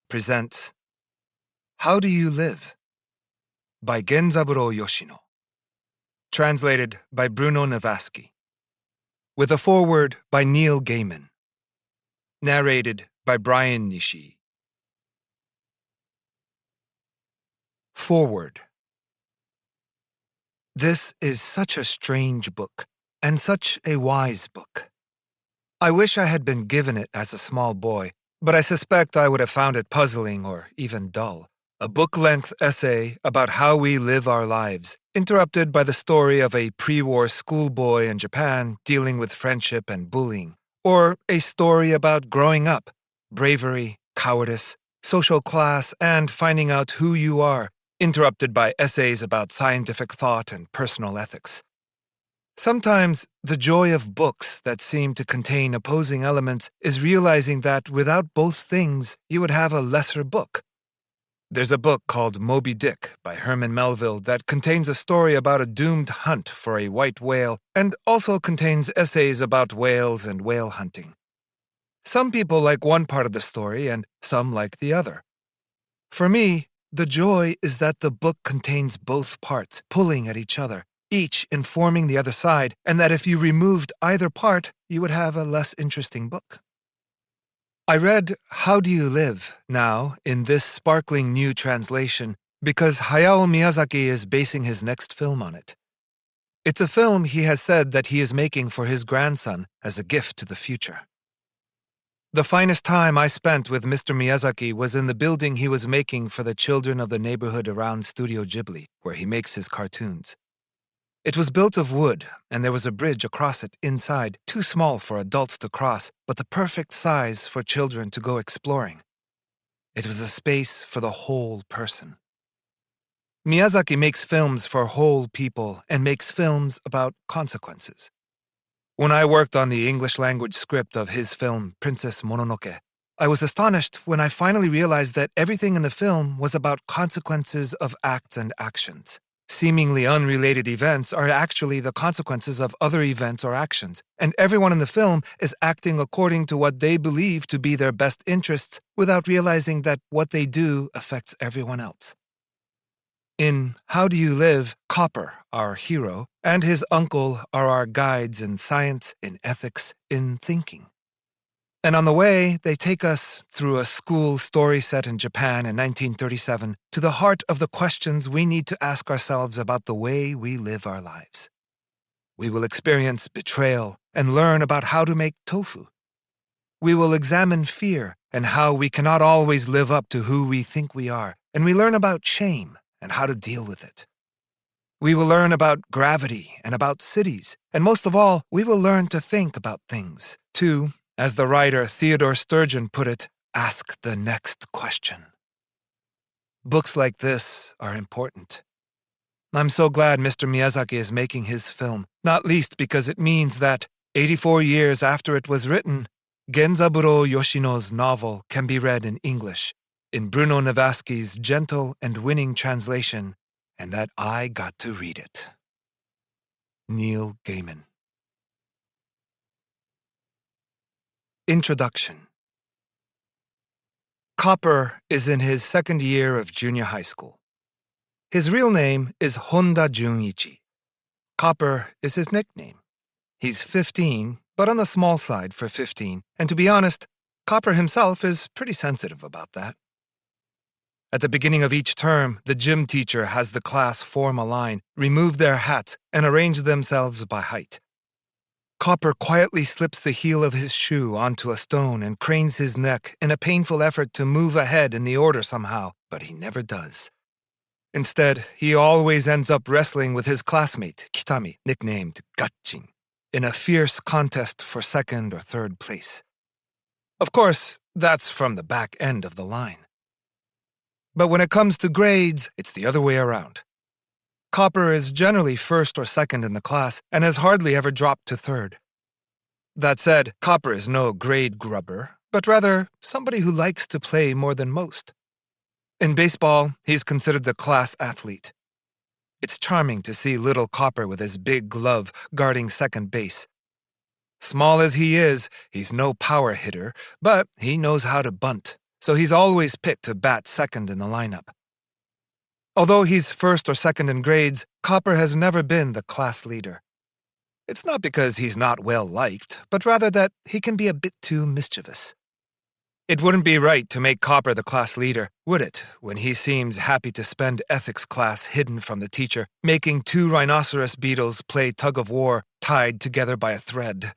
presents How Do You Live? By Genzaburo Yoshino. Translated by Bruno Navasky. With a foreword by Neil Gaiman. Narrated by Brian Nishi. Foreword. This is such a strange book, and such a wise book. I wish I had been given it as a small boy, but I suspect I would have found it puzzling or even dull. A book-length essay about how we live our lives, interrupted by the story of a pre-war schoolboy in Japan dealing with friendship and bullying, or a story about growing up, bravery, cowardice, social class, and finding out who you are, interrupted by essays about scientific thought and personal ethics. Sometimes, the joy of books that seem to contain opposing elements is realizing that without both things, you would have a lesser book. There's a book called Moby Dick by Herman Melville that contains a story about a doomed hunt for a white whale and also contains essays about whales and whale hunting. Some people like one part of the story and some like the other. For me, the joy is that the book contains both parts, pulling at each other, each informing the other side, and that if you removed either part, you would have a less interesting book. I read How Do You Live now in this sparkling new translation because Hayao Miyazaki is basing his next film on it. It's a film he has said that he is making for his grandson as a gift to the future. The finest time I spent with Mr. Miyazaki was in the building he was making for the children of the neighborhood around Studio Ghibli, where he makes his cartoons. It was built of wood, and there was a bridge across it inside, too small for adults to cross, but the perfect size for children to go exploring. It was a space for the whole person. Miyazaki makes films for whole people and makes films about consequences. When I worked on the English-language script of his film Princess Mononoke, I was astonished when I finally realized that everything in the film was about consequences of acts and actions. Seemingly unrelated events are actually the consequences of other events or actions, and everyone in the film is acting according to what they believe to be their best interests without realizing that what they do affects everyone else. In How Do You Live, Copper, our hero, and his uncle are our guides in science, in ethics, in thinking. And on the way, they take us through a school story set in Japan in 1937 to the heart of the questions we need to ask ourselves about the way we live our lives. We will experience betrayal and learn about how to make tofu. We will examine fear and how we cannot always live up to who we think we are, and we learn about shame and how to deal with it. We will learn about gravity and about cities, and most of all, we will learn to think about things, to, as the writer Theodore Sturgeon put it, ask the next question. Books like this are important. I'm so glad Mr. Miyazaki is making his film, not least because it means that, 84 years after it was written, Genzaburo Yoshino's novel can be read in English, in Bruno Navasky's gentle and winning translation, and that I got to read it. Neil Gaiman. Introduction. Copper is in his second year of junior high school. His real name is Honda Junichi. Copper is his nickname. He's 15, but on the small side for 15, and to be honest, Copper himself is pretty sensitive about that. At the beginning of each term, the gym teacher has the class form a line, remove their hats, and arrange themselves by height. Copper quietly slips the heel of his shoe onto a stone and cranes his neck in a painful effort to move ahead in the order somehow, but he never does. Instead, he always ends up wrestling with his classmate, Kitami, nicknamed Gatchin, in a fierce contest for second or third place. Of course, that's from the back end of the line. But when it comes to grades, it's the other way around. Copper is generally first or second in the class and has hardly ever dropped to third. That said, Copper is no grade grubber, but rather somebody who likes to play more than most. In baseball, he's considered the class athlete. It's charming to see little Copper with his big glove guarding second base. Small as he is, he's no power hitter, but he knows how to bunt, so he's always picked to bat second in the lineup. Although he's first or second in grades, Copper has never been the class leader. It's not because he's not well-liked, but rather that he can be a bit too mischievous. It wouldn't be right to make Copper the class leader, would it, when he seems happy to spend ethics class hidden from the teacher, making two rhinoceros beetles play tug-of-war tied together by a thread?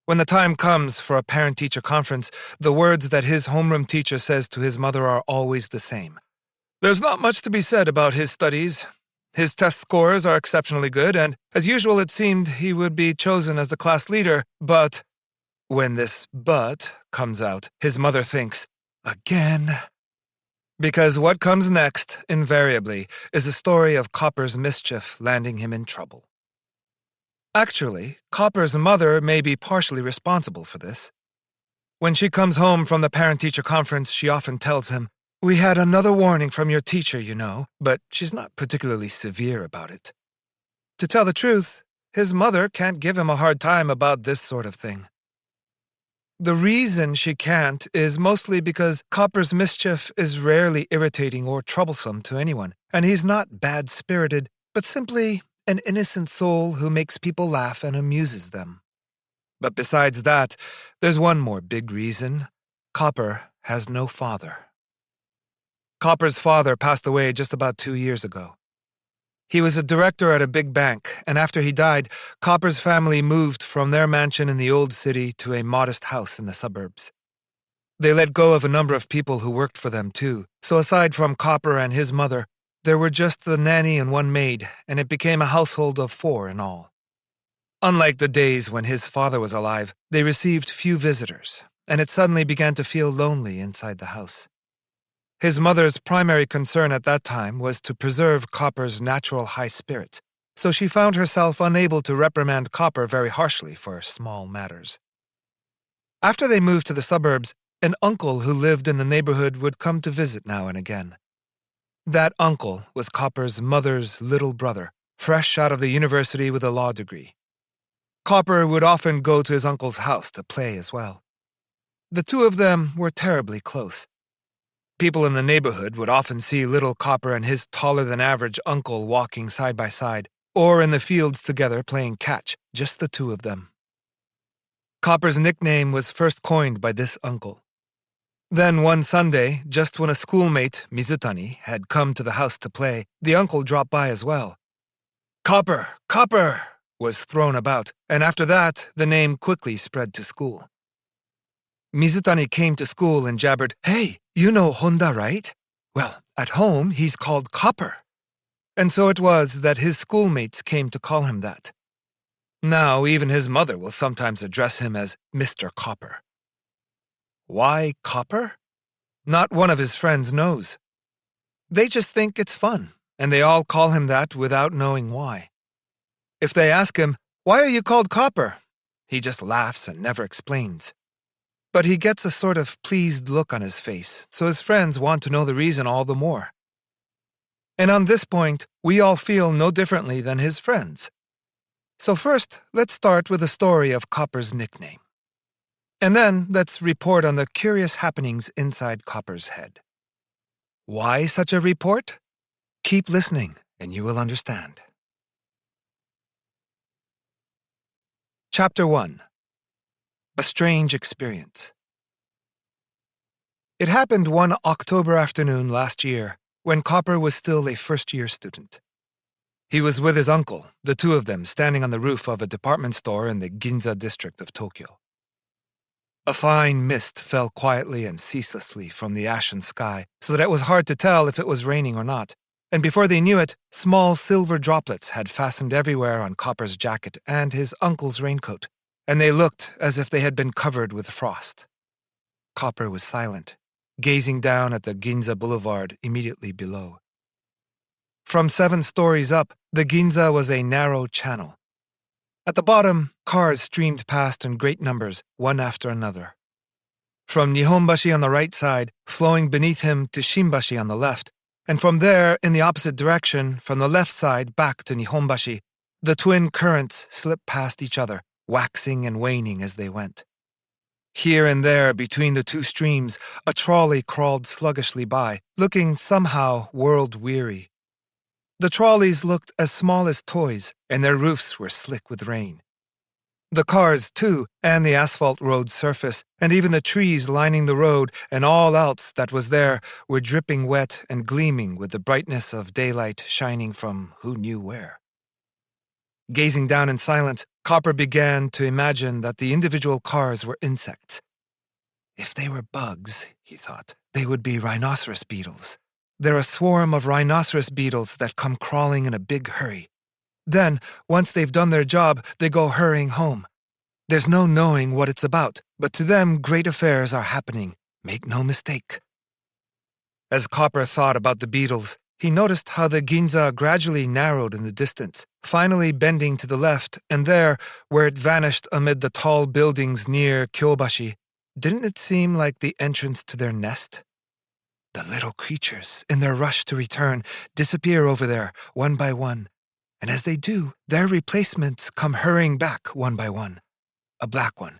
When the time comes for a parent-teacher conference, the words that his homeroom teacher says to his mother are always the same. There's not much to be said about his studies. His test scores are exceptionally good, and as usual it seemed he would be chosen as the class leader, but... When this "but" comes out, his mother thinks, again. Because what comes next, invariably, is a story of Copper's mischief landing him in trouble. Actually, Copper's mother may be partially responsible for this. When she comes home from the parent-teacher conference, she often tells him, "We had another warning from your teacher, you know," but she's not particularly severe about it. To tell the truth, his mother can't give him a hard time about this sort of thing. The reason she can't is mostly because Copper's mischief is rarely irritating or troublesome to anyone, and he's not bad-spirited, but simply an innocent soul who makes people laugh and amuses them. But besides that, there's one more big reason. Copper has no father. Copper's father passed away just about 2 years ago. He was a director at a big bank, and after he died, Copper's family moved from their mansion in the old city to a modest house in the suburbs. They let go of a number of people who worked for them, too, so aside from Copper and his mother, there were just the nanny and one maid, and it became a household of 4 in all. Unlike the days when his father was alive, they received few visitors, and it suddenly began to feel lonely inside the house. His mother's primary concern at that time was to preserve Copper's natural high spirits, so she found herself unable to reprimand Copper very harshly for small matters. After they moved to the suburbs, an uncle who lived in the neighborhood would come to visit now and again. That uncle was Copper's mother's little brother, fresh out of the university with a law degree. Copper would often go to his uncle's house to play as well. The two of them were terribly close. People in the neighborhood would often see little Copper and his taller-than-average uncle walking side by side, or in the fields together playing catch, just the two of them. Copper's nickname was first coined by this uncle. Then one Sunday, just when a schoolmate, Mizutani, had come to the house to play, the uncle dropped by as well. "Copper! Copper!" was thrown about, and after that, the name quickly spread to school. Mizutani came to school and jabbered, "Hey, you know Honda, right? Well, at home, he's called Copper." And so it was that his schoolmates came to call him that. Now, even his mother will sometimes address him as Mr. Copper. Why Copper? Not one of his friends knows. They just think it's fun, and they all call him that without knowing why. If they ask him, "Why are you called Copper?" he just laughs and never explains. But he gets a sort of pleased look on his face, so his friends want to know the reason all the more. And on this point, we all feel no differently than his friends. So first, let's start with the story of Copper's nickname. And then, let's report on the curious happenings inside Copper's head. Why such a report? Keep listening, and you will understand. Chapter 1. A Strange Experience. It happened one October afternoon last year, when Copper was still a first-year student. He was with his uncle, the two of them standing on the roof of a department store in the Ginza district of Tokyo. A fine mist fell quietly and ceaselessly from the ashen sky, so that it was hard to tell if it was raining or not, and before they knew it, small silver droplets had fastened everywhere on Copper's jacket and his uncle's raincoat, and they looked as if they had been covered with frost. Copper was silent, gazing down at the Ginza Boulevard immediately below. From 7 stories up, the Ginza was a narrow channel. At the bottom, cars streamed past in great numbers, one after another. From Nihonbashi on the right side, flowing beneath him to Shinbashi on the left, and from there, in the opposite direction, from the left side back to Nihonbashi, the twin currents slipped past each other, waxing and waning as they went. Here and there, between the two streams, a trolley crawled sluggishly by, looking somehow world-weary. The trolleys looked as small as toys, and their roofs were slick with rain. The cars, too, and the asphalt road surface, and even the trees lining the road and all else that was there were dripping wet and gleaming with the brightness of daylight shining from who knew where. Gazing down in silence, Copper began to imagine that the individual cars were insects. If they were bugs, he thought, they would be rhinoceros beetles. They're a swarm of rhinoceros beetles that come crawling in a big hurry. Then, once they've done their job, they go hurrying home. There's no knowing what it's about, but to them great affairs are happening. Make no mistake. As Copper thought about the beetles, he noticed how the Ginza gradually narrowed in the distance, finally bending to the left, and there, where it vanished amid the tall buildings near Kyobashi, didn't it seem like the entrance to their nest? The little creatures, in their rush to return, disappear over there, one by one, and as they do, their replacements come hurrying back one by one. A black one,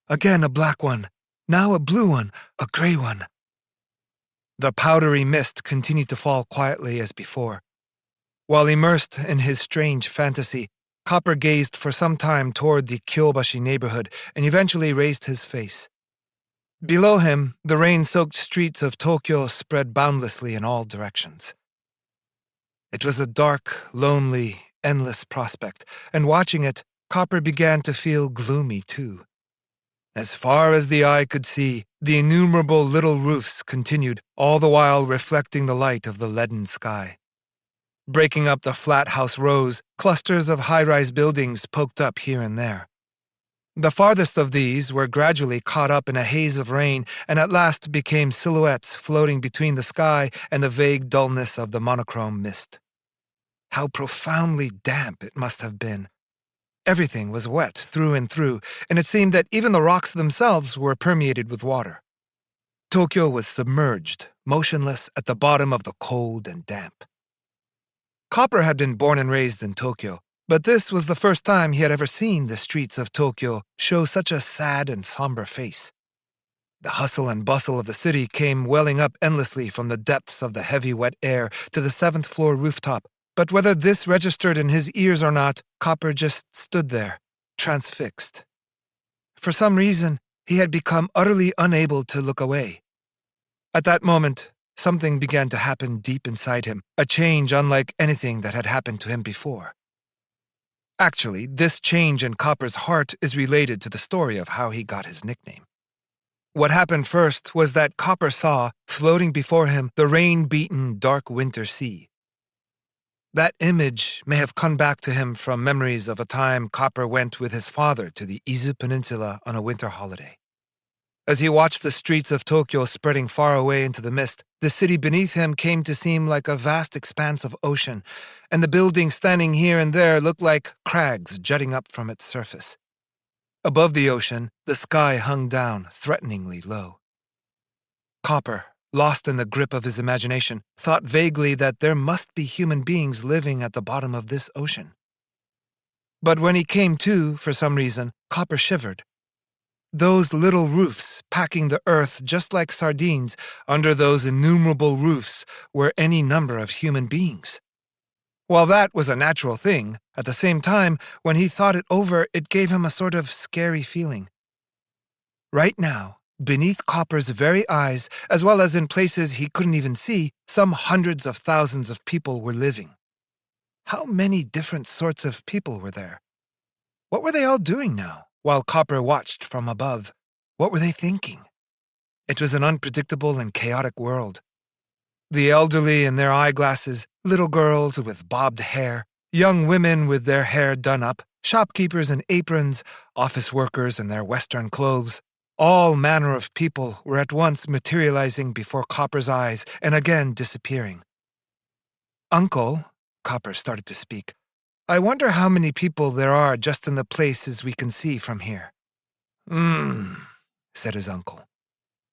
again a black one, now a blue one, a gray one. The powdery mist continued to fall quietly as before. While immersed in his strange fantasy, Copper gazed for some time toward the Kyobashi neighborhood and eventually raised his face. Below him, the rain-soaked streets of Tokyo spread boundlessly in all directions. It was a dark, lonely, endless prospect, and watching it, Copper began to feel gloomy too. As far as the eye could see, the innumerable little roofs continued, all the while reflecting the light of the leaden sky. Breaking up the flat house rows, clusters of high-rise buildings poked up here and there. The farthest of these were gradually caught up in a haze of rain and at last became silhouettes floating between the sky and the vague dullness of the monochrome mist. How profoundly damp it must have been. Everything was wet through and through, and it seemed that even the rocks themselves were permeated with water. Tokyo was submerged, motionless at the bottom of the cold and damp. Copper had been born and raised in Tokyo, but this was the first time he had ever seen the streets of Tokyo show such a sad and somber face. The hustle and bustle of the city came welling up endlessly from the depths of the heavy wet air to the 7th-floor rooftop, but whether this registered in his ears or not, Copper just stood there, transfixed. For some reason, he had become utterly unable to look away. At that moment, something began to happen deep inside him, a change unlike anything that had happened to him before. Actually, this change in Copper's heart is related to the story of how he got his nickname. What happened first was that Copper saw, floating before him, the rain-beaten dark winter sea. That image may have come back to him from memories of a time Copper went with his father to the Izu Peninsula on a winter holiday. As he watched the streets of Tokyo spreading far away into the mist, the city beneath him came to seem like a vast expanse of ocean, and the buildings standing here and there looked like crags jutting up from its surface. Above the ocean, the sky hung down threateningly low. Copper, lost in the grip of his imagination, thought vaguely that there must be human beings living at the bottom of this ocean. But when he came to, for some reason, Copper shivered. Those little roofs, packing the earth just like sardines, under those innumerable roofs were any number of human beings. While that was a natural thing, at the same time, when he thought it over, it gave him a sort of scary feeling. Right now, beneath Copper's very eyes, as well as in places he couldn't even see, some hundreds of thousands of people were living. How many different sorts of people were there? What were they all doing now, while Copper watched from above? What were they thinking? It was an unpredictable and chaotic world. The elderly in their eyeglasses, little girls with bobbed hair, young women with their hair done up, shopkeepers in aprons, office workers in their Western clothes. All manner of people were at once materializing before Copper's eyes and again disappearing. "Uncle," Copper started to speak, "I wonder how many people there are just in the places we can see from here." Said his uncle.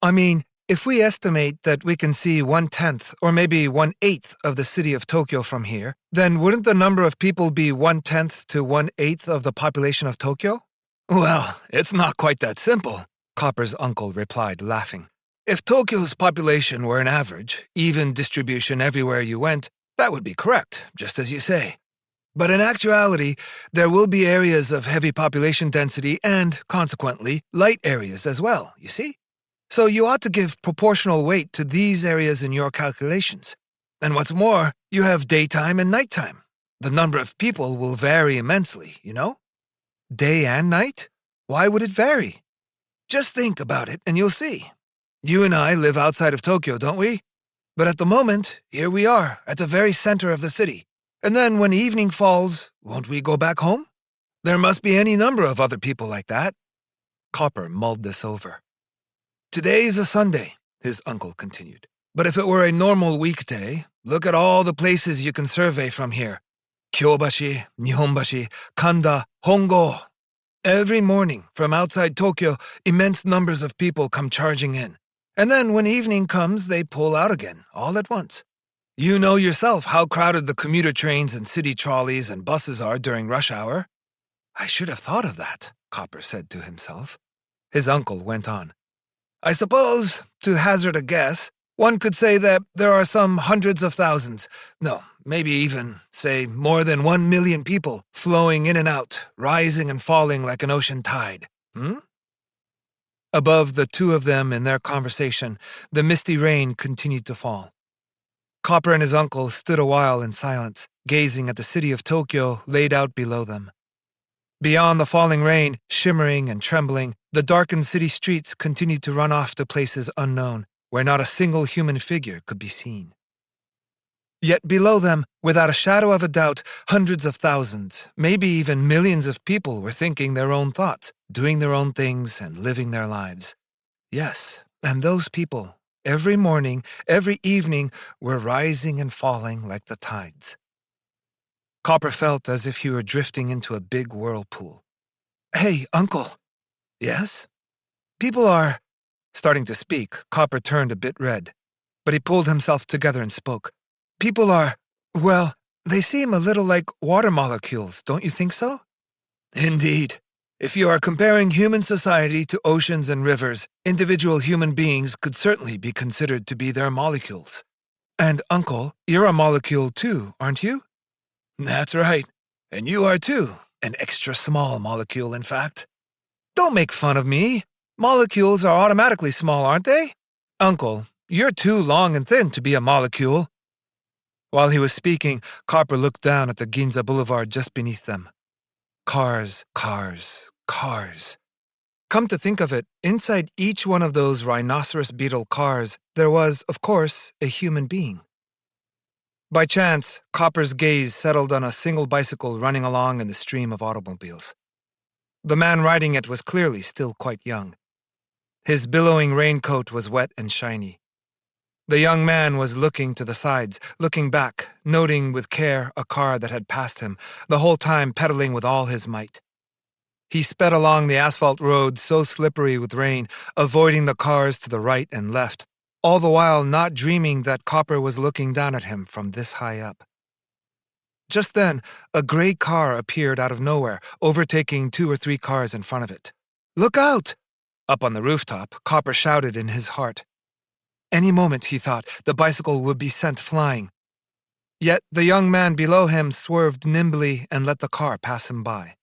"I mean, if we estimate that we can see 1/10 or maybe 1/8 of the city of Tokyo from here, then wouldn't the number of people be 1/10 to 1/8 of the population of Tokyo?" "Well, it's not quite that simple," Copper's uncle replied, laughing. If Tokyo's population were an average, even distribution everywhere you went, that would be correct, just as you say. But in actuality, there will be areas of heavy population density and, consequently, light areas as well, you see? So you ought to give proportional weight to these areas in your calculations. And what's more, you have daytime and nighttime. The number of people will vary immensely, you know? Day and night? Why would it vary? Just think about it and you'll see. You and I live outside of Tokyo, don't we? But at the moment, here we are, at the very center of the city. And then when evening falls, won't we go back home? There must be any number of other people like that. Copper mulled this over. Today's a Sunday, his uncle continued. But if it were a normal weekday, look at all the places you can survey from here. Kyobashi, Nihonbashi, Kanda, Hongo. Every morning, from outside Tokyo, immense numbers of people come charging in. And then when evening comes, they pull out again, all at once. You know yourself how crowded the commuter trains and city trolleys and buses are during rush hour. I should have thought of that, Copper said to himself. His uncle went on. I suppose, to hazard a guess, one could say that there are some hundreds of thousands, no, maybe even, say, more than 1 million people flowing in and out, rising and falling like an ocean tide. Above the two of them in their conversation, the misty rain continued to fall. Copper and his uncle stood a while in silence, gazing at the city of Tokyo laid out below them. Beyond the falling rain, shimmering and trembling, the darkened city streets continued to run off to places unknown, where not a single human figure could be seen. Yet below them, without a shadow of a doubt, hundreds of thousands, maybe even millions of people were thinking their own thoughts, doing their own things, and living their lives. Yes, and those people, every morning, every evening, were rising and falling like the tides. Copper felt as if he were drifting into a big whirlpool. Hey, Uncle. Yes? People are... Starting to speak, Copper turned a bit red, but he pulled himself together and spoke. People are, well, they seem a little like water molecules, don't you think so? Indeed. If you are comparing human society to oceans and rivers, individual human beings could certainly be considered to be their molecules. And, Uncle, you're a molecule too, aren't you? That's right. And you are too. An extra small molecule, in fact. Don't make fun of me. Molecules are automatically small, aren't they? Uncle, you're too long and thin to be a molecule. While he was speaking, Copper looked down at the Ginza Boulevard just beneath them. Cars, cars, cars. Come to think of it, inside each one of those rhinoceros beetle cars, there was, of course, a human being. By chance, Copper's gaze settled on a single bicycle running along in the stream of automobiles. The man riding it was clearly still quite young. His billowing raincoat was wet and shiny. The young man was looking to the sides, looking back, noting with care a car that had passed him, the whole time pedaling with all his might. He sped along the asphalt road so slippery with rain, avoiding the cars to the right and left, all the while not dreaming that Copper was looking down at him from this high up. Just then, a gray car appeared out of nowhere, overtaking 2 or 3 cars in front of it. Look out! Up on the rooftop, Copper shouted in his heart. Any moment, he thought, the bicycle would be sent flying. Yet the young man below him swerved nimbly and let the car pass him by.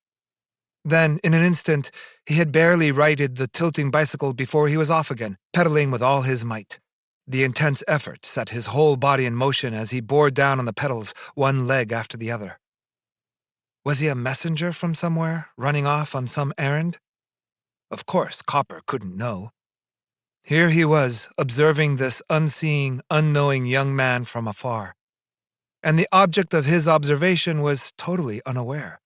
Then, in an instant, he had barely righted the tilting bicycle before he was off again, pedaling with all his might. The intense effort set his whole body in motion as he bore down on the pedals, one leg after the other. Was he a messenger from somewhere, running off on some errand? Of course, Copper couldn't know. Here he was, observing this unseeing, unknowing young man from afar. And the object of his observation was totally unaware.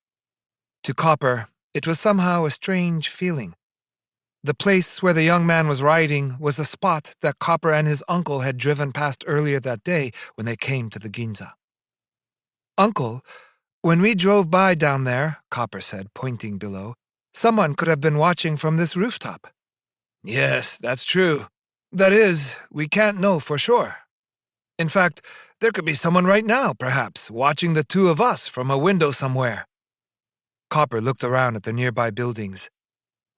To Copper, it was somehow a strange feeling. The place where the young man was riding was a spot that Copper and his uncle had driven past earlier that day when they came to the Ginza. Uncle, when we drove by down there, Copper said, pointing below, someone could have been watching from this rooftop. Yes, that's true. That is, we can't know for sure. In fact, there could be someone right now, perhaps, watching the two of us from a window somewhere. Copper looked around at the nearby buildings.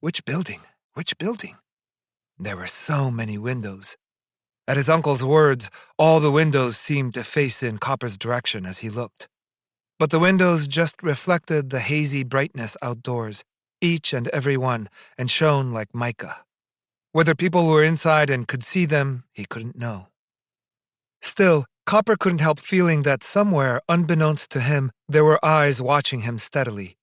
Which building? Which building? There were so many windows. At his uncle's words, all the windows seemed to face in Copper's direction as he looked. But the windows just reflected the hazy brightness outdoors, each and every one, and shone like mica. Whether people were inside and could see them, he couldn't know. Still, Copper couldn't help feeling that somewhere, unbeknownst to him, there were eyes watching him steadily.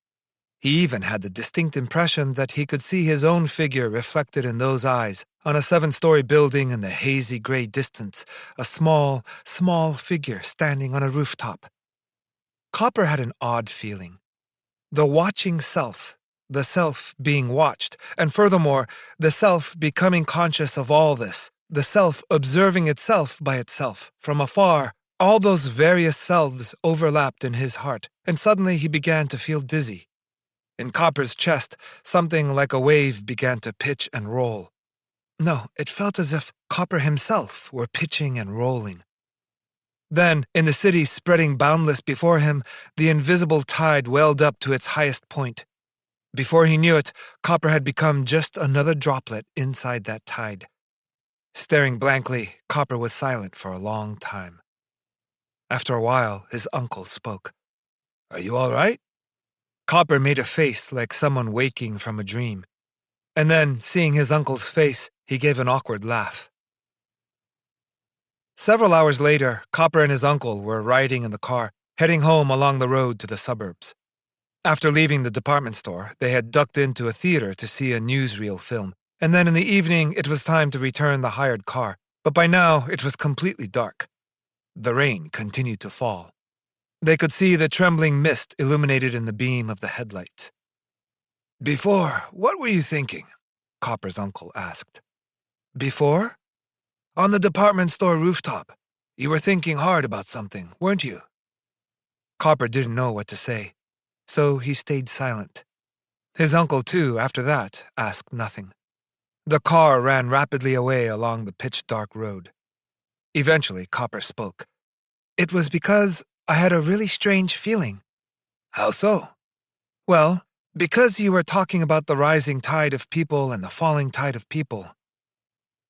He even had the distinct impression that he could see his own figure reflected in those eyes, on a 7-story building in the hazy gray distance, a small, small figure standing on a rooftop. Copper had an odd feeling. The watching self, the self being watched, and furthermore, the self becoming conscious of all this, the self observing itself by itself, from afar, all those various selves overlapped in his heart, and suddenly he began to feel dizzy. In Copper's chest, something like a wave began to pitch and roll. No, it felt as if Copper himself were pitching and rolling. Then, in the city spreading boundless before him, the invisible tide welled up to its highest point. Before he knew it, Copper had become just another droplet inside that tide. Staring blankly, Copper was silent for a long time. After a while, his uncle spoke. "Are you all right?" Copper made a face like someone waking from a dream. And then, seeing his uncle's face, he gave an awkward laugh. Several hours later, Copper and his uncle were riding in the car, heading home along the road to the suburbs. After leaving the department store, they had ducked into a theater to see a newsreel film, and then in the evening it was time to return the hired car, but by now it was completely dark. The rain continued to fall. They could see the trembling mist illuminated in the beam of the headlights. "Before, what were you thinking?" Copper's uncle asked. "Before?" "On the department store rooftop. You were thinking hard about something, weren't you?" Copper didn't know what to say, so he stayed silent. His uncle, too, after that, asked nothing. The car ran rapidly away along the pitch-dark road. Eventually, Copper spoke. "It was because I had a really strange feeling." "How so?" "Well, because you were talking about the rising tide of people and the falling tide of people."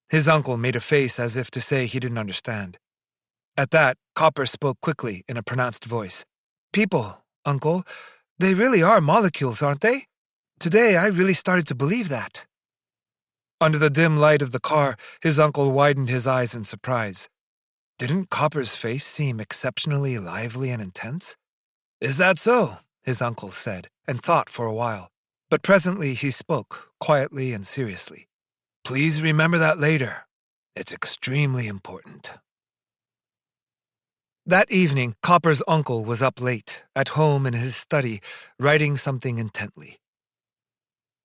His uncle made a face as if to say he didn't understand. At that, Copper spoke quickly in a pronounced voice. "People, Uncle, they really are molecules, aren't they? Today I really started to believe that." Under the dim light of the car, his uncle widened his eyes in surprise. Didn't Copper's face seem exceptionally lively and intense? "Is that so?" his uncle said, and thought for a while. But presently he spoke, quietly and seriously. "Please remember that later. It's extremely important." That evening, Copper's uncle was up late, at home in his study, writing something intently.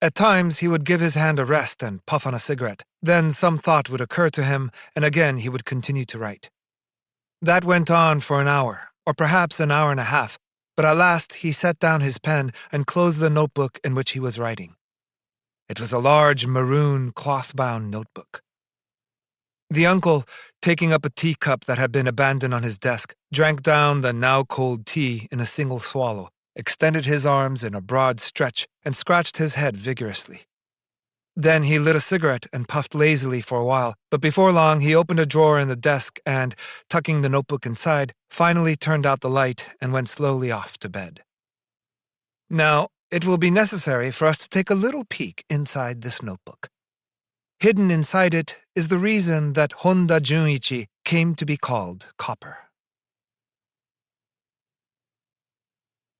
At times he would give his hand a rest and puff on a cigarette. Then some thought would occur to him, and again he would continue to write. That went on for an hour, or perhaps an hour and a half, but at last he set down his pen and closed the notebook in which he was writing. It was a large maroon cloth-bound notebook. The uncle, taking up a teacup that had been abandoned on his desk, drank down the now-cold tea in a single swallow, extended his arms in a broad stretch, and scratched his head vigorously. Then he lit a cigarette and puffed lazily for a while, but before long he opened a drawer in the desk and, tucking the notebook inside, finally turned out the light and went slowly off to bed. Now, it will be necessary for us to take a little peek inside this notebook. Hidden inside it is the reason that Honda Junichi came to be called Copper.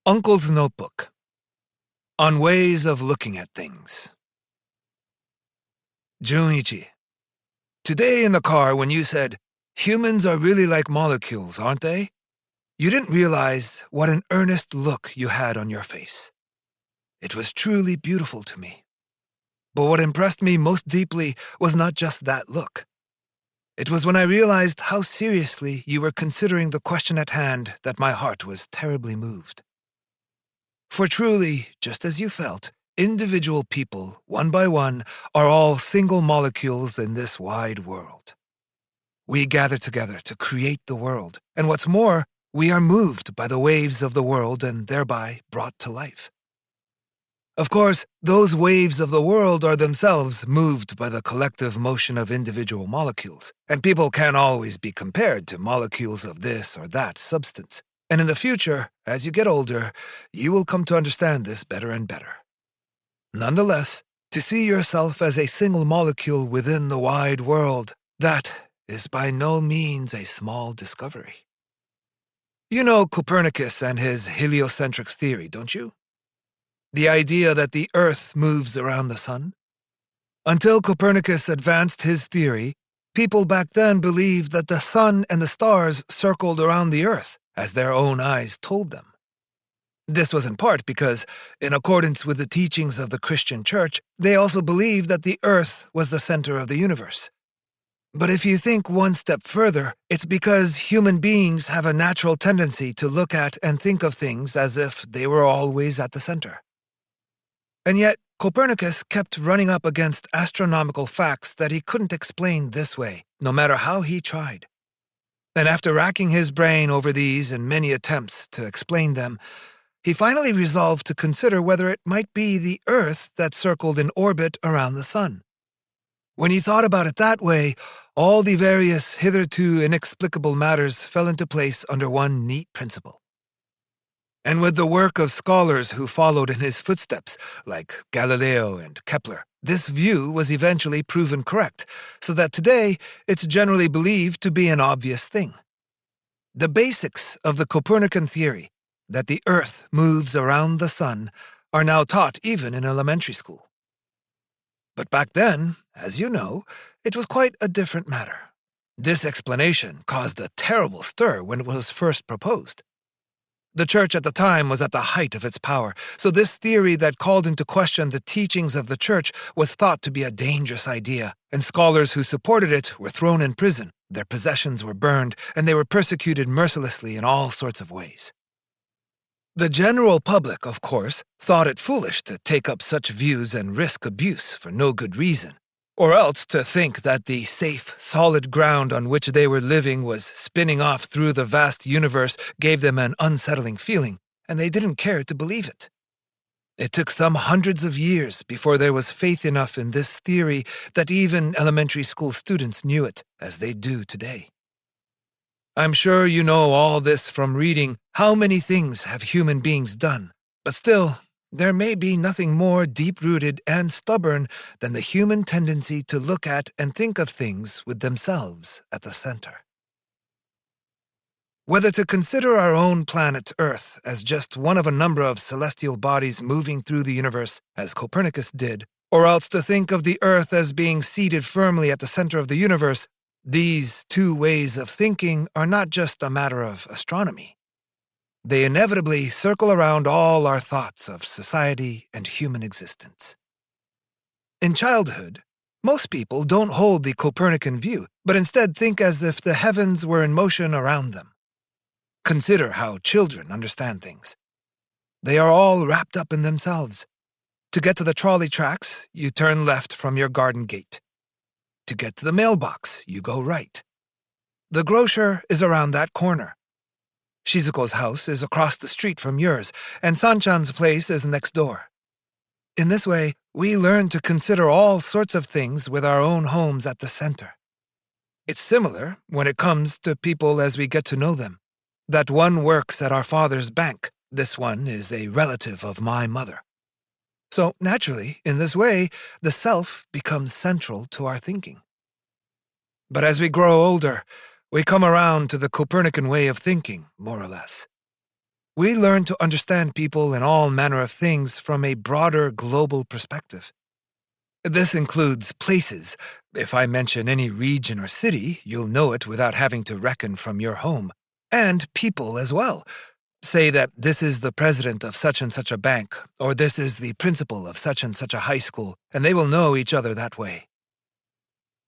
Uncle's Notebook. On Ways of Looking at Things. Junichi, today in the car when you said, "Humans are really like molecules, aren't they?" you didn't realize what an earnest look you had on your face. It was truly beautiful to me. But what impressed me most deeply was not just that look. It was when I realized how seriously you were considering the question at hand that my heart was terribly moved. For truly, just as you felt, individual people, one by one, are all single molecules in this wide world. We gather together to create the world, and what's more, we are moved by the waves of the world and thereby brought to life. Of course, those waves of the world are themselves moved by the collective motion of individual molecules, and people can't always be compared to molecules of this or that substance. And in the future, as you get older, you will come to understand this better and better. Nonetheless, to see yourself as a single molecule within the wide world, that is by no means a small discovery. You know Copernicus and his heliocentric theory, don't you? The idea that the Earth moves around the sun? Until Copernicus advanced his theory, people back then believed that the sun and the stars circled around the Earth, as their own eyes told them. This was in part because, in accordance with the teachings of the Christian Church, they also believed that the Earth was the center of the universe. But if you think one step further, it's because human beings have a natural tendency to look at and think of things as if they were always at the center. And yet, Copernicus kept running up against astronomical facts that he couldn't explain this way, no matter how he tried. And after racking his brain over these in many attempts to explain them, he finally resolved to consider whether it might be the Earth that circled in orbit around the sun. When he thought about it that way, all the various hitherto inexplicable matters fell into place under one neat principle. And with the work of scholars who followed in his footsteps, like Galileo and Kepler, this view was eventually proven correct, so that today it's generally believed to be an obvious thing. The basics of the Copernican theory, that the Earth moves around the sun, are now taught even in elementary school. But back then, as you know, it was quite a different matter. This explanation caused a terrible stir when it was first proposed. The church at the time was at the height of its power, so this theory that called into question the teachings of the church was thought to be a dangerous idea, and scholars who supported it were thrown in prison, their possessions were burned, and they were persecuted mercilessly in all sorts of ways. The general public, of course, thought it foolish to take up such views and risk abuse for no good reason, or else to think that the safe, solid ground on which they were living was spinning off through the vast universe gave them an unsettling feeling, and they didn't care to believe it. It took some hundreds of years before there was faith enough in this theory that even elementary school students knew it, as they do today. I'm sure you know all this from reading How Many Things Have Human Beings Done, but still, there may be nothing more deep-rooted and stubborn than the human tendency to look at and think of things with themselves at the center. Whether to consider our own planet Earth as just one of a number of celestial bodies moving through the universe, as Copernicus did, or else to think of the Earth as being seated firmly at the center of the universe, these two ways of thinking are not just a matter of astronomy. They inevitably circle around all our thoughts of society and human existence. In childhood, most people don't hold the Copernican view, but instead think as if the heavens were in motion around them. Consider how children understand things. They are all wrapped up in themselves. To get to the trolley tracks, you turn left from your garden gate. To get to the mailbox, you go right. The grocer is around that corner. Shizuko's house is across the street from yours, and Sanchan's place is next door. In this way, we learn to consider all sorts of things with our own homes at the center. It's similar when it comes to people as we get to know them. That one works at our father's bank, this one is a relative of my mother. So, naturally, in this way, the self becomes central to our thinking. But as we grow older, we come around to the Copernican way of thinking, more or less. We learn to understand people and all manner of things from a broader global perspective. This includes places. If I mention any region or city, you'll know it without having to reckon from your home. And people as well. Say that this is the president of such and such a bank, or this is the principal of such and such a high school, and they will know each other that way.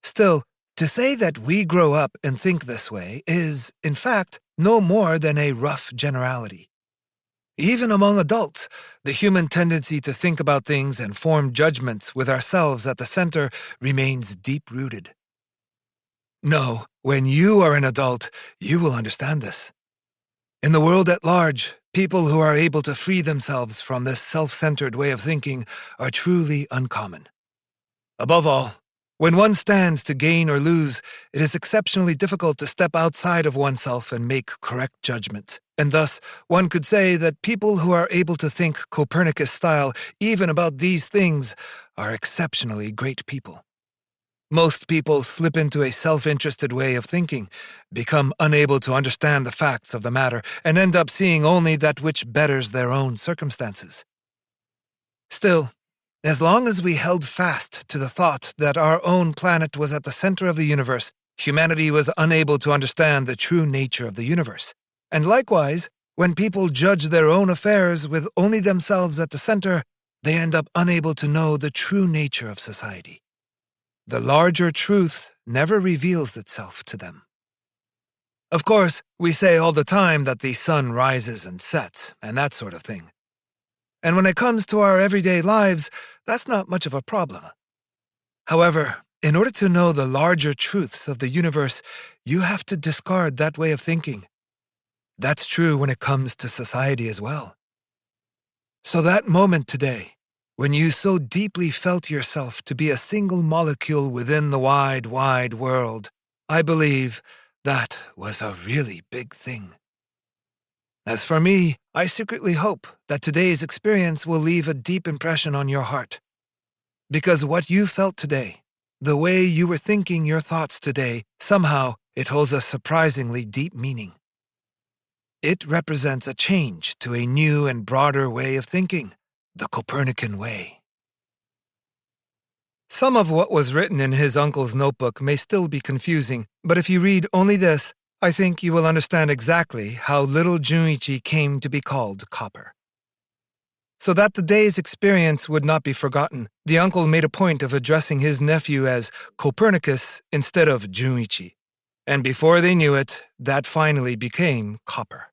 Still, to say that we grow up and think this way is, in fact, no more than a rough generality. Even among adults, the human tendency to think about things and form judgments with ourselves at the center remains deep-rooted. No, when you are an adult, you will understand this. In the world at large, people who are able to free themselves from this self-centered way of thinking are truly uncommon. Above all, when one stands to gain or lose, it is exceptionally difficult to step outside of oneself and make correct judgments. And thus, one could say that people who are able to think Copernicus style even about these things are exceptionally great people. Most people slip into a self-interested way of thinking, become unable to understand the facts of the matter, and end up seeing only that which betters their own circumstances. Still, as long as we held fast to the thought that our own planet was at the center of the universe, humanity was unable to understand the true nature of the universe. And likewise, when people judge their own affairs with only themselves at the center, they end up unable to know the true nature of society. The larger truth never reveals itself to them. Of course, we say all the time that the sun rises and sets, and that sort of thing. And when it comes to our everyday lives, that's not much of a problem. However, in order to know the larger truths of the universe, you have to discard that way of thinking. That's true when it comes to society as well. So that moment today, when you so deeply felt yourself to be a single molecule within the wide, wide world, I believe that was a really big thing. As for me, I secretly hope that today's experience will leave a deep impression on your heart. Because what you felt today, the way you were thinking your thoughts today, somehow it holds a surprisingly deep meaning. It represents a change to a new and broader way of thinking, the Copernican way. Some of what was written in his uncle's notebook may still be confusing, but if you read only this, I think you will understand exactly how little Junichi came to be called Copper. So that the day's experience would not be forgotten, the uncle made a point of addressing his nephew as Copernicus instead of Junichi. And before they knew it, that finally became Copper.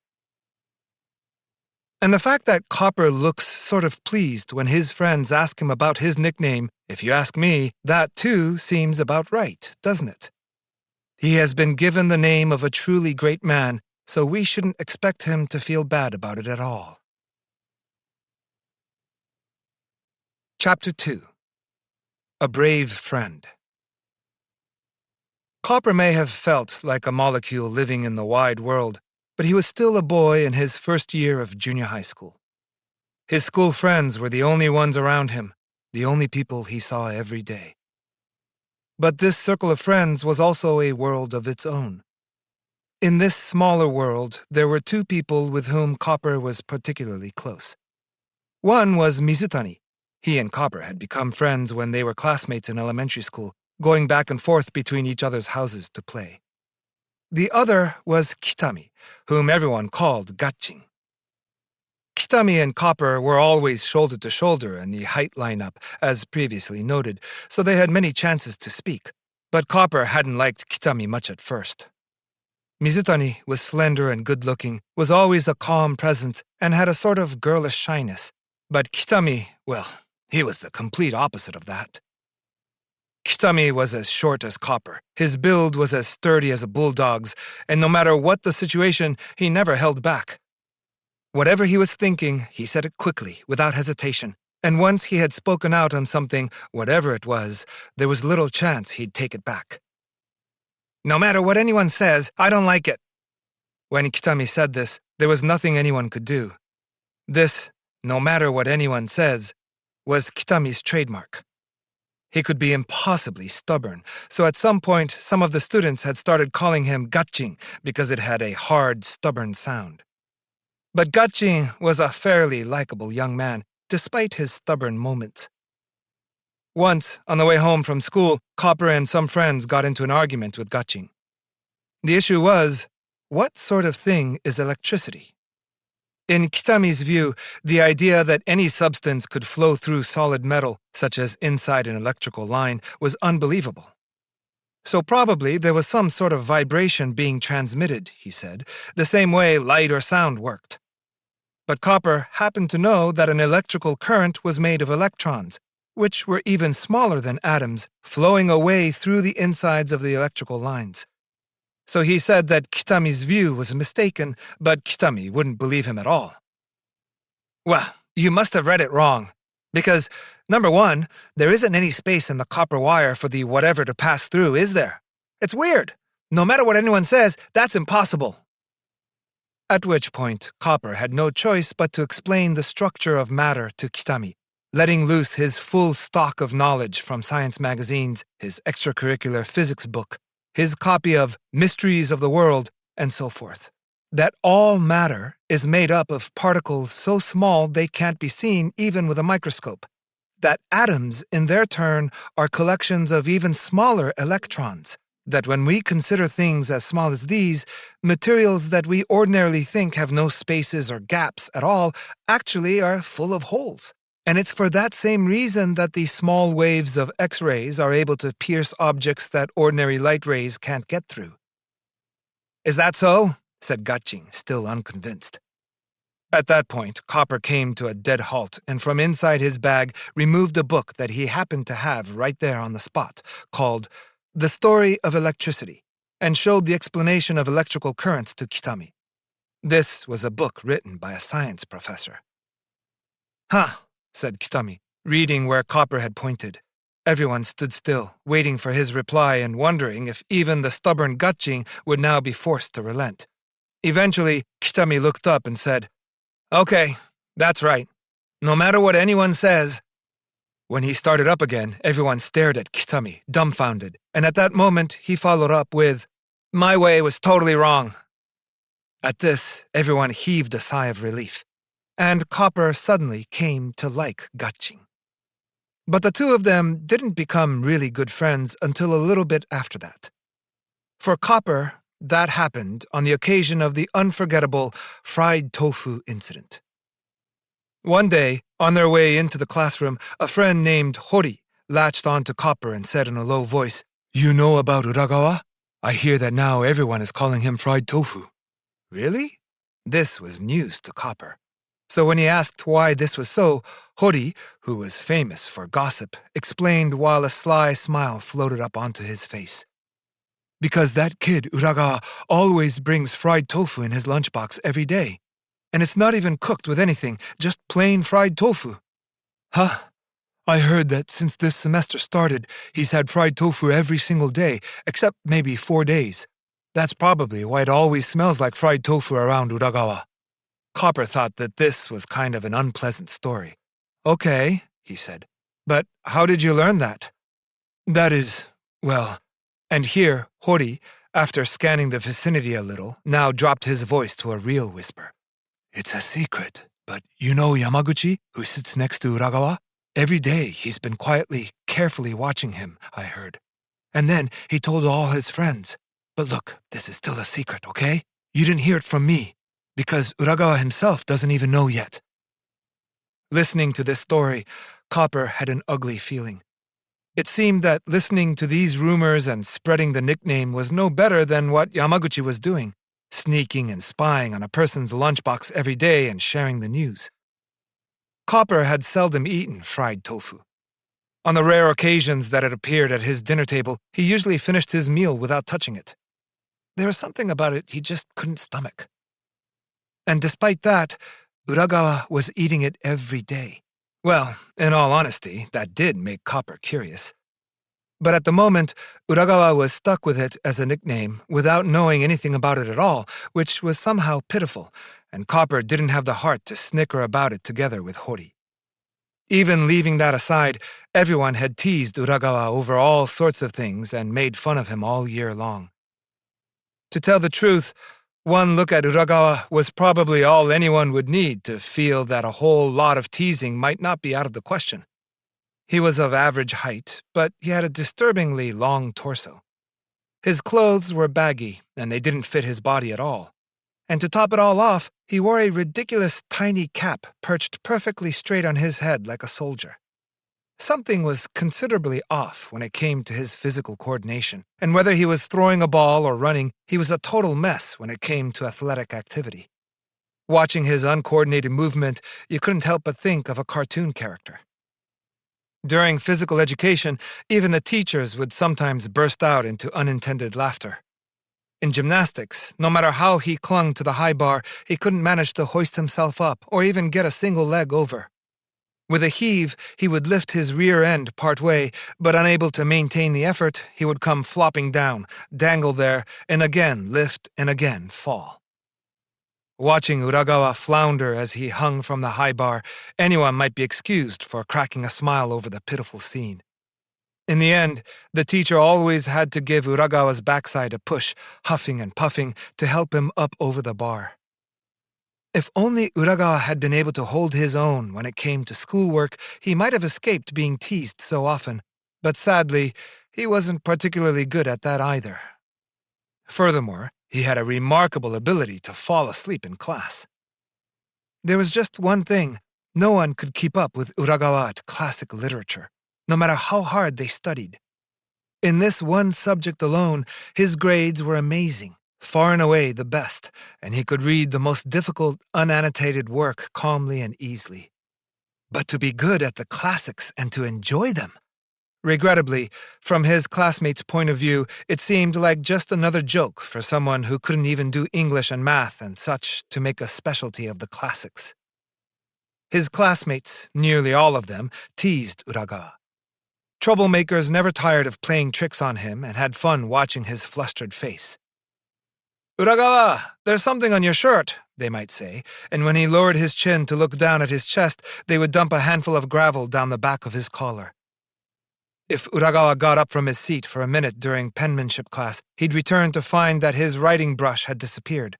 And the fact that Copper looks sort of pleased when his friends ask him about his nickname, if you ask me, that too seems about right, doesn't it? He has been given the name of a truly great man, so we shouldn't expect him to feel bad about it at all. Chapter 2. A Brave Friend. Copper may have felt like a molecule living in the wide world, but he was still a boy in his first year of junior high school. His school friends were the only ones around him, the only people he saw every day. But this circle of friends was also a world of its own. In this smaller world, there were two people with whom Copper was particularly close. One was Mizutani. He and Copper had become friends when they were classmates in elementary school, going back and forth between each other's houses to play. The other was Kitami, whom everyone called Gachin. Kitami and Copper were always shoulder to shoulder in the height lineup, as previously noted, so they had many chances to speak. But Copper hadn't liked Kitami much at first. Mizutani was slender and good-looking, was always a calm presence, and had a sort of girlish shyness. But Kitami, well, he was the complete opposite of that. Kitami was as short as Copper, his build was as sturdy as a bulldog's, and no matter what the situation, he never held back. Whatever he was thinking, he said it quickly, without hesitation, and once he had spoken out on something, whatever it was, there was little chance he'd take it back. No matter what anyone says, I don't like it. When Kitami said this, there was nothing anyone could do. This, no matter what anyone says, was Kitami's trademark. He could be impossibly stubborn, so at some point, some of the students had started calling him Gachin because it had a hard, stubborn sound. But Gachin was a fairly likable young man, despite his stubborn moments. Once, on the way home from school, Copper and some friends got into an argument with Gachin. The issue was, what sort of thing is electricity? In Kitami's view, the idea that any substance could flow through solid metal, such as inside an electrical line, was unbelievable. So probably there was some sort of vibration being transmitted, he said, the same way light or sound worked. But Copper happened to know that an electrical current was made of electrons, which were even smaller than atoms, flowing away through the insides of the electrical lines. So he said that Kitami's view was mistaken, but Kitami wouldn't believe him at all. Well, you must have read it wrong. Because, number one, there isn't any space in the copper wire for the whatever to pass through, is there? It's weird. No matter what anyone says, that's impossible. At which point, Copper had no choice but to explain the structure of matter to Kitami, letting loose his full stock of knowledge from science magazines, his extracurricular physics book, his copy of Mysteries of the World, and so forth. That all matter is made up of particles so small they can't be seen even with a microscope. That atoms, in their turn, are collections of even smaller electrons. That when we consider things as small as these, materials that we ordinarily think have no spaces or gaps at all actually are full of holes. And it's for that same reason that the small waves of X-rays are able to pierce objects that ordinary light rays can't get through. Is that so? Said Gaching, still unconvinced. At that point, Copper came to a dead halt and from inside his bag removed a book that he happened to have right there on the spot, called The Story of Electricity, and showed the explanation of electrical currents to Kitami. This was a book written by a science professor. Huh, said Kitami, reading where Copper had pointed. Everyone stood still, waiting for his reply and wondering if even the stubborn Gaching would now be forced to relent. Eventually, Kitami looked up and said, Okay, that's right. No matter what anyone says. When he started up again, everyone stared at Kitami, dumbfounded, and at that moment he followed up with, My way was totally wrong. At this, everyone heaved a sigh of relief, and Copper suddenly came to like Gaching. But the two of them didn't become really good friends until a little bit after that. For Copper, that happened on the occasion of the unforgettable fried tofu incident. One day, on their way into the classroom, a friend named Hori latched on to Copper and said in a low voice, You know about Uragawa? I hear that now everyone is calling him fried tofu. Really? This was news to Copper. So when he asked why this was so, Hori, who was famous for gossip, explained while a sly smile floated up onto his face. Because that kid, Uragawa, always brings fried tofu in his lunchbox every day. And it's not even cooked with anything, just plain fried tofu. Huh? I heard that since this semester started, he's had fried tofu every single day, except maybe 4 days. That's probably why it always smells like fried tofu around Uragawa. Copper thought that this was kind of an unpleasant story. Okay, he said. But how did you learn that? That is, well... And here, Hori, after scanning the vicinity a little, now dropped his voice to a real whisper. It's a secret, but you know Yamaguchi, who sits next to Uragawa? Every day he's been quietly, carefully watching him, I heard. And then he told all his friends. But look, this is still a secret, okay? You didn't hear it from me, because Uragawa himself doesn't even know yet. Listening to this story, Copper had an ugly feeling. It seemed that listening to these rumors and spreading the nickname was no better than what Yamaguchi was doing, sneaking and spying on a person's lunchbox every day and sharing the news. Copper had seldom eaten fried tofu. On the rare occasions that it appeared at his dinner table, he usually finished his meal without touching it. There was something about it he just couldn't stomach. And despite that, Uragawa was eating it every day. Well, in all honesty, that did make Copper curious. But at the moment, Uragawa was stuck with it as a nickname without knowing anything about it at all, which was somehow pitiful, and Copper didn't have the heart to snicker about it together with Hori. Even leaving that aside, everyone had teased Uragawa over all sorts of things and made fun of him all year long. To tell the truth, one look at Uragawa was probably all anyone would need to feel that a whole lot of teasing might not be out of the question. He was of average height, but he had a disturbingly long torso. His clothes were baggy, and they didn't fit his body at all. And to top it all off, he wore a ridiculous tiny cap perched perfectly straight on his head like a soldier. Something was considerably off when it came to his physical coordination, and whether he was throwing a ball or running, he was a total mess when it came to athletic activity. Watching his uncoordinated movement, you couldn't help but think of a cartoon character. During physical education, even the teachers would sometimes burst out into unintended laughter. In gymnastics, no matter how he clung to the high bar, he couldn't manage to hoist himself up or even get a single leg over. With a heave, he would lift his rear end part way, but unable to maintain the effort, he would come flopping down, dangle there, and again lift and again fall. Watching Uragawa flounder as he hung from the high bar, anyone might be excused for cracking a smile over the pitiful scene. In the end, the teacher always had to give Uragawa's backside a push, huffing and puffing, to help him up over the bar. If only Uragawa had been able to hold his own when it came to schoolwork, he might have escaped being teased so often, but sadly, he wasn't particularly good at that either. Furthermore, he had a remarkable ability to fall asleep in class. There was just one thing: no one could keep up with Uragawa at classic literature, no matter how hard they studied. In this one subject alone, his grades were amazing, far and away the best, and he could read the most difficult, unannotated work calmly and easily. But to be good at the classics and to enjoy them! Regrettably, from his classmates' point of view, it seemed like just another joke for someone who couldn't even do English and math and such to make a specialty of the classics. His classmates, nearly all of them, teased Uragawa. Troublemakers never tired of playing tricks on him and had fun watching his flustered face. "Uragawa, there's something on your shirt," they might say, and when he lowered his chin to look down at his chest, they would dump a handful of gravel down the back of his collar. If Uragawa got up from his seat for a minute during penmanship class, he'd return to find that his writing brush had disappeared.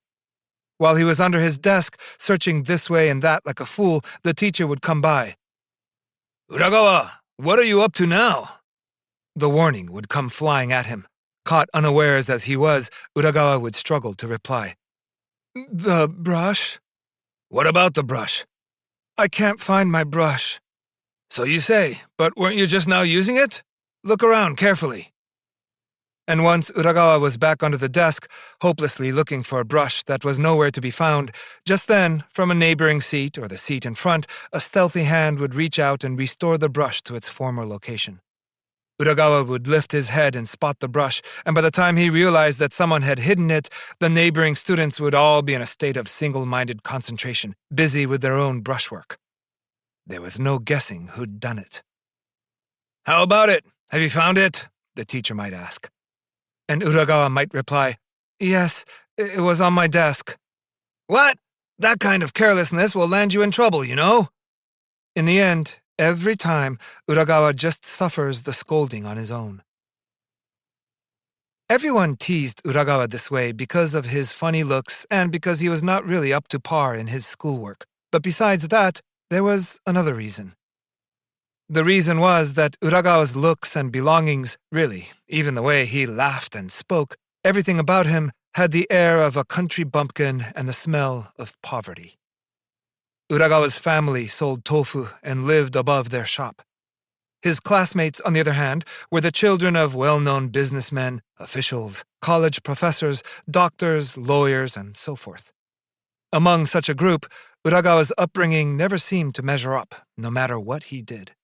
While he was under his desk, searching this way and that like a fool, the teacher would come by. "Uragawa, what are you up to now?" The warning would come flying at him. Caught unawares as he was, Uragawa would struggle to reply. "The brush?" "What about the brush?" "I can't find my brush." "So you say, but weren't you just now using it? Look around carefully." And once Uragawa was back under the desk, hopelessly looking for a brush that was nowhere to be found, just then, from a neighboring seat or the seat in front, a stealthy hand would reach out and restore the brush to its former location. Uragawa would lift his head and spot the brush, and by the time he realized that someone had hidden it, the neighboring students would all be in a state of single-minded concentration, busy with their own brushwork. There was no guessing who'd done it. "How about it? Have you found it?" the teacher might ask. And Uragawa might reply, "Yes, it was on my desk." "What? That kind of carelessness will land you in trouble, you know." In the end, every time, Uragawa just suffers the scolding on his own. Everyone teased Uragawa this way because of his funny looks and because he was not really up to par in his schoolwork. But besides that, there was another reason. The reason was that Uragawa's looks and belongings, really, even the way he laughed and spoke, everything about him had the air of a country bumpkin and the smell of poverty. Uragawa's family sold tofu and lived above their shop. His classmates, on the other hand, were the children of well-known businessmen, officials, college professors, doctors, lawyers, and so forth. Among such a group, Uragawa's upbringing never seemed to measure up, no matter what he did.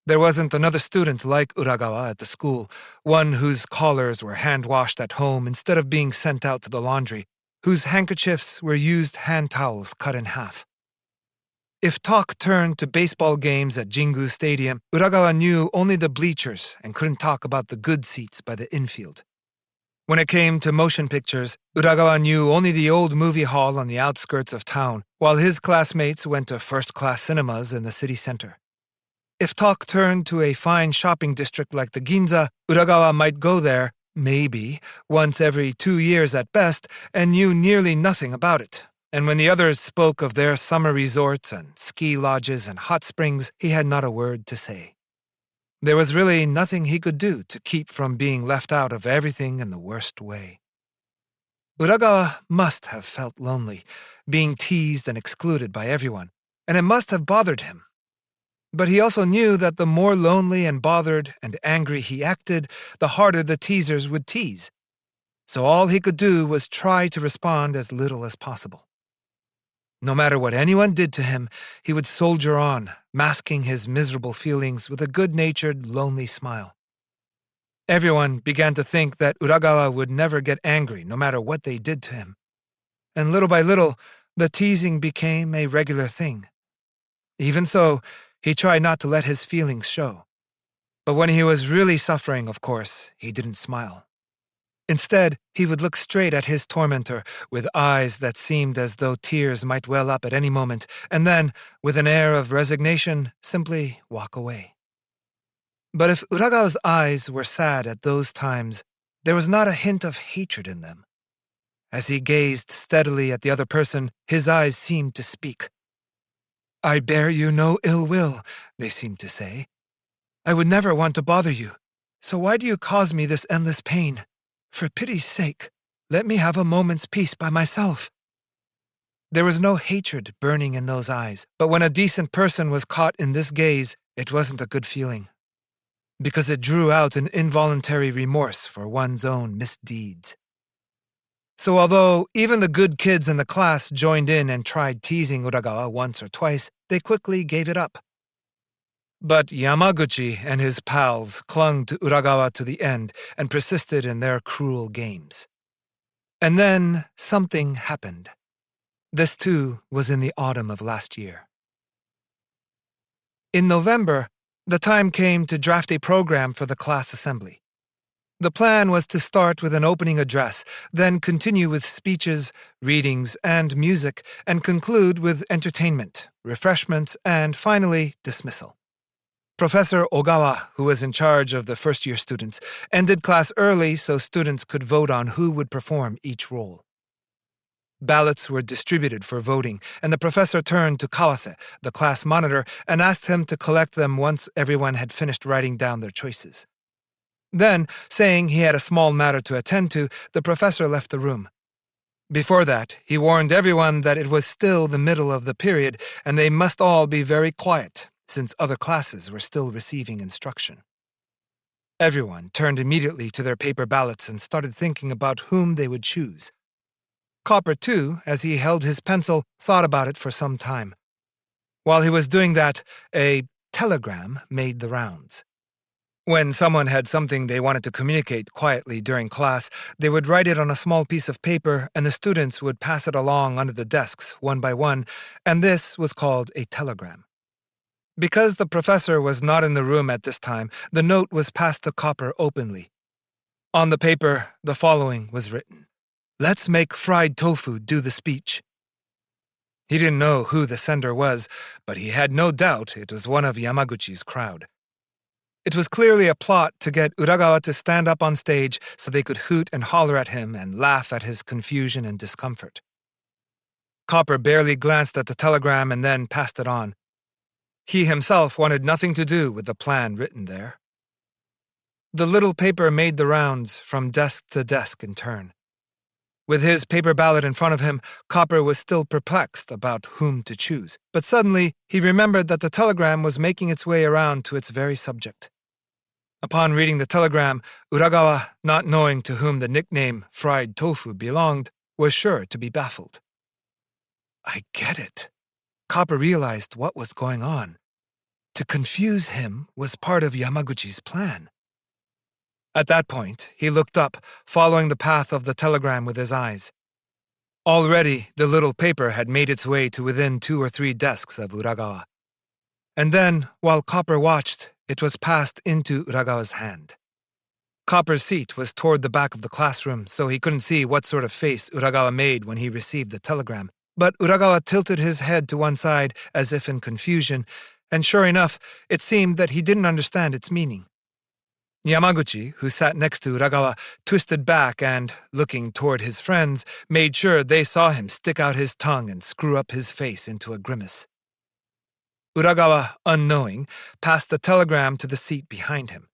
There wasn't another student like Uragawa at the school, one whose collars were hand-washed at home instead of being sent out to the laundry, whose handkerchiefs were used hand towels cut in half. If talk turned to baseball games at Jingu Stadium, Uragawa knew only the bleachers and couldn't talk about the good seats by the infield. When it came to motion pictures, Uragawa knew only the old movie hall on the outskirts of town, while his classmates went to first-class cinemas in the city center. If talk turned to a fine shopping district like the Ginza, Uragawa might go there, maybe, once every 2 years at best, and knew nearly nothing about it. And when the others spoke of their summer resorts and ski lodges and hot springs, he had not a word to say. There was really nothing he could do to keep from being left out of everything in the worst way. Uragawa must have felt lonely, being teased and excluded by everyone, and it must have bothered him. But he also knew that the more lonely and bothered and angry he acted, the harder the teasers would tease. So all he could do was try to respond as little as possible. No matter what anyone did to him, he would soldier on, masking his miserable feelings with a good-natured, lonely smile. Everyone began to think that Uragawa would never get angry no matter what they did to him. And little by little, the teasing became a regular thing. Even so, he tried not to let his feelings show. But when he was really suffering, of course, he didn't smile. Instead, he would look straight at his tormentor with eyes that seemed as though tears might well up at any moment, and then, with an air of resignation, simply walk away. But if Uragawa's eyes were sad at those times, there was not a hint of hatred in them. As he gazed steadily at the other person, his eyes seemed to speak. "I bear you no ill will," they seemed to say. "I would never want to bother you, so why do you cause me this endless pain? For pity's sake, let me have a moment's peace by myself." There was no hatred burning in those eyes, but when a decent person was caught in this gaze, it wasn't a good feeling, because it drew out an involuntary remorse for one's own misdeeds. So although even the good kids in the class joined in and tried teasing Uragawa once or twice, they quickly gave it up. But Yamaguchi and his pals clung to Uragawa to the end and persisted in their cruel games. And then something happened. This too was in the autumn of last year. In November, the time came to draft a program for the class assembly. The plan was to start with an opening address, then continue with speeches, readings, and music, and conclude with entertainment, refreshments, and finally dismissal. Professor Ogawa, who was in charge of the first-year students, ended class early so students could vote on who would perform each role. Ballots were distributed for voting, and the professor turned to Kawase, the class monitor, and asked him to collect them once everyone had finished writing down their choices. Then, saying he had a small matter to attend to, the professor left the room. Before that, he warned everyone that it was still the middle of the period, and they must all be very quiet, since other classes were still receiving instruction. Everyone turned immediately to their paper ballots and started thinking about whom they would choose. Copper, too, as he held his pencil, thought about it for some time. While he was doing that, a telegram made the rounds. When someone had something they wanted to communicate quietly during class, they would write it on a small piece of paper and the students would pass it along under the desks one by one, and this was called a telegram. Because the professor was not in the room at this time, the note was passed to Copper openly. On the paper, the following was written: "Let's make fried tofu do the speech." He didn't know who the sender was, but he had no doubt it was one of Yamaguchi's crowd. It was clearly a plot to get Uragawa to stand up on stage so they could hoot and holler at him and laugh at his confusion and discomfort. Copper barely glanced at the telegram and then passed it on. He himself wanted nothing to do with the plan written there. The little paper made the rounds from desk to desk in turn. With his paper ballot in front of him, Copper was still perplexed about whom to choose, but suddenly he remembered that the telegram was making its way around to its very subject. Upon reading the telegram, Uragawa, not knowing to whom the nickname fried tofu belonged, was sure to be baffled. I get it. Copper realized what was going on. To confuse him was part of Yamaguchi's plan. At that point, he looked up, following the path of the telegram with his eyes. Already, the little paper had made its way to within 2 or 3 desks of Uragawa. And then, while Copper watched, it was passed into Uragawa's hand. Copper's seat was toward the back of the classroom, so he couldn't see what sort of face Uragawa made when he received the telegram. But Uragawa tilted his head to one side, as if in confusion, and sure enough, it seemed that he didn't understand its meaning. Yamaguchi, who sat next to Uragawa, twisted back and, looking toward his friends, made sure they saw him stick out his tongue and screw up his face into a grimace. Uragawa, unknowing, passed the telegram to the seat behind him.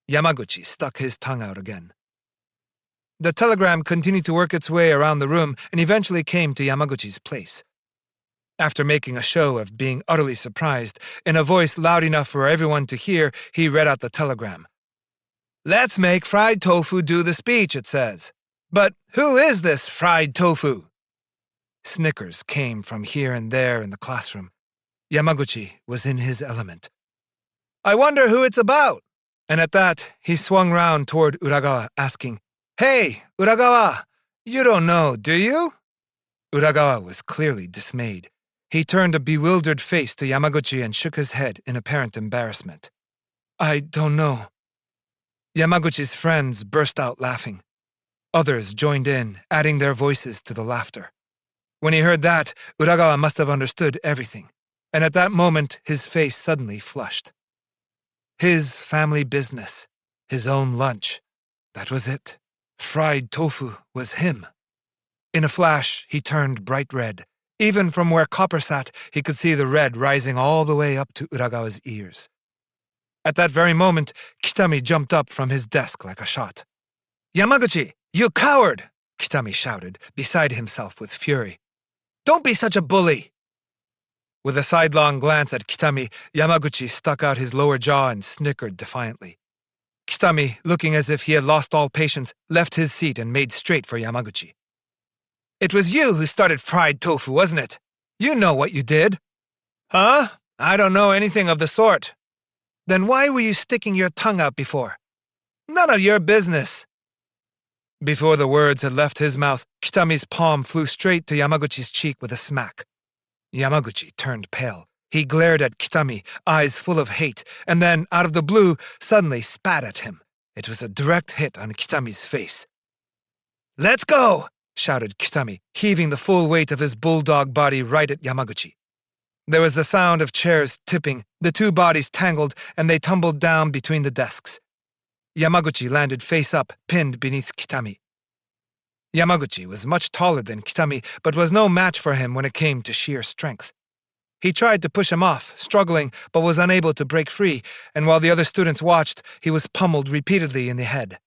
Yamaguchi stuck his tongue out again. The telegram continued to work its way around the room and eventually came to Yamaguchi's place. After making a show of being utterly surprised, in a voice loud enough for everyone to hear, he read out the telegram. "Let's make fried tofu do the speech," it says. "But who is this fried tofu?" Snickers came from here and there in the classroom. Yamaguchi was in his element. "I wonder who it's about." And at that, he swung round toward Uragawa, asking, "Hey, Uragawa! You don't know, do you?" Uragawa was clearly dismayed. He turned a bewildered face to Yamaguchi and shook his head in apparent embarrassment. "I don't know." Yamaguchi's friends burst out laughing. Others joined in, adding their voices to the laughter. When he heard that, Uragawa must have understood everything, and at that moment his face suddenly flushed. His family business, his own lunch, that was it. Fried tofu was him. In a flash, he turned bright red. Even from where Copper sat, he could see the red rising all the way up to Uragawa's ears. At that very moment, Kitami jumped up from his desk like a shot. "Yamaguchi, you coward!" Kitami shouted, beside himself with fury. "Don't be such a bully!" With a sidelong glance at Kitami, Yamaguchi stuck out his lower jaw and snickered defiantly. Kitami, looking as if he had lost all patience, left his seat and made straight for Yamaguchi. "It was you who started fried tofu, wasn't it? You know what you did." "Huh? I don't know anything of the sort." "Then why were you sticking your tongue out before?" "None of your business." Before the words had left his mouth, Kitami's palm flew straight to Yamaguchi's cheek with a smack. Yamaguchi turned pale. He glared at Kitami, eyes full of hate, and then, out of the blue, suddenly spat at him. It was a direct hit on Kitami's face. "Let's go!" shouted Kitami, heaving the full weight of his bulldog body right at Yamaguchi. There was the sound of chairs tipping, the two bodies tangled, and they tumbled down between the desks. Yamaguchi landed face up, pinned beneath Kitami. Yamaguchi was much taller than Kitami, but was no match for him when it came to sheer strength. He tried to push him off, struggling, but was unable to break free, and while the other students watched, he was pummeled repeatedly in the head.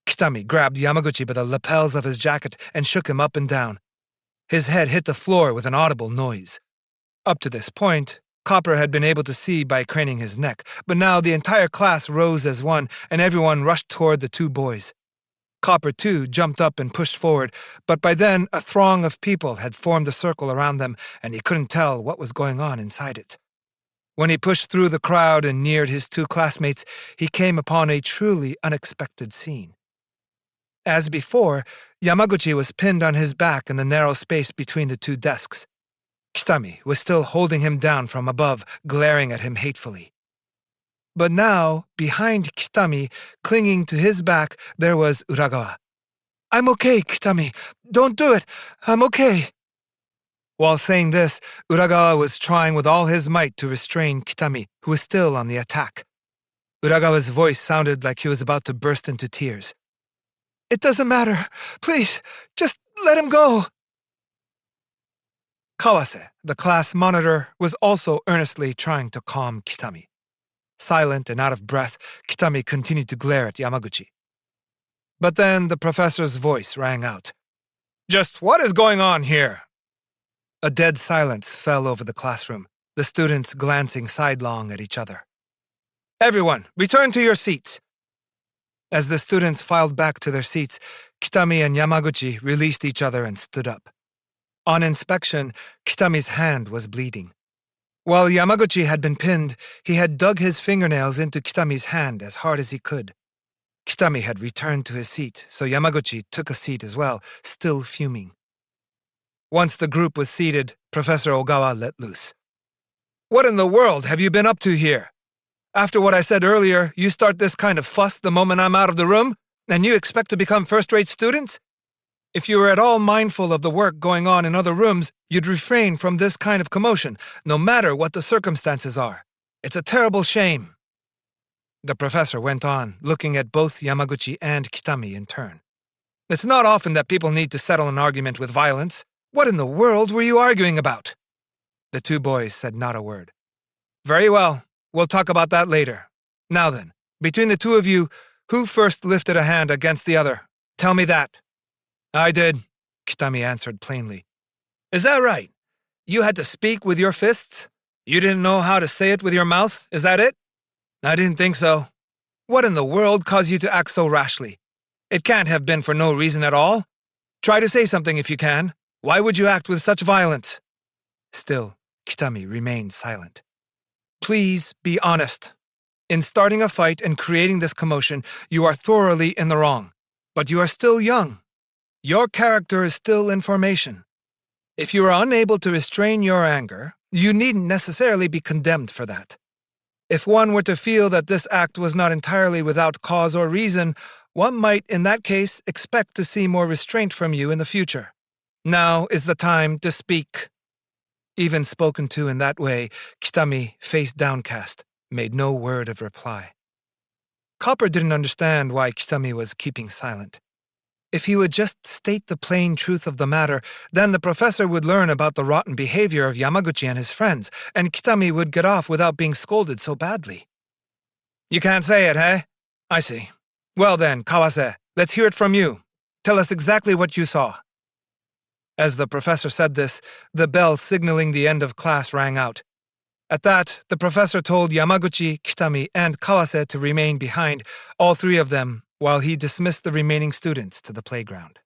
Kitami grabbed Yamaguchi by the lapels of his jacket and shook him up and down. His head hit the floor with an audible noise. Up to this point, Copper had been able to see by craning his neck, but now the entire class rose as one, and everyone rushed toward the two boys. Copper, too, jumped up and pushed forward, but by then a throng of people had formed a circle around them, and he couldn't tell what was going on inside it. When he pushed through the crowd and neared his two classmates, he came upon a truly unexpected scene. As before, Yamaguchi was pinned on his back in the narrow space between the two desks. Kitami was still holding him down from above, glaring at him hatefully. But now, behind Kitami, clinging to his back, there was Uragawa. "I'm okay, Kitami. Don't do it. I'm okay." While saying this, Uragawa was trying with all his might to restrain Kitami, who was still on the attack. Uragawa's voice sounded like he was about to burst into tears. "It doesn't matter. Please, just let him go." Kawase, the class monitor, was also earnestly trying to calm Kitami. Silent and out of breath, Kitami continued to glare at Yamaguchi. But then the professor's voice rang out. "Just what is going on here?" A dead silence fell over the classroom, the students glancing sidelong at each other. "Everyone, return to your seats." As the students filed back to their seats, Kitami and Yamaguchi released each other and stood up. On inspection, Kitami's hand was bleeding. While Yamaguchi had been pinned, he had dug his fingernails into Kitami's hand as hard as he could. Kitami had returned to his seat, so Yamaguchi took a seat as well, still fuming. Once the group was seated, Professor Ogawa let loose. "What in the world have you been up to here? After what I said earlier, you start this kind of fuss the moment I'm out of the room, and you expect to become first-rate students? If you were at all mindful of the work going on in other rooms, you'd refrain from this kind of commotion, no matter what the circumstances are. It's a terrible shame." The professor went on, looking at both Yamaguchi and Kitami in turn. "It's not often that people need to settle an argument with violence. What in the world were you arguing about?" The two boys said not a word. "Very well, we'll talk about that later. Now then, between the two of you, who first lifted a hand against the other? Tell me that." "I did," Kitami answered plainly. "Is that right? You had to speak with your fists? You didn't know how to say it with your mouth, is that it?" "I didn't think so." "What in the world caused you to act so rashly? It can't have been for no reason at all. Try to say something if you can. Why would you act with such violence?" Still, Kitami remained silent. "Please be honest." In starting a fight and creating this commotion, you are thoroughly in the wrong. But you are still young. Your character is still in formation. If you are unable to restrain your anger, you needn't necessarily be condemned for that. If one were to feel that this act was not entirely without cause or reason, one might, in that case, expect to see more restraint from you in the future. Now is the time to speak. Even spoken to in that way, Kitami, face downcast, made no word of reply. Copper didn't understand why Kitami was keeping silent. If he would just state the plain truth of the matter, then the professor would learn about the rotten behavior of Yamaguchi and his friends, and Kitami would get off without being scolded so badly. You can't say it, eh? I see. Well then, Kawase, let's hear it from you. Tell us exactly what you saw. As the professor said this, the bell signaling the end of class rang out. At that, the professor told Yamaguchi, Kitami, and Kawase to remain behind, all three of them, while he dismissed the remaining students to the playground.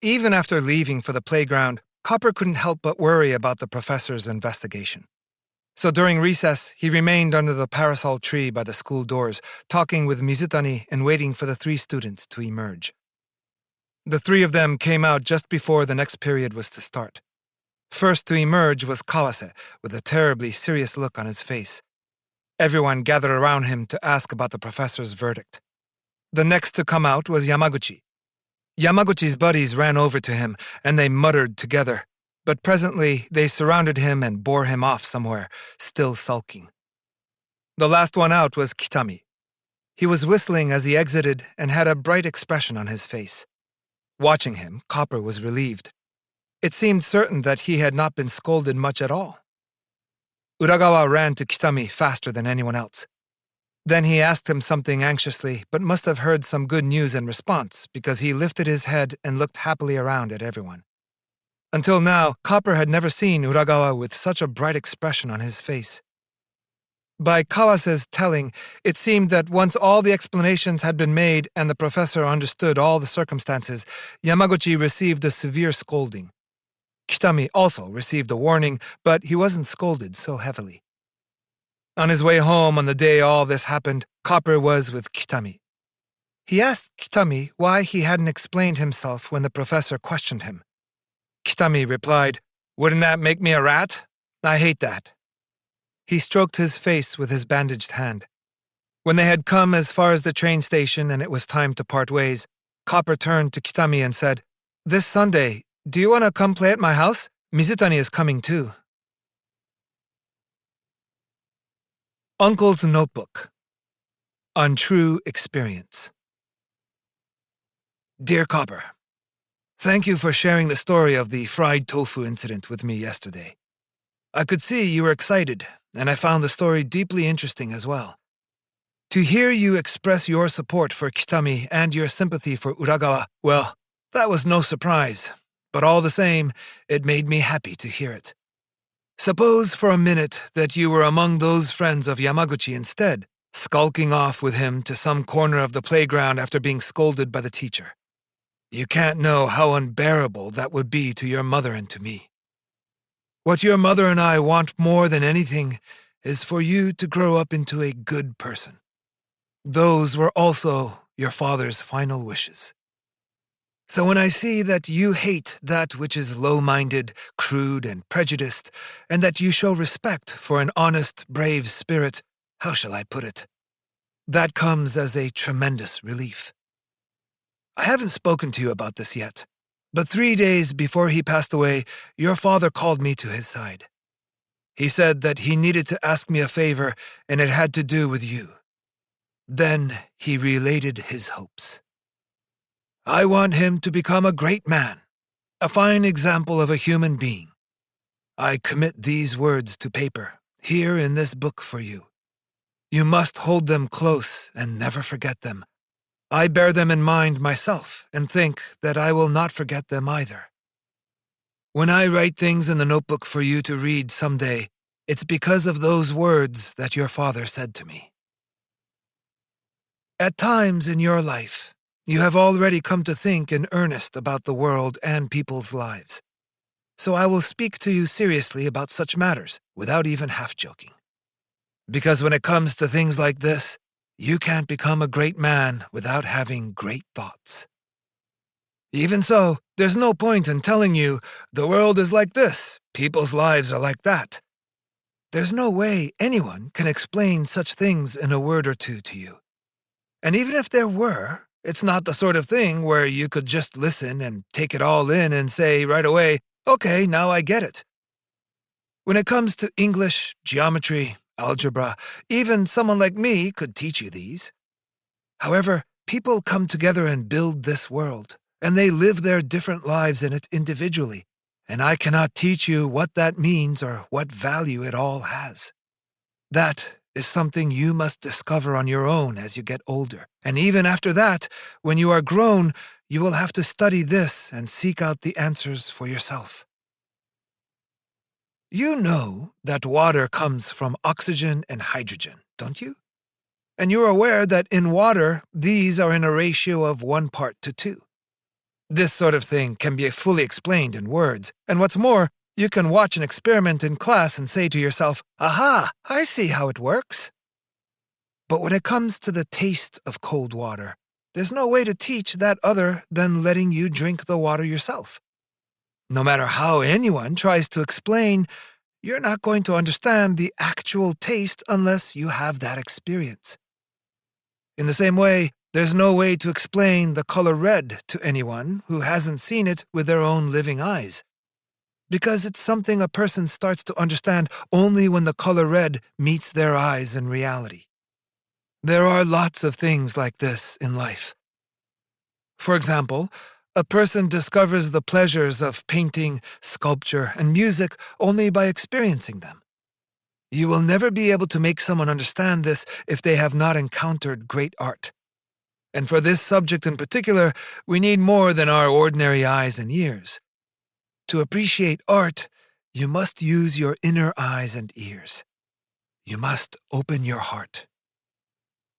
Even after leaving for the playground, Copper couldn't help but worry about the professor's investigation. So during recess, he remained under the parasol tree by the school doors, talking with Mizutani and waiting for the three students to emerge. The three of them came out just before the next period was to start. First to emerge was Kawase, with a terribly serious look on his face. Everyone gathered around him to ask about the professor's verdict. The next to come out was Yamaguchi. Yamaguchi's buddies ran over to him, and they muttered together, but presently they surrounded him and bore him off somewhere, still sulking. The last one out was Kitami. He was whistling as he exited and had a bright expression on his face. Watching him, Copper was relieved. It seemed certain that he had not been scolded much at all. Uragawa ran to Kitami faster than anyone else. Then he asked him something anxiously, but must have heard some good news in response because he lifted his head and looked happily around at everyone. Until now, Copper had never seen Uragawa with such a bright expression on his face. By Kawase's telling, it seemed that once all the explanations had been made and the professor understood all the circumstances, Yamaguchi received a severe scolding. Kitami also received a warning, but he wasn't scolded so heavily. On his way home on the day all this happened, Copper was with Kitami. He asked Kitami why he hadn't explained himself when the professor questioned him. Kitami replied, "Wouldn't that make me a rat? I hate that." He stroked his face with his bandaged hand. When they had come as far as the train station and it was time to part ways, Copper turned to Kitami and said, "This Sunday, do you want to come play at my house? Mizutani is coming too." Uncle's Notebook. On True Experience. Dear Copper, thank you for sharing the story of the fried tofu incident with me yesterday. I could see you were excited, and I found the story deeply interesting as well. To hear you express your support for Kitami and your sympathy for Uragawa, well, that was no surprise, but all the same, it made me happy to hear it. Suppose for a minute that you were among those friends of Yamaguchi instead, skulking off with him to some corner of the playground after being scolded by the teacher. You can't know how unbearable that would be to your mother and to me. What your mother and I want more than anything is for you to grow up into a good person. Those were also your father's final wishes. So when I see that you hate that which is low-minded, crude, and prejudiced, and that you show respect for an honest, brave spirit, how shall I put it? That comes as a tremendous relief. I haven't spoken to you about this yet, but 3 days before he passed away, your father called me to his side. He said that he needed to ask me a favor, and it had to do with you. Then he related his hopes. I want him to become a great man, a fine example of a human being. I commit these words to paper, here in this book for you. You must hold them close and never forget them. I bear them in mind myself and think that I will not forget them either. When I write things in the notebook for you to read someday, it's because of those words that your father said to me. At times in your life, you have already come to think in earnest about the world and people's lives. So I will speak to you seriously about such matters, without even half joking. Because when it comes to things like this, you can't become a great man without having great thoughts. Even so, there's no point in telling you, the world is like this, people's lives are like that. There's no way anyone can explain such things in a word or two to you. And even if there were, it's not the sort of thing where you could just listen and take it all in and say right away, okay, now I get it. When it comes to English, geometry, algebra, even someone like me could teach you these. However, people come together and build this world, and they live their different lives in it individually, and I cannot teach you what that means or what value it all has. That is something you must discover on your own as you get older, and even after that, when you are grown, you will have to study this and seek out the answers for yourself. You know that water comes from oxygen and hydrogen, don't you? And you're aware that in water, these are in a ratio of 1:2. This sort of thing can be fully explained in words, and what's more, you can watch an experiment in class and say to yourself, aha, I see how it works. But when it comes to the taste of cold water, there's no way to teach that other than letting you drink the water yourself. No matter how anyone tries to explain, you're not going to understand the actual taste unless you have that experience. In the same way, there's no way to explain the color red to anyone who hasn't seen it with their own living eyes, because it's something a person starts to understand only when the color red meets their eyes in reality. There are lots of things like this in life. For example, a person discovers the pleasures of painting, sculpture, and music only by experiencing them. You will never be able to make someone understand this if they have not encountered great art. And for this subject in particular, we need more than our ordinary eyes and ears. To appreciate art, you must use your inner eyes and ears. You must open your heart.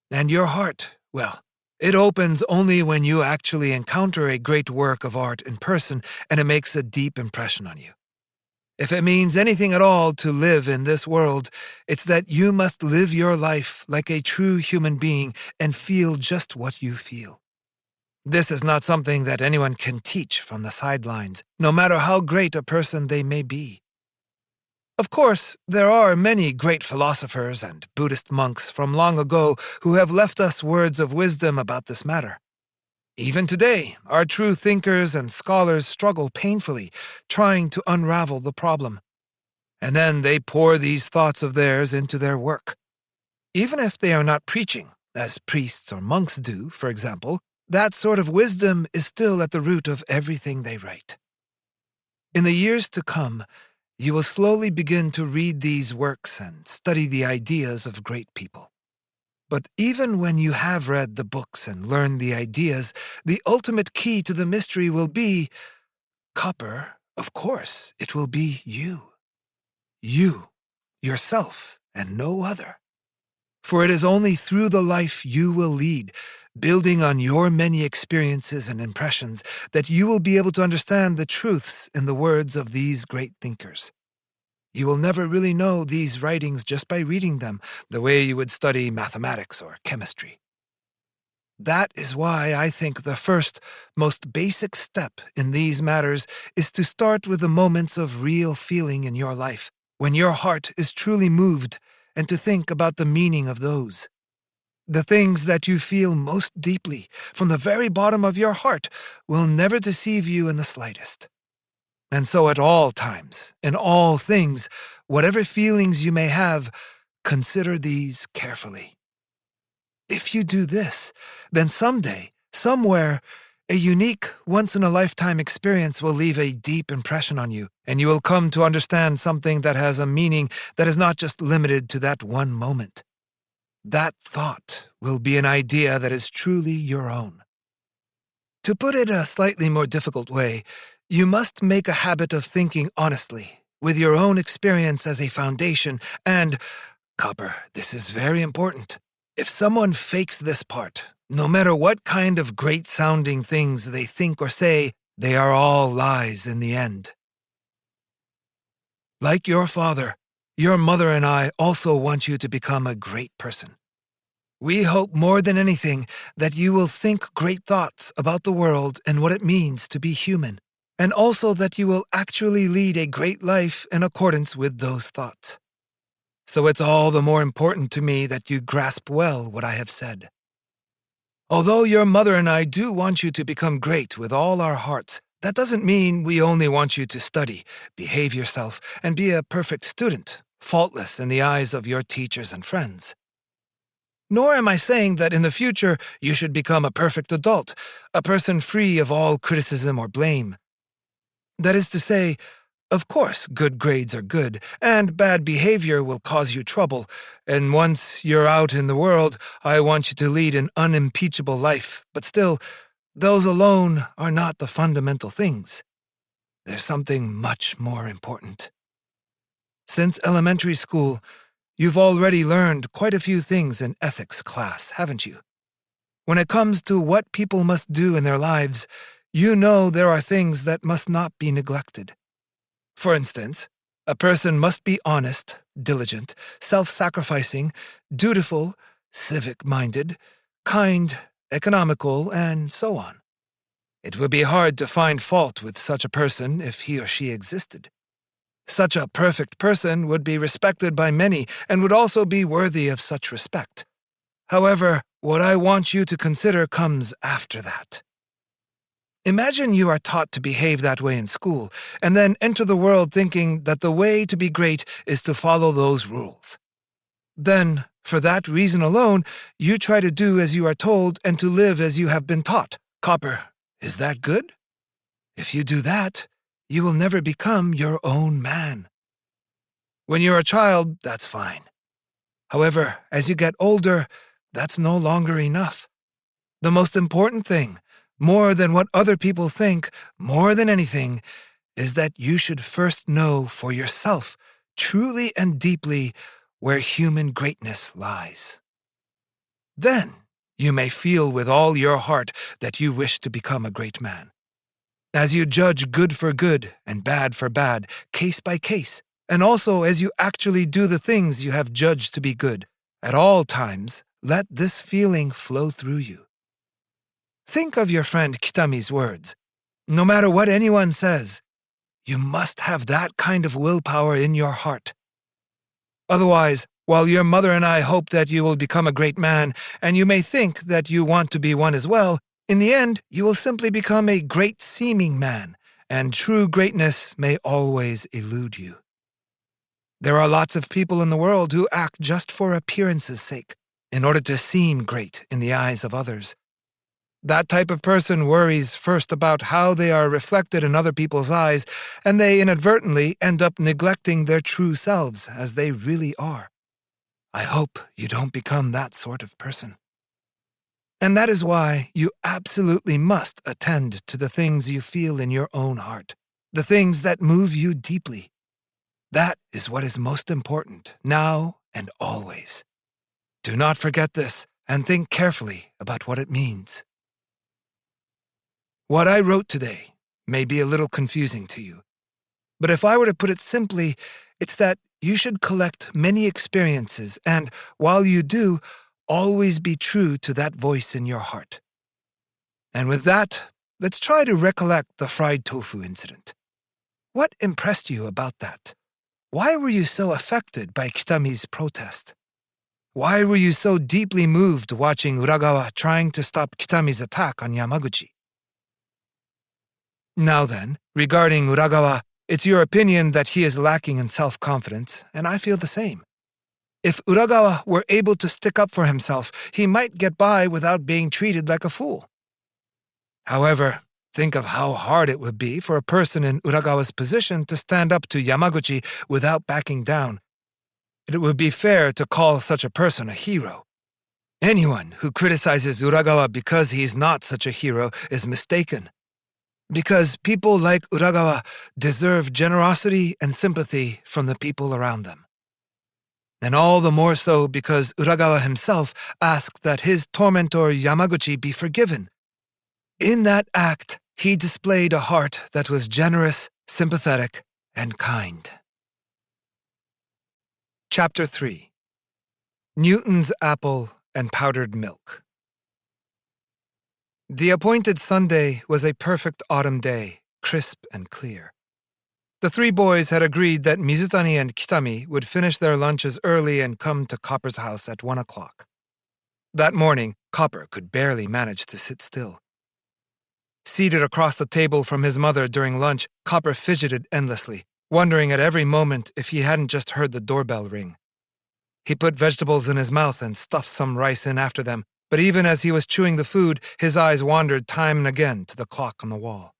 And your heart, well, it opens only when you actually encounter a great work of art in person and it makes a deep impression on you. If it means anything at all to live in this world, it's that you must live your life like a true human being and feel just what you feel. This is not something that anyone can teach from the sidelines, no matter how great a person they may be. Of course, there are many great philosophers and Buddhist monks from long ago who have left us words of wisdom about this matter. Even today, our true thinkers and scholars struggle painfully, trying to unravel the problem. And then they pour these thoughts of theirs into their work. Even if they are not preaching, as priests or monks do, for example, that sort of wisdom is still at the root of everything they write. In the years to come, you will slowly begin to read these works and study the ideas of great people. But even when you have read the books and learned the ideas, the ultimate key to the mystery will be, Copper, of course, it will be you. You, yourself, and no other. For it is only through the life you will lead, building on your many experiences and impressions, that you will be able to understand the truths in the words of these great thinkers. You will never really know these writings just by reading them, the way you would study mathematics or chemistry. That is why I think the first, most basic step in these matters is to start with the moments of real feeling in your life, when your heart is truly moved, and to think about the meaning of those. The things that you feel most deeply, from the very bottom of your heart, will never deceive you in the slightest. And so at all times, in all things, whatever feelings you may have, consider these carefully. If you do this, then someday, somewhere, a unique, once-in-a-lifetime experience will leave a deep impression on you, and you will come to understand something that has a meaning that is not just limited to that one moment. That thought will be an idea that is truly your own. To put it a slightly more difficult way, you must make a habit of thinking honestly, with your own experience as a foundation, and, Copper, this is very important. If someone fakes this part, no matter what kind of great-sounding things they think or say, they are all lies in the end. Like your father, your mother and I also want you to become a great person. We hope more than anything that you will think great thoughts about the world and what it means to be human, and also that you will actually lead a great life in accordance with those thoughts. So it's all the more important to me that you grasp well what I have said. Although your mother and I do want you to become great with all our hearts, that doesn't mean we only want you to study, behave yourself, and be a perfect student, faultless in the eyes of your teachers and friends. Nor am I saying that in the future you should become a perfect adult, a person free of all criticism or blame. That is to say, of course, good grades are good, and bad behavior will cause you trouble, and once you're out in the world, I want you to lead an unimpeachable life, but still, those alone are not the fundamental things. There's something much more important. Since elementary school, you've already learned quite a few things in ethics class, haven't you? When it comes to what people must do in their lives, you know there are things that must not be neglected. For instance, a person must be honest, diligent, self-sacrificing, dutiful, civic-minded, kind, economical, and so on. It would be hard to find fault with such a person if he or she existed. Such a perfect person would be respected by many and would also be worthy of such respect. However, what I want you to consider comes after that. Imagine you are taught to behave that way in school, and then enter the world thinking that the way to be great is to follow those rules. Then, for that reason alone, you try to do as you are told and to live as you have been taught. Copper, is that good? If you do that, you will never become your own man. When you're a child, that's fine. However, as you get older, that's no longer enough. The most important thing, more than what other people think, more than anything, is that you should first know for yourself, truly and deeply, where human greatness lies. Then you may feel with all your heart that you wish to become a great man. As you judge good for good and bad for bad, case by case, and also as you actually do the things you have judged to be good, at all times, let this feeling flow through you. Think of your friend Kitami's words. No matter what anyone says, you must have that kind of willpower in your heart. Otherwise, while your mother and I hope that you will become a great man, and you may think that you want to be one as well, in the end, you will simply become a great-seeming man, and true greatness may always elude you. There are lots of people in the world who act just for appearance's sake, in order to seem great in the eyes of others. That type of person worries first about how they are reflected in other people's eyes, and they inadvertently end up neglecting their true selves as they really are. I hope you don't become that sort of person. And that is why you absolutely must attend to the things you feel in your own heart, the things that move you deeply. That is what is most important, now and always. Do not forget this, and think carefully about what it means. What I wrote today may be a little confusing to you, but if I were to put it simply, it's that you should collect many experiences and, while you do, always be true to that voice in your heart. And with that, let's try to recollect the fried tofu incident. What impressed you about that? Why were you so affected by Kitami's protest? Why were you so deeply moved watching Uragawa trying to stop Kitami's attack on Yamaguchi? Now then, regarding Uragawa, it's your opinion that he is lacking in self-confidence, and I feel the same. If Uragawa were able to stick up for himself, he might get by without being treated like a fool. However, think of how hard it would be for a person in Uragawa's position to stand up to Yamaguchi without backing down. It would be fair to call such a person a hero. Anyone who criticizes Uragawa because he's not such a hero is mistaken. Because people like Uragawa deserve generosity and sympathy from the people around them. And all the more so because Uragawa himself asked that his tormentor Yamaguchi be forgiven. In that act, he displayed a heart that was generous, sympathetic, and kind. Chapter 3 Newton's Apple and Powdered Milk. The appointed Sunday was a perfect autumn day, crisp and clear. The three boys had agreed that Mizutani and Kitami would finish their lunches early and come to Copper's house at 1 o'clock. That morning, Copper could barely manage to sit still. Seated across the table from his mother during lunch, Copper fidgeted endlessly, wondering at every moment if he hadn't just heard the doorbell ring. He put vegetables in his mouth and stuffed some rice in after them, but even as he was chewing the food, his eyes wandered time and again to the clock on the wall.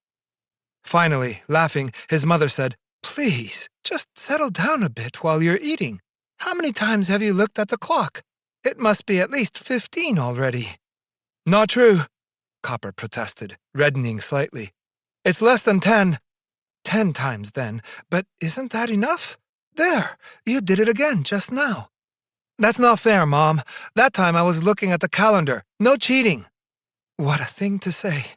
Finally, laughing, his mother said, "Please, just settle down a bit while you're eating. How many times have you looked at the clock? It must be at least 15 already." "Not true," Copper protested, reddening slightly. "It's less than 10. 10 times then, but isn't that enough? There, you did it again just now." "That's not fair, Mom. That time I was looking at the calendar. No cheating." What a thing to say.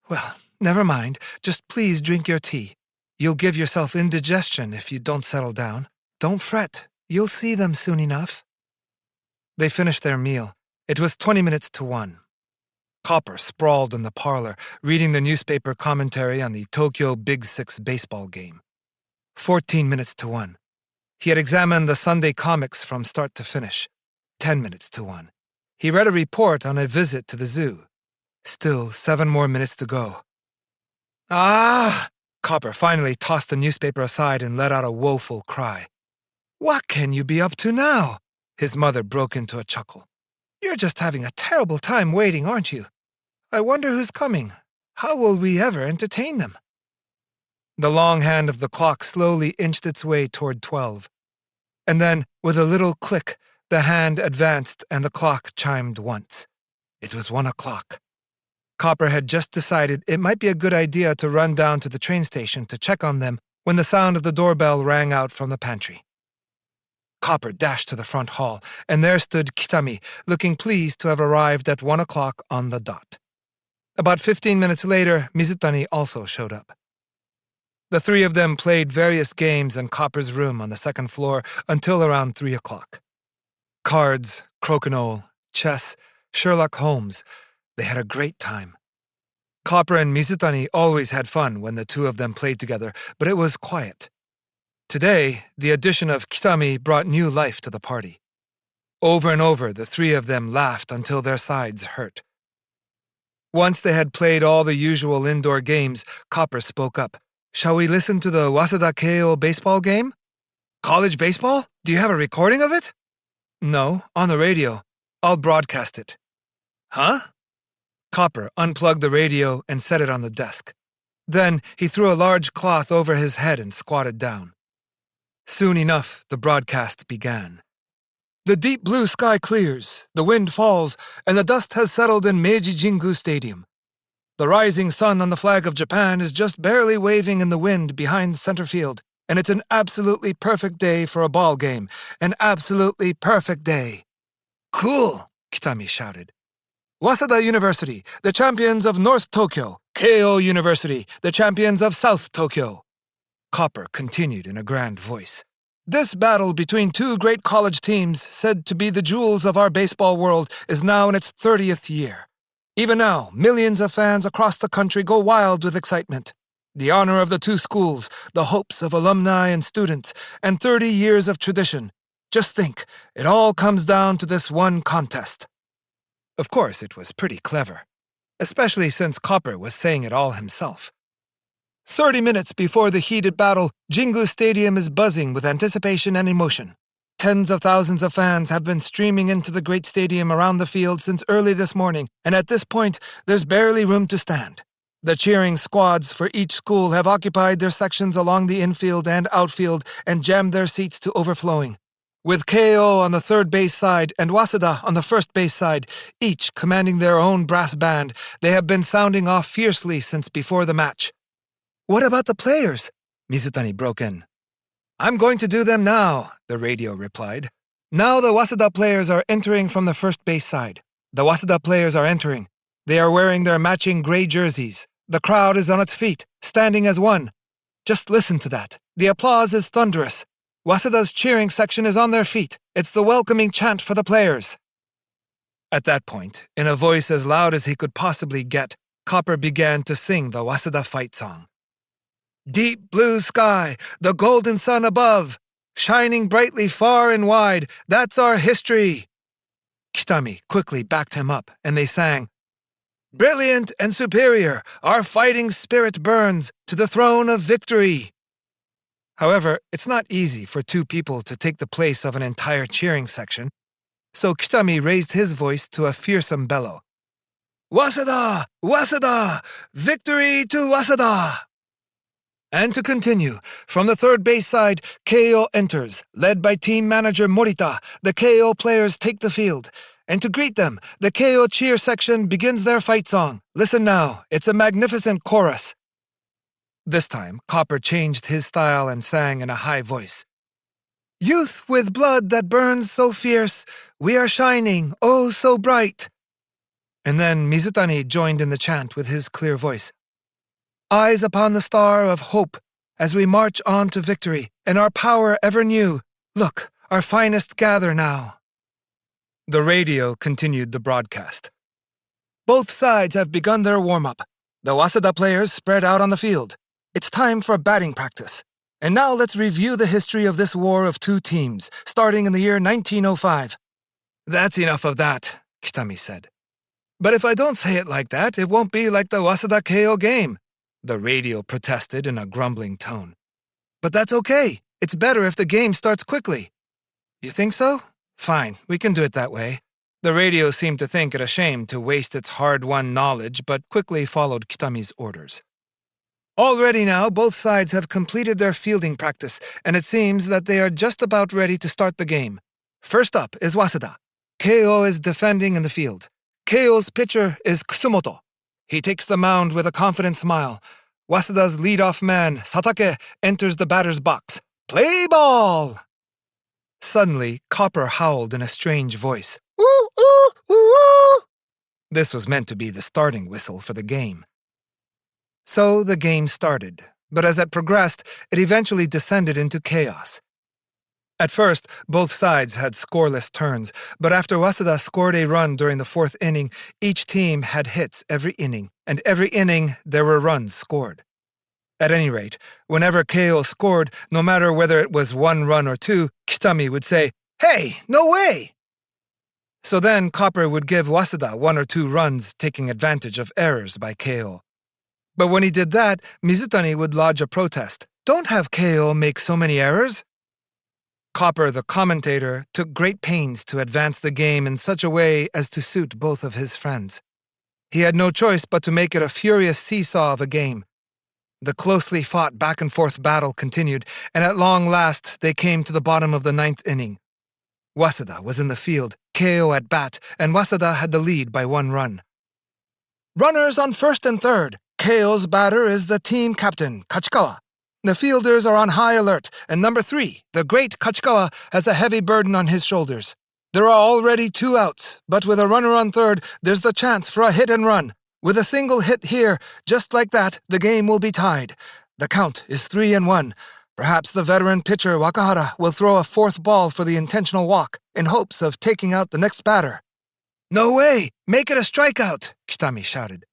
Well, never mind. Just please drink your tea. You'll give yourself indigestion if you don't settle down. Don't fret. You'll see them soon enough. They finished their meal. It was 20 minutes to 1. Copper sprawled in the parlor, reading the newspaper commentary on the Tokyo Big Six baseball game. 14 minutes to 1. He had examined the Sunday comics from start to finish. 10 minutes to 1. He read a report on a visit to the zoo. Still 7 more minutes to go. "Ah!" Copper finally tossed the newspaper aside and let out a woeful cry. "What can you be up to now?" His mother broke into a chuckle. "You're just having a terrible time waiting, aren't you? I wonder who's coming. How will we ever entertain them?" The long hand of the clock slowly inched its way toward 12. And then, with a little click, the hand advanced and the clock chimed once. It was 1 o'clock. Copper had just decided it might be a good idea to run down to the train station to check on them when the sound of the doorbell rang out from the pantry. Copper dashed to the front hall, and there stood Kitami, looking pleased to have arrived at 1 o'clock on the dot. About 15 minutes later, Mizutani also showed up. The three of them played various games in Copper's room on the second floor until around 3 o'clock. Cards, crokinole, chess, Sherlock Holmes. They had a great time. Copper and Mizutani always had fun when the two of them played together, but it was quiet. Today, the addition of Kitami brought new life to the party. Over and over, the three of them laughed until their sides hurt. Once they had played all the usual indoor games, Copper spoke up. "Shall we listen to the Waseda Keio baseball game?" "College baseball? Do you have a recording of it?" "No, on the radio. I'll broadcast it." "Huh?" Copper unplugged the radio and set it on the desk. Then he threw a large cloth over his head and squatted down. Soon enough, the broadcast began. "The deep blue sky clears, the wind falls, and the dust has settled in Meiji Jingu Stadium. The rising sun on the flag of Japan is just barely waving in the wind behind center field, and it's an absolutely perfect day for a ball game. An absolutely perfect day." "Cool," Kitami shouted. "Waseda University, the champions of North Tokyo. Keio University, the champions of South Tokyo." Copper continued in a grand voice. "This battle between two great college teams, said to be the jewels of our baseball world, is now in its 30th year. Even now, millions of fans across the country go wild with excitement. The honor of the two schools, the hopes of alumni and students, and 30 years of tradition. Just think, it all comes down to this one contest." Of course, it was pretty clever, especially since Copper was saying it all himself. 30 minutes before the heated battle, Jingu Stadium is buzzing with anticipation and emotion. Tens of thousands of fans have been streaming into the great stadium around the field since early this morning, and at this point, there's barely room to stand. The cheering squads for each school have occupied their sections along the infield and outfield and jammed their seats to overflowing. With Keio on the third base side and Waseda on the first base side, each commanding their own brass band, they have been sounding off fiercely since before the match. "What about the players?" Mizutani broke in. "I'm going to do them now," the radio replied. "Now the Waseda players are entering from the first base side. The Waseda players are entering. They are wearing their matching gray jerseys. The crowd is on its feet, standing as one. Just listen to that. The applause is thunderous. Wasada's cheering section is on their feet. It's the welcoming chant for the players." At that point, in a voice as loud as he could possibly get, Copper began to sing the Wasada fight song. "Deep blue sky, the golden sun above, shining brightly far and wide, that's our history." Kitami quickly backed him up, and they sang, "Brilliant and superior, our fighting spirit burns to the throne of victory." However, it's not easy for two people to take the place of an entire cheering section, so Kitami raised his voice to a fearsome bellow. "Wasada! Wasada! Victory to Wasada!" And to continue, from the third base side, Keio enters. Led by team manager Morita, the Keio players take the field. And to greet them, the Keio cheer section begins their fight song. Listen now, it's a magnificent chorus. This time, Copper changed his style and sang in a high voice. "Youth with blood that burns so fierce, we are shining, oh so bright." And then Mizutani joined in the chant with his clear voice. "Eyes upon the star of hope, as we march on to victory, and our power ever new. Look, our finest gather now." The radio continued the broadcast. "Both sides have begun their warm-up. The Wasada players spread out on the field. It's time for batting practice. And now let's review the history of this war of two teams, starting in the year 1905. "That's enough of that," Kitami said. "But if I don't say it like that, it won't be like the Wasada Keio game," the radio protested in a grumbling tone. "But that's okay. It's better if the game starts quickly." "You think so? Fine, we can do it that way." The radio seemed to think it a shame to waste its hard-won knowledge, but quickly followed Kitami's orders. "Already now, both sides have completed their fielding practice, and it seems that they are just about ready to start the game. First up is Wasada. Keio is defending in the field. Keio's pitcher is Kusumoto. He takes the mound with a confident smile. Wasada's leadoff man, Satake, enters the batter's box. Play ball! Suddenly, Copper howled in a strange voice. "Ooh, ooh, ooh, ooh!" This was meant to be the starting whistle for the game. So the game started, but as it progressed, it eventually descended into chaos. At first, both sides had scoreless turns, but after Wasada scored a run during the fourth inning, each team had hits every inning, and every inning there were runs scored. At any rate, whenever Keio scored, no matter whether it was one run or two, Kitami would say, "Hey, no way!" So then Copper would give Wasada one or two runs, taking advantage of errors by Keio. But when he did that, Mizutani would lodge a protest. "Don't have Keio make so many errors." Copper, the commentator, took great pains to advance the game in such a way as to suit both of his friends. He had no choice but to make it a furious seesaw of a game. The closely fought back-and-forth battle continued, and at long last they came to the bottom of the ninth inning. Wasada was in the field, Keio at bat, and Wasada had the lead by one run. "Runners on first and third. Keio's batter is the team captain, Kachikawa. The fielders are on high alert, and number 3, the great Kachikawa, has a heavy burden on his shoulders. There are already 2 outs, but with a runner on third, there's the chance for a hit and run. With a single hit here, just like that, the game will be tied. The count is 3-1. Perhaps the veteran pitcher Wakahara will throw a 4th ball for the intentional walk, in hopes of taking out the next batter." "No way! Make it a strikeout!" Kitami shouted.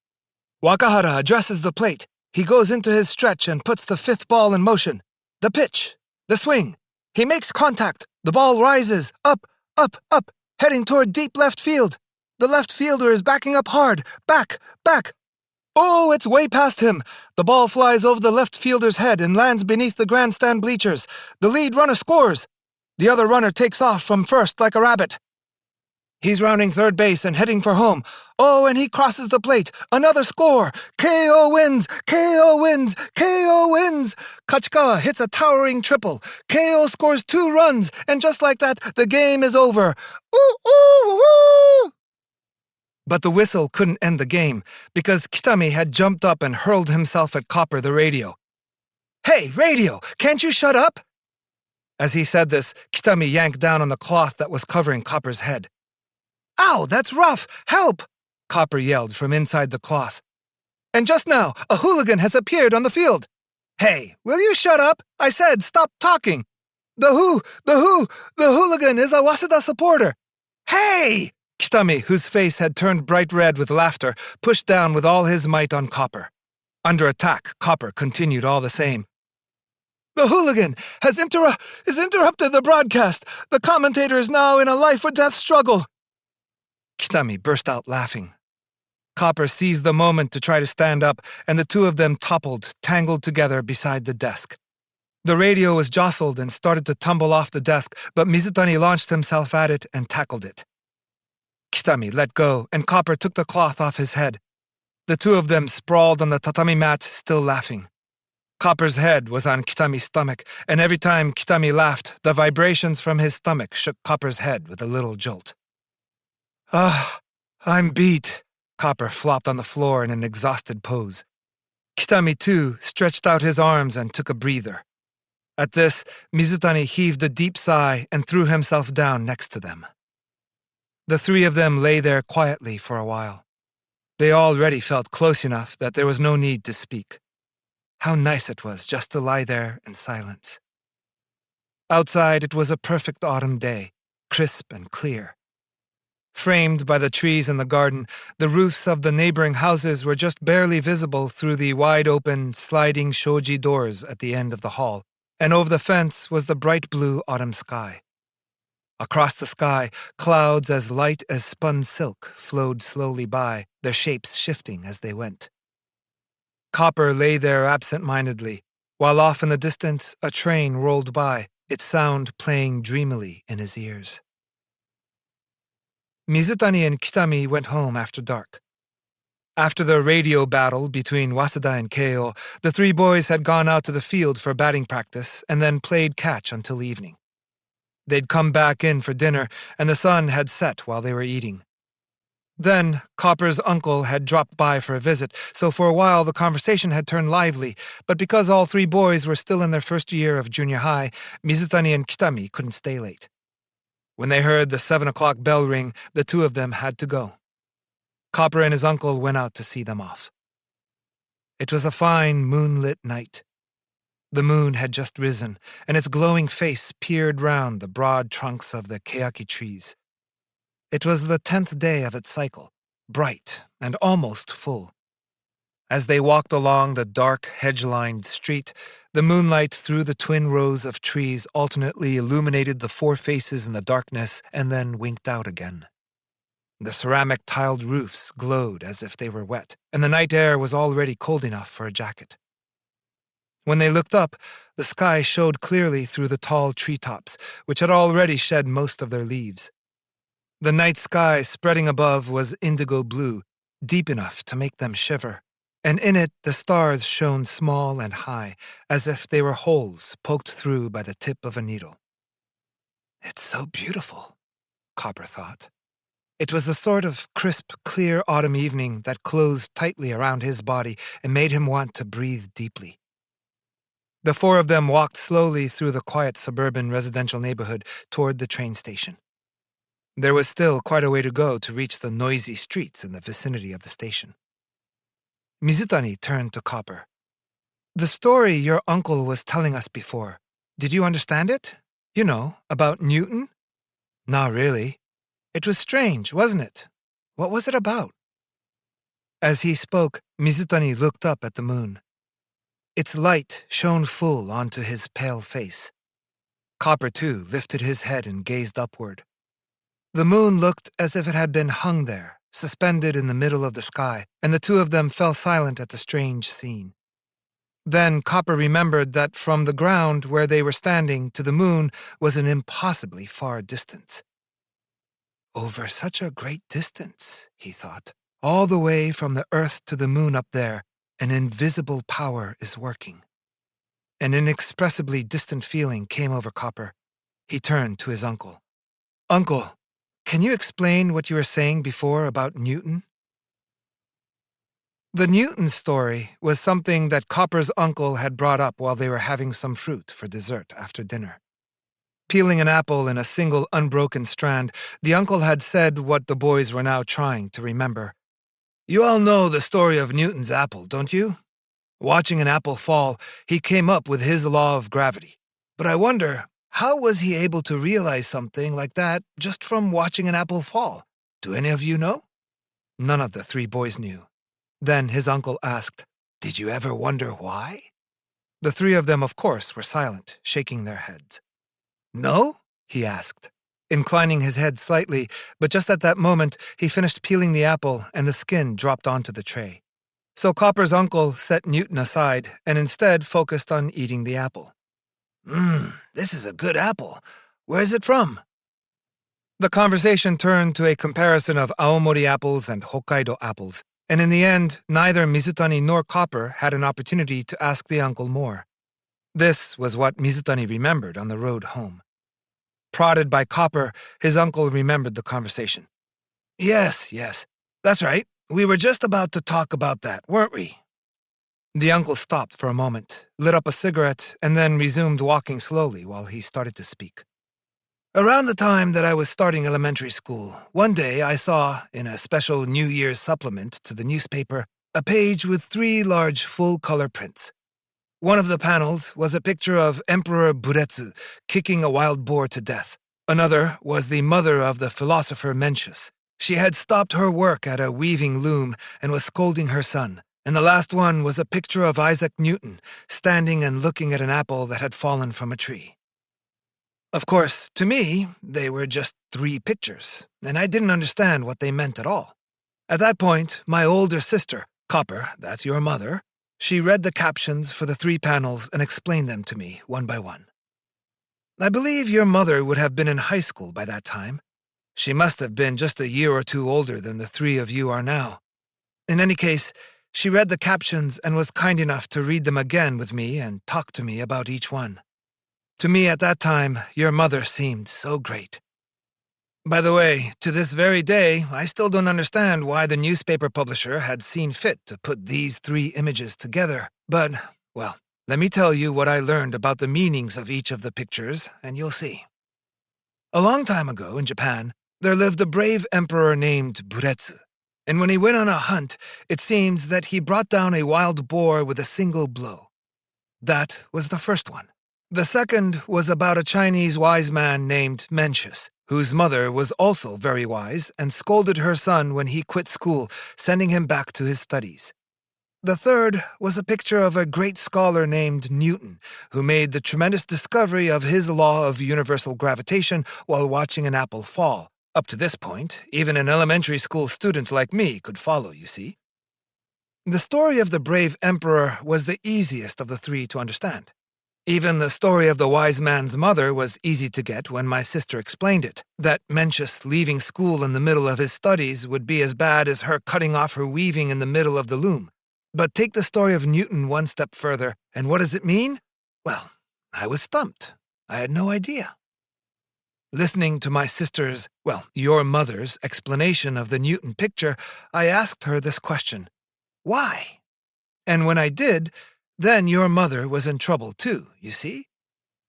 Wakahara addresses the plate. He goes into his stretch and puts the 5th ball in motion. The pitch. The swing. He makes contact. The ball rises. Up, up, up, heading toward deep left field. The left fielder is backing up hard. Back, back. Oh, it's way past him. The ball flies over the left fielder's head and lands beneath the grandstand bleachers. The lead runner scores. The other runner takes off from first like a rabbit. He's rounding third base and heading for home. Oh, and he crosses the plate. Another score. Keio wins! Keio wins! Keio wins! Kachikawa hits a towering triple. Keio scores 2 runs, and just like that, the game is over. Ooh, ooh, ooh! But the whistle couldn't end the game, because Kitami had jumped up and hurled himself at Copper the radio. "Hey, radio, can't you shut up?" As he said this, Kitami yanked down on the cloth that was covering Copper's head. "Ow, that's rough! Help!" Copper yelled from inside the cloth. "And just now, a hooligan has appeared on the field." "Hey, will you shut up? I said stop talking." The hooligan is a Waseda supporter! Hey! Kitami, whose face had turned bright red with laughter, pushed down with all his might on Copper. Under attack, Copper continued all the same. The hooligan has interrupted the broadcast. The commentator is now in a life-or-death struggle. Kitami burst out laughing. Copper seized the moment to try to stand up, and the two of them toppled, tangled together beside the desk. The radio was jostled and started to tumble off the desk, but Mizutani launched himself at it and tackled it. Kitami let go, and Copper took the cloth off his head. The two of them sprawled on the tatami mat, still laughing. Copper's head was on Kitami's stomach, and every time Kitami laughed, the vibrations from his stomach shook Copper's head with a little jolt. I'm beat. Copper flopped on the floor in an exhausted pose. Kitami, too, stretched out his arms and took a breather. At this, Mizutani heaved a deep sigh and threw himself down next to them. The three of them lay there quietly for a while. They already felt close enough that there was no need to speak. How nice it was just to lie there in silence. Outside, it was a perfect autumn day, crisp and clear. Framed by the trees in the garden, the roofs of the neighboring houses were just barely visible through the wide-open, sliding shoji doors at the end of the hall, and over the fence was the bright blue autumn sky. Across the sky, clouds as light as spun silk flowed slowly by, their shapes shifting as they went. Copper lay there absent-mindedly, while off in the distance a train rolled by, its sound playing dreamily in his ears. Mizutani and Kitami went home after dark. After the radio battle between Waseda and Keio, the three boys had gone out to the field for batting practice and then played catch until evening. They'd come back in for dinner, and the sun had set while they were eating. Then, Copper's uncle had dropped by for a visit, so for a while the conversation had turned lively, but because all three boys were still in their first year of junior high, Mizutani and Kitami couldn't stay late. When they heard the 7 o'clock bell ring, the two of them had to go. Copper and his uncle went out to see them off. It was a fine, moonlit night. The moon had just risen, and its glowing face peered round the broad trunks of the keaki trees. It was the 10th day of its cycle, bright and almost full. As they walked along the dark, hedge-lined street, the moonlight through the twin rows of trees alternately illuminated the four faces in the darkness and then winked out again. The ceramic tiled roofs glowed as if they were wet, and the night air was already cold enough for a jacket. When they looked up, the sky showed clearly through the tall treetops, which had already shed most of their leaves. The night sky spreading above was indigo blue, deep enough to make them shiver, and in it the stars shone small and high, as if they were holes poked through by the tip of a needle. It's so beautiful, Copper thought. It was the sort of crisp, clear autumn evening that closed tightly around his body and made him want to breathe deeply. The four of them walked slowly through the quiet suburban residential neighborhood toward the train station. There was still quite a way to go to reach the noisy streets in the vicinity of the station. Mizutani turned to Copper. The story your uncle was telling us before, did you understand it? You know, about Newton? Not really. It was strange, wasn't it? What was it about? As he spoke, Mizutani looked up at the moon. Its light shone full onto his pale face. Copper, too, lifted his head and gazed upward. The moon looked as if it had been hung there, suspended in the middle of the sky, and the two of them fell silent at the strange scene. Then Copper remembered that from the ground where they were standing to the moon was an impossibly far distance. Over such a great distance, he thought, all the way from the earth to the moon up there, an invisible power is working. An inexpressibly distant feeling came over Copper. He turned to his uncle. Uncle, can you explain what you were saying before about Newton? The Newton story was something that Copper's uncle had brought up while they were having some fruit for dessert after dinner. Peeling an apple in a single unbroken strand, the uncle had said what the boys were now trying to remember. You all know the story of Newton's apple, don't you? Watching an apple fall, he came up with his law of gravity. But I wonder, how was he able to realize something like that just from watching an apple fall? Do any of you know? None of the three boys knew. Then his uncle asked, "Did you ever wonder why?" The three of them, of course, were silent, shaking their heads. "No?" he asked, inclining his head slightly, but just at that moment, he finished peeling the apple and the skin dropped onto the tray. So Copper's uncle set Newton aside and instead focused on eating the apple. This is a good apple. Where's it from?" The conversation turned to a comparison of Aomori apples and Hokkaido apples, and in the end, neither Mizutani nor Copper had an opportunity to ask the uncle more. This was what Mizutani remembered on the road home. Prodded by Copper, his uncle remembered the conversation. Yes, that's right. We were just about to talk about that, weren't we?" The uncle stopped for a moment, lit up a cigarette, and then resumed walking slowly while he started to speak. "Around the time that I was starting elementary school, one day I saw, in a special New Year's supplement to the newspaper, a page with 3 large full-color prints. One of the panels was a picture of Emperor Buretsu kicking a wild boar to death. Another was the mother of the philosopher Mencius. She had stopped her work at a weaving loom and was scolding her son. And the last one was a picture of Isaac Newton, standing and looking at an apple that had fallen from a tree. Of course, to me, they were just 3 pictures, and I didn't understand what they meant at all. At that point, my older sister, Copper, that's your mother, she read the captions for the 3 panels and explained them to me one by one. I believe your mother would have been in high school by that time. She must have been just a year or 2 older than the 3 of you are now. In any case, she read the captions and was kind enough to read them again with me and talk to me about each one. To me at that time, your mother seemed so great. By the way, to this very day, I still don't understand why the newspaper publisher had seen fit to put these 3 images together, but, well, let me tell you what I learned about the meanings of each of the pictures, and you'll see. A long time ago in Japan, there lived a brave emperor named Buretsu. And when he went on a hunt, it seems that he brought down a wild boar with a single blow. That was the first one. The second was about a Chinese wise man named Mencius, whose mother was also very wise and scolded her son when he quit school, sending him back to his studies. The third was a picture of a great scholar named Newton, who made the tremendous discovery of his law of universal gravitation while watching an apple fall. Up to this point, even an elementary school student like me could follow, you see. The story of the brave emperor was the easiest of the 3 to understand. Even the story of the wise man's mother was easy to get when my sister explained it, that Mencius leaving school in the middle of his studies would be as bad as her cutting off her weaving in the middle of the loom. But take the story of Newton one step further, and what does it mean? Well, I was stumped. I had no idea. Listening to my sister's, your mother's, explanation of the Newton picture, I asked her this question. Why? And when I did, then your mother was in trouble too, you see?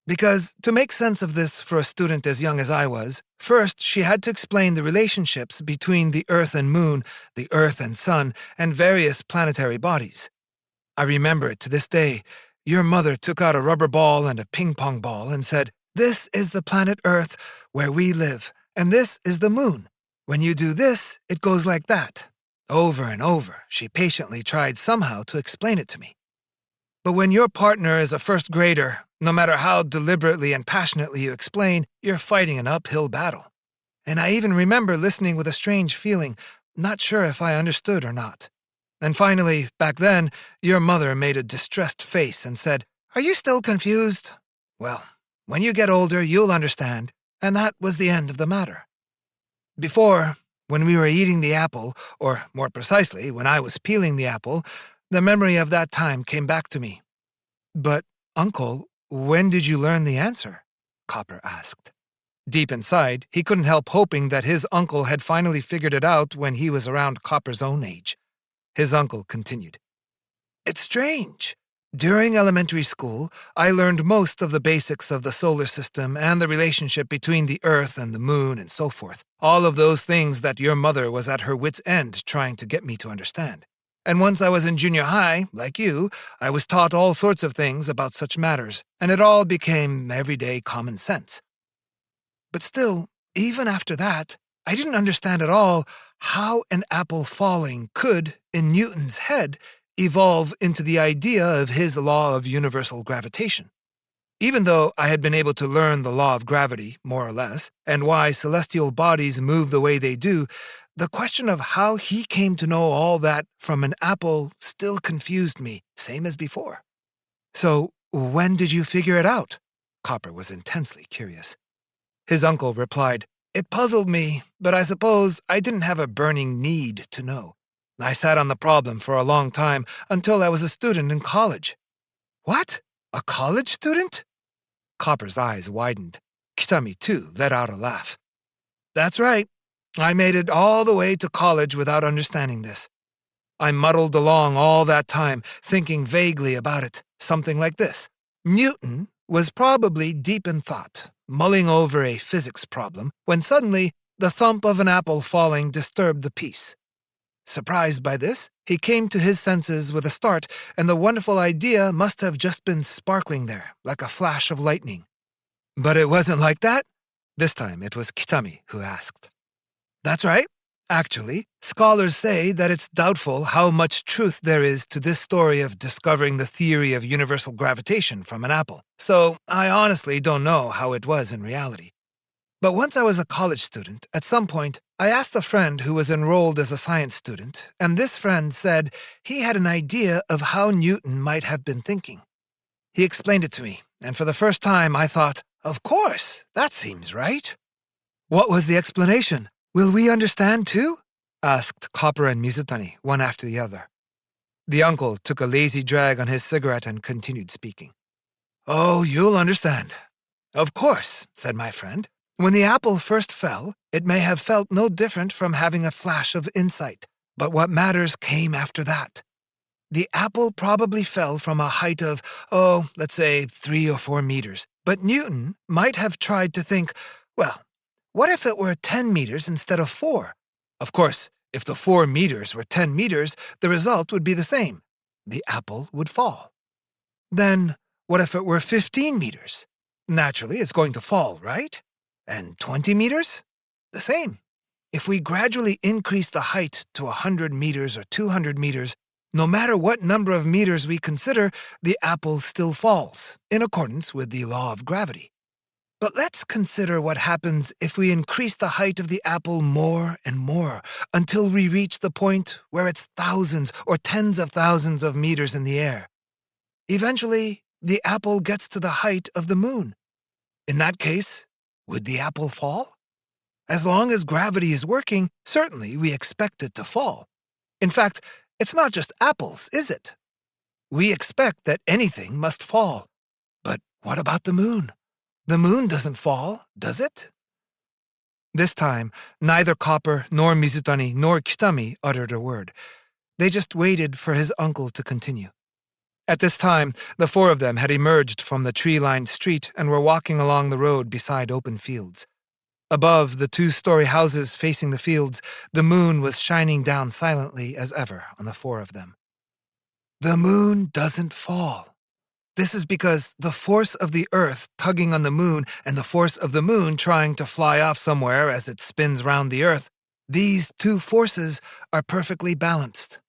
Because to make sense of this for a student as young as I was, first she had to explain the relationships between the Earth and Moon, the Earth and Sun, and various planetary bodies. I remember it to this day. Your mother took out a rubber ball and a ping-pong ball and said, "This is the planet Earth where we live, and this is the Moon. When you do this, it goes like that." Over and over, she patiently tried somehow to explain it to me. But when your partner is a first grader, no matter how deliberately and passionately you explain, you're fighting an uphill battle. And I even remember listening with a strange feeling, not sure if I understood or not. And finally, back then, your mother made a distressed face and said, "Are you still confused? Well, when you get older, you'll understand." And that was the end of the matter. Before, when we were eating the apple, or more precisely, when I was peeling the apple, the memory of that time came back to me. But, Uncle, when did you learn the answer? Copper asked. Deep inside, he couldn't help hoping that his uncle had finally figured it out when he was around Copper's own age. His uncle continued. It's strange. During elementary school, I learned most of the basics of the solar system and the relationship between the Earth and the Moon and so forth. All of those things that your mother was at her wit's end trying to get me to understand. And once I was in junior high, like you, I was taught all sorts of things about such matters, and it all became everyday common sense. But still, even after that, I didn't understand at all how an apple falling could, in Newton's head, evolve into the idea of his law of universal gravitation. Even though I had been able to learn the law of gravity, more or less, and why celestial bodies move the way they do, the question of how he came to know all that from an apple still confused me, same as before. So, when did you figure it out? Copper was intensely curious. His uncle replied, "It puzzled me, but I suppose I didn't have a burning need to know. I sat on the problem for a long time until I was a student in college." "What? A college student?" Copper's eyes widened. Kitami, too, let out a laugh. "That's right. I made it all the way to college without understanding this. I muddled along all that time, thinking vaguely about it, something like this. Newton was probably deep in thought, mulling over a physics problem, when suddenly the thump of an apple falling disturbed the peace. Surprised by this, he came to his senses with a start, and the wonderful idea must have just been sparkling there, like a flash of lightning. But it wasn't like that? This time it was Kitami who asked. That's right. Actually, scholars say that it's doubtful how much truth there is to this story of discovering the theory of universal gravitation from an apple, so I honestly don't know how it was in reality. But once I was a college student, at some point, I asked a friend who was enrolled as a science student, and this friend said he had an idea of how Newton might have been thinking. He explained it to me, and for the first time I thought, of course, that seems right. What was the explanation? Will we understand too? Asked Copper and Mizutani, one after the other. The uncle took a lazy drag on his cigarette and continued speaking. Oh, you'll understand. Of course, said my friend. When the apple first fell, it may have felt no different from having a flash of insight, but what matters came after that. The apple probably fell from a height of, let's say 3 or 4 meters, but Newton might have tried to think, well, what if it were 10 meters instead of 4? Of course, if the 4 meters were 10 meters, the result would be the same. The apple would fall. Then, what if it were 15 meters? Naturally, it's going to fall, right? And 20 meters? The same. If we gradually increase the height to 100 meters or 200 meters, no matter what number of meters we consider, the apple still falls, in accordance with the law of gravity. But let's consider what happens if we increase the height of the apple more and more, until we reach the point where it's thousands or tens of thousands of meters in the air. Eventually, the apple gets to the height of the moon. In that case, would the apple fall? As long as gravity is working, certainly we expect it to fall. In fact, it's not just apples, is it? We expect that anything must fall. But what about the moon? The moon doesn't fall, does it? This time, neither Copper nor Mizutani nor Kitami uttered a word. They just waited for his uncle to continue. At this time, the 4 of them had emerged from the tree-lined street and were walking along the road beside open fields. Above the 2-story houses facing the fields, the moon was shining down silently as ever on the 4 of them. The moon doesn't fall. This is because the force of the Earth tugging on the moon and the force of the moon trying to fly off somewhere as it spins round the Earth, these 2 forces are perfectly balanced.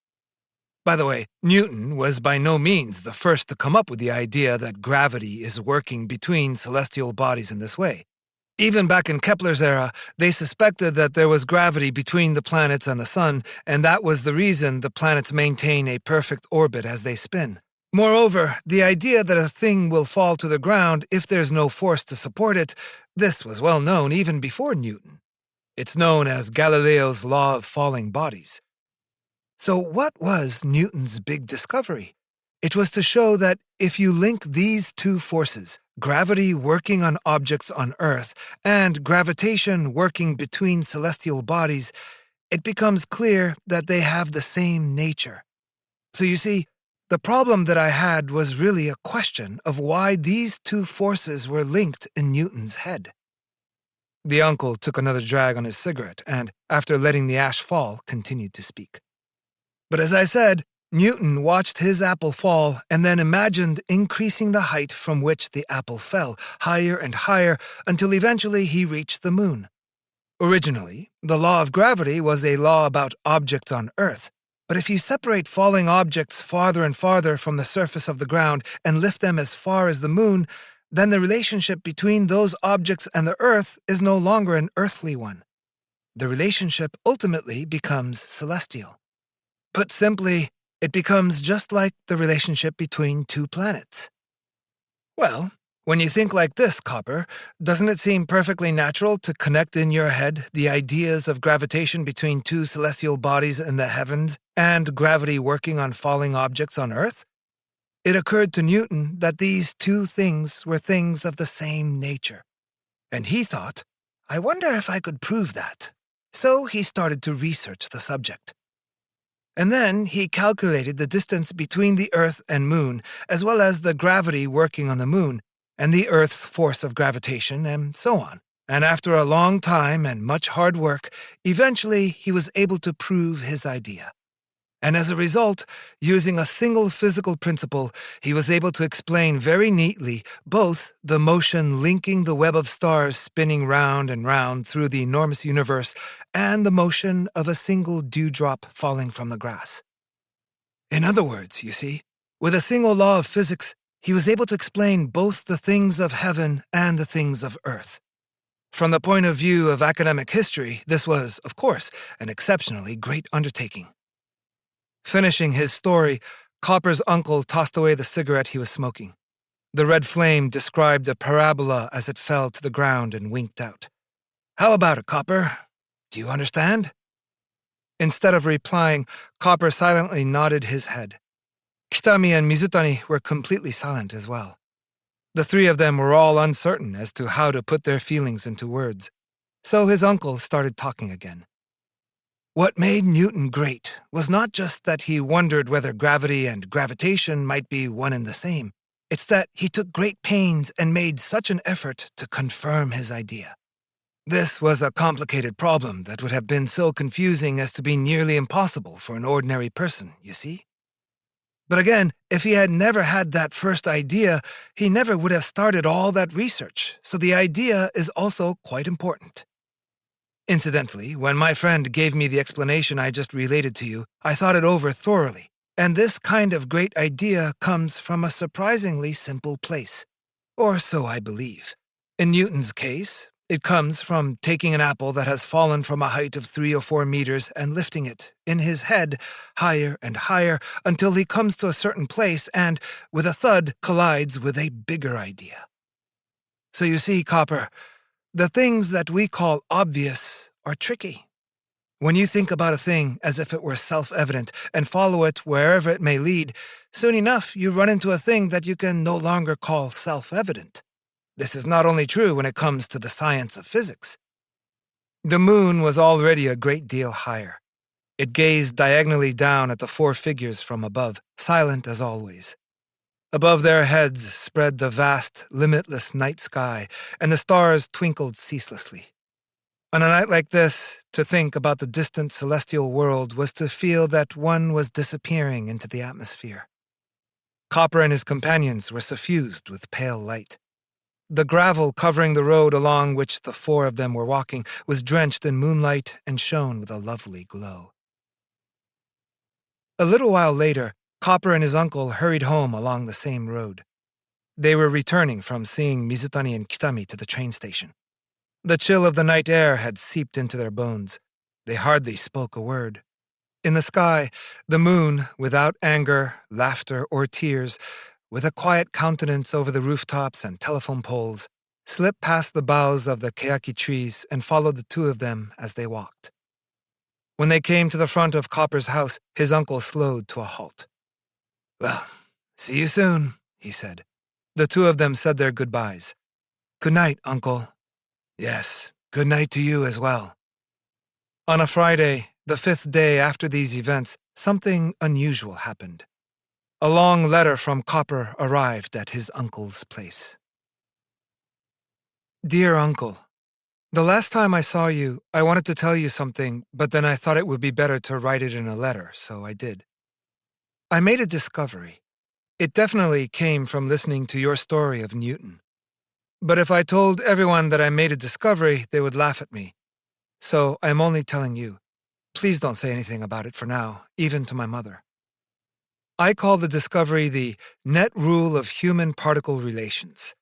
By the way, Newton was by no means the first to come up with the idea that gravity is working between celestial bodies in this way. Even back in Kepler's era, they suspected that there was gravity between the planets and the sun, and that was the reason the planets maintain a perfect orbit as they spin. Moreover, the idea that a thing will fall to the ground if there's no force to support it, this was well known even before Newton. It's known as Galileo's law of falling bodies. So what was Newton's big discovery? It was to show that if you link these 2 forces, gravity working on objects on Earth and gravitation working between celestial bodies, it becomes clear that they have the same nature. So you see, the problem that I had was really a question of why these 2 forces were linked in Newton's head. The uncle took another drag on his cigarette and, after letting the ash fall, continued to speak. But as I said, Newton watched his apple fall and then imagined increasing the height from which the apple fell, higher and higher, until eventually he reached the moon. Originally, the law of gravity was a law about objects on Earth. But if you separate falling objects farther and farther from the surface of the ground and lift them as far as the moon, then the relationship between those objects and the Earth is no longer an earthly one. The relationship ultimately becomes celestial. Put simply, it becomes just like the relationship between two planets. Well, when you think like this, Copper, doesn't it seem perfectly natural to connect in your head the ideas of gravitation between two celestial bodies in the heavens and gravity working on falling objects on Earth? It occurred to Newton that these two things were things of the same nature. And he thought, I wonder if I could prove that. So he started to research the subject. And then he calculated the distance between the Earth and Moon, as well as the gravity working on the Moon, and the Earth's force of gravitation, and so on. And after a long time and much hard work, eventually he was able to prove his idea. And as a result, using a single physical principle, he was able to explain very neatly both the motion linking the web of stars spinning round and round through the enormous universe and the motion of a single dewdrop falling from the grass. In other words, you see, with a single law of physics, he was able to explain both the things of heaven and the things of earth. From the point of view of academic history, this was, of course, an exceptionally great undertaking. Finishing his story, Copper's uncle tossed away the cigarette he was smoking. The red flame described a parabola as it fell to the ground and winked out. How about it, Copper? Do you understand? Instead of replying, Copper silently nodded his head. Kitami and Mizutani were completely silent as well. The three of them were all uncertain as to how to put their feelings into words. So his uncle started talking again. What made Newton great was not just that he wondered whether gravity and gravitation might be one and the same. It's that he took great pains and made such an effort to confirm his idea. This was a complicated problem that would have been so confusing as to be nearly impossible for an ordinary person, you see? But again, if he had never had that first idea, he never would have started all that research, so the idea is also quite important. Incidentally, when my friend gave me the explanation I just related to you, I thought it over thoroughly, and this kind of great idea comes from a surprisingly simple place. Or so I believe. In Newton's case, it comes from taking an apple that has fallen from a height of 3 or 4 meters and lifting it, in his head, higher and higher, until he comes to a certain place and, with a thud, collides with a bigger idea. So you see, Copper, the things that we call obvious are tricky. When you think about a thing as if it were self-evident and follow it wherever it may lead, soon enough you run into a thing that you can no longer call self-evident. This is not only true when it comes to the science of physics. The moon was already a great deal higher. It gazed diagonally down at the 4 figures from above, silent as always. Above their heads spread the vast, limitless night sky, and the stars twinkled ceaselessly. On a night like this, to think about the distant celestial world was to feel that one was disappearing into the atmosphere. Copper and his companions were suffused with pale light. The gravel covering the road along which the 4 of them were walking was drenched in moonlight and shone with a lovely glow. A little while later, Copper and his uncle hurried home along the same road. They were returning from seeing Mizutani and Kitami to the train station. The chill of the night air had seeped into their bones. They hardly spoke a word. In the sky, the moon, without anger, laughter, or tears, with a quiet countenance over the rooftops and telephone poles, slipped past the boughs of the keaki trees and followed the 2 of them as they walked. When they came to the front of Copper's house, his uncle slowed to a halt. Well, see you soon, he said. The 2 of them said their goodbyes. Good night, Uncle. Yes, good night to you as well. On a Friday, the 5th day after these events, something unusual happened. A long letter from Copper arrived at his uncle's place. Dear Uncle, The last time I saw you, I wanted to tell you something, but then I thought it would be better to write it in a letter, so I did. I made a discovery. It definitely came from listening to your story of Newton. But if I told everyone that I made a discovery, they would laugh at me. So I'm only telling you. Please don't say anything about it for now, even to my mother. I call the discovery the net rule of human particle relations.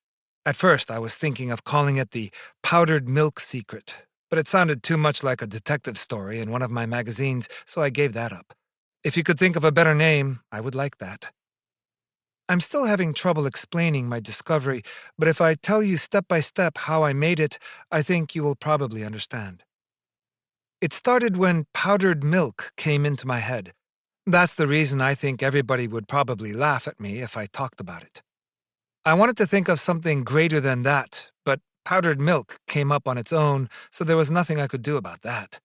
At first, I was thinking of calling it the powdered milk secret, but it sounded too much like a detective story in one of my magazines, so I gave that up. If you could think of a better name, I would like that. I'm still having trouble explaining my discovery, but if I tell you step by step how I made it, I think you will probably understand. It started when powdered milk came into my head. That's the reason I think everybody would probably laugh at me if I talked about it. I wanted to think of something greater than that, but powdered milk came up on its own, so there was nothing I could do about that.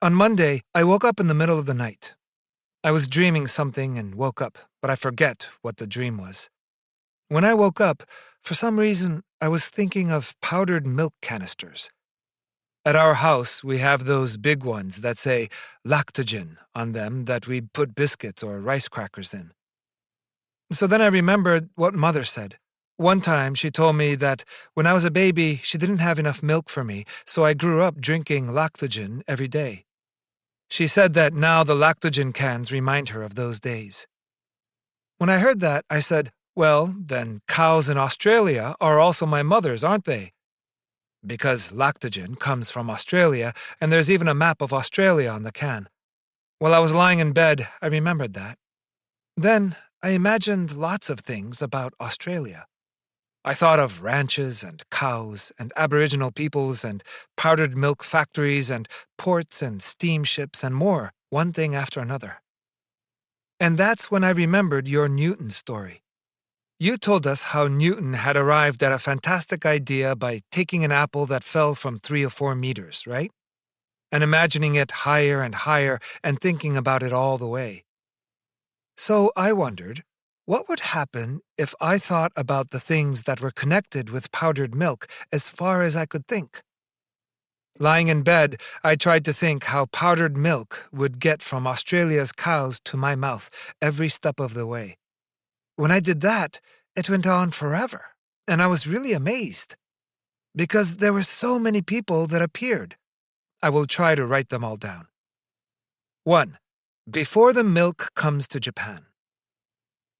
On Monday, I woke up in the middle of the night. I was dreaming something and woke up, but I forget what the dream was. When I woke up, for some reason, I was thinking of powdered milk canisters. At our house, we have those big ones that say lactogen on them that we put biscuits or rice crackers in. So then I remembered what Mother said. One time she told me that when I was a baby, she didn't have enough milk for me, so I grew up drinking lactogen every day. She said that now the lactogen cans remind her of those days. When I heard that, I said, well, then cows in Australia are also my mother's, aren't they? Because lactogen comes from Australia, and there's even a map of Australia on the can. While I was lying in bed, I remembered that. Then I imagined lots of things about Australia. I thought of ranches and cows and Aboriginal peoples and powdered milk factories and ports and steamships and more, one thing after another. And that's when I remembered your Newton story. You told us how Newton had arrived at a fantastic idea by taking an apple that fell from 3 or 4 meters, right? And imagining it higher and higher and thinking about it all the way. So I wondered, what would happen if I thought about the things that were connected with powdered milk as far as I could think? Lying in bed, I tried to think how powdered milk would get from Australia's cows to my mouth every step of the way. When I did that, it went on forever, and I was really amazed. Because there were so many people that appeared. I will try to write them all down. 1. Before the milk comes to Japan.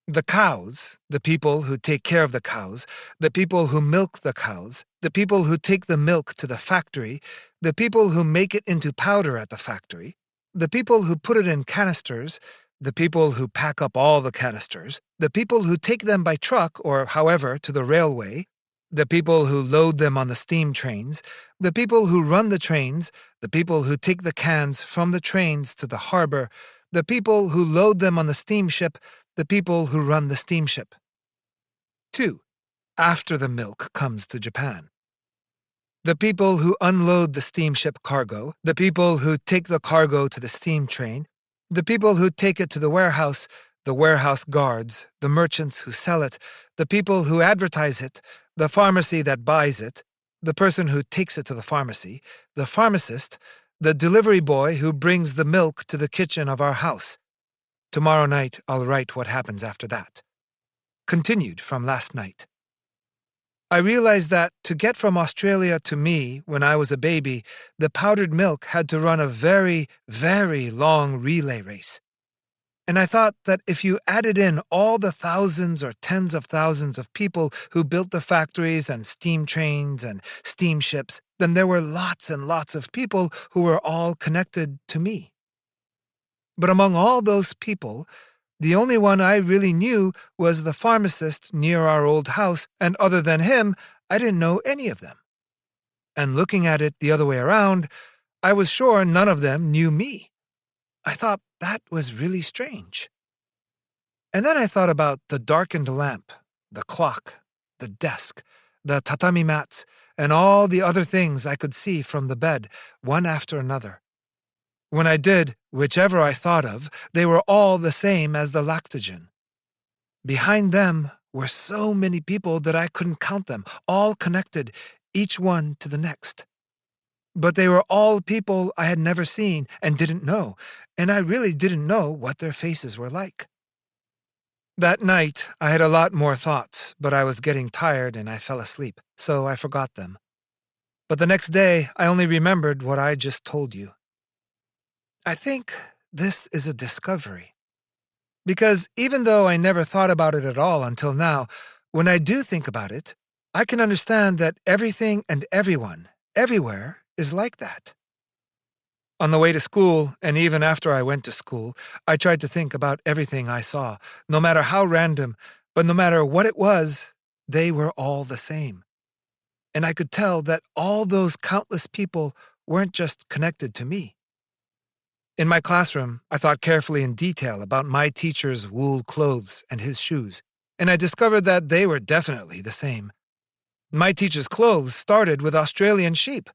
The cows, the people who take care of the cows, the people who milk the cows, the people who take the milk to the factory, the people who make it into powder at the factory, the people who put it in canisters, the people who pack up all the canisters, the people who take them by truck or however to the railway, the people who load them on the steam trains, the people who run the trains, the people who take the cans from the trains to the harbor, the people who load them on the steamship, the people who run the steamship. 2. After the milk comes to Japan. The people who unload the steamship cargo, the people who take the cargo to the steam train, the people who take it to the warehouse guards, the merchants who sell it, the people who advertise it, the pharmacy that buys it, the person who takes it to the pharmacy, the pharmacist, the delivery boy who brings the milk to the kitchen of our house. Tomorrow night I'll write what happens after that. Continued from last night. I realized that to get from Australia to me when I was a baby, the powdered milk had to run a very, very long relay race. And I thought that if you added in all the thousands or tens of thousands of people who built the factories and steam trains and steamships, then there were lots and lots of people who were all connected to me. But among all those people, the only one I really knew was the pharmacist near our old house, and other than him, I didn't know any of them. And looking at it the other way around, I was sure none of them knew me. I thought that was really strange. And then I thought about the darkened lamp, the clock, the desk, the tatami mats, and all the other things I could see from the bed, one after another. When I did, whichever I thought of, they were all the same as the lactogen. Behind them were so many people that I couldn't count them, all connected, each one to the next. But they were all people I had never seen and didn't know, and I really didn't know what their faces were like. That night, I had a lot more thoughts, but I was getting tired and I fell asleep, so I forgot them. But the next day, I only remembered what I just told you. I think this is a discovery. Because even though I never thought about it at all until now, when I do think about it, I can understand that everything and everyone, everywhere, is like that. On the way to school, and even after I went to school, I tried to think about everything I saw, no matter how random, but no matter what it was, they were all the same. And I could tell that all those countless people weren't just connected to me. In my classroom, I thought carefully in detail about my teacher's wool clothes and his shoes, and I discovered that they were definitely the same. My teacher's clothes started with Australian sheep.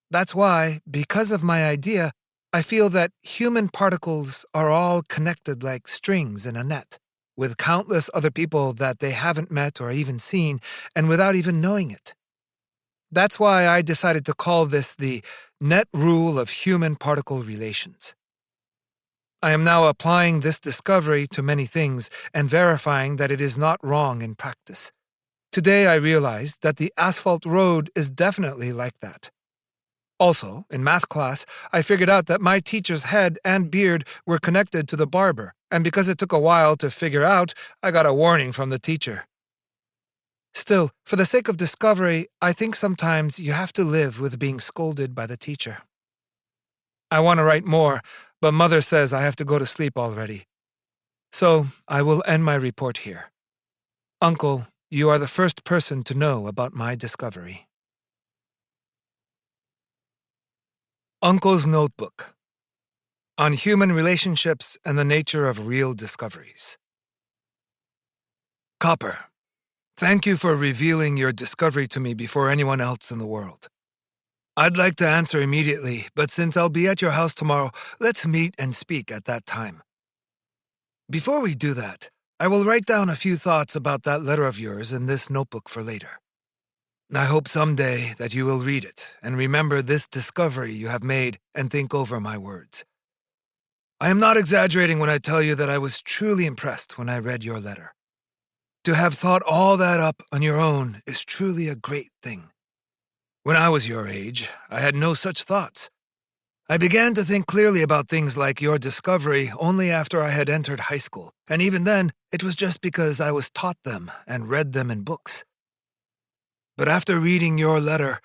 That's why, because of my idea, I feel that human particles are all connected like strings in a net, with countless other people that they haven't met or even seen, and without even knowing it. That's why I decided to call this the net rule of human particle relations. I am now applying this discovery to many things and verifying that it is not wrong in practice. Today I realized that the asphalt road is definitely like that. Also, in math class, I figured out that my teacher's head and beard were connected to the barber, and because it took a while to figure out, I got a warning from the teacher. Still, for the sake of discovery, I think sometimes you have to live with being scolded by the teacher. I want to write more, but Mother says I have to go to sleep already. So, I will end my report here. Uncle, you are the first person to know about my discovery. Uncle's Notebook on Human Relationships and the Nature of Real Discoveries. Copper, thank you for revealing your discovery to me before anyone else in the world. I'd like to answer immediately, but since I'll be at your house tomorrow, let's meet and speak at that time. Before we do that, I will write down a few thoughts about that letter of yours in this notebook for later. I hope someday that you will read it and remember this discovery you have made and think over my words. I am not exaggerating when I tell you that I was truly impressed when I read your letter. To have thought all that up on your own is truly a great thing. When I was your age, I had no such thoughts. I began to think clearly about things like your discovery only after I had entered high school, and even then, it was just because I was taught them and read them in books. But after reading your letter,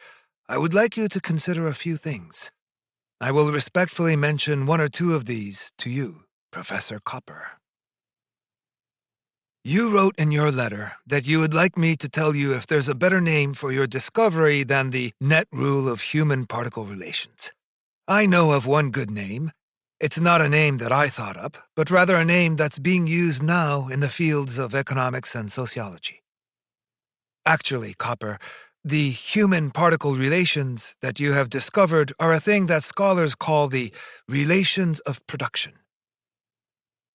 I would like you to consider a few things. I will respectfully mention one or two of these to you, Professor Copper. You wrote in your letter that you would like me to tell you if there's a better name for your discovery than the net rule of human particle relations. I know of one good name. It's not a name that I thought up, but rather a name that's being used now in the fields of economics and sociology. Actually, Copper, the human particle relations that you have discovered are a thing that scholars call the relations of production.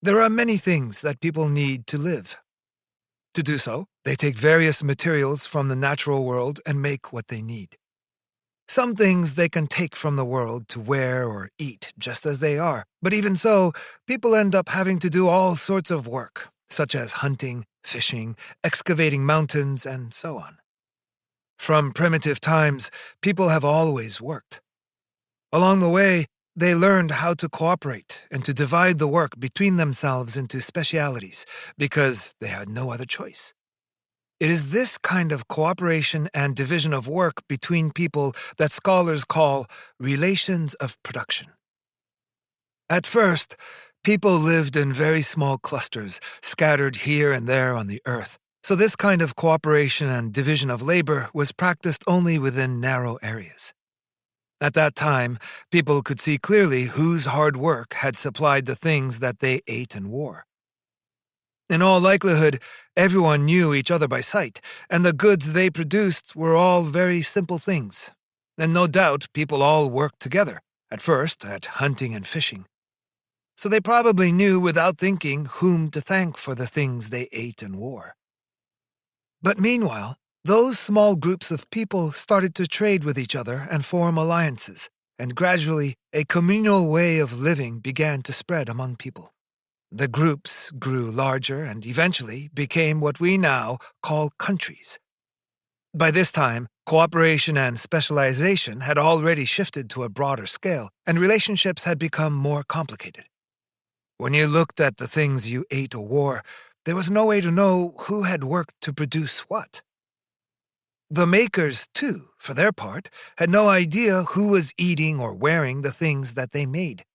There are many things that people need to live. To do so, they take various materials from the natural world and make what they need. Some things they can take from the world to wear or eat just as they are, but even so, people end up having to do all sorts of work, such as hunting, fishing, excavating mountains, and so on. From primitive times, people have always worked. Along the way, they learned how to cooperate and to divide the work between themselves into specialities because they had no other choice. It is this kind of cooperation and division of work between people that scholars call relations of production. At first, people lived in very small clusters, scattered here and there on the earth, so this kind of cooperation and division of labor was practiced only within narrow areas. At that time, people could see clearly whose hard work had supplied the things that they ate and wore. In all likelihood, everyone knew each other by sight, and the goods they produced were all very simple things. And no doubt people all worked together, at first at hunting and fishing. So they probably knew without thinking whom to thank for the things they ate and wore. But meanwhile, those small groups of people started to trade with each other and form alliances, and gradually a communal way of living began to spread among people. The groups grew larger and eventually became what we now call countries. By this time, cooperation and specialization had already shifted to a broader scale, and relationships had become more complicated. When you looked at the things you ate or wore, there was no way to know who had worked to produce what. The makers, too, for their part, had no idea who was eating or wearing the things that they made.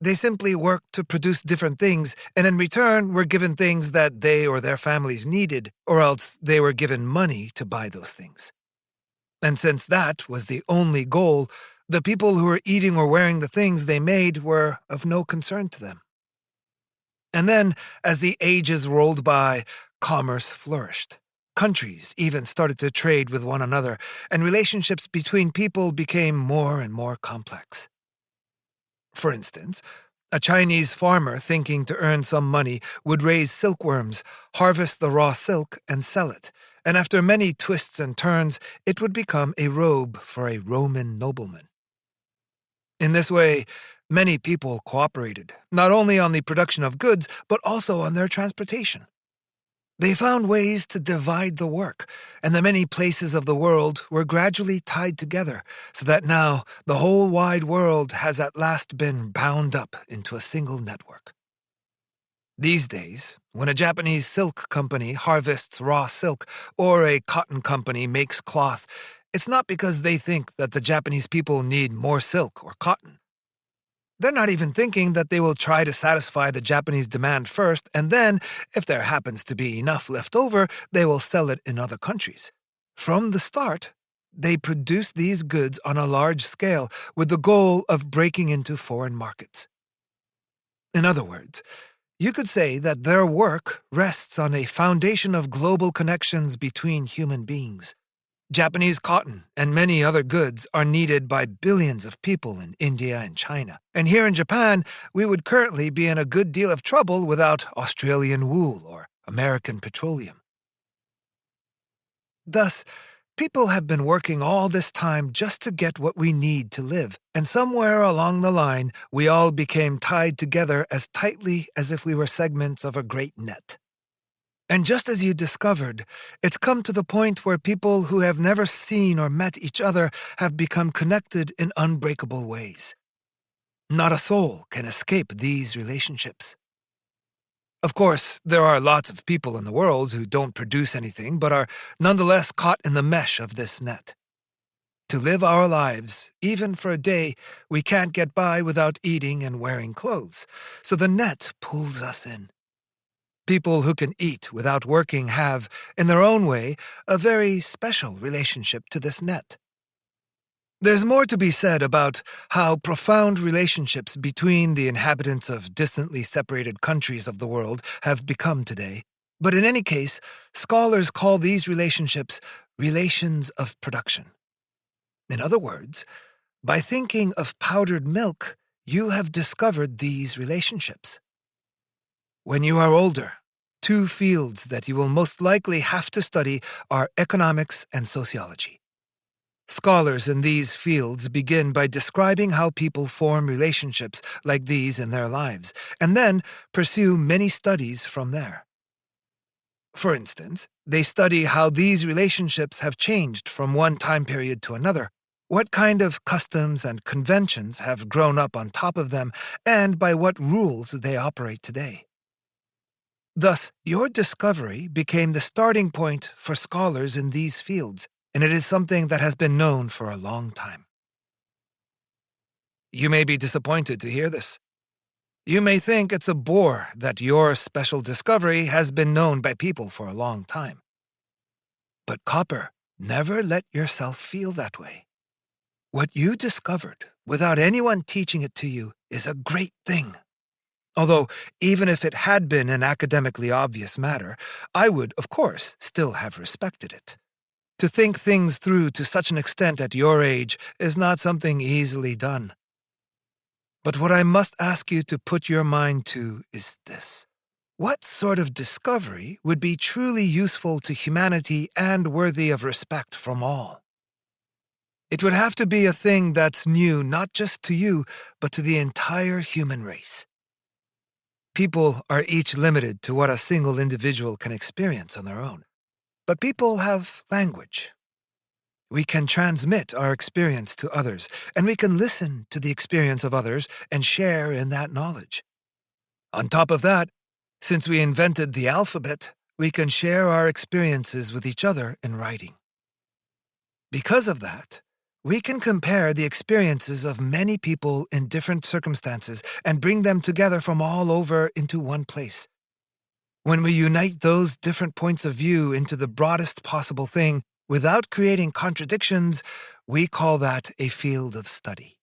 They simply worked to produce different things, and in return were given things that they or their families needed, or else they were given money to buy those things. And since that was the only goal, the people who were eating or wearing the things they made were of no concern to them. And then, as the ages rolled by, commerce flourished. Countries even started to trade with one another, and relationships between people became more and more complex. For instance, a Chinese farmer thinking to earn some money would raise silkworms, harvest the raw silk, and sell it, and after many twists and turns, it would become a robe for a Roman nobleman. In this way, many people cooperated, not only on the production of goods, but also on their transportation. They found ways to divide the work, and the many places of the world were gradually tied together, so that now the whole wide world has at last been bound up into a single network. These days, when a Japanese silk company harvests raw silk or a cotton company makes cloth, it's not because they think that the Japanese people need more silk or cotton. They're not even thinking that they will try to satisfy the Japanese demand first, and then, if there happens to be enough left over, they will sell it in other countries. From the start, they produce these goods on a large scale with the goal of breaking into foreign markets. In other words, you could say that their work rests on a foundation of global connections between human beings. Japanese cotton and many other goods are needed by billions of people in India and China. And here in Japan, we would currently be in a good deal of trouble without Australian wool or American petroleum. Thus, people have been working all this time just to get what we need to live, and somewhere along the line, we all became tied together as tightly as if we were segments of a great net. And just as you discovered, it's come to the point where people who have never seen or met each other have become connected in unbreakable ways. Not a soul can escape these relationships. Of course, there are lots of people in the world who don't produce anything but are nonetheless caught in the mesh of this net. To live our lives, even for a day, we can't get by without eating and wearing clothes, so the net pulls us in. People who can eat without working have, in their own way, a very special relationship to this net. There's more to be said about how profound relationships between the inhabitants of distantly separated countries of the world have become today, but in any case, scholars call these relationships relations of production. In other words, by thinking of powdered milk, you have discovered these relationships. When you are older, two fields that you will most likely have to study are economics and sociology. Scholars in these fields begin by describing how people form relationships like these in their lives, and then pursue many studies from there. For instance, they study how these relationships have changed from one time period to another, what kind of customs and conventions have grown up on top of them, and by what rules they operate today. Thus, your discovery became the starting point for scholars in these fields, and it is something that has been known for a long time. You may be disappointed to hear this. You may think it's a bore that your special discovery has been known by people for a long time. But Copper, never let yourself feel that way. What you discovered, without anyone teaching it to you, is a great thing. Although, even if it had been an academically obvious matter, I would, of course, still have respected it. To think things through to such an extent at your age is not something easily done. But what I must ask you to put your mind to is this. What sort of discovery would be truly useful to humanity and worthy of respect from all? It would have to be a thing that's new not just to you, but to the entire human race. People are each limited to what a single individual can experience on their own. But people have language. We can transmit our experience to others, and we can listen to the experience of others and share in that knowledge. On top of that, since we invented the alphabet, we can share our experiences with each other in writing. Because of that, we can compare the experiences of many people in different circumstances and bring them together from all over into one place. When we unite those different points of view into the broadest possible thing without creating contradictions, we call that a field of study.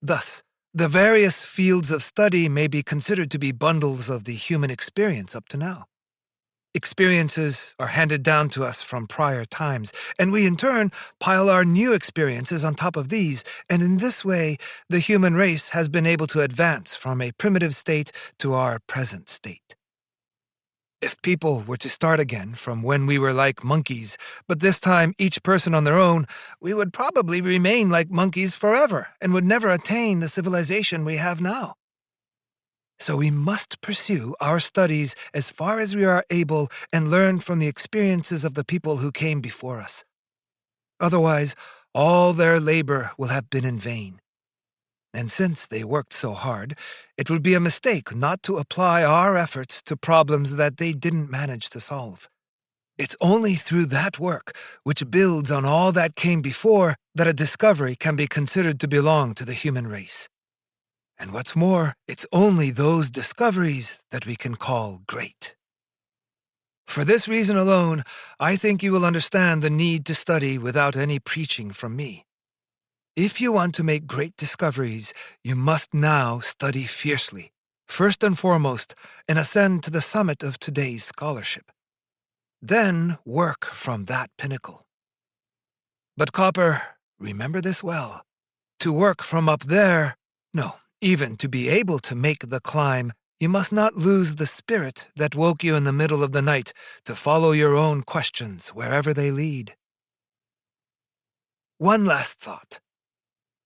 Thus, the various fields of study may be considered to be bundles of the human experience up to now. Experiences are handed down to us from prior times, and we in turn pile our new experiences on top of these, and in this way, the human race has been able to advance from a primitive state to our present state. If people were to start again from when we were like monkeys, but this time each person on their own, we would probably remain like monkeys forever and would never attain the civilization we have now. So we must pursue our studies as far as we are able and learn from the experiences of the people who came before us. Otherwise, all their labor will have been in vain. And since they worked so hard, it would be a mistake not to apply our efforts to problems that they didn't manage to solve. It's only through that work, which builds on all that came before, that a discovery can be considered to belong to the human race. And what's more, it's only those discoveries that we can call great. For this reason alone, I think you will understand the need to study without any preaching from me. If you want to make great discoveries, you must now study fiercely, first and foremost, and ascend to the summit of today's scholarship. Then work from that pinnacle. But Copper, remember this well. To work from up there, no, even to be able to make the climb, you must not lose the spirit that woke you in the middle of the night to follow your own questions wherever they lead. One last thought.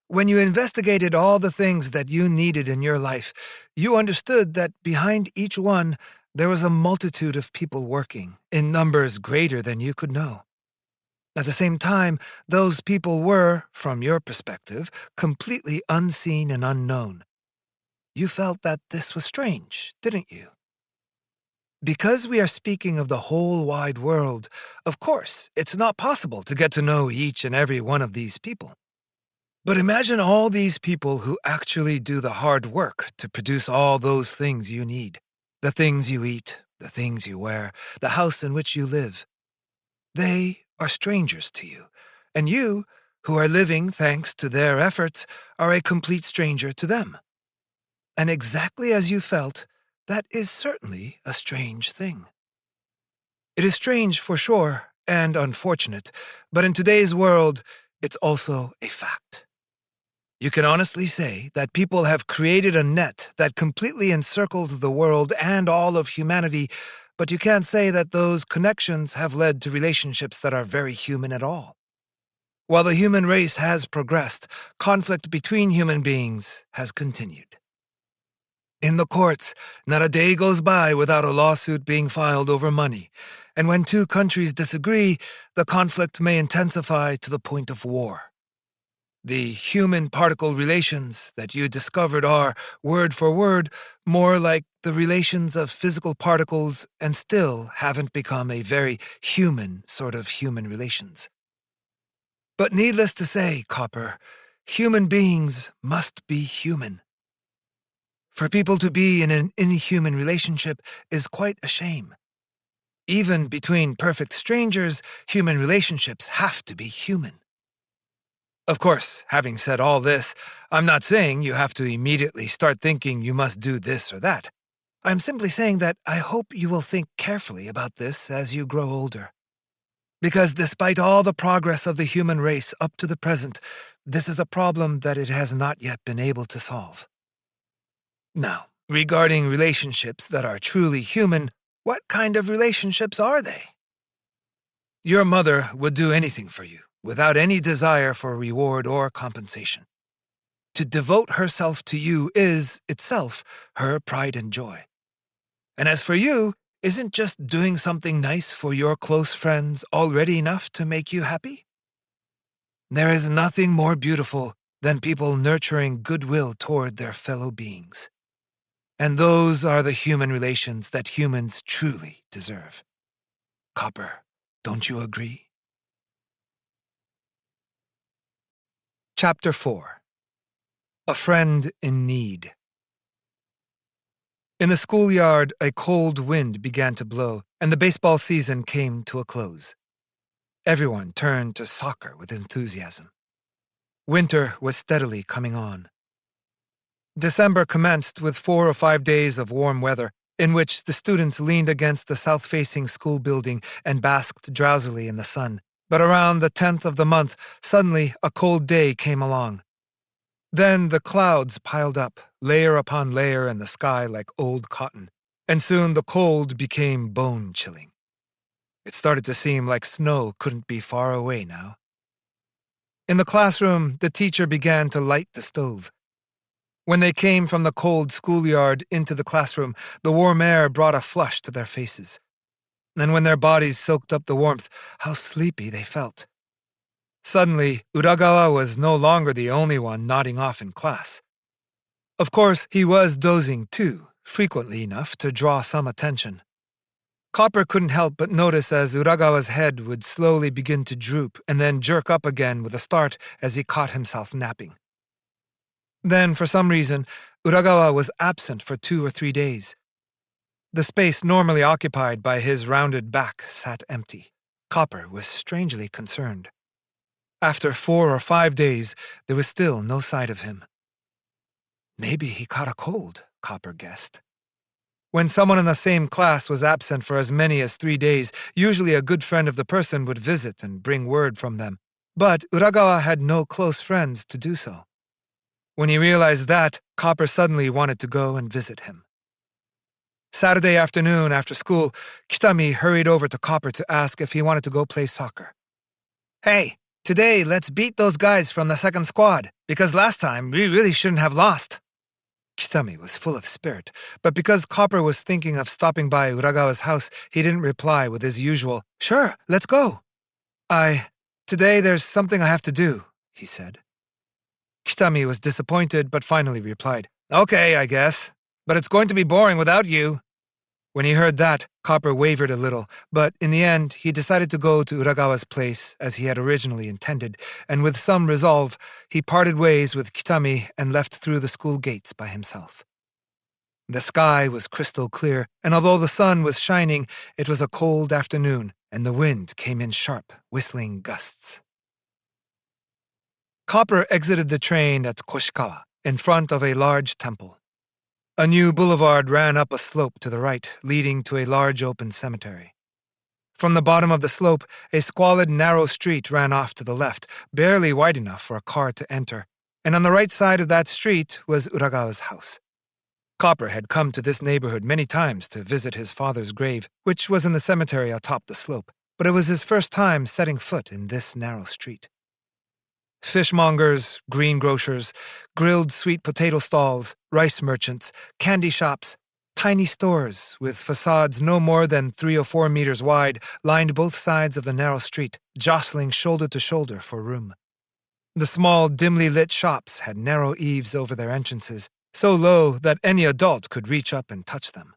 When you investigated all the things that you needed in your life, you understood that behind each one there was a multitude of people working, in numbers greater than you could know. At the same time, those people were, from your perspective, completely unseen and unknown. You felt that this was strange, didn't you? Because we are speaking of the whole wide world, of course, it's not possible to get to know each and every one of these people. But imagine all these people who actually do the hard work to produce all those things you need. The things you eat, the things you wear, the house in which you live. They are strangers to you, and you, who are living thanks to their efforts, are a complete stranger to them. And exactly as you felt, that is certainly a strange thing. It is strange for sure, and unfortunate, but in today's world, it's also a fact. You can honestly say that people have created a net that completely encircles the world and all of humanity, but you can't say that those connections have led to relationships that are very human at all. While the human race has progressed, conflict between human beings has continued. In the courts, not a day goes by without a lawsuit being filed over money, and when two countries disagree, the conflict may intensify to the point of war. The human-particle relations that you discovered are, word for word, more like the relations of physical particles and still haven't become a very human sort of human relations. But needless to say, Copper, human beings must be human. For people to be in an inhuman relationship is quite a shame. Even between perfect strangers, human relationships have to be human. Of course, having said all this, I'm not saying you have to immediately start thinking you must do this or that. I'm simply saying that I hope you will think carefully about this as you grow older. Because despite all the progress of the human race up to the present, this is a problem that it has not yet been able to solve. Now, Regarding relationships that are truly human, what kind of relationships are they? Your mother would do anything for you, without any desire for reward or compensation. To devote herself to you is, itself, her pride and joy. And as for you, isn't just doing something nice for your close friends already enough to make you happy? There is nothing more beautiful than people nurturing goodwill toward their fellow beings. And those are the human relations that humans truly deserve. Copper, don't you agree? Chapter 4. A Friend in Need. In the schoolyard, a cold wind began to blow, and the baseball season came to a close. Everyone turned to soccer with enthusiasm. Winter was steadily coming on. December commenced with 4 or 5 days of warm weather, in which the students leaned against the south-facing school building and basked drowsily in the sun. But around the 10th of the month, suddenly a cold day came along. Then the clouds piled up, layer upon layer in the sky like old cotton, and soon the cold became bone-chilling. It started to seem like snow couldn't be far away now. In the classroom, the teacher began to light the stove. When they came from the cold schoolyard into the classroom, the warm air brought a flush to their faces. And when their bodies soaked up the warmth, how sleepy they felt. Suddenly, Uragawa was no longer the only one nodding off in class. Of course, he was dozing too, frequently enough to draw some attention. Copper couldn't help but notice as Uragawa's head would slowly begin to droop and then jerk up again with a start as he caught himself napping. Then, for some reason, Uragawa was absent for 2 or 3 days. The space normally occupied by his rounded back sat empty. Copper was strangely concerned. After 4 or 5 days, there was still no sight of him. Maybe he caught a cold, Copper guessed. When someone in the same class was absent for as many as 3 days, usually a good friend of the person would visit and bring word from them. But Uragawa had no close friends to do so. When he realized that, Copper suddenly wanted to go and visit him. Saturday afternoon after school, Kitami hurried over to Copper to ask if he wanted to go play soccer. "Hey, today let's beat those guys from the second squad, because last time we really shouldn't have lost." Kitami was full of spirit, but because Copper was thinking of stopping by Uragawa's house, he didn't reply with his usual, "Sure, let's go." Today there's something I have to do," he said. Kitami was disappointed, but finally replied, "Okay, I guess, but it's going to be boring without you." When he heard that, Copper wavered a little, but in the end, he decided to go to Uragawa's place as he had originally intended, and with some resolve, he parted ways with Kitami and left through the school gates by himself. The sky was crystal clear, and although the sun was shining, it was a cold afternoon, and the wind came in sharp, whistling gusts. Copper exited the train at Koshikawa, in front of a large temple. A new boulevard ran up a slope to the right, leading to a large open cemetery. From the bottom of the slope, a squalid, narrow street ran off to the left, barely wide enough for a car to enter, and on the right side of that street was Uragawa's house. Copper had come to this neighborhood many times to visit his father's grave, which was in the cemetery atop the slope, but it was his first time setting foot in this narrow street. Fishmongers, greengrocers, grilled sweet potato stalls, rice merchants, candy shops, tiny stores with facades no more than 3 or 4 meters wide lined both sides of the narrow street, jostling shoulder to shoulder for room. The small, dimly lit shops had narrow eaves over their entrances, so low that any adult could reach up and touch them.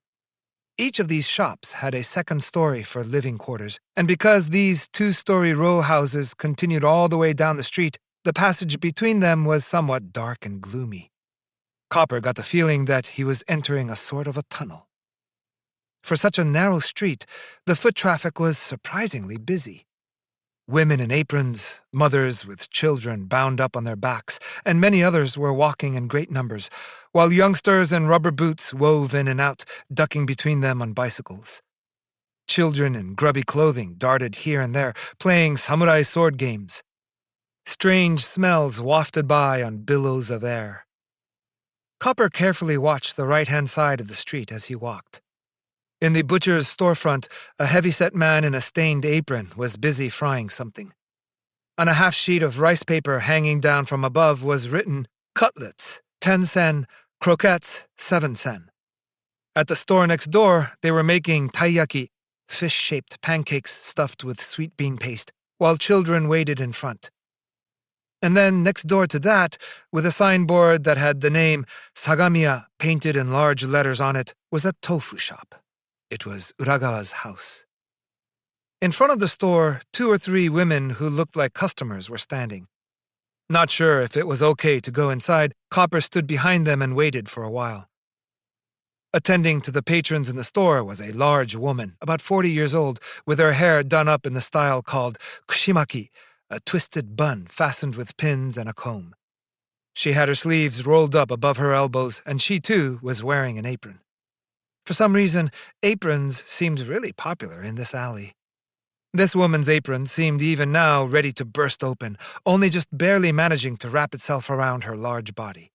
Each of these shops had a second story for living quarters, and because these 2-story row houses continued all the way down the street, the passage between them was somewhat dark and gloomy. Copper got the feeling that he was entering a sort of a tunnel. For such a narrow street, the foot traffic was surprisingly busy. Women in aprons, mothers with children bound up on their backs, and many others were walking in great numbers, while youngsters in rubber boots wove in and out, ducking between them on bicycles. Children in grubby clothing darted here and there, playing samurai sword games. Strange smells wafted by on billows of air. Copper carefully watched the right-hand side of the street as he walked. In the butcher's storefront, a heavy-set man in a stained apron was busy frying something. On a half-sheet of rice paper hanging down from above was written, "Cutlets, 10 sen, croquettes, 7 sen." At the store next door, they were making taiyaki, fish-shaped pancakes stuffed with sweet bean paste, while children waited in front. And then next door to that, with a signboard that had the name Sagamiya painted in large letters on it, was a tofu shop. It was Uragawa's house. In front of the store, 2 or 3 women who looked like customers were standing. Not sure if it was okay to go inside, Copper stood behind them and waited for a while. Attending to the patrons in the store was a large woman, about 40 years old, with her hair done up in the style called kushimaki, a twisted bun fastened with pins and a comb. She had her sleeves rolled up above her elbows, and she too was wearing an apron. For some reason, aprons seemed really popular in this alley. This woman's apron seemed even now ready to burst open, only just barely managing to wrap itself around her large body.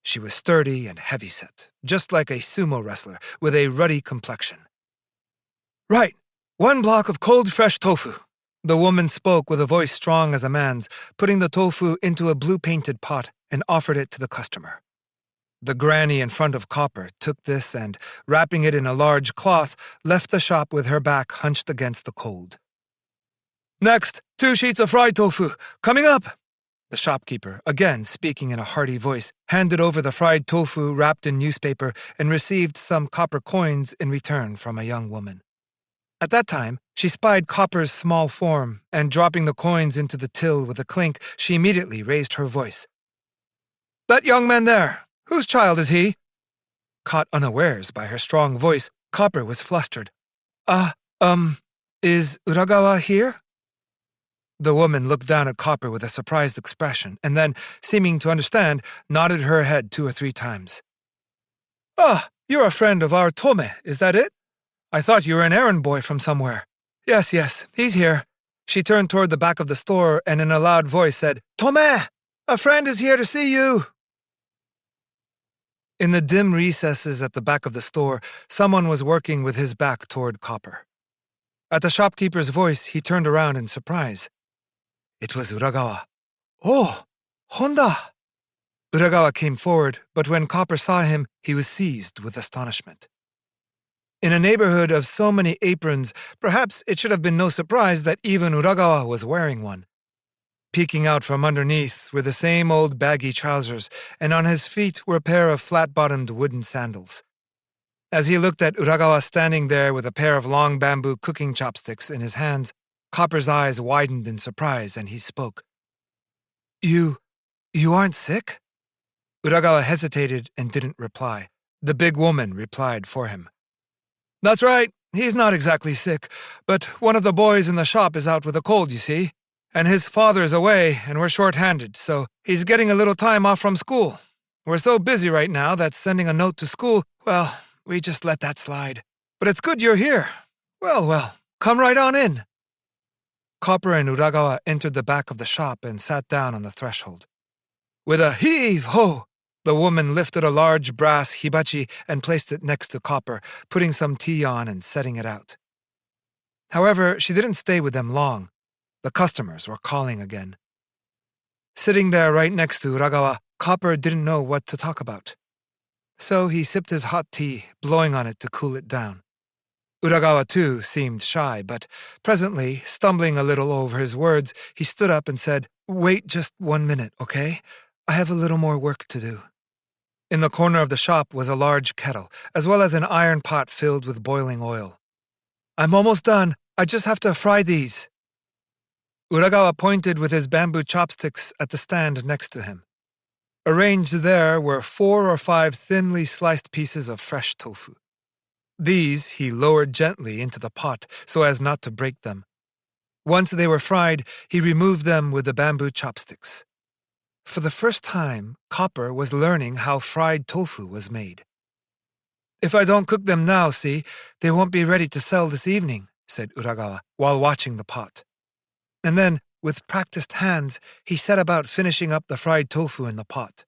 She was sturdy and heavy-set, just like a sumo wrestler, with a ruddy complexion. "Right, 1 block of cold fresh tofu." The woman spoke with a voice strong as a man's, putting the tofu into a blue-painted pot and offered it to the customer. The granny in front of Copper took this and, wrapping it in a large cloth, left the shop with her back hunched against the cold. "Next, 2 sheets of fried tofu. Coming up!" The shopkeeper, again speaking in a hearty voice, handed over the fried tofu wrapped in newspaper and received some copper coins in return from a young woman. At that time, she spied Copper's small form, and dropping the coins into the till with a clink, she immediately raised her voice. "That young man there, whose child is he?" Caught unawares by her strong voice, Copper was flustered. Is Uragawa here?" The woman looked down at Copper with a surprised expression, and then, seeming to understand, nodded her head 2 or 3 times. "Ah, you're a friend of our Tome, is that it? I thought you were an errand boy from somewhere." Yes, he's here." She turned toward the back of the store and in a loud voice said, "Tome! A friend is here to see you!" In the dim recesses at the back of the store, someone was working with his back toward Copper. At the shopkeeper's voice, he turned around in surprise. It was Uragawa. "Oh, Honda!" Uragawa came forward, but when Copper saw him, he was seized with astonishment. In a neighborhood of so many aprons, perhaps it should have been no surprise that even Uragawa was wearing one. Peeking out from underneath were the same old baggy trousers, and on his feet were a pair of flat-bottomed wooden sandals. As he looked at Uragawa standing there with a pair of long bamboo cooking chopsticks in his hands, Copper's eyes widened in surprise, and he spoke. You aren't sick?" Uragawa hesitated and didn't reply. The big woman replied for him. "That's right, he's not exactly sick, but one of the boys in the shop is out with a cold, you see. And his father's away, and we're short-handed, so he's getting a little time off from school. We're so busy right now that sending a note to school, well, we just let that slide. But it's good you're here. Well, come right on in." Copper and Uragawa entered the back of the shop and sat down on the threshold. With a heave-ho, the woman lifted a large brass hibachi and placed it next to Copper, putting some tea on and setting it out. However, she didn't stay with them long. The customers were calling again. Sitting there right next to Uragawa, Copper didn't know what to talk about. So he sipped his hot tea, blowing on it to cool it down. Uragawa, too, seemed shy, but presently, stumbling a little over his words, he stood up and said, "Wait just 1 minute, okay? I have a little more work to do." In the corner of the shop was a large kettle, as well as an iron pot filled with boiling oil. "I'm almost done. I just have to fry these." Uragawa pointed with his bamboo chopsticks at the stand next to him. Arranged there were 4 or 5 thinly sliced pieces of fresh tofu. These he lowered gently into the pot so as not to break them. Once they were fried, he removed them with the bamboo chopsticks. For the first time, Copper was learning how fried tofu was made. "If I don't cook them now, see, they won't be ready to sell this evening," said Uragawa, while watching the pot. And then, with practiced hands, he set about finishing up the fried tofu in the pot.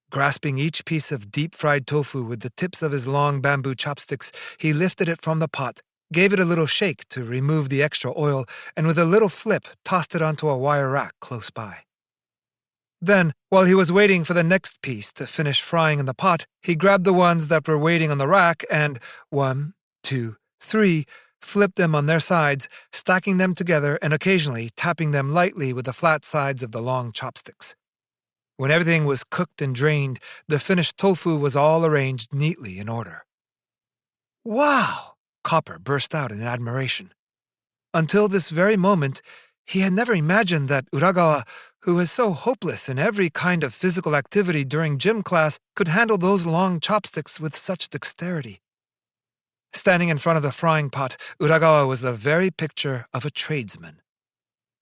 Grasping each piece of deep-fried tofu with the tips of his long bamboo chopsticks, he lifted it from the pot, gave it a little shake to remove the extra oil, and with a little flip, tossed it onto a wire rack close by. Then, while he was waiting for the next piece to finish frying in the pot, he grabbed the ones that were waiting on the rack and, 1, 2, 3, flipped them on their sides, stacking them together and occasionally tapping them lightly with the flat sides of the long chopsticks. When everything was cooked and drained, the finished tofu was all arranged neatly in order. "Wow!" Copper burst out in admiration. Until this very moment, he had never imagined that Uragawa, who was so hopeless in every kind of physical activity during gym class, could handle those long chopsticks with such dexterity. Standing in front of the frying pot, Uragawa was the very picture of a tradesman.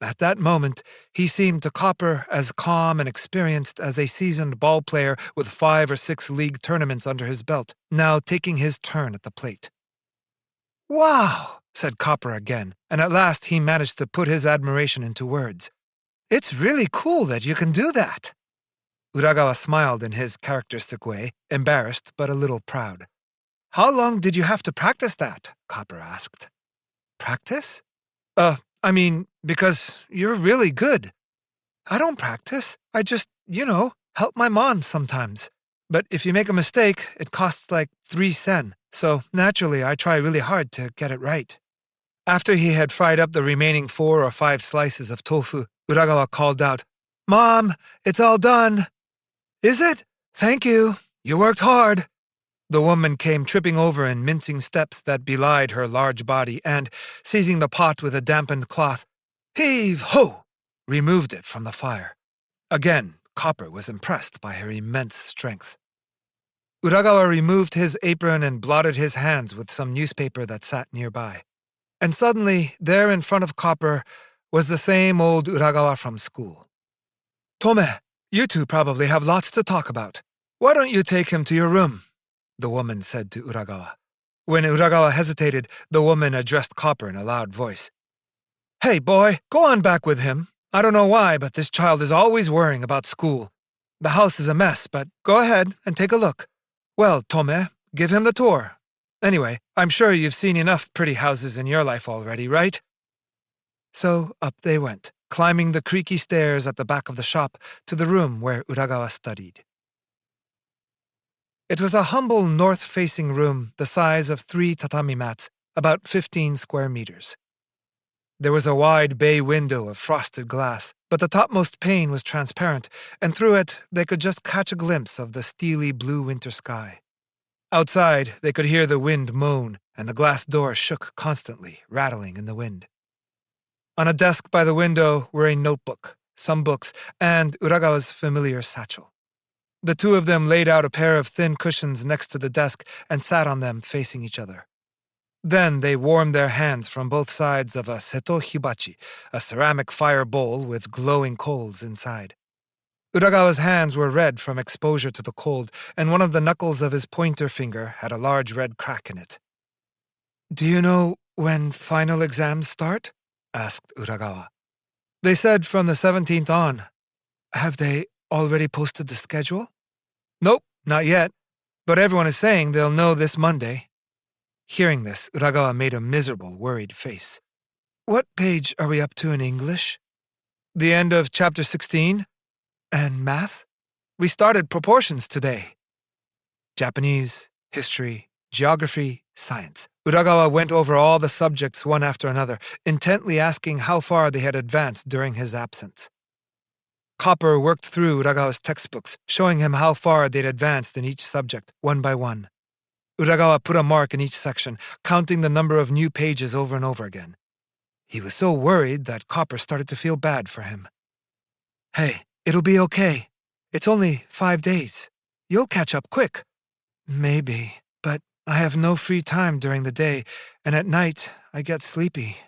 At that moment, he seemed to Copper as calm and experienced as a seasoned ball player with 5 or 6 league tournaments under his belt, now taking his turn at the plate. "Wow!" said Copper again, and at last he managed to put his admiration into words. "It's really cool that you can do that." Uragawa smiled in his characteristic way, embarrassed but a little proud. "How long did you have to practice that?" Copper asked. "Practice? Because you're really good." "I don't practice. I just, help my mom sometimes. But if you make a mistake, it costs like 3 sen, so naturally I try really hard to get it right." After he had fried up the remaining 4 or 5 slices of tofu, Uragawa called out, "Mom, it's all done." "Is it? Thank you. You worked hard." The woman came tripping over in mincing steps that belied her large body and, seizing the pot with a dampened cloth, heave-ho, removed it from the fire. Again, Copper was impressed by her immense strength. Uragawa removed his apron and blotted his hands with some newspaper that sat nearby. And suddenly, there in front of Copper, was the same old Uragawa from school. "Tome, you two probably have lots to talk about. Why don't you take him to your room?" the woman said to Uragawa. When Uragawa hesitated, the woman addressed Copper in a loud voice. "Hey, boy, go on back with him. I don't know why, but this child is always worrying about school. The house is a mess, but go ahead and take a look. Well, Tome, give him the tour. Anyway, I'm sure you've seen enough pretty houses in your life already, right?" So up they went, climbing the creaky stairs at the back of the shop to the room where Uragawa studied. It was a humble north-facing room the size of 3 tatami mats, about 15 square meters. There was a wide bay window of frosted glass, but the topmost pane was transparent, and through it they could just catch a glimpse of the steely blue winter sky. Outside, they could hear the wind moan, and the glass door shook constantly, rattling in the wind. On a desk by the window were a notebook, some books, and Uragawa's familiar satchel. The two of them laid out a pair of thin cushions next to the desk and sat on them facing each other. Then they warmed their hands from both sides of a seto hibachi, a ceramic fire bowl with glowing coals inside. Uragawa's hands were red from exposure to the cold, and one of the knuckles of his pointer finger had a large red crack in it. "Do you know when final exams start?" asked Uragawa. "They said from the 17th on. Have they already posted the schedule?" "Nope, not yet. But everyone is saying they'll know this Monday." Hearing this, Uragawa made a miserable, worried face. "What page are we up to in English?" "The end of chapter 16. "And math?" "We started proportions today." Japanese, history, geography, science. Uragawa went over all the subjects one after another, intently asking how far they had advanced during his absence. Copper worked through Uragawa's textbooks, showing him how far they'd advanced in each subject, one by one. Uragawa put a mark in each section, counting the number of new pages over and over again. He was so worried that Copper started to feel bad for him. "Hey, it'll be okay. It's only 5 days. You'll catch up quick." "Maybe, but I have no free time during the day, and at night I get sleepy."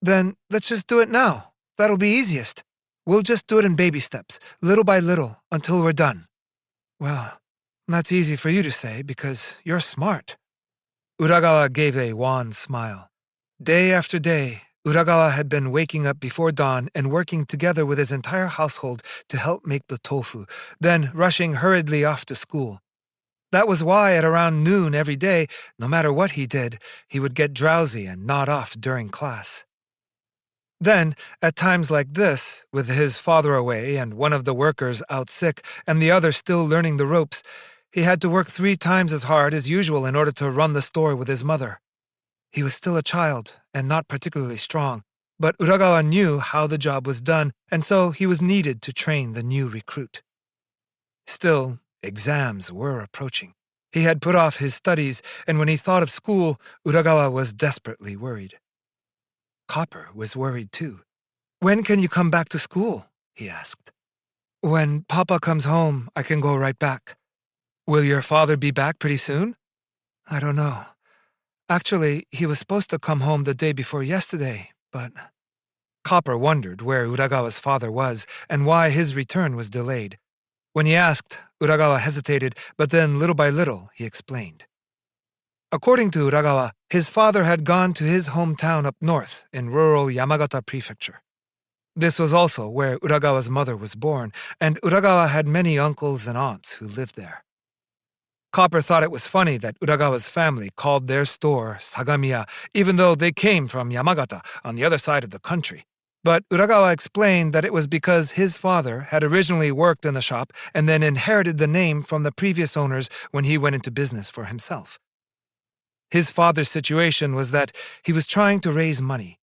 "Then let's just do it now. That'll be easiest. We'll just do it in baby steps, little by little, until we're done." "Well, that's easy for you to say because you're smart." Uragawa gave a wan smile. Day after day, Uragawa had been waking up before dawn and working together with his entire household to help make the tofu, then rushing hurriedly off to school. That was why at around noon every day, no matter what he did, he would get drowsy and nod off during class. Then, at times like this, with his father away and one of the workers out sick and the other still learning the ropes, he had to work 3 times as hard as usual in order to run the store with his mother. He was still a child and not particularly strong, but Uragawa knew how the job was done, and so he was needed to train the new recruit. Still, exams were approaching. He had put off his studies, and when he thought of school, Uragawa was desperately worried. Copper was worried too. "When can you come back to school?" he asked. "When Papa comes home, I can go right back." "Will your father be back pretty soon?" "I don't know. Actually, he was supposed to come home the day before yesterday, but—" Copper wondered where Uragawa's father was and why his return was delayed. When he asked, Uragawa hesitated, but then little by little he explained. According to Uragawa, his father had gone to his hometown up north in rural Yamagata Prefecture. This was also where Uragawa's mother was born, and Uragawa had many uncles and aunts who lived there. Copper thought it was funny that Uragawa's family called their store Sagamiya, even though they came from Yamagata on the other side of the country. But Uragawa explained that it was because his father had originally worked in the shop and then inherited the name from the previous owners when he went into business for himself. His father's situation was that he was trying to raise money.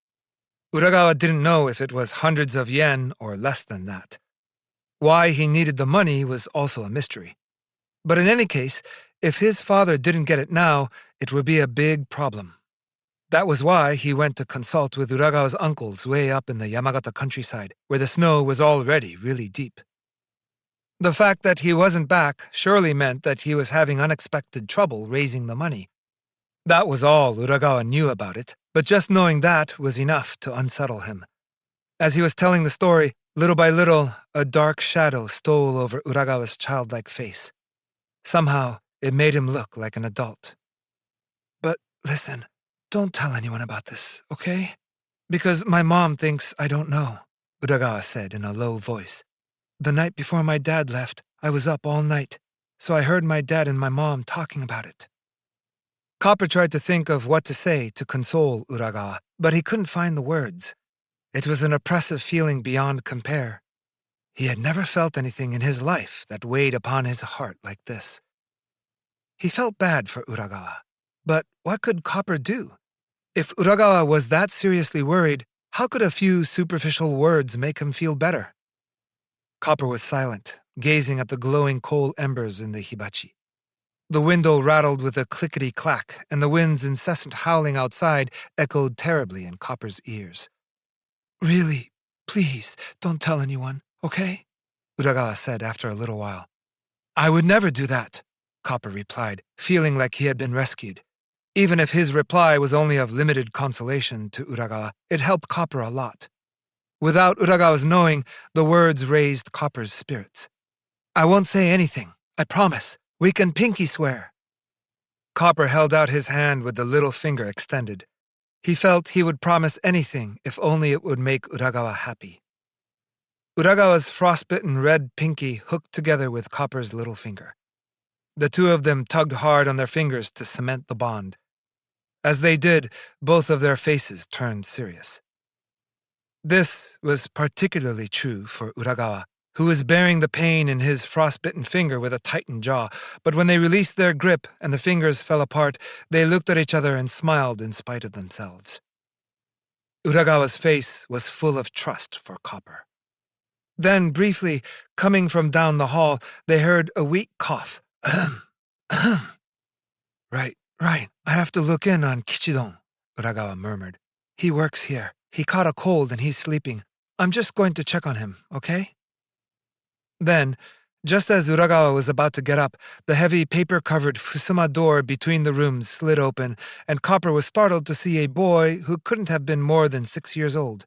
Uragawa didn't know if it was hundreds of yen or less than that. Why he needed the money was also a mystery. But in any case, if his father didn't get it now, it would be a big problem. That was why he went to consult with Uragawa's uncles way up in the Yamagata countryside, where the snow was already really deep. The fact that he wasn't back surely meant that he was having unexpected trouble raising the money. That was all Uragawa knew about it, but just knowing that was enough to unsettle him. As he was telling the story, little by little, a dark shadow stole over Uragawa's childlike face. Somehow, it made him look like an adult. "But listen, don't tell anyone about this, okay? Because my mom thinks I don't know," Uragawa said in a low voice. "The night before my dad left, I was up all night, so I heard my dad and my mom talking about it." Copper tried to think of what to say to console Uragawa, but he couldn't find the words. It was an oppressive feeling beyond compare. He had never felt anything in his life that weighed upon his heart like this. He felt bad for Uragawa, but what could Copper do? If Uragawa was that seriously worried, how could a few superficial words make him feel better? Copper was silent, gazing at the glowing coal embers in the hibachi. The window rattled with a clickety-clack, and the wind's incessant howling outside echoed terribly in Copper's ears. "Really, please, don't tell anyone, okay?" Uragawa said after a little while. "I would never do that," Copper replied, feeling like he had been rescued. Even if his reply was only of limited consolation to Uragawa, it helped Copper a lot. Without Uragawa's knowing, the words raised Copper's spirits. "I won't say anything, I promise. We can pinky swear." Copper held out his hand with the little finger extended. He felt he would promise anything if only it would make Uragawa happy. Uragawa's frostbitten red pinky hooked together with Copper's little finger. The two of them tugged hard on their fingers to cement the bond. As they did, both of their faces turned serious. This was particularly true for Uragawa, who was bearing the pain in his frostbitten finger with a tightened jaw, but when they released their grip and the fingers fell apart, they looked at each other and smiled in spite of themselves. Uragawa's face was full of trust for Copper. Then, briefly, coming from down the hall, they heard a weak cough. "Ahem, ahem." Right. I have to look in on Kichidon," Uragawa murmured. "He works here. He caught a cold and he's sleeping. I'm just going to check on him, okay?" Then, just as Uragawa was about to get up, the heavy paper-covered fusuma door between the rooms slid open, and Copper was startled to see a boy who couldn't have been more than 6 years old.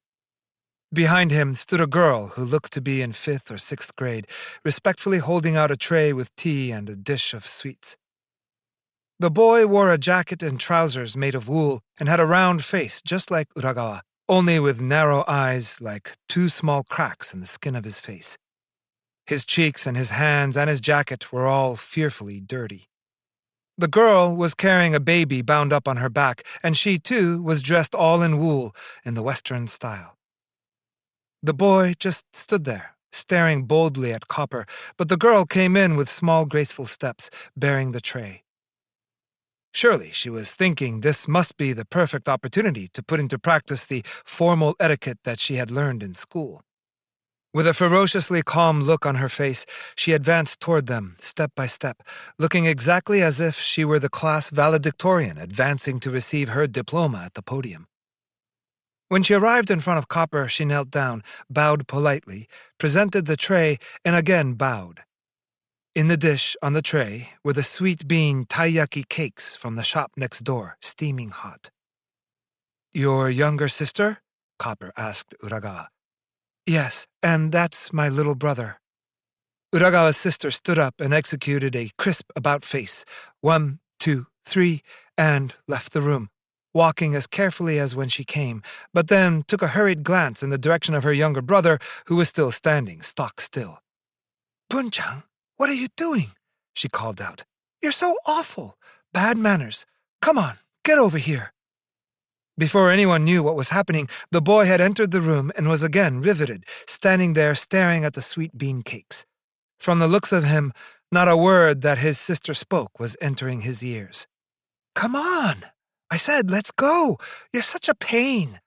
Behind him stood a girl who looked to be in 5th or 6th grade, respectfully holding out a tray with tea and a dish of sweets. The boy wore a jacket and trousers made of wool and had a round face just like Uragawa, only with narrow eyes like two small cracks in the skin of his face. His cheeks and his hands and his jacket were all fearfully dirty. The girl was carrying a baby bound up on her back, and she, too, was dressed all in wool in the Western style. The boy just stood there, staring boldly at Copper, but the girl came in with small, graceful steps, bearing the tray. Surely, she was thinking, this must be the perfect opportunity to put into practice the formal etiquette that she had learned in school. With a ferociously calm look on her face, she advanced toward them, step by step, looking exactly as if she were the class valedictorian advancing to receive her diploma at the podium. When she arrived in front of Copper, she knelt down, bowed politely, presented the tray, and again bowed. In the dish on the tray were the sweet bean taiyaki cakes from the shop next door, steaming hot. "Your younger sister?" Copper asked Uragawa. "Yes, and that's my little brother." Uragawa's sister stood up and executed a crisp about-face, 1, 2, 3, and left the room, walking as carefully as when she came, but then took a hurried glance in the direction of her younger brother, who was still standing stock still. "Bun-chan, what are you doing?" she called out. "You're so awful. Bad manners. Come on, get over here." Before anyone knew what was happening, the boy had entered the room and was again riveted, standing there staring at the sweet bean cakes. From the looks of him, not a word that his sister spoke was entering his ears. "Come on! I said, let's go! You're such a pain!"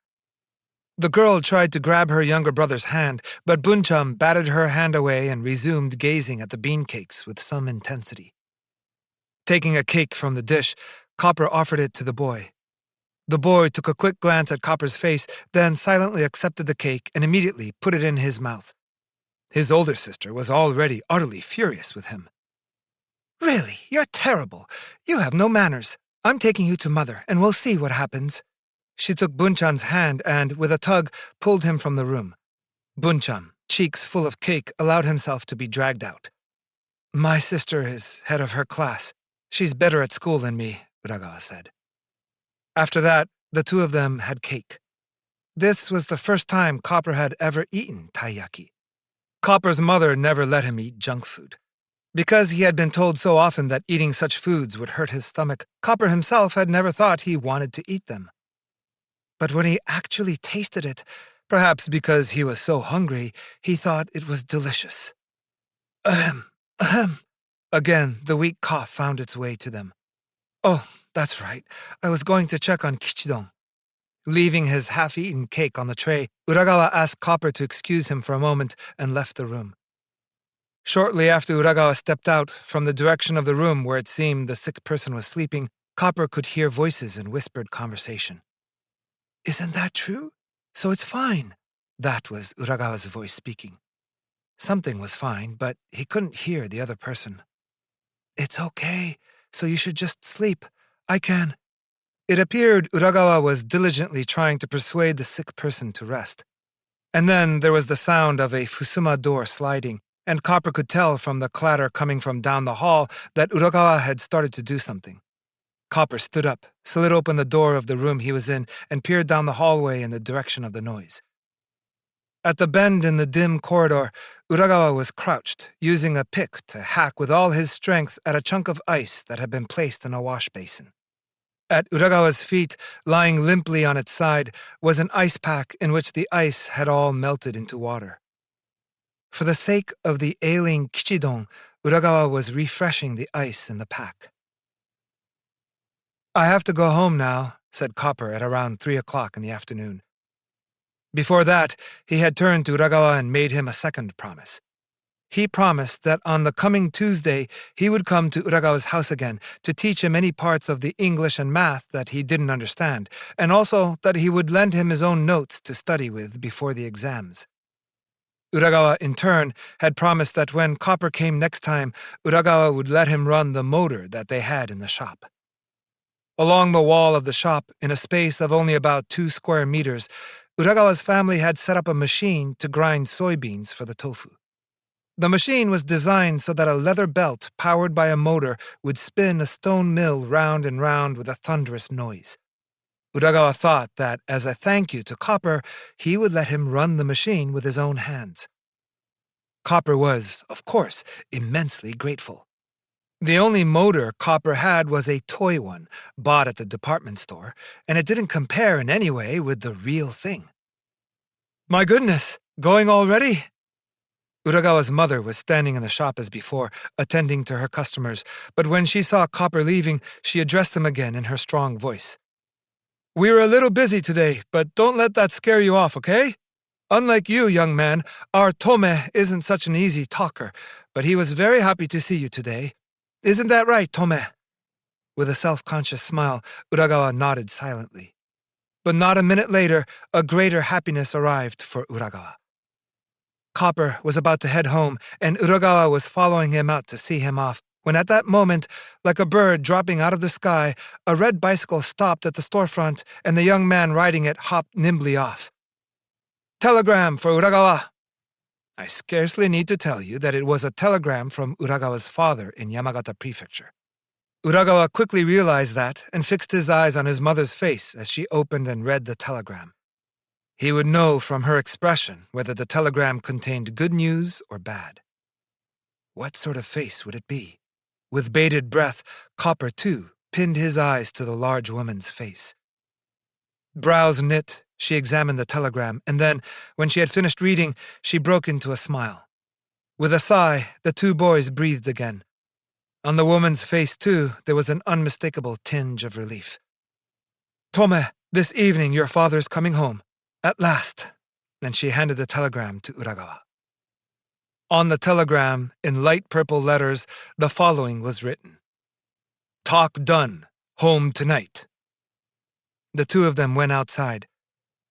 The girl tried to grab her younger brother's hand, but Buncham batted her hand away and resumed gazing at the bean cakes with some intensity. Taking a cake from the dish, Copper offered it to the boy. The boy took a quick glance at Copper's face, then silently accepted the cake and immediately put it in his mouth. His older sister was already utterly furious with him. "Really, you're terrible. You have no manners. I'm taking you to Mother, and we'll see what happens." She took Bunchan's hand and, with a tug, pulled him from the room. Bunchan, cheeks full of cake, allowed himself to be dragged out. "My sister is head of her class. She's better at school than me," Uragawa said. After that, the two of them had cake. This was the first time Copper had ever eaten taiyaki. Copper's mother never let him eat junk food. Because he had been told so often that eating such foods would hurt his stomach, Copper himself had never thought he wanted to eat them. But when he actually tasted it, perhaps because he was so hungry, he thought it was delicious. Ahem, ahem. Again, the weak cough found its way to them. "Oh, that's right. I was going to check on Kichidon." Leaving his half-eaten cake on the tray, Uragawa asked Copper to excuse him for a moment and left the room. Shortly after Uragawa stepped out, from the direction of the room where it seemed the sick person was sleeping, Copper could hear voices in whispered conversation. "Isn't that true? So it's fine." That was Uragawa's voice speaking. Something was fine, but he couldn't hear the other person. "It's okay, so you should just sleep. I can." It appeared Uragawa was diligently trying to persuade the sick person to rest. And then there was the sound of a Fusuma door sliding, and Copper could tell from the clatter coming from down the hall that Uragawa had started to do something. Copper stood up, slid open the door of the room he was in, and peered down the hallway in the direction of the noise. At the bend in the dim corridor, Uragawa was crouched, using a pick to hack with all his strength at a chunk of ice that had been placed in a wash basin. At Uragawa's feet, lying limply on its side, was an ice pack in which the ice had all melted into water. For the sake of the ailing Kichidon, Uragawa was refreshing the ice in the pack. "I have to go home now," said Copper at around 3 o'clock in the afternoon. Before that, he had turned to Uragawa and made him a second promise. He promised that on the coming Tuesday he would come to Uragawa's house again to teach him any parts of the English and math that he didn't understand, and also that he would lend him his own notes to study with before the exams. Uragawa, in turn, had promised that when Copper came next time, Uragawa would let him run the motor that they had in the shop. Along the wall of the shop, in a space of only about 2 square meters, Uragawa's family had set up a machine to grind soybeans for the tofu. The machine was designed so that a leather belt powered by a motor would spin a stone mill round and round with a thunderous noise. Uragawa thought that, as a thank you to Copper, he would let him run the machine with his own hands. Copper was, of course, immensely grateful. The only motor Copper had was a toy one, bought at the department store, and it didn't compare in any way with the real thing. My goodness, going already? Uragawa's mother was standing in the shop as before, attending to her customers, but when she saw Copper leaving, she addressed him again in her strong voice. We were a little busy today, but don't let that scare you off, okay? Unlike you, young man, our Tome isn't such an easy talker, but he was very happy to see you today. Isn't that right, Tome? With a self-conscious smile, Uragawa nodded silently. But not a minute later, a greater happiness arrived for Uragawa. Copper was about to head home, and Uragawa was following him out to see him off, when at that moment, like a bird dropping out of the sky, a red bicycle stopped at the storefront, and the young man riding it hopped nimbly off. Telegram for Uragawa! I scarcely need to tell you that it was a telegram from Uragawa's father in Yamagata Prefecture. Uragawa quickly realized that and fixed his eyes on his mother's face as she opened and read the telegram. He would know from her expression whether the telegram contained good news or bad. What sort of face would it be? With bated breath, Copper, too, pinned his eyes to the large woman's face. Brows knit, she examined the telegram, and then, when she had finished reading, she broke into a smile. With a sigh, the two boys breathed again. On the woman's face, too, there was an unmistakable tinge of relief. Tome, this evening your father's coming home. At last. And she handed the telegram to Uragawa. On the telegram, in light purple letters, the following was written. Talk done. Home tonight. The two of them went outside.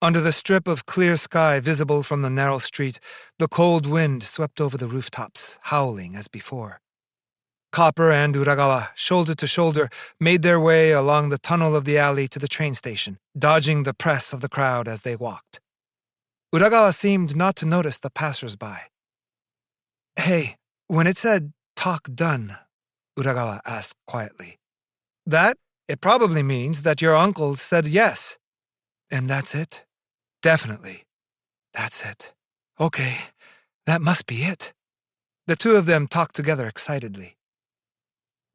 Under the strip of clear sky visible from the narrow street, the cold wind swept over the rooftops, howling as before. Copper and Uragawa, shoulder to shoulder, made their way along the tunnel of the alley to the train station, dodging the press of the crowd as they walked. Uragawa seemed not to notice the passers-by. Hey, when it said, talk done, Uragawa asked quietly. That? It probably means that your uncle said yes. And that's it? Definitely. That's it. Okay, that must be it. The two of them talked together excitedly.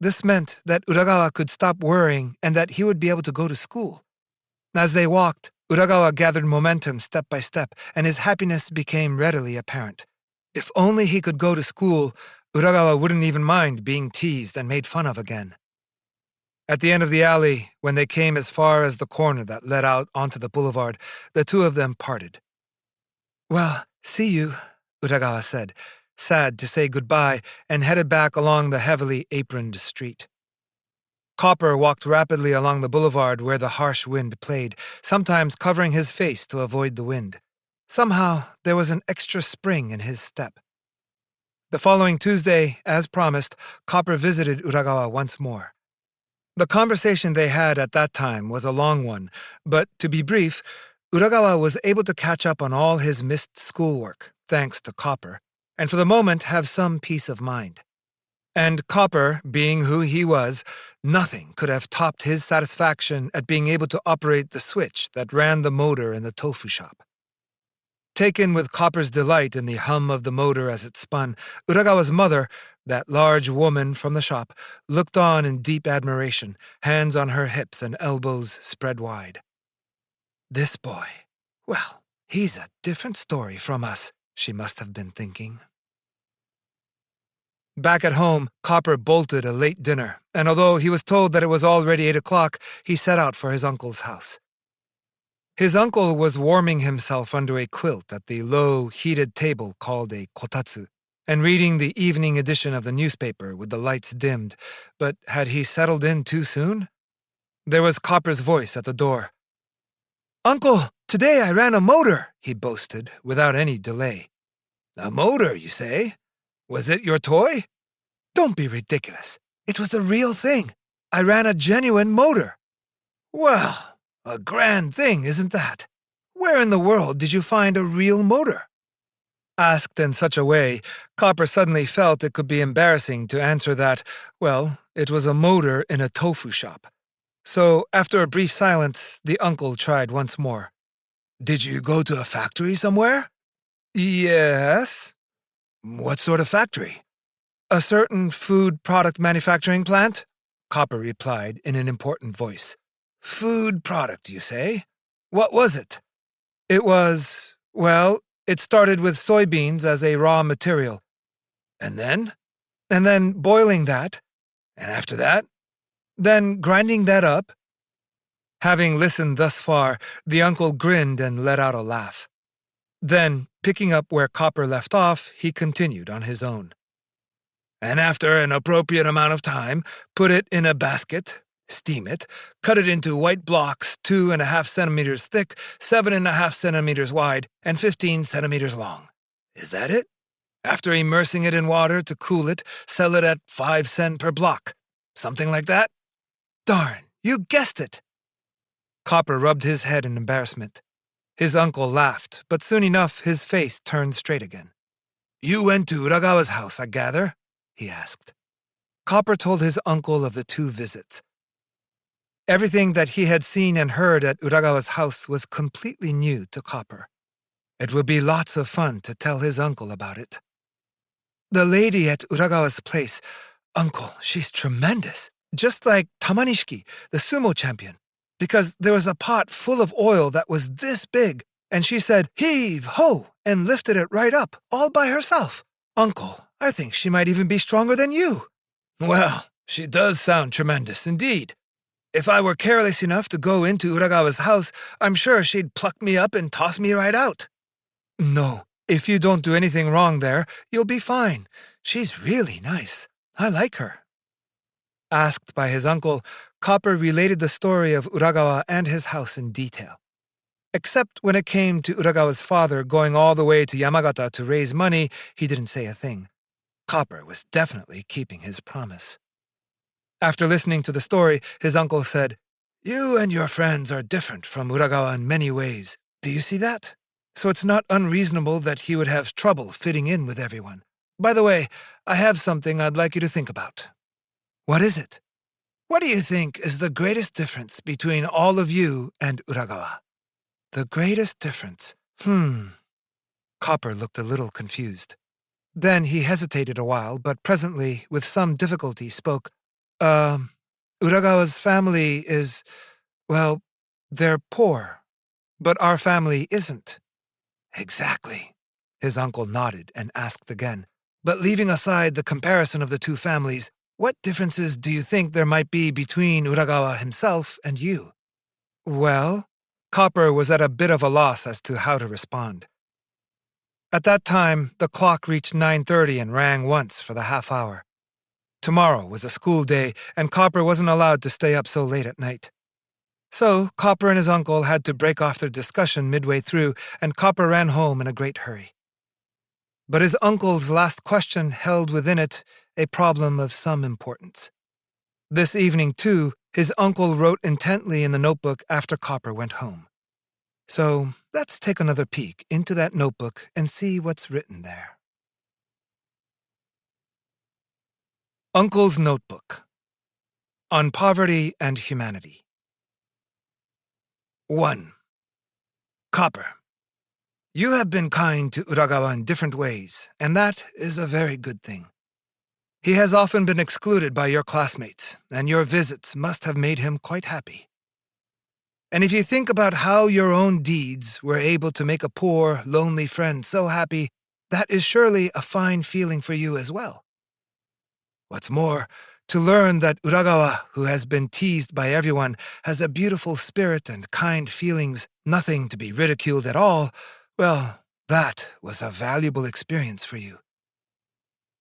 This meant that Uragawa could stop worrying and that he would be able to go to school. As they walked, Uragawa gathered momentum step by step, and his happiness became readily apparent. If only he could go to school, Uragawa wouldn't even mind being teased and made fun of again. At the end of the alley, when they came as far as the corner that led out onto the boulevard, the two of them parted. Well, see you, Uragawa said, sad to say goodbye, and headed back along the heavily aproned street. Copper walked rapidly along the boulevard where the harsh wind played, sometimes covering his face to avoid the wind. Somehow, there was an extra spring in his step. The following Tuesday, as promised, Copper visited Uragawa once more. The conversation they had at that time was a long one, but to be brief, Uragawa was able to catch up on all his missed schoolwork, thanks to Copper, and for the moment have some peace of mind. And Copper, being who he was, nothing could have topped his satisfaction at being able to operate the switch that ran the motor in the tofu shop. Taken with Copper's delight in the hum of the motor as it spun, Uragawa's mother, that large woman from the shop, looked on in deep admiration, hands on her hips and elbows spread wide. This boy, well, he's a different story from us, she must have been thinking. Back at home, Copper bolted a late dinner, and although he was told that it was already 8 o'clock, he set out for his uncle's house. His uncle was warming himself under a quilt at the low, heated table called a kotatsu, and reading the evening edition of the newspaper with the lights dimmed, but had he settled in too soon? There was Copper's voice at the door. Uncle, today I ran a motor, he boasted, without any delay. A motor, you say? Was it your toy? Don't be ridiculous. It was the real thing. I ran a genuine motor. Well, a grand thing, isn't that? Where in the world did you find a real motor? Asked in such a way, Copper suddenly felt it could be embarrassing to answer that, well, it was a motor in a tofu shop. So, after a brief silence, the uncle tried once more. Did you go to a factory somewhere? Yes. What sort of factory? A certain food product manufacturing plant? Copper replied in an important voice. Food product, you say? What was it? It started with soybeans as a raw material. And then? And then boiling that. And after that? Then grinding that up. Having listened thus far, the uncle grinned and let out a laugh. Then, picking up where Copper left off, he continued on his own. And after an appropriate amount of time, put it in a basket, steam it, cut it into white blocks 2.5 centimeters thick, 7.5 centimeters wide, and 15 centimeters long. Is that it? After immersing it in water to cool it, sell it at 5 cents per block. Something like that? Darn, you guessed it! Copper rubbed his head in embarrassment. His uncle laughed, but soon enough his face turned straight again. You went to Uragawa's house, I gather? He asked. Copper told his uncle of the 2 visits. Everything that he had seen and heard at Uragawa's house was completely new to Copper. It would be lots of fun to tell his uncle about it. The lady at Uragawa's place, Uncle, she's tremendous. Just like Tamanishiki, the sumo champion. Because there was a pot full of oil that was this big, and she said, heave, ho, and lifted it right up, all by herself. Uncle, I think she might even be stronger than you. Well, she does sound tremendous indeed. If I were careless enough to go into Uragawa's house, I'm sure she'd pluck me up and toss me right out. No, if you don't do anything wrong there, you'll be fine. She's really nice. I like her. Asked by his uncle, Copper related the story of Uragawa and his house in detail. Except when it came to Uragawa's father going all the way to Yamagata to raise money, he didn't say a thing. Copper was definitely keeping his promise. After listening to the story, his uncle said, You and your friends are different from Uragawa in many ways. Do you see that? So it's not unreasonable that he would have trouble fitting in with everyone. By the way, I have something I'd like you to think about. What is it? What do you think is the greatest difference between all of you and Uragawa? The greatest difference? Copper looked a little confused. Then he hesitated a while, but presently, with some difficulty, spoke. Uragawa's family is, well, they're poor, but our family isn't. Exactly. His uncle nodded and asked again. But leaving aside the comparison of the 2 families, what differences do you think there might be between Uragawa himself and you? Well, Copper was at a bit of a loss as to how to respond. At that time, the clock reached 9:30 and rang once for the half hour. Tomorrow was a school day, and Copper wasn't allowed to stay up so late at night. So, Copper and his uncle had to break off their discussion midway through, and Copper ran home in a great hurry. But his uncle's last question held within it a problem of some importance. This evening, too, his uncle wrote intently in the notebook after Copper went home. So, let's take another peek into that notebook and see what's written there. Uncle's Notebook. On Poverty and Humanity. 1. Copper. You have been kind to Uragawa in different ways, and that is a very good thing. He has often been excluded by your classmates, and your visits must have made him quite happy. And if you think about how your own deeds were able to make a poor, lonely friend so happy, that is surely a fine feeling for you as well. What's more, to learn that Uragawa, who has been teased by everyone, has a beautiful spirit and kind feelings, nothing to be ridiculed at all, well, that was a valuable experience for you.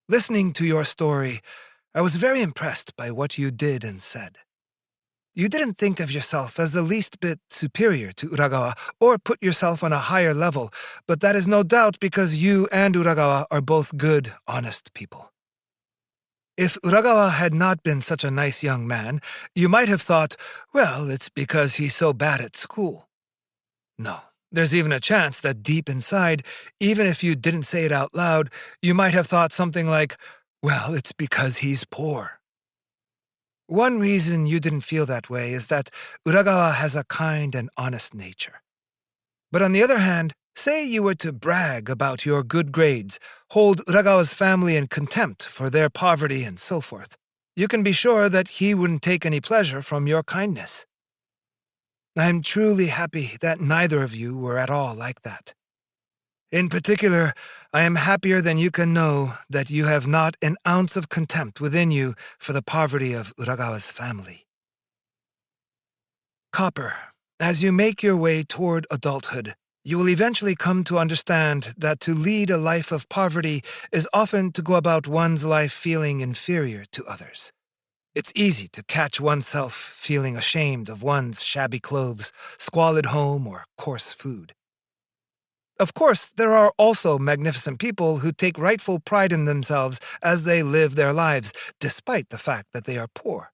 Listening to your story, I was very impressed by what you did and said. You didn't think of yourself as the least bit superior to Uragawa or put yourself on a higher level, but that is no doubt because you and Uragawa are both good, honest people. If Uragawa had not been such a nice young man, you might have thought, well, it's because he's so bad at school. No, there's even a chance that deep inside, even if you didn't say it out loud, you might have thought something like, well, it's because he's poor. One reason you didn't feel that way is that Uragawa has a kind and honest nature. But on the other hand, say you were to brag about your good grades, hold Uragawa's family in contempt for their poverty and so forth. You can be sure that he wouldn't take any pleasure from your kindness. I'm truly happy that neither of you were at all like that. In particular, I am happier than you can know that you have not an ounce of contempt within you for the poverty of Uragawa's family. Copper, as you make your way toward adulthood, you will eventually come to understand that to lead a life of poverty is often to go about one's life feeling inferior to others. It's easy to catch oneself feeling ashamed of one's shabby clothes, squalid home, or coarse food. Of course, there are also magnificent people who take rightful pride in themselves as they live their lives, despite the fact that they are poor.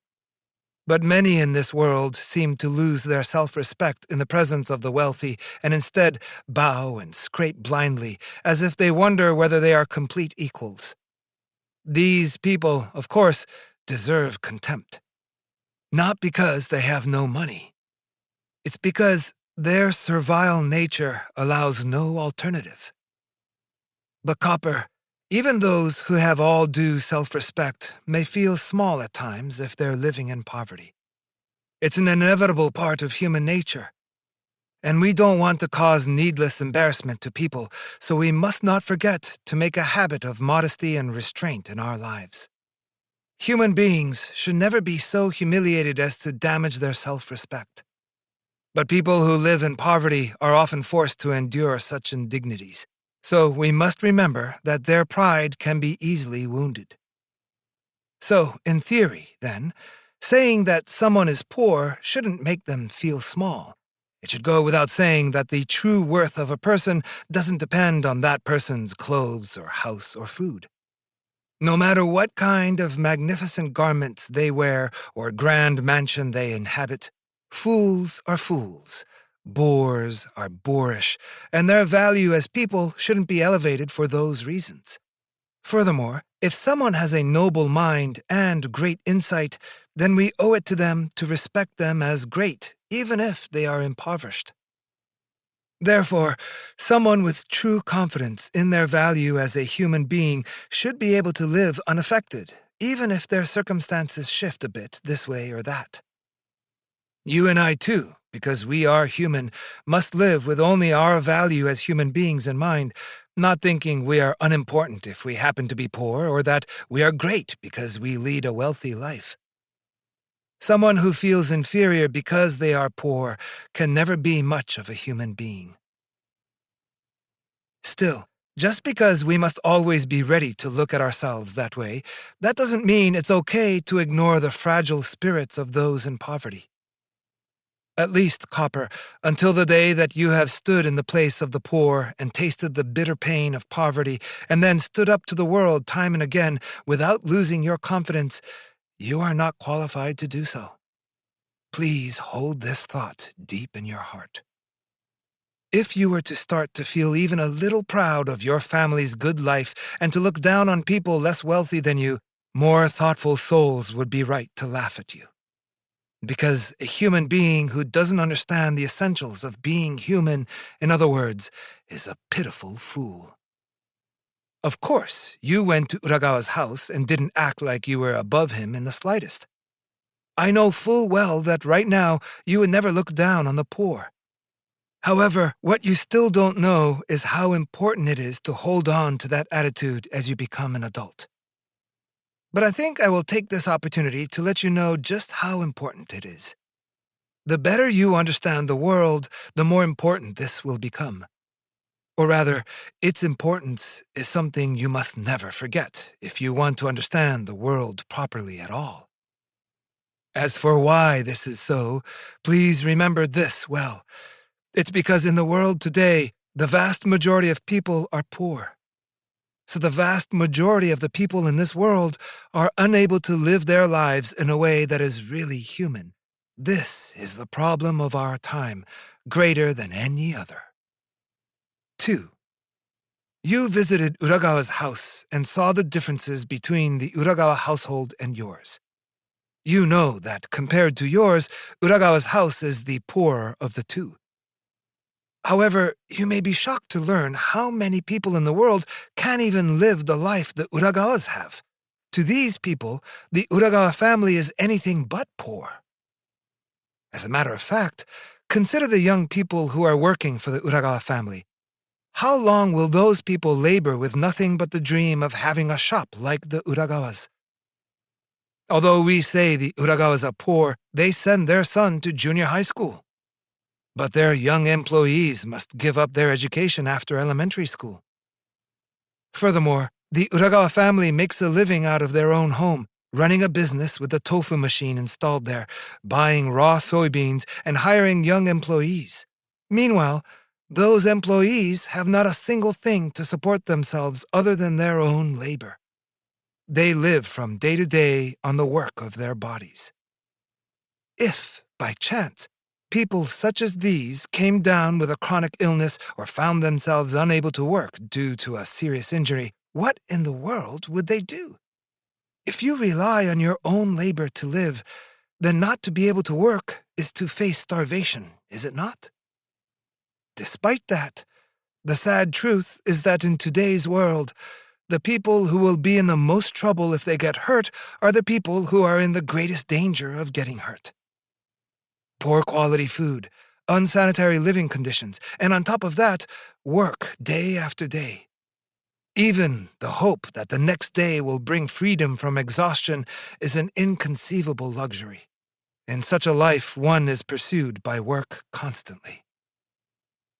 But many in this world seem to lose their self-respect in the presence of the wealthy and instead bow and scrape blindly, as if they wonder whether they are complete equals. These people, of course, deserve contempt. Not because they have no money. It's because their servile nature allows no alternative. But Copper, even those who have all due self-respect may feel small at times if they're living in poverty. It's an inevitable part of human nature. And we don't want to cause needless embarrassment to people, so we must not forget to make a habit of modesty and restraint in our lives. Human beings should never be so humiliated as to damage their self-respect. But people who live in poverty are often forced to endure such indignities, so we must remember that their pride can be easily wounded. So, in theory, then, saying that someone is poor shouldn't make them feel small. It should go without saying that the true worth of a person doesn't depend on that person's clothes or house or food. No matter what kind of magnificent garments they wear or grand mansion they inhabit, fools are fools, boors are boorish, and their value as people shouldn't be elevated for those reasons. Furthermore, if someone has a noble mind and great insight, then we owe it to them to respect them as great, even if they are impoverished. Therefore, someone with true confidence in their value as a human being should be able to live unaffected, even if their circumstances shift a bit this way or that. You and I, too, because we are human, must live with only our value as human beings in mind, not thinking we are unimportant if we happen to be poor or that we are great because we lead a wealthy life. Someone who feels inferior because they are poor can never be much of a human being. Still, just because we must always be ready to look at ourselves that way, that doesn't mean it's okay to ignore the fragile spirits of those in poverty. At least, Copper, until the day that you have stood in the place of the poor and tasted the bitter pain of poverty and then stood up to the world time and again without losing your confidence, you are not qualified to do so. Please hold this thought deep in your heart. If you were to start to feel even a little proud of your family's good life and to look down on people less wealthy than you, more thoughtful souls would be right to laugh at you. Because a human being who doesn't understand the essentials of being human, in other words, is a pitiful fool. Of course, you went to Uragawa's house and didn't act like you were above him in the slightest. I know full well that right now you would never look down on the poor. However, what you still don't know is how important it is to hold on to that attitude as you become an adult. But I think I will take this opportunity to let you know just how important it is. The better you understand the world, the more important this will become. Or rather, its importance is something you must never forget if you want to understand the world properly at all. As for why this is so, please remember this well. It's because in the world today, the vast majority of people are poor. So the vast majority of the people in this world are unable to live their lives in a way that is really human. This is the problem of our time, greater than any other. 2. You visited Uragawa's house and saw the differences between the Uragawa household and yours. You know that, compared to yours, Uragawa's house is the poorer of the two. However, you may be shocked to learn how many people in the world can't even live the life the Uragawas have. To these people, the Uragawa family is anything but poor. As a matter of fact, consider the young people who are working for the Uragawa family. How long will those people labor with nothing but the dream of having a shop like the Uragawas? Although we say the Uragawas are poor, they send their son to junior high school. But their young employees must give up their education after elementary school. Furthermore, the Uragawa family makes a living out of their own home, running a business with a tofu machine installed there, buying raw soybeans, and hiring young employees. Meanwhile, those employees have not a single thing to support themselves other than their own labor. They live from day to day on the work of their bodies. If, by chance, people such as these came down with a chronic illness or found themselves unable to work due to a serious injury, what in the world would they do? If you rely on your own labor to live, then not to be able to work is to face starvation, is it not? Despite that, the sad truth is that in today's world, the people who will be in the most trouble if they get hurt are the people who are in the greatest danger of getting hurt. Poor quality food, unsanitary living conditions, and on top of that, work day after day. Even the hope that the next day will bring freedom from exhaustion is an inconceivable luxury. In such a life, one is pursued by work constantly.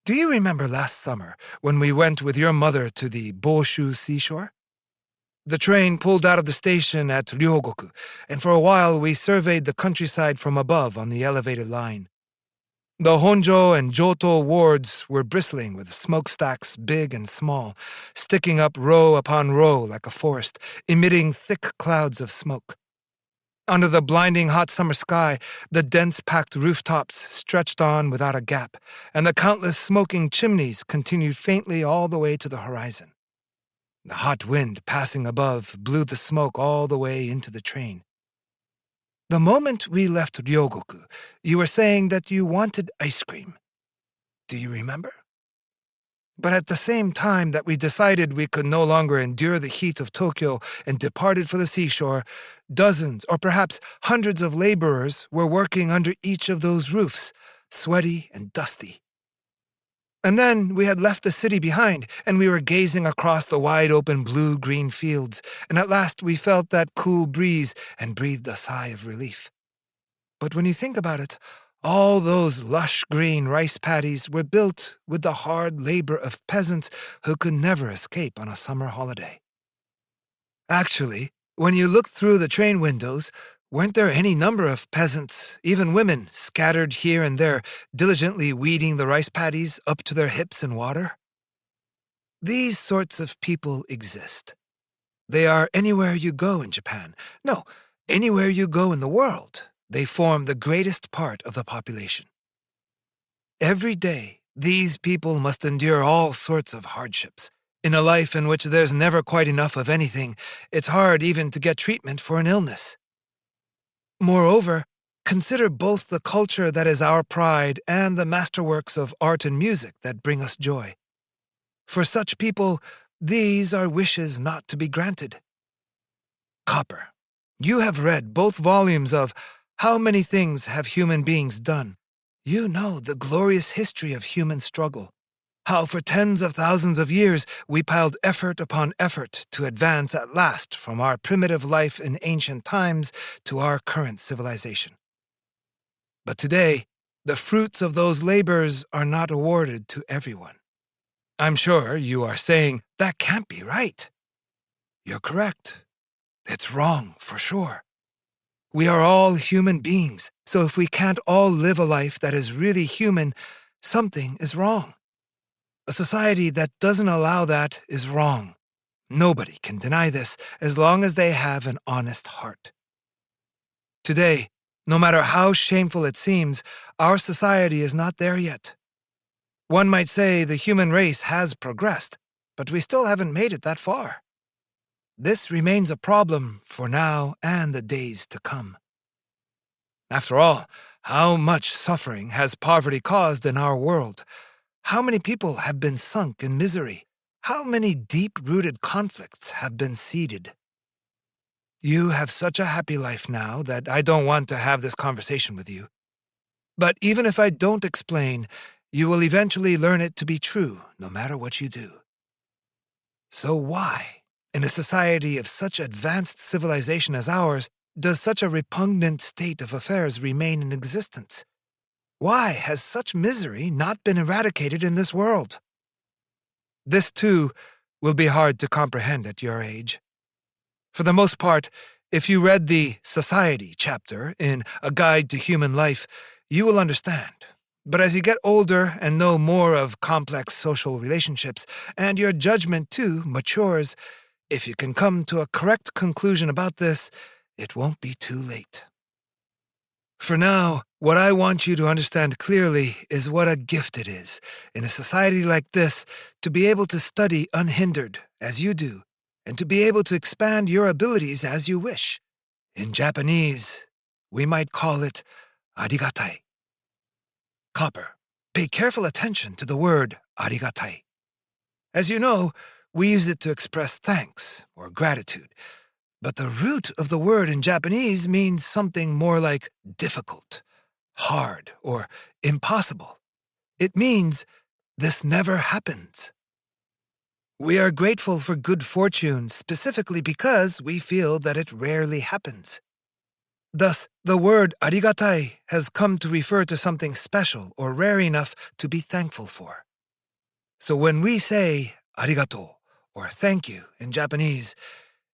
Do you remember last summer when we went with your mother to the Boshu seashore? The train pulled out of the station at Ryogoku, and for a while we surveyed the countryside from above on the elevated line. The Honjo and Joto wards were bristling with smokestacks big and small, sticking up row upon row like a forest, emitting thick clouds of smoke. Under the blinding hot summer sky, the dense-packed rooftops stretched on without a gap, and the countless smoking chimneys continued faintly all the way to the horizon. The hot wind passing above blew the smoke all the way into the train. The moment we left Ryogoku, you were saying that you wanted ice cream. Do you remember? But at the same time that we decided we could no longer endure the heat of Tokyo and departed for the seashore, dozens or perhaps hundreds of laborers were working under each of those roofs, sweaty and dusty. And then we had left the city behind, and we were gazing across the wide-open blue-green fields, and at last we felt that cool breeze and breathed a sigh of relief. But when you think about it, all those lush green rice paddies were built with the hard labor of peasants who could never escape on a summer holiday. Actually, when you looked through the train windows, weren't there any number of peasants, even women, scattered here and there, diligently weeding the rice paddies up to their hips in water? These sorts of people exist. They are anywhere you go in Japan. No, anywhere you go in the world. They form the greatest part of the population. Every day, these people must endure all sorts of hardships. In a life in which there's never quite enough of anything, it's hard even to get treatment for an illness. Moreover, consider both the culture that is our pride and the masterworks of art and music that bring us joy. For such people, these are wishes not to be granted. Copper, you have read both volumes of How Many Things Have Human Beings Done? You know the glorious history of human struggle. How for tens of thousands of years we piled effort upon effort to advance at last from our primitive life in ancient times to our current civilization. But today, the fruits of those labors are not awarded to everyone. I'm sure you are saying, that can't be right. You're correct. It's wrong, for sure. We are all human beings, so if we can't all live a life that is really human, something is wrong. A society that doesn't allow that is wrong. Nobody can deny this as long as they have an honest heart. Today, no matter how shameful it seems, our society is not there yet. One might say the human race has progressed, but we still haven't made it that far. This remains a problem for now and the days to come. After all, how much suffering has poverty caused in our world? How many people have been sunk in misery? How many deep-rooted conflicts have been seeded? You have such a happy life now that I don't want to have this conversation with you. But even if I don't explain, you will eventually learn it to be true, no matter what you do. So why, in a society of such advanced civilization as ours, does such a repugnant state of affairs remain in existence? Why has such misery not been eradicated in this world? This, too, will be hard to comprehend at your age. For the most part, if you read the Society chapter in A Guide to Human Life, you will understand. But as you get older and know more of complex social relationships, and your judgment, too, matures, if you can come to a correct conclusion about this, it won't be too late. For now, what I want you to understand clearly is what a gift it is, in a society like this, to be able to study unhindered, as you do, and to be able to expand your abilities as you wish. In Japanese, we might call it arigatai. Copper, pay careful attention to the word arigatai. As you know, we use it to express thanks or gratitude, but the root of the word in Japanese means something more like difficult, hard, or impossible. It means this never happens. We are grateful for good fortune specifically because we feel that it rarely happens. Thus, the word arigatai has come to refer to something special or rare enough to be thankful for. So when we say arigato or thank you in Japanese,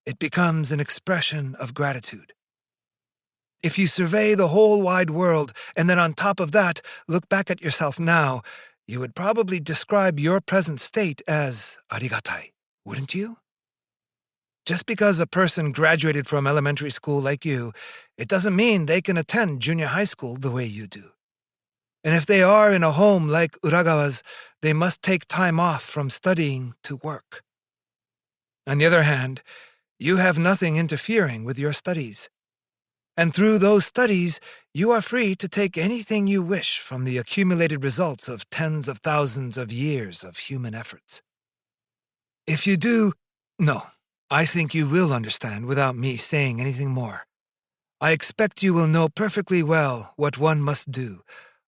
it becomes an expression of gratitude. If you survey the whole wide world and then on top of that look back at yourself now, you would probably describe your present state as arigatai, wouldn't you? Just because a person graduated from elementary school like you, it doesn't mean they can attend junior high school the way you do. And if they are in a home like Uragawa's, they must take time off from studying to work. On the other hand, you have nothing interfering with your studies. And through those studies, you are free to take anything you wish from the accumulated results of tens of thousands of years of human efforts. If you do, no, I think you will understand without me saying anything more. I expect you will know perfectly well what one must do,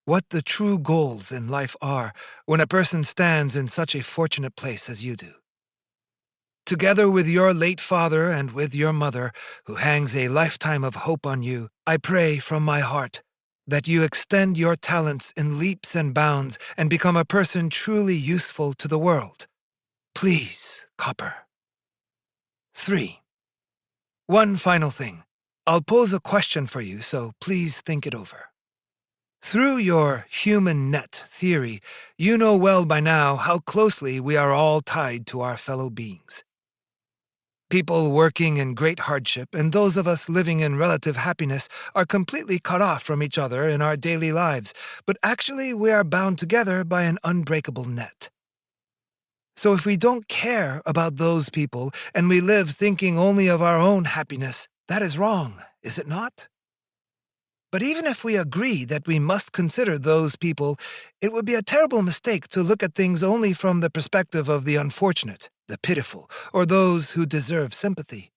what the true goals in life are when a person stands in such a fortunate place as you do. Together with your late father and with your mother, who hangs a lifetime of hope on you, I pray from my heart that you extend your talents in leaps and bounds and become a person truly useful to the world. Please, Copper. 3. One final thing. I'll pose a question for you, so please think it over. Through your human net theory, you know well by now how closely we are all tied to our fellow beings. People working in great hardship and those of us living in relative happiness are completely cut off from each other in our daily lives, but actually we are bound together by an unbreakable net. So if we don't care about those people and we live thinking only of our own happiness, that is wrong, is it not? But even if we agree that we must consider those people, it would be a terrible mistake to look at things only from the perspective of the unfortunate, the pitiful, or those who deserve sympathy.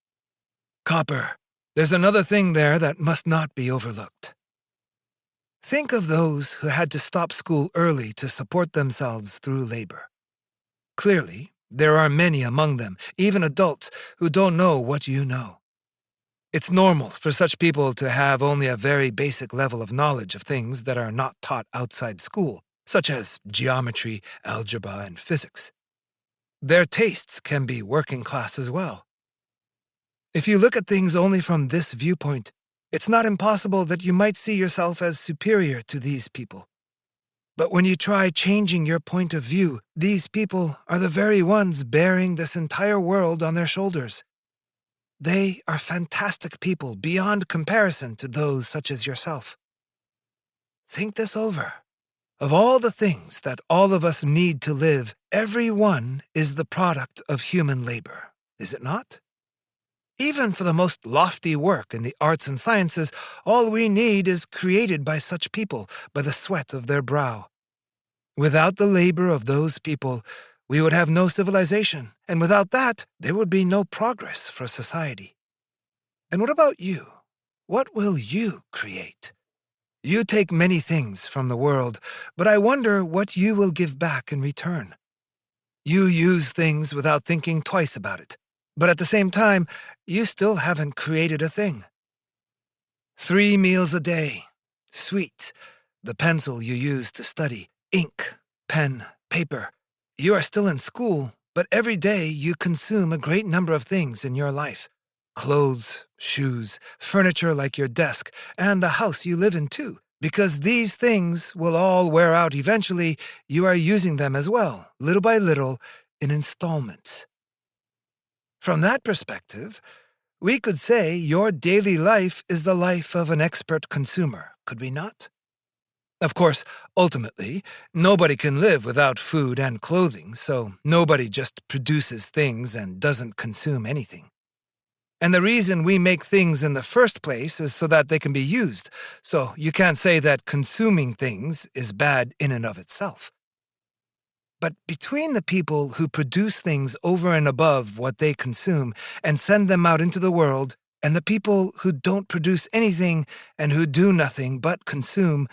Copper, there's another thing there that must not be overlooked. Think of those who had to stop school early to support themselves through labor. Clearly, there are many among them, even adults, who don't know what you know. It's normal for such people to have only a very basic level of knowledge of things that are not taught outside school, such as geometry, algebra, and physics. Their tastes can be working class as well. If you look at things only from this viewpoint, it's not impossible that you might see yourself as superior to these people. But when you try changing your point of view, these people are the very ones bearing this entire world on their shoulders. They are fantastic people beyond comparison to those such as yourself. Think this over. Of all the things that all of us need to live, every one is the product of human labor, is it not? Even for the most lofty work in the arts and sciences, all we need is created by such people, by the sweat of their brow. Without the labor of those people, we would have no civilization, and without that, there would be no progress for society. And what about you? What will you create? You take many things from the world, but I wonder what you will give back in return. You use things without thinking twice about it, but at the same time, you still haven't created a thing. 3 meals a day, sweet, the pencil you use to study, ink, pen, paper. You are still in school, but every day you consume a great number of things in your life. Clothes, shoes, furniture like your desk, and the house you live in too. Because these things will all wear out eventually, you are using them as well, little by little, in installments. From that perspective, we could say your daily life is the life of an expert consumer, could we not? Of course, ultimately, nobody can live without food and clothing, so nobody just produces things and doesn't consume anything. And the reason we make things in the first place is so that they can be used, so you can't say that consuming things is bad in and of itself. But between the people who produce things over and above what they consume and send them out into the world, and the people who don't produce anything and who do nothing but consume,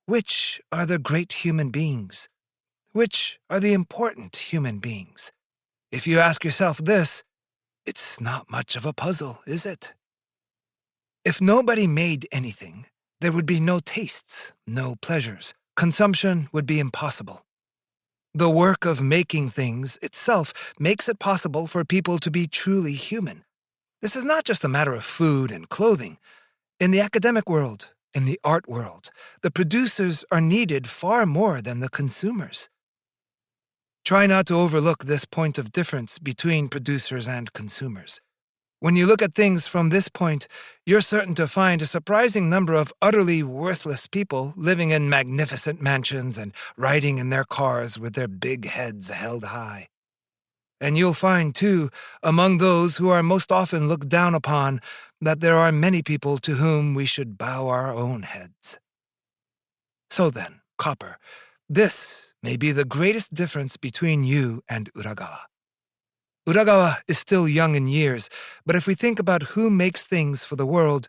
which are the great human beings? Which are the important human beings? If you ask yourself this, it's not much of a puzzle, is it? If nobody made anything, there would be no tastes, no pleasures. Consumption would be impossible. The work of making things itself makes it possible for people to be truly human. This is not just a matter of food and clothing. In the academic world, in the art world, the producers are needed far more than the consumers. Try not to overlook this point of difference between producers and consumers. When you look at things from this point, you're certain to find a surprising number of utterly worthless people living in magnificent mansions and riding in their cars with their big heads held high. And you'll find, too, among those who are most often looked down upon, that there are many people to whom we should bow our own heads. So then, Copper, this may be the greatest difference between you and Uragawa. Uragawa is still young in years, but if we think about who makes things for the world,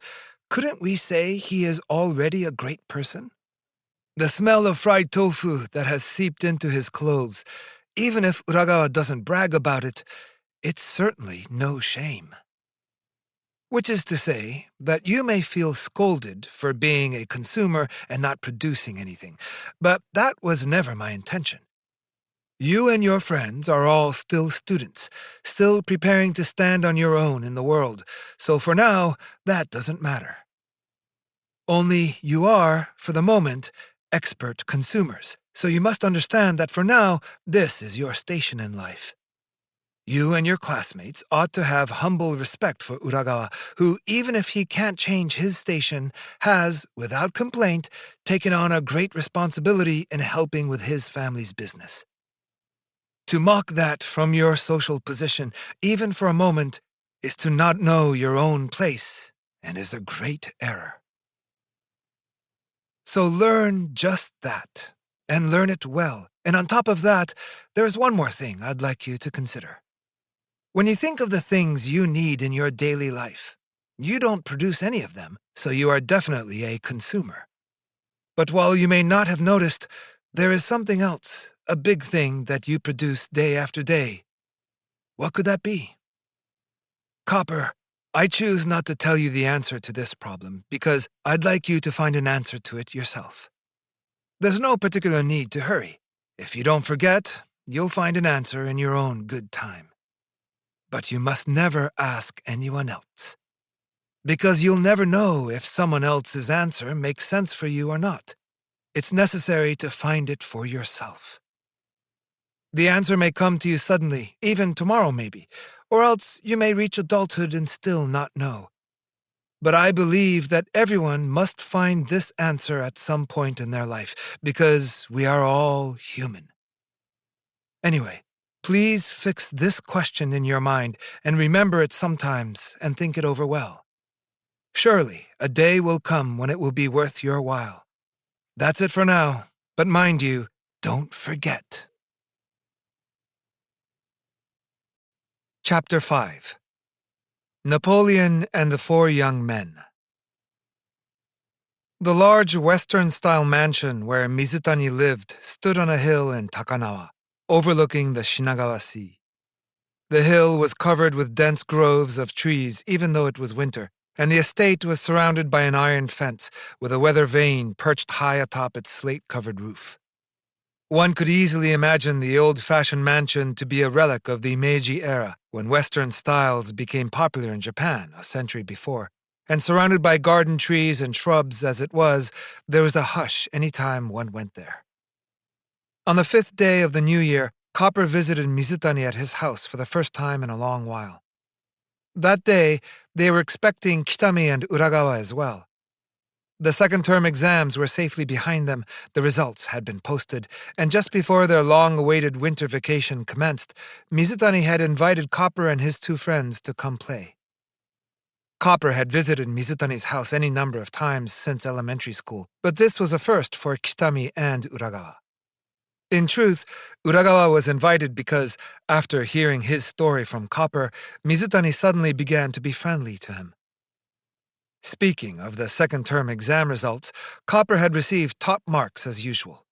couldn't we say he is already a great person? The smell of fried tofu that has seeped into his clothes, even if Uragawa doesn't brag about it, it's certainly no shame. Which is to say that you may feel scolded for being a consumer and not producing anything, but that was never my intention. You and your friends are all still students, still preparing to stand on your own in the world, so for now, that doesn't matter. Only you are, for the moment, expert consumers, so you must understand that for now, this is your station in life. You and your classmates ought to have humble respect for Uragawa, who, even if he can't change his station, has, without complaint, taken on a great responsibility in helping with his family's business. To mock that from your social position, even for a moment, is to not know your own place and is a great error. So learn just that, and learn it well. And on top of that, there is one more thing I'd like you to consider. When you think of the things you need in your daily life, you don't produce any of them, so you are definitely a consumer. But while you may not have noticed, there is something else, a big thing that you produce day after day. What could that be? Copper, I choose not to tell you the answer to this problem because I'd like you to find an answer to it yourself. There's no particular need to hurry. If you don't forget, you'll find an answer in your own good time. But you must never ask anyone else, because you'll never know if someone else's answer makes sense for you or not. It's necessary to find it for yourself. The answer may come to you suddenly, even tomorrow maybe, or else you may reach adulthood and still not know. But I believe that everyone must find this answer at some point in their life, because we are all human. Anyway, Please fix this question in your mind and remember it sometimes and think it over well. Surely a day will come when it will be worth your while. That's it for now, but mind you, don't forget. Chapter 5. Napoleon and the Four Young Men. The large Western-style mansion where Mizutani lived stood on a hill in Takanawa, overlooking the Shinagawa Sea. The hill was covered with dense groves of trees even though it was winter, and the estate was surrounded by an iron fence with a weather vane perched high atop its slate-covered roof. One could easily imagine the old-fashioned mansion to be a relic of the Meiji era, when Western styles became popular in Japan a century before. And surrounded by garden trees and shrubs as it was, there was a hush any time one went there. On the 5th day of the new year, Copper visited Mizutani at his house for the first time in a long while. That day, they were expecting Kitami and Uragawa as well. The second-term exams were safely behind them, the results had been posted, and just before their long-awaited winter vacation commenced, Mizutani had invited Copper and his two friends to come play. Copper had visited Mizutani's house any number of times since elementary school, but this was a first for Kitami and Uragawa. In truth, Uragawa was invited because, after hearing his story from Copper, Mizutani suddenly began to be friendly to him. Speaking of the second-term exam results, Copper had received top marks as usual.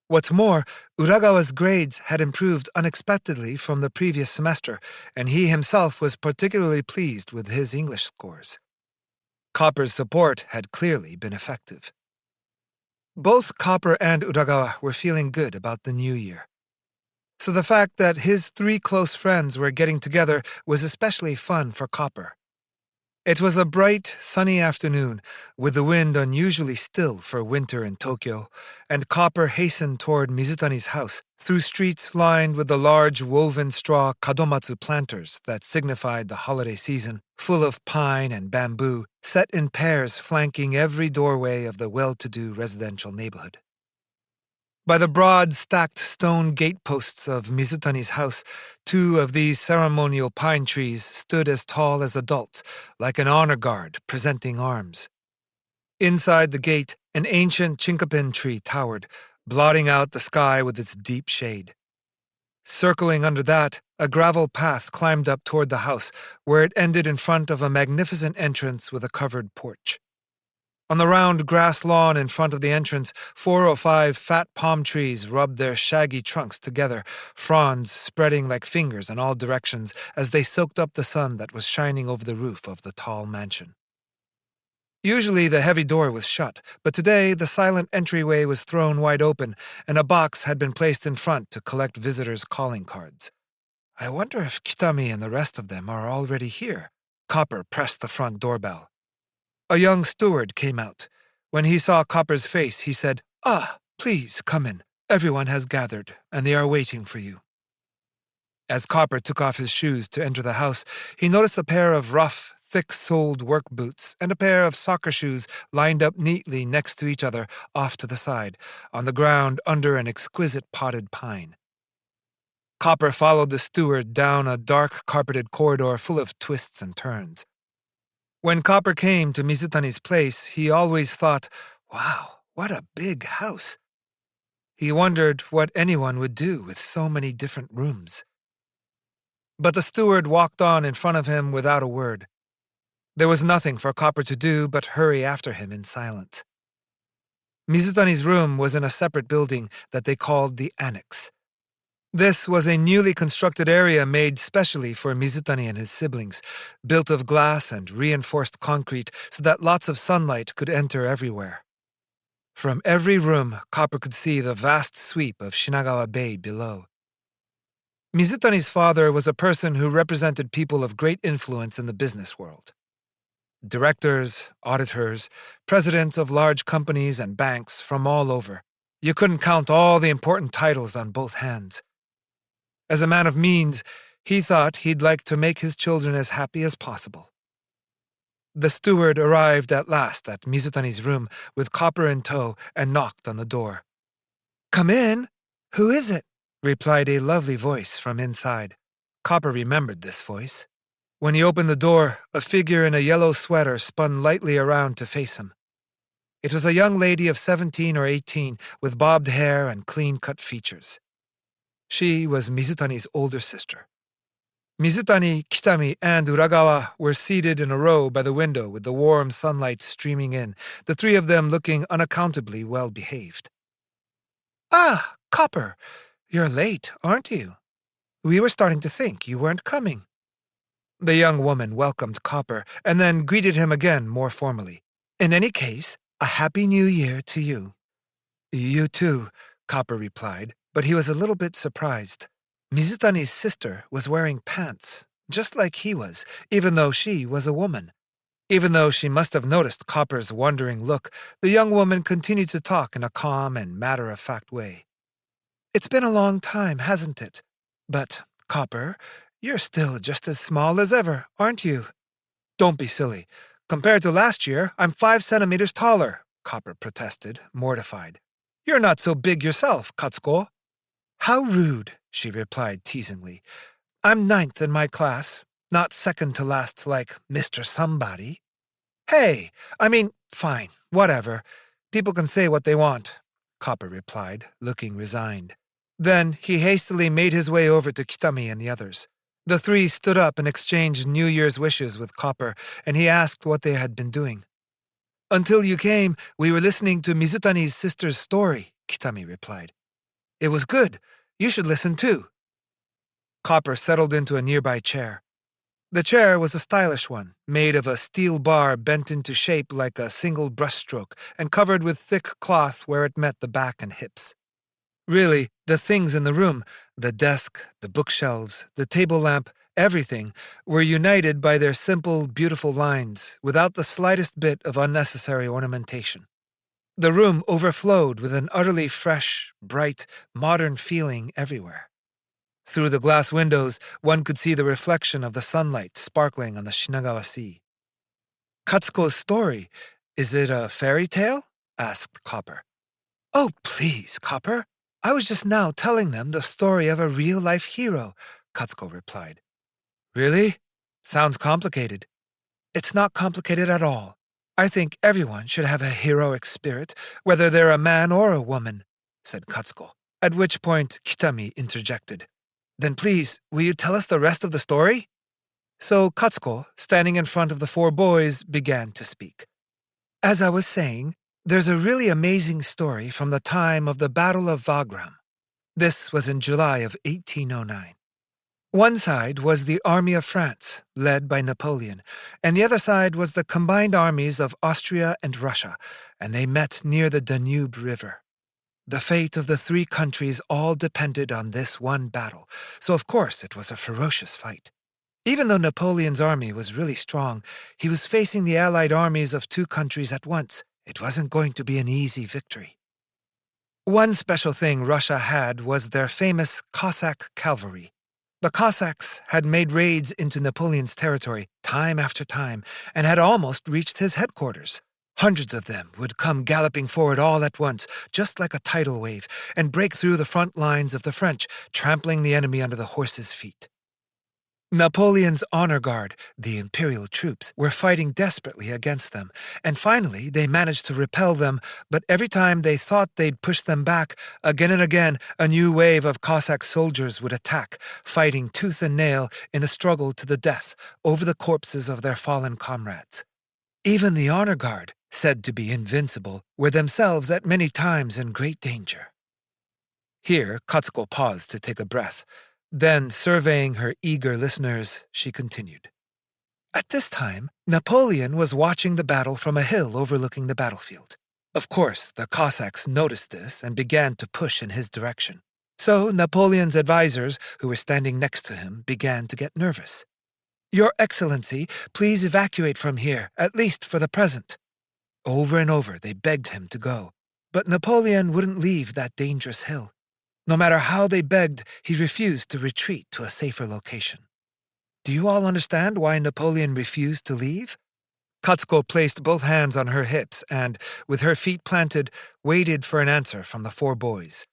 What's more, Uragawa's grades had improved unexpectedly from the previous semester, and he himself was particularly pleased with his English scores. Copper's support had clearly been effective. Both Copper and Uragawa were feeling good about the new year. So the fact that his three close friends were getting together was especially fun for Copper. It was a bright, sunny afternoon, with the wind unusually still for winter in Tokyo, and Copper hastened toward Mizutani's house through streets lined with the large woven straw kadomatsu planters that signified the holiday season, full of pine and bamboo, set in pairs flanking every doorway of the well-to-do residential neighborhood. By the broad, stacked stone gateposts of Mizutani's house, two of these ceremonial pine trees stood as tall as adults, like an honor guard presenting arms. Inside the gate, an ancient chinkapin tree towered, blotting out the sky with its deep shade. Circling under that, a gravel path climbed up toward the house, where it ended in front of a magnificent entrance with a covered porch. On the round grass lawn in front of the entrance, 4 or 5 fat palm trees rubbed their shaggy trunks together, fronds spreading like fingers in all directions as they soaked up the sun that was shining over the roof of the tall mansion. Usually the heavy door was shut, but today the silent entryway was thrown wide open, and a box had been placed in front to collect visitors' calling cards. I wonder if Kitami and the rest of them are already here. Copper pressed the front doorbell. A young steward came out. When he saw Copper's face, he said, "Ah, please, come in. Everyone has gathered, and they are waiting for you." As Copper took off his shoes to enter the house, he noticed a pair of rough, thick-soled work boots and a pair of soccer shoes lined up neatly next to each other off to the side, on the ground under an exquisite potted pine. Copper followed the steward down a dark carpeted corridor full of twists and turns. When Copper came to Mizutani's place, he always thought, "Wow, what a big house." He wondered what anyone would do with so many different rooms. But the steward walked on in front of him without a word. There was nothing for Copper to do but hurry after him in silence. Mizutani's room was in a separate building that they called the Annex. This was a newly constructed area made specially for Mizutani and his siblings, built of glass and reinforced concrete so that lots of sunlight could enter everywhere. From every room, Copper could see the vast sweep of Shinagawa Bay below. Mizutani's father was a person who represented people of great influence in the business world. Directors, auditors, presidents of large companies and banks from all over. You couldn't count all the important titles on both hands. As a man of means, he thought he'd like to make his children as happy as possible. The steward arrived at last at Mizutani's room with Copper in tow and knocked on the door. "Come in. Who is it?" replied a lovely voice from inside. Copper remembered this voice. When he opened the door, a figure in a yellow sweater spun lightly around to face him. It was a young lady of 17 or 18 with bobbed hair and clean-cut features. She was Mizutani's older sister. Mizutani, Kitami, and Uragawa were seated in a row by the window with the warm sunlight streaming in, the three of them looking unaccountably well-behaved. "Ah, Copper, you're late, aren't you? We were starting to think you weren't coming." The young woman welcomed Copper and then greeted him again more formally. "In any case, a Happy New Year to you." "You too," Copper replied, but he was a little bit surprised. Mizutani's sister was wearing pants, just like he was, even though she was a woman. Even though she must have noticed Copper's wondering look, the young woman continued to talk in a calm and matter-of-fact way. "It's been a long time, hasn't it? But, Copper, you're still just as small as ever, aren't you?" "Don't be silly. Compared to last year, I'm 5 centimeters taller," Copper protested, mortified. "You're not so big yourself, Katsuko." "How rude," she replied teasingly. "I'm 9th in my class, not second to last like Mr. Somebody." "Hey, fine, whatever. People can say what they want," Copper replied, looking resigned. Then he hastily made his way over to Kitami and the others. The three stood up and exchanged New Year's wishes with Copper, and he asked what they had been doing. "Until you came, we were listening to Mizutani's sister's story," Kitami replied. "It was good. You should listen too." Copper settled into a nearby chair. The chair was a stylish one, made of a steel bar bent into shape like a single brushstroke and covered with thick cloth where it met the back and hips. Really, the things in the room, the desk, the bookshelves, the table lamp, everything, were united by their simple, beautiful lines, without the slightest bit of unnecessary ornamentation. The room overflowed with an utterly fresh, bright, modern feeling everywhere. Through the glass windows, one could see the reflection of the sunlight sparkling on the Shinagawa Sea. "Katsuko's story, is it a fairy tale?" asked Copper. "Oh, please, Copper. I was just now telling them the story of a real-life hero," Katsuko replied. "Really? Sounds complicated." "It's not complicated at all. I think everyone should have a heroic spirit, whether they're a man or a woman," said Katsuko, at which point Kitami interjected. "Then please, will you tell us the rest of the story?" So Katsuko, standing in front of the four boys, began to speak. "As I was saying, there's a really amazing story from the time of the Battle of Wagram. This was in July of 1809. One side was the army of France, led by Napoleon, and the other side was the combined armies of Austria and Russia, and they met near the Danube River. The fate of the three countries all depended on this one battle, so of course it was a ferocious fight. Even though Napoleon's army was really strong, he was facing the allied armies of two countries at once. It wasn't going to be an easy victory. One special thing Russia had was their famous Cossack cavalry. The Cossacks had made raids into Napoleon's territory time after time and had almost reached his headquarters. Hundreds of them would come galloping forward all at once, just like a tidal wave, and break through the front lines of the French, trampling the enemy under the horses' feet. Napoleon's honor guard, the imperial troops, were fighting desperately against them, and finally they managed to repel them, but every time they thought they'd push them back, again and again a new wave of Cossack soldiers would attack, fighting tooth and nail in a struggle to the death over the corpses of their fallen comrades. Even the honor guard, said to be invincible, were themselves at many times in great danger. Here Katsuko paused to take a breath. Then, surveying her eager listeners, she continued. At this time, Napoleon was watching the battle from a hill overlooking the battlefield. Of course, the Cossacks noticed this and began to push in his direction. So Napoleon's advisors, who were standing next to him, began to get nervous. "Your Excellency, please evacuate from here, at least for the present." Over and over they begged him to go, but Napoleon wouldn't leave that dangerous hill. No matter how they begged, he refused to retreat to a safer location. Do you all understand why Napoleon refused to leave? Katsuko placed both hands on her hips and, with her feet planted, waited for an answer from the four boys.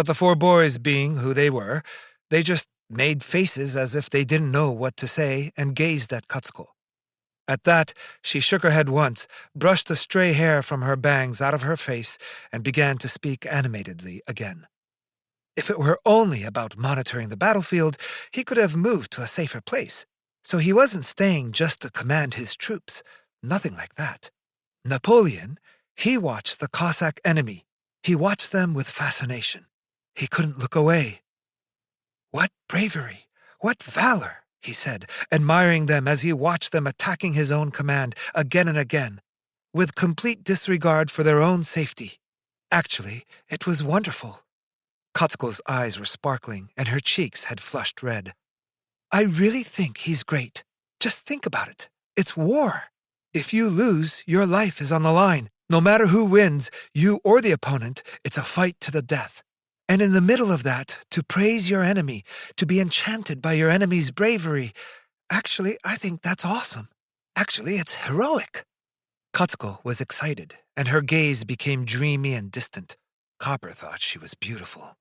But the four boys, being who they were, they just made faces as if they didn't know what to say and gazed at Katsuko. At that, she shook her head once, brushed the stray hair from her bangs out of her face, and began to speak animatedly again. If it were only about monitoring the battlefield, he could have moved to a safer place. So he wasn't staying just to command his troops. Nothing like that. Napoleon, he watched the Cossack enemy. He watched them with fascination. He couldn't look away. "What bravery! What valor!" he said, admiring them as he watched them attacking his own command again and again, with complete disregard for their own safety. Actually, it was wonderful. Katsuko's eyes were sparkling, and her cheeks had flushed red. "I really think he's great. Just think about it. It's war. If you lose, your life is on the line. No matter who wins, you or the opponent, it's a fight to the death. And in the middle of that, to praise your enemy, to be enchanted by your enemy's bravery. Actually, I think that's awesome. Actually, it's heroic." Katsuko was excited, and her gaze became dreamy and distant. Copper thought she was beautiful.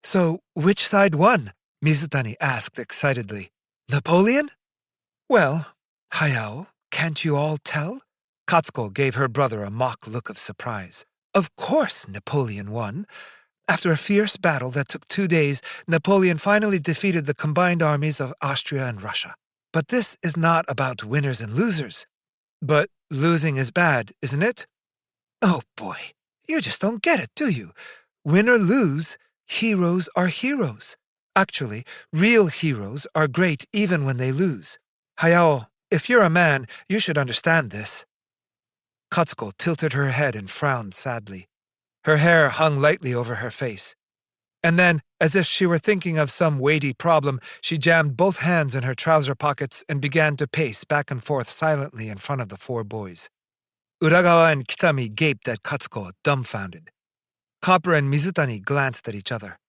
"So, which side won?" Mizutani asked excitedly. "Napoleon?" "Well, Hayao, can't you all tell?" Katsuko gave her brother a mock look of surprise. "Of course Napoleon won. After a fierce battle that took 2 days, Napoleon finally defeated the combined armies of Austria and Russia. But this is not about winners and losers." "But losing is bad, isn't it?" "Oh boy, you just don't get it, do you? Win or lose, heroes are heroes. Actually, real heroes are great even when they lose. Hayao, if you're a man, you should understand this." Katsuko tilted her head and frowned sadly. Her hair hung lightly over her face. And then, as if she were thinking of some weighty problem, she jammed both hands in her trouser pockets and began to pace back and forth silently in front of the four boys. Uragawa and Kitami gaped at Katsuko, dumbfounded. Copper and Mizutani glanced at each other.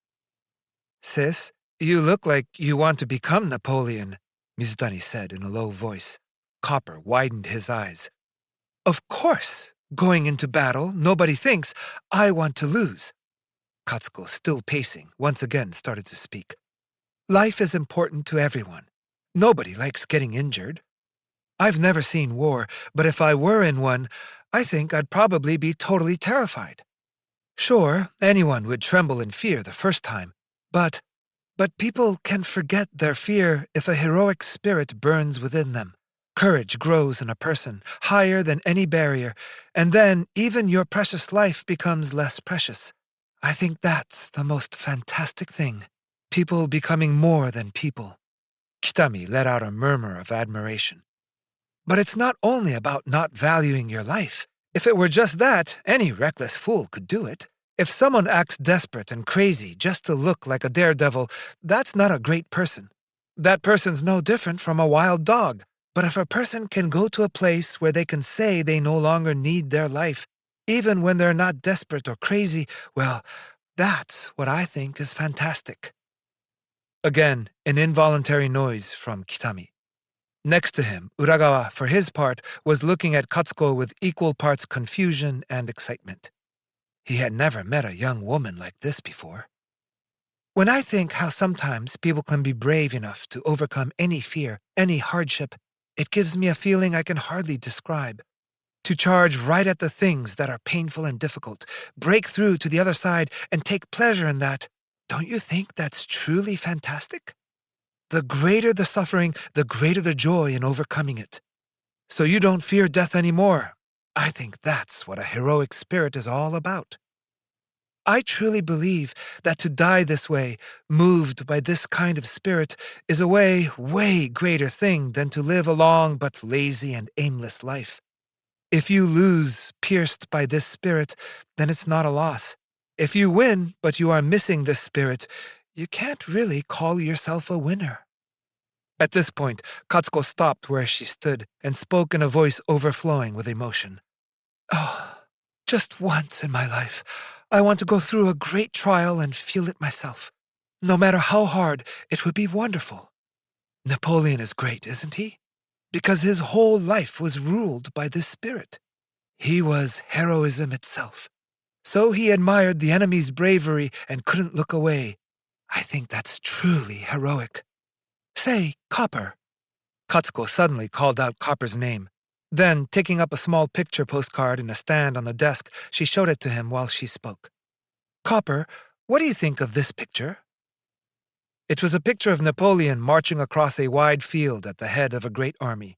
"Sis, you look like you want to become Napoleon," Mizutani said in a low voice. Copper widened his eyes. "Of course! Going into battle, nobody thinks, 'I want to lose.'" Katsuko, still pacing, once again started to speak. "Life is important to everyone. Nobody likes getting injured. I've never seen war, but if I were in one, I think I'd probably be totally terrified. Sure, anyone would tremble in fear the first time, but people can forget their fear if a heroic spirit burns within them. Courage grows in a person, higher than any barrier, and then even your precious life becomes less precious. I think that's the most fantastic thing. People becoming more than people." Kitami let out a murmur of admiration. "But it's not only about not valuing your life. If it were just that, any reckless fool could do it. If someone acts desperate and crazy just to look like a daredevil, that's not a great person. That person's no different from a wild dog. But if a person can go to a place where they can say they no longer need their life, even when they're not desperate or crazy, well, that's what I think is fantastic." Again, an involuntary noise from Kitami. Next to him, Uragawa, for his part, was looking at Katsuko with equal parts confusion and excitement. He had never met a young woman like this before. "When I think how sometimes people can be brave enough to overcome any fear, any hardship, it gives me a feeling I can hardly describe. To charge right at the things that are painful and difficult, break through to the other side, and take pleasure in that, don't you think that's truly fantastic? The greater the suffering, the greater the joy in overcoming it. So you don't fear death anymore. I think that's what a heroic spirit is all about. I truly believe that to die this way, moved by this kind of spirit, is a way greater thing than to live a long but lazy and aimless life. If you lose, pierced by this spirit, then it's not a loss. If you win, but you are missing this spirit, you can't really call yourself a winner." At this point, Katsuko stopped where she stood and spoke in a voice overflowing with emotion. "Oh, just once in my life, I want to go through a great trial and feel it myself. No matter how hard, it would be wonderful. Napoleon is great, isn't he? Because his whole life was ruled by this spirit. He was heroism itself. So he admired the enemy's bravery and couldn't look away. I think that's truly heroic. Say, Copper. Katsuko suddenly called out Copper's name. Then, taking up a small picture postcard in a stand on the desk, she showed it to him while she spoke. Copper, what do you think of this picture? It was a picture of Napoleon marching across a wide field at the head of a great army.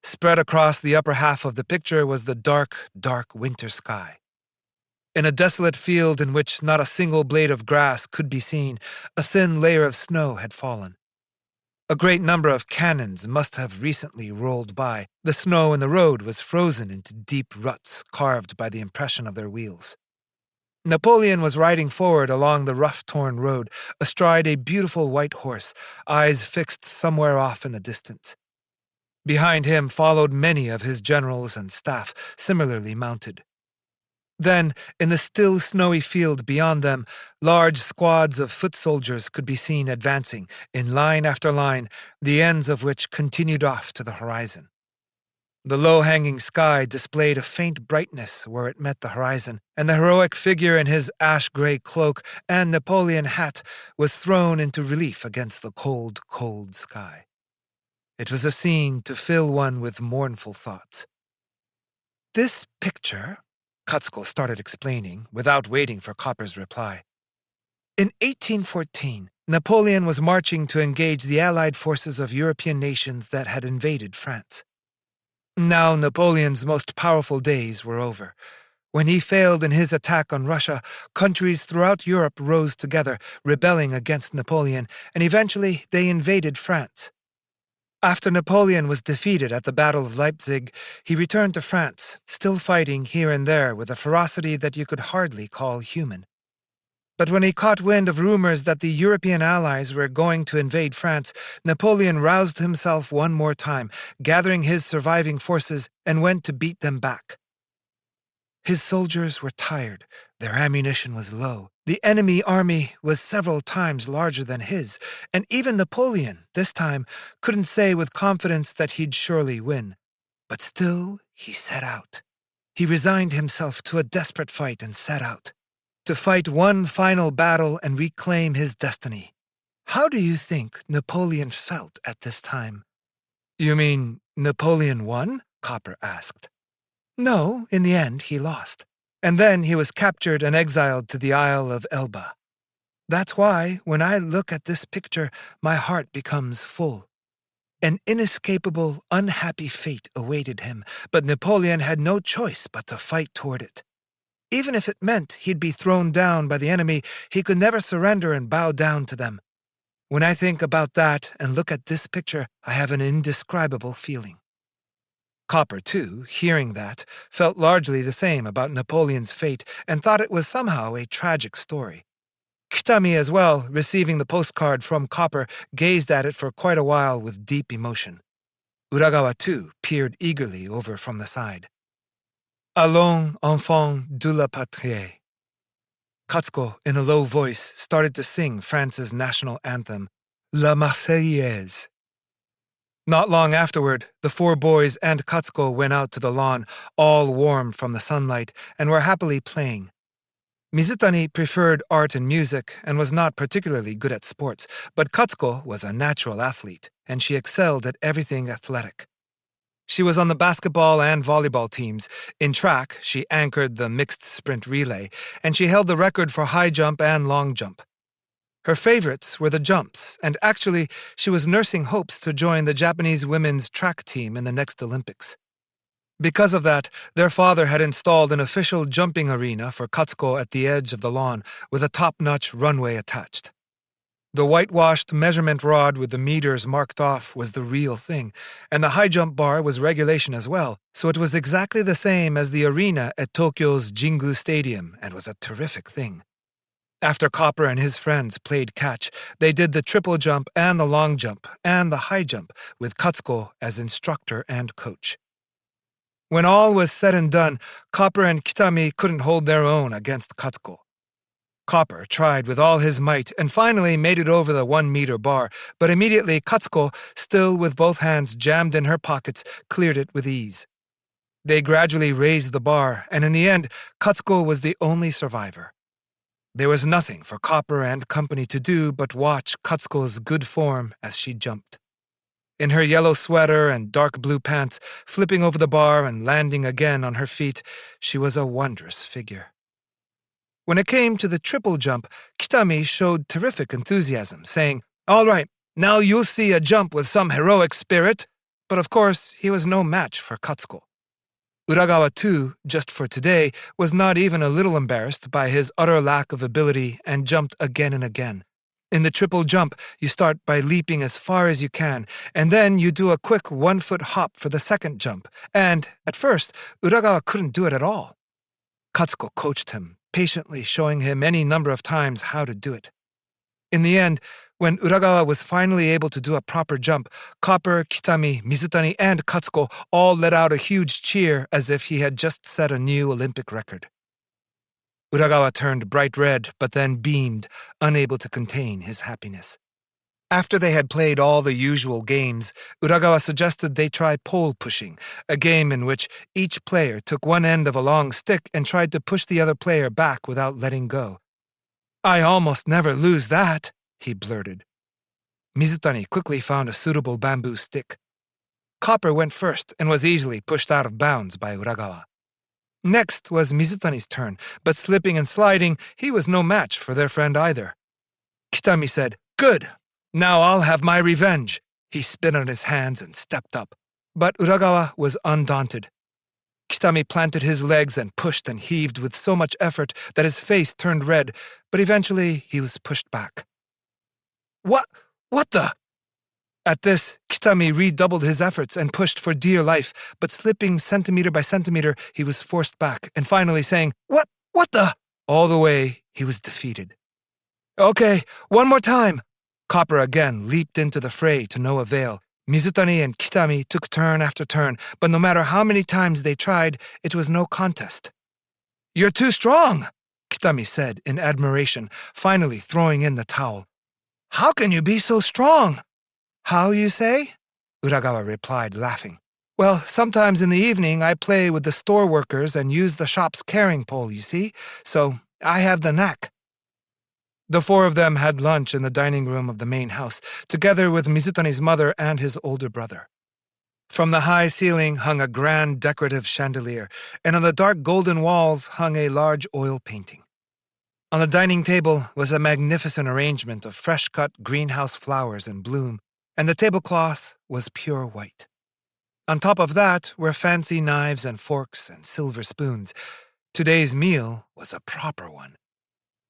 Spread across the upper half of the picture was the dark, dark winter sky. In a desolate field in which not a single blade of grass could be seen, a thin layer of snow had fallen. A great number of cannons must have recently rolled by. The snow in the road was frozen into deep ruts carved by the impression of their wheels. Napoleon was riding forward along the rough-torn road, astride a beautiful white horse, eyes fixed somewhere off in the distance. Behind him followed many of his generals and staff, similarly mounted. Then, in the still snowy field beyond them, large squads of foot soldiers could be seen advancing, in line after line, the ends of which continued off to the horizon. The low-hanging sky displayed a faint brightness where it met the horizon, and the heroic figure in his ash-gray cloak and Napoleon hat was thrown into relief against the cold, cold sky. It was a scene to fill one with mournful thoughts. This picture, Katsuko started explaining, without waiting for Copper's reply. In 1814, Napoleon was marching to engage the Allied forces of European nations that had invaded France. Now Napoleon's most powerful days were over. When he failed in his attack on Russia, countries throughout Europe rose together, rebelling against Napoleon, and eventually they invaded France. After Napoleon was defeated at the Battle of Leipzig, he returned to France, still fighting here and there with a ferocity that you could hardly call human. But when he caught wind of rumors that the European allies were going to invade France, Napoleon roused himself one more time, gathering his surviving forces, and went to beat them back. His soldiers were tired, their ammunition was low, the enemy army was several times larger than his, and even Napoleon, this time, couldn't say with confidence that he'd surely win. But still, he set out. He resigned himself to a desperate fight and set out. To fight one final battle and reclaim his destiny. How do you think Napoleon felt at this time? You mean Napoleon won? Copper asked. No, in the end he lost. And then he was captured and exiled to the Isle of Elba. That's why, when I look at this picture, my heart becomes full. An inescapable, unhappy fate awaited him, but Napoleon had no choice but to fight toward it. Even if it meant he'd be thrown down by the enemy, he could never surrender and bow down to them. When I think about that and look at this picture, I have an indescribable feeling. Copper, too, hearing that, felt largely the same about Napoleon's fate and thought it was somehow a tragic story. Kitami, as well, receiving the postcard from Copper, gazed at it for quite a while with deep emotion. Uragawa, too, peered eagerly over from the side. Allons, enfants de la patrie. Katsuko, in a low voice, started to sing France's national anthem, La Marseillaise. Not long afterward, the four boys and Katsuko went out to the lawn, all warm from the sunlight, and were happily playing. Mizutani preferred art and music and was not particularly good at sports, but Katsuko was a natural athlete, and she excelled at everything athletic. She was on the basketball and volleyball teams. In track, she anchored the mixed sprint relay, and she held the record for high jump and long jump. Her favorites were the jumps, and actually, she was nursing hopes to join the Japanese women's track team in the next Olympics. Because of that, their father had installed an official jumping arena for Katsuko at the edge of the lawn, with a top-notch runway attached. The whitewashed measurement rod with the meters marked off was the real thing, and the high jump bar was regulation as well, so it was exactly the same as the arena at Tokyo's Jingu Stadium and was a terrific thing. After Copper and his friends played catch, they did the triple jump and the long jump and the high jump with Katsuko as instructor and coach. When all was said and done, Copper and Kitami couldn't hold their own against Katsuko. Copper tried with all his might and finally made it over the 1-meter bar, but immediately Katsuko, still with both hands jammed in her pockets, cleared it with ease. They gradually raised the bar, and in the end, Katsuko was the only survivor. There was nothing for Copper and company to do but watch Katsuko's good form as she jumped. In her yellow sweater and dark blue pants, flipping over the bar and landing again on her feet, she was a wondrous figure. When it came to the triple jump, Kitami showed terrific enthusiasm, saying, "All right, now you'll see a jump with some heroic spirit." But of course, he was no match for Katsuko. Uragawa, too, just for today, was not even a little embarrassed by his utter lack of ability and jumped again and again. In the triple jump, you start by leaping as far as you can, and then you do a quick 1-foot hop for the second jump, and, at first, Uragawa couldn't do it at all. Katsuko coached him, patiently showing him any number of times how to do it. In the end, when Uragawa was finally able to do a proper jump, Copper, Kitami, Mizutani, and Katsuko all let out a huge cheer as if he had just set a new Olympic record. Uragawa turned bright red, but then beamed, unable to contain his happiness. After they had played all the usual games, Uragawa suggested they try pole pushing, a game in which each player took one end of a long stick and tried to push the other player back without letting go. "I almost never lose that," he blurted. Mizutani quickly found a suitable bamboo stick. Copper went first and was easily pushed out of bounds by Uragawa. Next was Mizutani's turn, but slipping and sliding, he was no match for their friend either. Kitami said, "Good! Now I'll have my revenge." He spit on his hands and stepped up. But Uragawa was undaunted. Kitami planted his legs and pushed and heaved with so much effort that his face turned red, but eventually he was pushed back. What the? At this, Kitami redoubled his efforts and pushed for dear life, but slipping centimeter by centimeter, he was forced back, and finally saying, What the? All the way, he was defeated. "Okay, one more time." Copper again leaped into the fray to no avail. Mizutani and Kitami took turn after turn, but no matter how many times they tried, it was no contest. "You're too strong," Kitami said in admiration, finally throwing in the towel. "How can you be so strong?" "How, you say?" Uragawa replied, laughing. "Well, sometimes in the evening I play with the store workers and use the shop's carrying pole, you see, so I have the knack." The four of them had lunch in the dining room of the main house, together with Mizutani's mother and his older brother. From the high ceiling hung a grand decorative chandelier, and on the dark golden walls hung a large oil painting. On the dining table was a magnificent arrangement of fresh-cut greenhouse flowers in bloom, and the tablecloth was pure white. On top of that were fancy knives and forks and silver spoons. Today's meal was a proper one.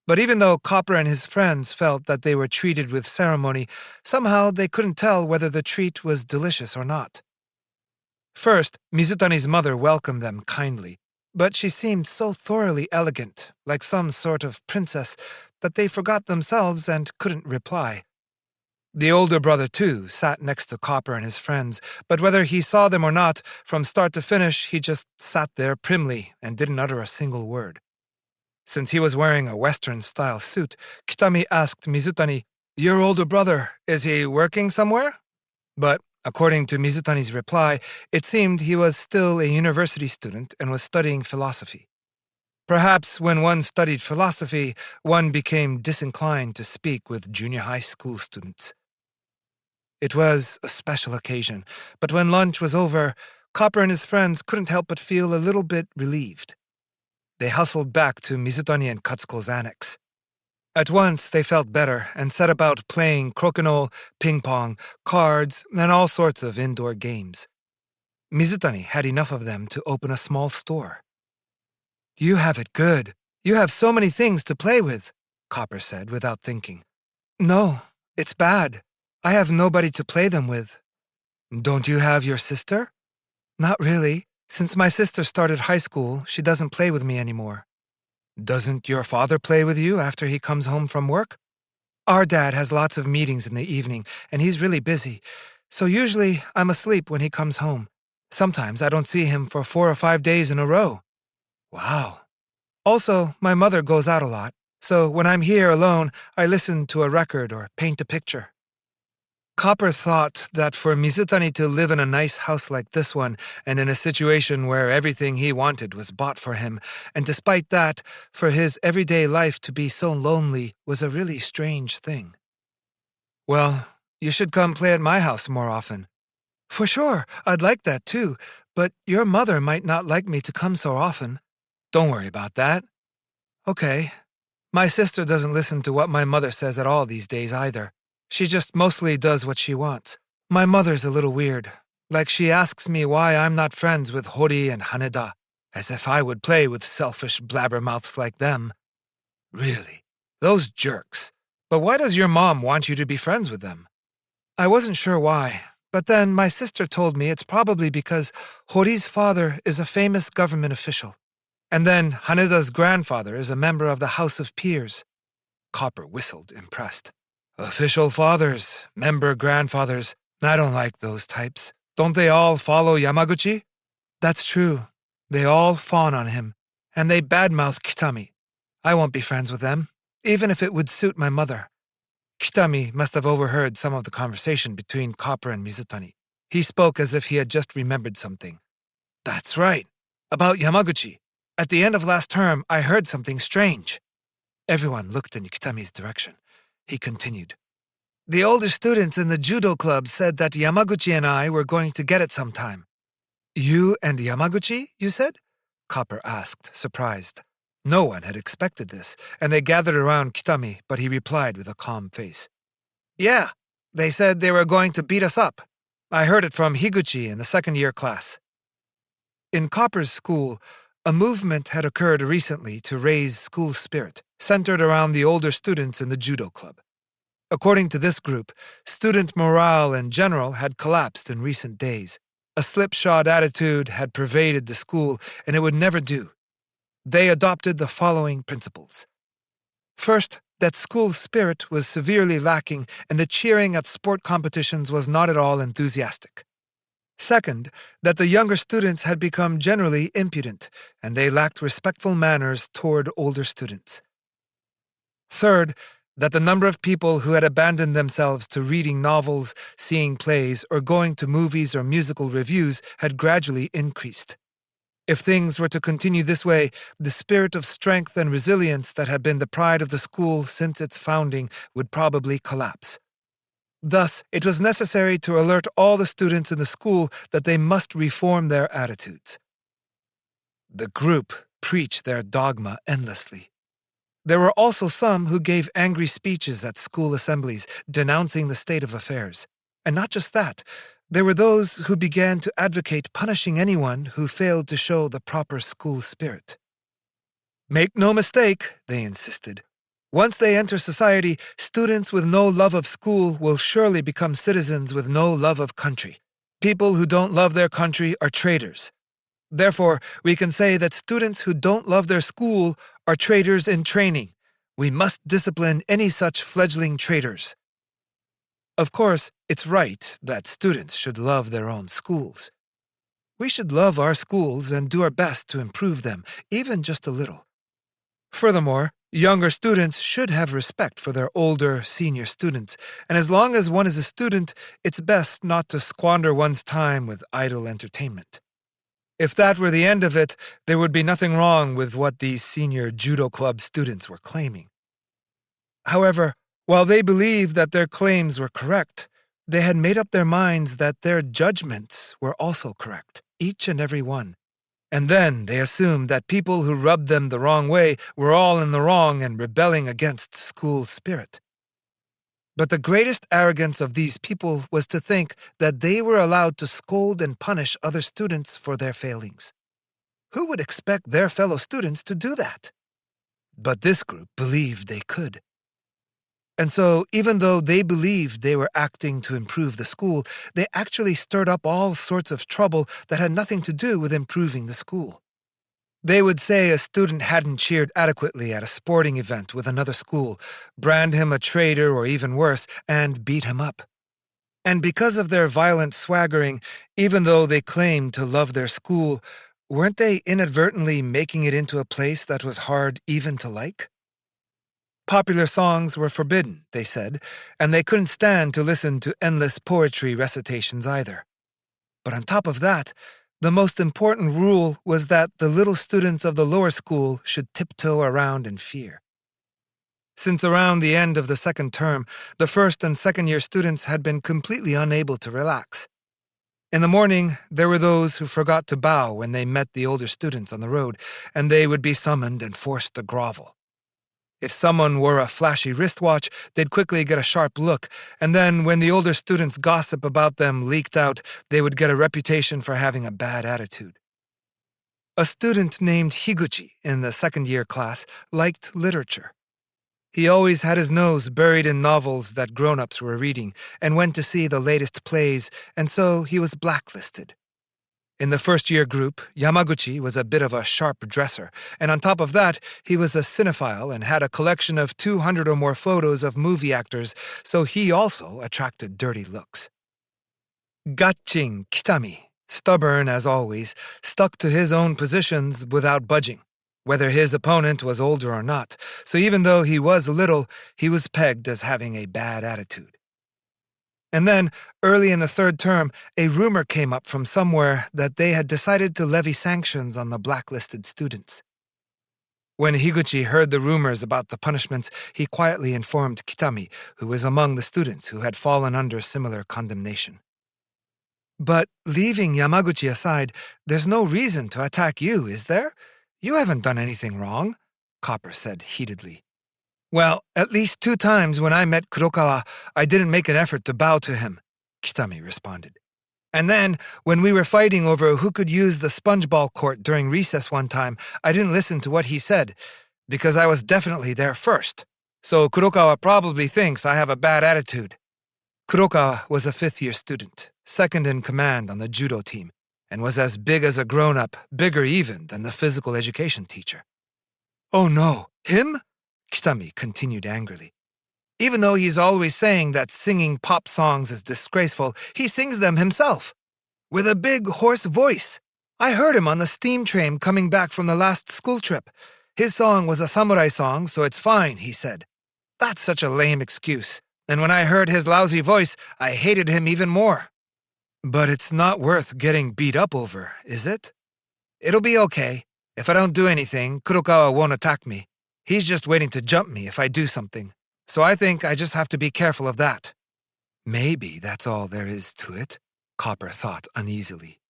But even though Copper and his friends felt that they were treated with ceremony, somehow they couldn't tell whether the treat was delicious or not. First, Mizutani's mother welcomed them kindly, but she seemed so thoroughly elegant, like some sort of princess, that they forgot themselves and couldn't reply. The older brother, too, sat next to Copper and his friends, but whether he saw them or not, from start to finish, he just sat there primly and didn't utter a single word. Since he was wearing a Western-style suit, Kitami asked Mizutani, "Your older brother, is he working somewhere?" But, according to Mizutani's reply, it seemed he was still a university student and was studying philosophy. Perhaps when one studied philosophy, one became disinclined to speak with junior high school students. It was a special occasion, but when lunch was over, Copper and his friends couldn't help but feel a little bit relieved. They hustled back to Mizutani and Katsuko's annex. At once they felt better and set about playing crokinole, ping-pong, cards, and all sorts of indoor games. Mizutani had enough of them to open a small store. "You have it good. You have so many things to play with," Copper said without thinking. "No, it's bad. I have nobody to play them with." "Don't you have your sister?" "Not really. Since my sister started high school, she doesn't play with me anymore." "Doesn't your father play with you after he comes home from work?" "Our dad has lots of meetings in the evening, and he's really busy, so usually I'm asleep when he comes home. Sometimes I don't see him for 4 or 5 days in a row." "Wow." "Also, my mother goes out a lot, so when I'm here alone, I listen to a record or paint a picture." Copper thought that for Mizutani to live in a nice house like this one, and in a situation where everything he wanted was bought for him, and despite that, for his everyday life to be so lonely was a really strange thing. Well, you should come play at my house more often. For sure, I'd like that too, but your mother might not like me to come so often. Don't worry about that. Okay. My sister doesn't listen to what my mother says at all these days either. She just mostly does what she wants. My mother's a little weird. Like she asks me why I'm not friends with Hori and Haneda, as if I would play with selfish blabbermouths like them. Really? Those jerks. But why does your mom want you to be friends with them? I wasn't sure why, but then my sister told me it's probably because Hori's father is a famous government official. And then Haneda's grandfather is a member of the House of Peers. Copper whistled, impressed. Official fathers, member grandfathers. I don't like those types. Don't they all follow Yamaguchi? That's true. They all fawn on him, and they badmouth Kitami. I won't be friends with them, even if it would suit my mother. Kitami must have overheard some of the conversation between Copper and Mizutani. He spoke as if he had just remembered something. That's right. About Yamaguchi. At the end of last term, I heard something strange. Everyone looked in Kitami's direction. He continued. The older students in the judo club said that Yamaguchi and I were going to get it sometime. You and Yamaguchi, you said? Copper asked, surprised. No one had expected this, and they gathered around Kitami, but he replied with a calm face. Yeah, they said they were going to beat us up. I heard it from Higuchi in the second-year class. In Copper's school, a movement had occurred recently to raise school spirit, centered around the older students in the judo club. According to this group, student morale in general had collapsed in recent days. A slipshod attitude had pervaded the school, and it would never do. They adopted the following principles. First, that school spirit was severely lacking, and the cheering at sport competitions was not at all enthusiastic. Second, that the younger students had become generally impudent, and they lacked respectful manners toward older students. Third, that the number of people who had abandoned themselves to reading novels, seeing plays, or going to movies or musical reviews had gradually increased. If things were to continue this way, the spirit of strength and resilience that had been the pride of the school since its founding would probably collapse. Thus, it was necessary to alert all the students in the school that they must reform their attitudes. The group preached their dogma endlessly. There were also some who gave angry speeches at school assemblies, denouncing the state of affairs. And not just that, there were those who began to advocate punishing anyone who failed to show the proper school spirit. Make no mistake, they insisted. Once they enter society, students with no love of school will surely become citizens with no love of country. People who don't love their country are traitors. Therefore, we can say that students who don't love their school are traitors in training. We must discipline any such fledgling traitors. Of course, it's right that students should love their own schools. We should love our schools and do our best to improve them, even just a little. Furthermore, younger students should have respect for their older, senior students, and as long as one is a student, it's best not to squander one's time with idle entertainment. If that were the end of it, there would be nothing wrong with what these senior judo club students were claiming. However, while they believed that their claims were correct, they had made up their minds that their judgments were also correct, each and every one. And then they assumed that people who rubbed them the wrong way were all in the wrong and rebelling against school spirit. But the greatest arrogance of these people was to think that they were allowed to scold and punish other students for their failings. Who would expect their fellow students to do that? But this group believed they could. And so, even though they believed they were acting to improve the school, they actually stirred up all sorts of trouble that had nothing to do with improving the school. They would say a student hadn't cheered adequately at a sporting event with another school, brand him a traitor or even worse, and beat him up. And because of their violent swaggering, even though they claimed to love their school, weren't they inadvertently making it into a place that was hard even to like? Popular songs were forbidden, they said, and they couldn't stand to listen to endless poetry recitations either. But on top of that, the most important rule was that the little students of the lower school should tiptoe around in fear. Since around the end of the second term, the first and second-year students had been completely unable to relax. In the morning, there were those who forgot to bow when they met the older students on the road, and they would be summoned and forced to grovel. If someone wore a flashy wristwatch, they'd quickly get a sharp look, and then when the older students' gossip about them leaked out, they would get a reputation for having a bad attitude. A student named Higuchi in the second-year class liked literature. He always had his nose buried in novels that grown-ups were reading and went to see the latest plays, and so he was blacklisted. In the first-year group, Yamaguchi was a bit of a sharp dresser, and on top of that, he was a cinephile and had a collection of 200 or more photos of movie actors, so he also attracted dirty looks. Gachin Kitami, stubborn as always, stuck to his own positions without budging, whether his opponent was older or not, so even though he was little, he was pegged as having a bad attitude. And then, early in the third term, a rumor came up from somewhere that they had decided to levy sanctions on the blacklisted students. When Higuchi heard the rumors about the punishments, he quietly informed Kitami, who was among the students who had fallen under similar condemnation. But leaving Yamaguchi aside, there's no reason to attack you, is there? You haven't done anything wrong, Copper said heatedly. Well, at least 2 times when I met Kurokawa, I didn't make an effort to bow to him, Kitami responded. And then, when we were fighting over who could use the spongeball court during recess one time, I didn't listen to what he said, because I was definitely there first. So Kurokawa probably thinks I have a bad attitude. Kurokawa was a 5th-year student, second in command on the judo team, and was as big as a grown-up, bigger even than the physical education teacher. Oh no, him? Kitami continued angrily. Even though he's always saying that singing pop songs is disgraceful, he sings them himself. With a big, hoarse voice. I heard him on the steam train coming back from the last school trip. His song was a samurai song, so it's fine, he said. That's such a lame excuse. And when I heard his lousy voice, I hated him even more. But it's not worth getting beat up over, is it? It'll be okay. If I don't do anything, Kurokawa won't attack me. He's just waiting to jump me if I do something. So I think I just have to be careful of that. Maybe that's all there is to it, Copper thought uneasily.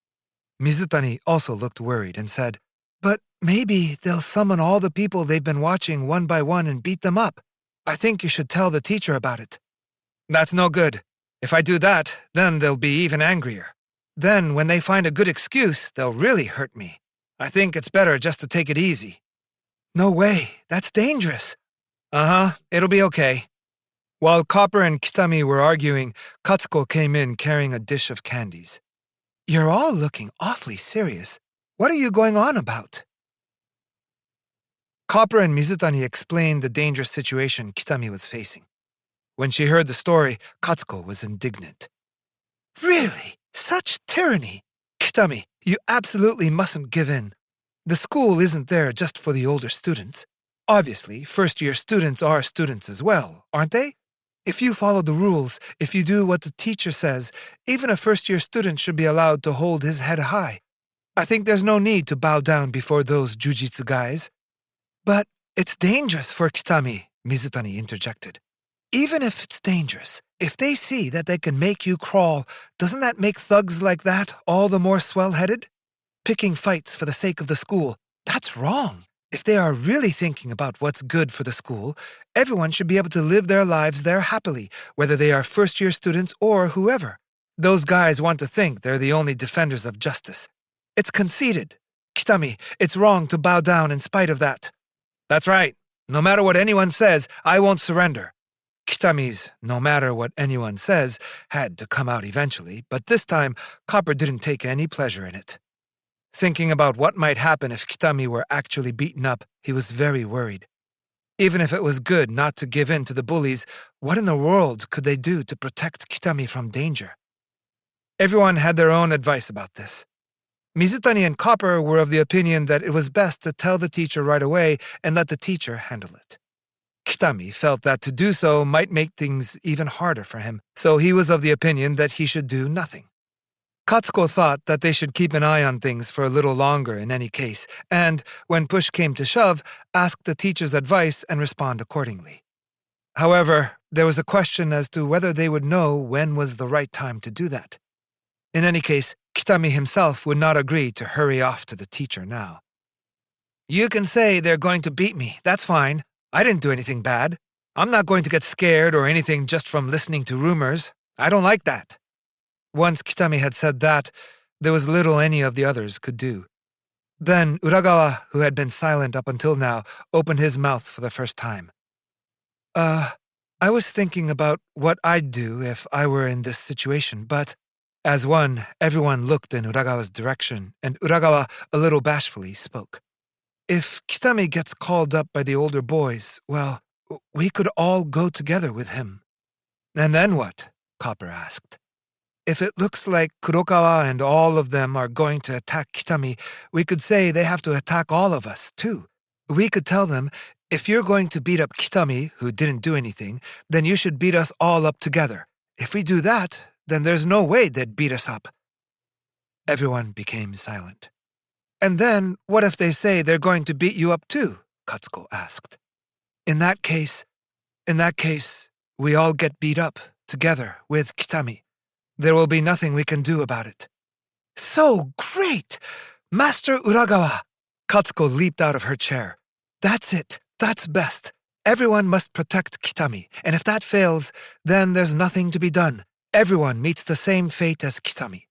Mizutani also looked worried and said, But maybe they'll summon all the people they've been watching one by one and beat them up. I think you should tell the teacher about it. That's no good. If I do that, then they'll be even angrier. Then, when they find a good excuse, they'll really hurt me. I think it's better just to take it easy. No way, that's dangerous. It'll be okay. While Copper and Kitami were arguing, Katsuko came in carrying a dish of candies. You're all looking awfully serious. What are you going on about? Copper and Mizutani explained the dangerous situation Kitami was facing. When she heard the story, Katsuko was indignant. Really? Such tyranny! Kitami, you absolutely mustn't give in. The school isn't there just for the older students. Obviously, first-year students are students as well, aren't they? If you follow the rules, if you do what the teacher says, even a first-year student should be allowed to hold his head high. I think there's no need to bow down before those jujitsu guys. But it's dangerous for Kitami, Mizutani interjected. Even if it's dangerous, if they see that they can make you crawl, doesn't that make thugs like that all the more swell-headed? Picking fights for the sake of the school, that's wrong. If they are really thinking about what's good for the school, everyone should be able to live their lives there happily, whether they are first-year students or whoever. Those guys want to think they're the only defenders of justice. It's conceited. Kitami, it's wrong to bow down in spite of that. That's right. No matter what anyone says, I won't surrender. Kitami's "no matter what anyone says" had to come out eventually, but this time Copper didn't take any pleasure in it. Thinking about what might happen if Kitami were actually beaten up, he was very worried. Even if it was good not to give in to the bullies, what in the world could they do to protect Kitami from danger? Everyone had their own advice about this. Mizutani and Copper were of the opinion that it was best to tell the teacher right away and let the teacher handle it. Kitami felt that to do so might make things even harder for him, so he was of the opinion that he should do nothing. Katsuko thought that they should keep an eye on things for a little longer in any case, and, when push came to shove, ask the teacher's advice and respond accordingly. However, there was a question as to whether they would know when was the right time to do that. In any case, Kitami himself would not agree to hurry off to the teacher now. "You can say they're going to beat me, that's fine. I didn't do anything bad. I'm not going to get scared or anything just from listening to rumors. I don't like that." Once Kitami had said that, there was little any of the others could do. Then Uragawa, who had been silent up until now, opened his mouth for the first time. I was thinking about what I'd do if I were in this situation, but..." As one, everyone looked in Uragawa's direction, and Uragawa, a little bashfully, spoke. "If Kitami gets called up by the older boys, well, we could all go together with him." "And then what?" Copper asked. "If it looks like Kurokawa and all of them are going to attack Kitami, we could say they have to attack all of us, too. We could tell them, if you're going to beat up Kitami, who didn't do anything, then you should beat us all up together. If we do that, then there's no way they'd beat us up." Everyone became silent. "And then, what if they say they're going to beat you up too?" Katsuko asked. In that case, we all get beat up, together, with Kitami. There will be nothing we can do about it." "So great! Master Uragawa!" Katsuko leaped out of her chair. "That's it. That's best. Everyone must protect Kitami, and if that fails, then there's nothing to be done. Everyone meets the same fate as Kitami.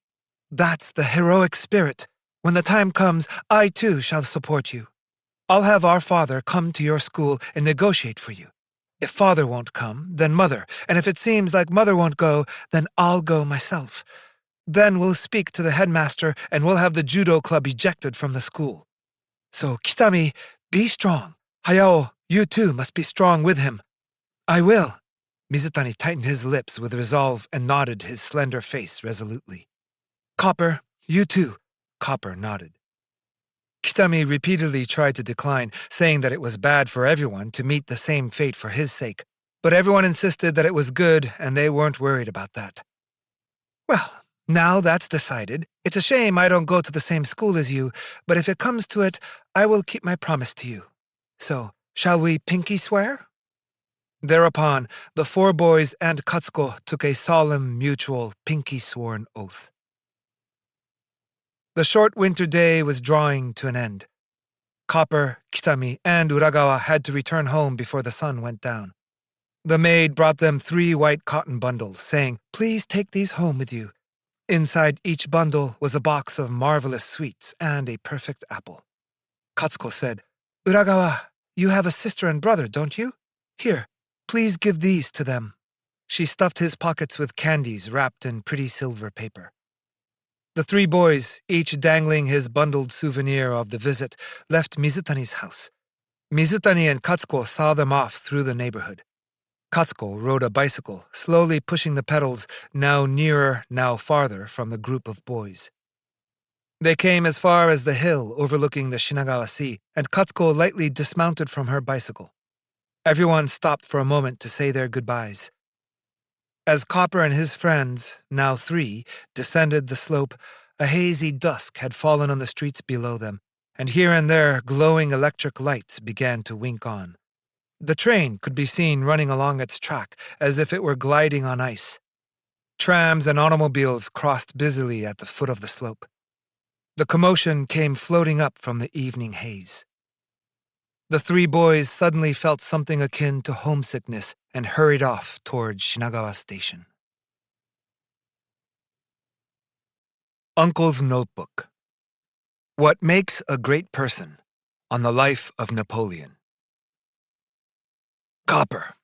That's the heroic spirit. When the time comes, I too shall support you. I'll have our father come to your school and negotiate for you. If father won't come, then mother, and if it seems like mother won't go, then I'll go myself. Then we'll speak to the headmaster and we'll have the judo club ejected from the school. So, Kitami, be strong. Hayao, you too must be strong with him." "I will." Mizutani tightened his lips with resolve and nodded his slender face resolutely. "Copper, you too." Copper nodded. Kitami repeatedly tried to decline, saying that it was bad for everyone to meet the same fate for his sake, but everyone insisted that it was good and they weren't worried about that. "Well, now that's decided. It's a shame I don't go to the same school as you, but if it comes to it, I will keep my promise to you. So, shall we pinky swear?" Thereupon, the four boys and Katsuko took a solemn, mutual, pinky-sworn oath. The short winter day was drawing to an end. Copper, Kitami, and Uragawa had to return home before the sun went down. The maid brought them 3 white cotton bundles, saying, "Please take these home with you." Inside each bundle was a box of marvelous sweets and a perfect apple. Katsuko said, "Uragawa, you have a sister and brother, don't you? Here, please give these to them." She stuffed his pockets with candies wrapped in pretty silver paper. The 3 boys, each dangling his bundled souvenir of the visit, left Mizutani's house. Mizutani and Katsuko saw them off through the neighborhood. Katsuko rode a bicycle, slowly pushing the pedals, now nearer, now farther from the group of boys. They came as far as the hill overlooking the Shinagawa Sea, and Katsuko lightly dismounted from her bicycle. Everyone stopped for a moment to say their goodbyes. As Copper and his friends, now 3, descended the slope, a hazy dusk had fallen on the streets below them, and here and there glowing electric lights began to wink on. The train could be seen running along its track as if it were gliding on ice. Trams and automobiles crossed busily at the foot of the slope. The commotion came floating up from the evening haze. The 3 boys suddenly felt something akin to homesickness and hurried off toward Shinagawa Station. Uncle's Notebook. What Makes a Great Person, on the Life of Napoleon. Copper,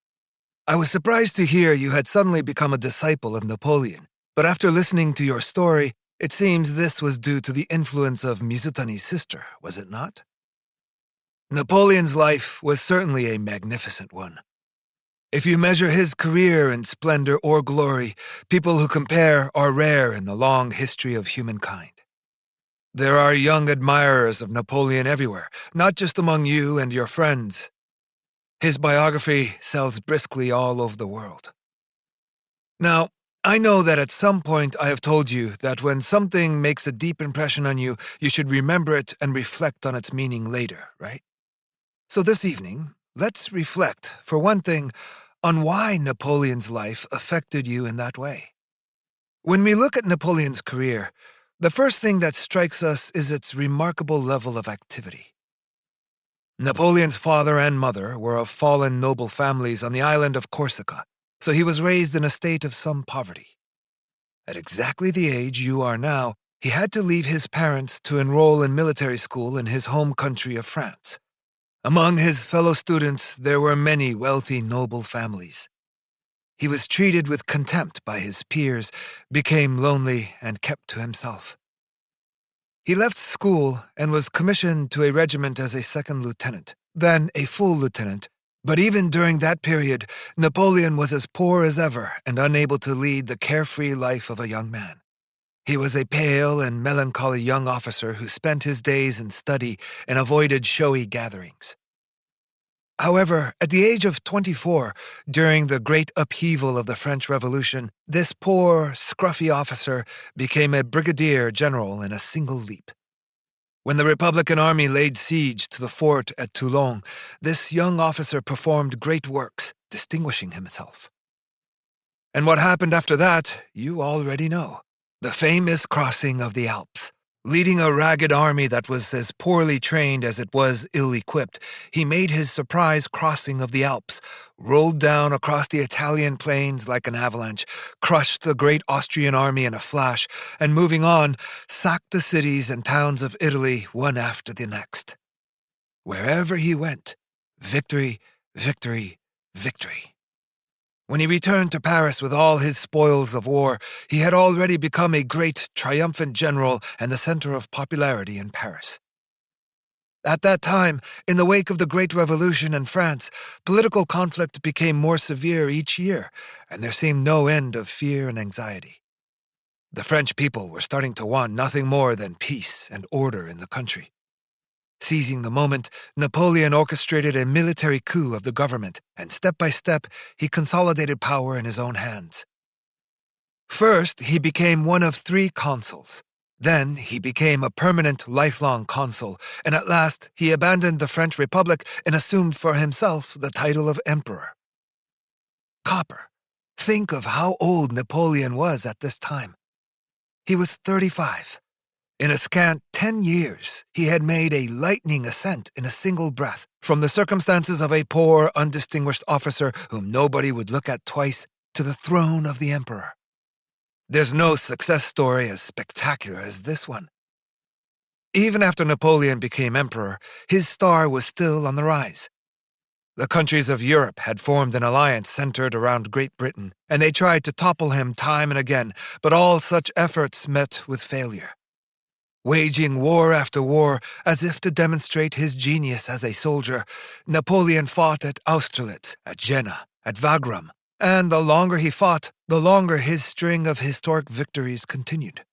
I was surprised to hear you had suddenly become a disciple of Napoleon, but after listening to your story, it seems this was due to the influence of Mizutani's sister, was it not? Napoleon's life was certainly a magnificent one. If you measure his career in splendor or glory, people who compare are rare in the long history of humankind. There are young admirers of Napoleon everywhere, not just among you and your friends. His biography sells briskly all over the world. Now, I know that at some point I have told you that when something makes a deep impression on you, you should remember it and reflect on its meaning later, right? So this evening, let's reflect, for one thing, on why Napoleon's life affected you in that way. When we look at Napoleon's career, the first thing that strikes us is its remarkable level of activity. Napoleon's father and mother were of fallen noble families on the island of Corsica, so he was raised in a state of some poverty. At exactly the age you are now, he had to leave his parents to enroll in military school in his home country of France. Among his fellow students, there were many wealthy noble families. He was treated with contempt by his peers, became lonely, and kept to himself. He left school and was commissioned to a regiment as a second lieutenant, then a full lieutenant. But even during that period, Napoleon was as poor as ever and unable to lead the carefree life of a young man. He was a pale and melancholy young officer who spent his days in study and avoided showy gatherings. However, at the age of 24, during the great upheaval of the French Revolution, this poor, scruffy officer became a brigadier general in a single leap. When the Republican army laid siege to the fort at Toulon, this young officer performed great works, distinguishing himself. And what happened after that, you already know. The famous crossing of the Alps. Leading a ragged army that was as poorly trained as it was ill-equipped, he made his surprise crossing of the Alps, rolled down across the Italian plains like an avalanche, crushed the great Austrian army in a flash, and moving on, sacked the cities and towns of Italy one after the next. Wherever he went, victory, victory, victory. When he returned to Paris with all his spoils of war, he had already become a great, triumphant general and the center of popularity in Paris. At that time, in the wake of the Great Revolution in France, political conflict became more severe each year, and there seemed no end of fear and anxiety. The French people were starting to want nothing more than peace and order in the country. Seizing the moment, Napoleon orchestrated a military coup of the government, and step by step, he consolidated power in his own hands. First, he became one of 3 consuls. Then, he became a permanent, lifelong consul, and at last, he abandoned the French Republic and assumed for himself the title of emperor. Copper. Think of how old Napoleon was at this time. He was 35. In a scant 10 years, he had made a lightning ascent in a single breath, from the circumstances of a poor, undistinguished officer whom nobody would look at twice, to the throne of the emperor. There's no success story as spectacular as this one. Even after Napoleon became emperor, his star was still on the rise. The countries of Europe had formed an alliance centered around Great Britain, and they tried to topple him time and again, but all such efforts met with failure. Waging war after war, as if to demonstrate his genius as a soldier, Napoleon fought at Austerlitz, at Jena, at Wagram, and the longer he fought, the longer his string of historic victories continued.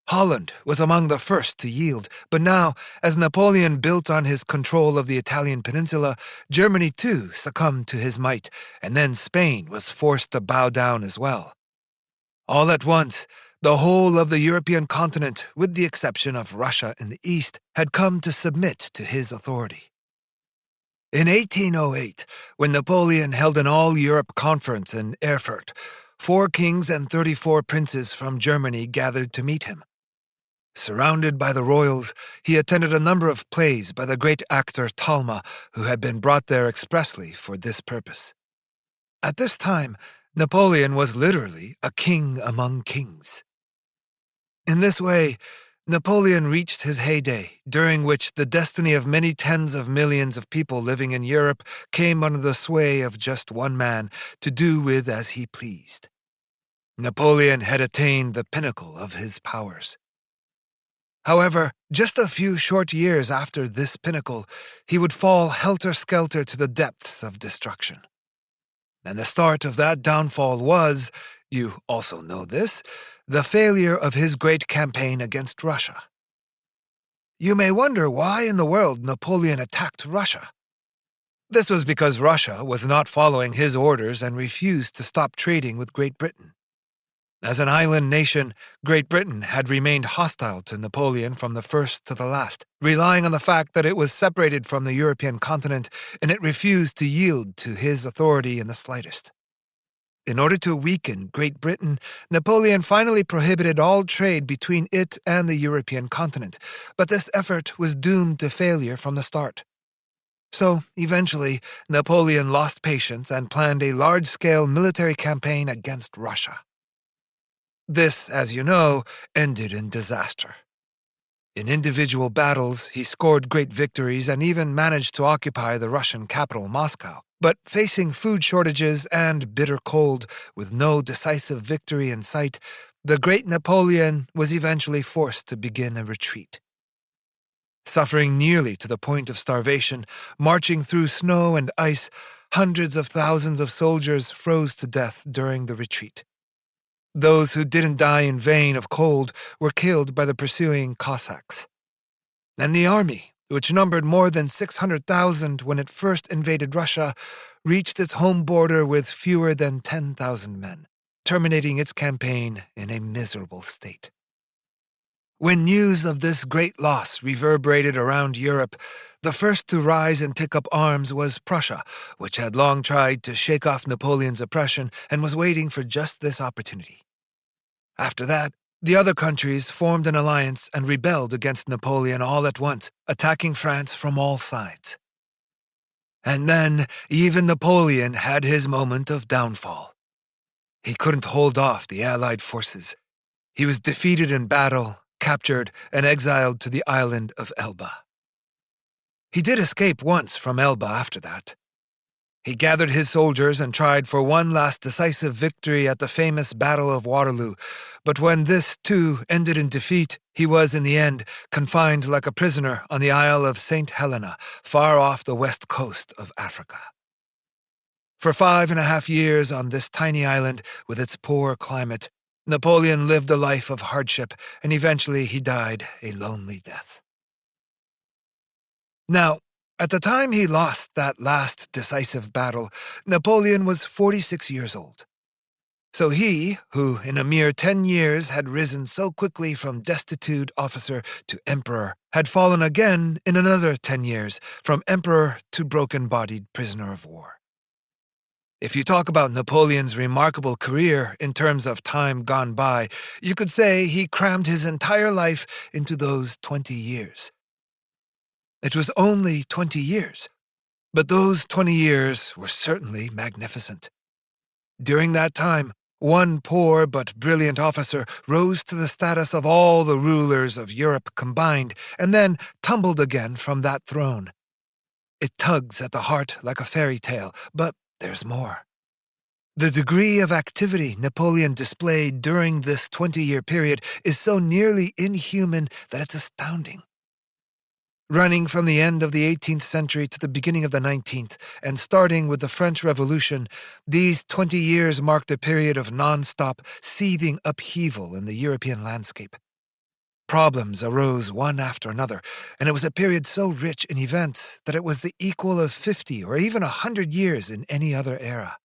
Holland was among the first to yield, but now, as Napoleon built on his control of the Italian peninsula, Germany too succumbed to his might, and then Spain was forced to bow down as well. All at once, the whole of the European continent, with the exception of Russia in the east, had come to submit to his authority. In 1808, when Napoleon held an all-Europe conference in Erfurt, 4 kings and 34 princes from Germany gathered to meet him. Surrounded by the royals, he attended a number of plays by the great actor Talma, who had been brought there expressly for this purpose. At this time, Napoleon was literally a king among kings. In this way, Napoleon reached his heyday, during which the destiny of many tens of millions of people living in Europe came under the sway of just one man to do with as he pleased. Napoleon had attained the pinnacle of his powers. However, just a few short years after this pinnacle, he would fall helter-skelter to the depths of destruction. And the start of that downfall was, you also know this, the failure of his great campaign against Russia. You may wonder why in the world Napoleon attacked Russia. This was because Russia was not following his orders and refused to stop trading with Great Britain. As an island nation, Great Britain had remained hostile to Napoleon from the first to the last, relying on the fact that it was separated from the European continent and it refused to yield to his authority in the slightest. In order to weaken Great Britain, Napoleon finally prohibited all trade between it and the European continent, but this effort was doomed to failure from the start. So, eventually, Napoleon lost patience and planned a large-scale military campaign against Russia. This, as you know, ended in disaster. In individual battles, he scored great victories and even managed to occupy the Russian capital, Moscow. But facing food shortages and bitter cold, with no decisive victory in sight, the great Napoleon was eventually forced to begin a retreat. Suffering nearly to the point of starvation, marching through snow and ice, hundreds of thousands of soldiers froze to death during the retreat. Those who didn't die in vain of cold were killed by the pursuing Cossacks. And the army, which numbered more than 600,000 when it first invaded Russia, reached its home border with fewer than 10,000 men, terminating its campaign in a miserable state. When news of this great loss reverberated around Europe, the first to rise and take up arms was Prussia, which had long tried to shake off Napoleon's oppression and was waiting for just this opportunity. After that, the other countries formed an alliance and rebelled against Napoleon all at once, attacking France from all sides. And then, even Napoleon had his moment of downfall. He couldn't hold off the Allied forces. He was defeated in battle, captured, and exiled to the island of Elba. He did escape once from Elba after that. He gathered his soldiers and tried for one last decisive victory at the famous Battle of Waterloo, but when this, too, ended in defeat, he was, in the end, confined like a prisoner on the Isle of St. Helena, far off the west coast of Africa. For 5.5 years on this tiny island, with its poor climate, Napoleon lived a life of hardship, and eventually he died a lonely death. Now, at the time he lost that last decisive battle, Napoleon was 46 years old. So he, who in a mere 10 years had risen so quickly from destitute officer to emperor, had fallen again in another 10 years, from emperor to broken-bodied prisoner of war. If you talk about Napoleon's remarkable career in terms of time gone by, you could say he crammed his entire life into those 20 years. It was only 20 years, but those 20 years were certainly magnificent. During that time, one poor but brilliant officer rose to the status of all the rulers of Europe combined, and then tumbled again from that throne. It tugs at the heart like a fairy tale, but there's more. The degree of activity Napoleon displayed during this 20-year period is so nearly inhuman that it's astounding. Running from the end of the 18th century to the beginning of the 19th, and starting with the French Revolution, these 20 years marked a period of non-stop, seething upheaval in the European landscape. Problems arose one after another, and it was a period so rich in events that it was the equal of 50 or even 100 years in any other era.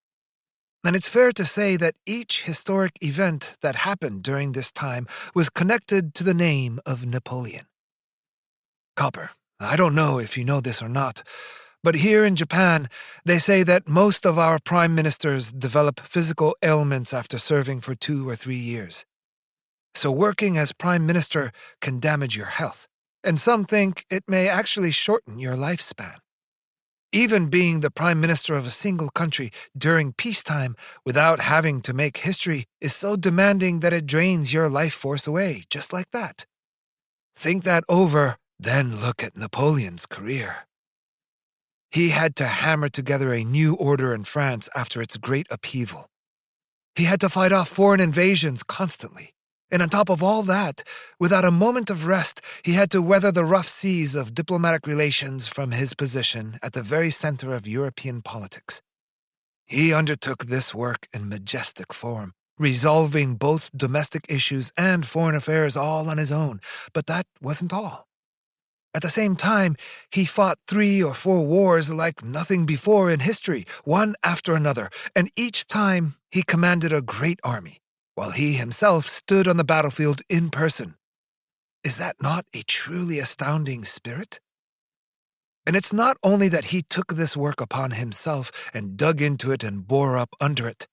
And it's fair to say that each historic event that happened during this time was connected to the name of Napoleon. Copper, I don't know if you know this or not, but here in Japan, they say that most of our prime ministers develop physical ailments after serving for 2 or 3 years. So working as prime minister can damage your health, and some think it may actually shorten your lifespan. Even being the prime minister of a single country during peacetime without having to make history is so demanding that it drains your life force away, just like that. Think that over, then look at Napoleon's career. He had to hammer together a new order in France after its great upheaval. He had to fight off foreign invasions constantly. And on top of all that, without a moment of rest, he had to weather the rough seas of diplomatic relations from his position at the very center of European politics. He undertook this work in majestic form, resolving both domestic issues and foreign affairs all on his own, but that wasn't all. At the same time, he fought 3 or 4 wars like nothing before in history, one after another, and each time he commanded a great army, while he himself stood on the battlefield in person. Is that not a truly astounding spirit? And it's not only that he took this work upon himself and dug into it and bore up under it.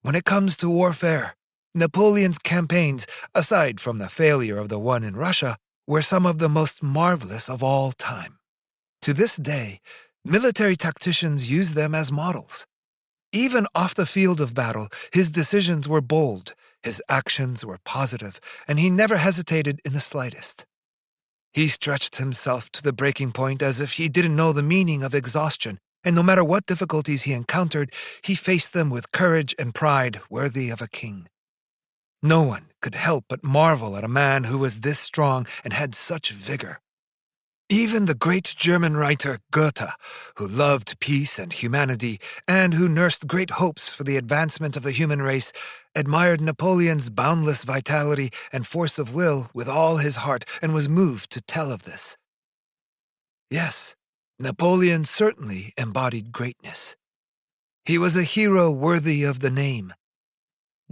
When it comes to warfare, Napoleon's campaigns, aside from the failure of the one in Russia, were some of the most marvelous of all time. To this day, military tacticians use them as models. Even off the field of battle, his decisions were bold, his actions were positive, and he never hesitated in the slightest. He stretched himself to the breaking point as if he didn't know the meaning of exhaustion, and no matter what difficulties he encountered, he faced them with courage and pride worthy of a king. No one could help but marvel at a man who was this strong and had such vigor. Even the great German writer Goethe, who loved peace and humanity, and who nursed great hopes for the advancement of the human race, admired Napoleon's boundless vitality and force of will with all his heart and was moved to tell of this. Yes, Napoleon certainly embodied greatness. He was a hero worthy of the name.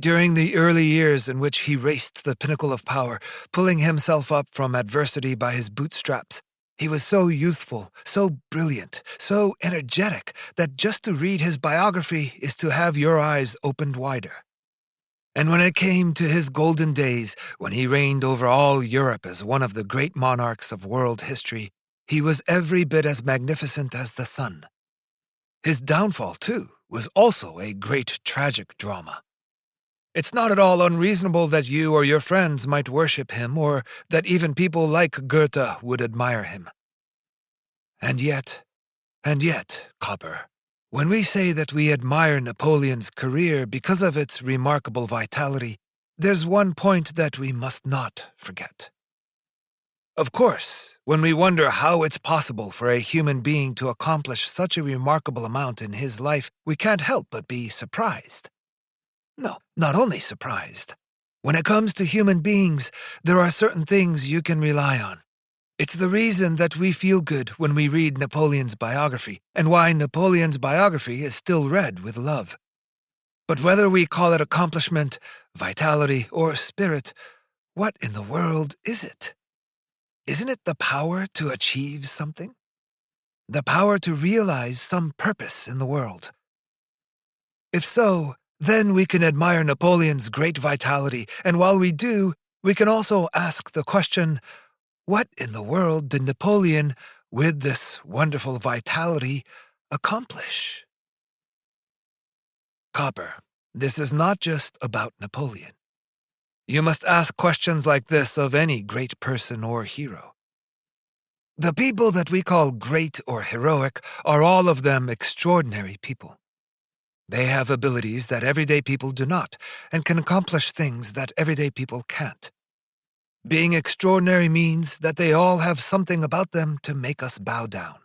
During the early years in which he raced the pinnacle of power, pulling himself up from adversity by his bootstraps, he was so youthful, so brilliant, so energetic that just to read his biography is to have your eyes opened wider. And when it came to his golden days, when he reigned over all Europe as one of the great monarchs of world history, he was every bit as magnificent as the sun. His downfall, too, was also a great tragic drama. It's not at all unreasonable that you or your friends might worship him, or that even people like Goethe would admire him. And yet, Copper, when we say that we admire Napoleon's career because of its remarkable vitality, there's one point that we must not forget. Of course, when we wonder how it's possible for a human being to accomplish such a remarkable amount in his life, we can't help but be surprised. No, not only surprised. When it comes to human beings, there are certain things you can rely on. It's the reason that we feel good when we read Napoleon's biography, and why Napoleon's biography is still read with love. But whether we call it accomplishment, vitality, or spirit, what in the world is it? Isn't it the power to achieve something? The power to realize some purpose in the world? If so, then we can admire Napoleon's great vitality, and while we do, we can also ask the question, what in the world did Napoleon, with this wonderful vitality, accomplish? Copper, this is not just about Napoleon. You must ask questions like this of any great person or hero. The people that we call great or heroic are all of them extraordinary people. They have abilities that everyday people do not, and can accomplish things that everyday people can't. Being extraordinary means that they all have something about them to make us bow down.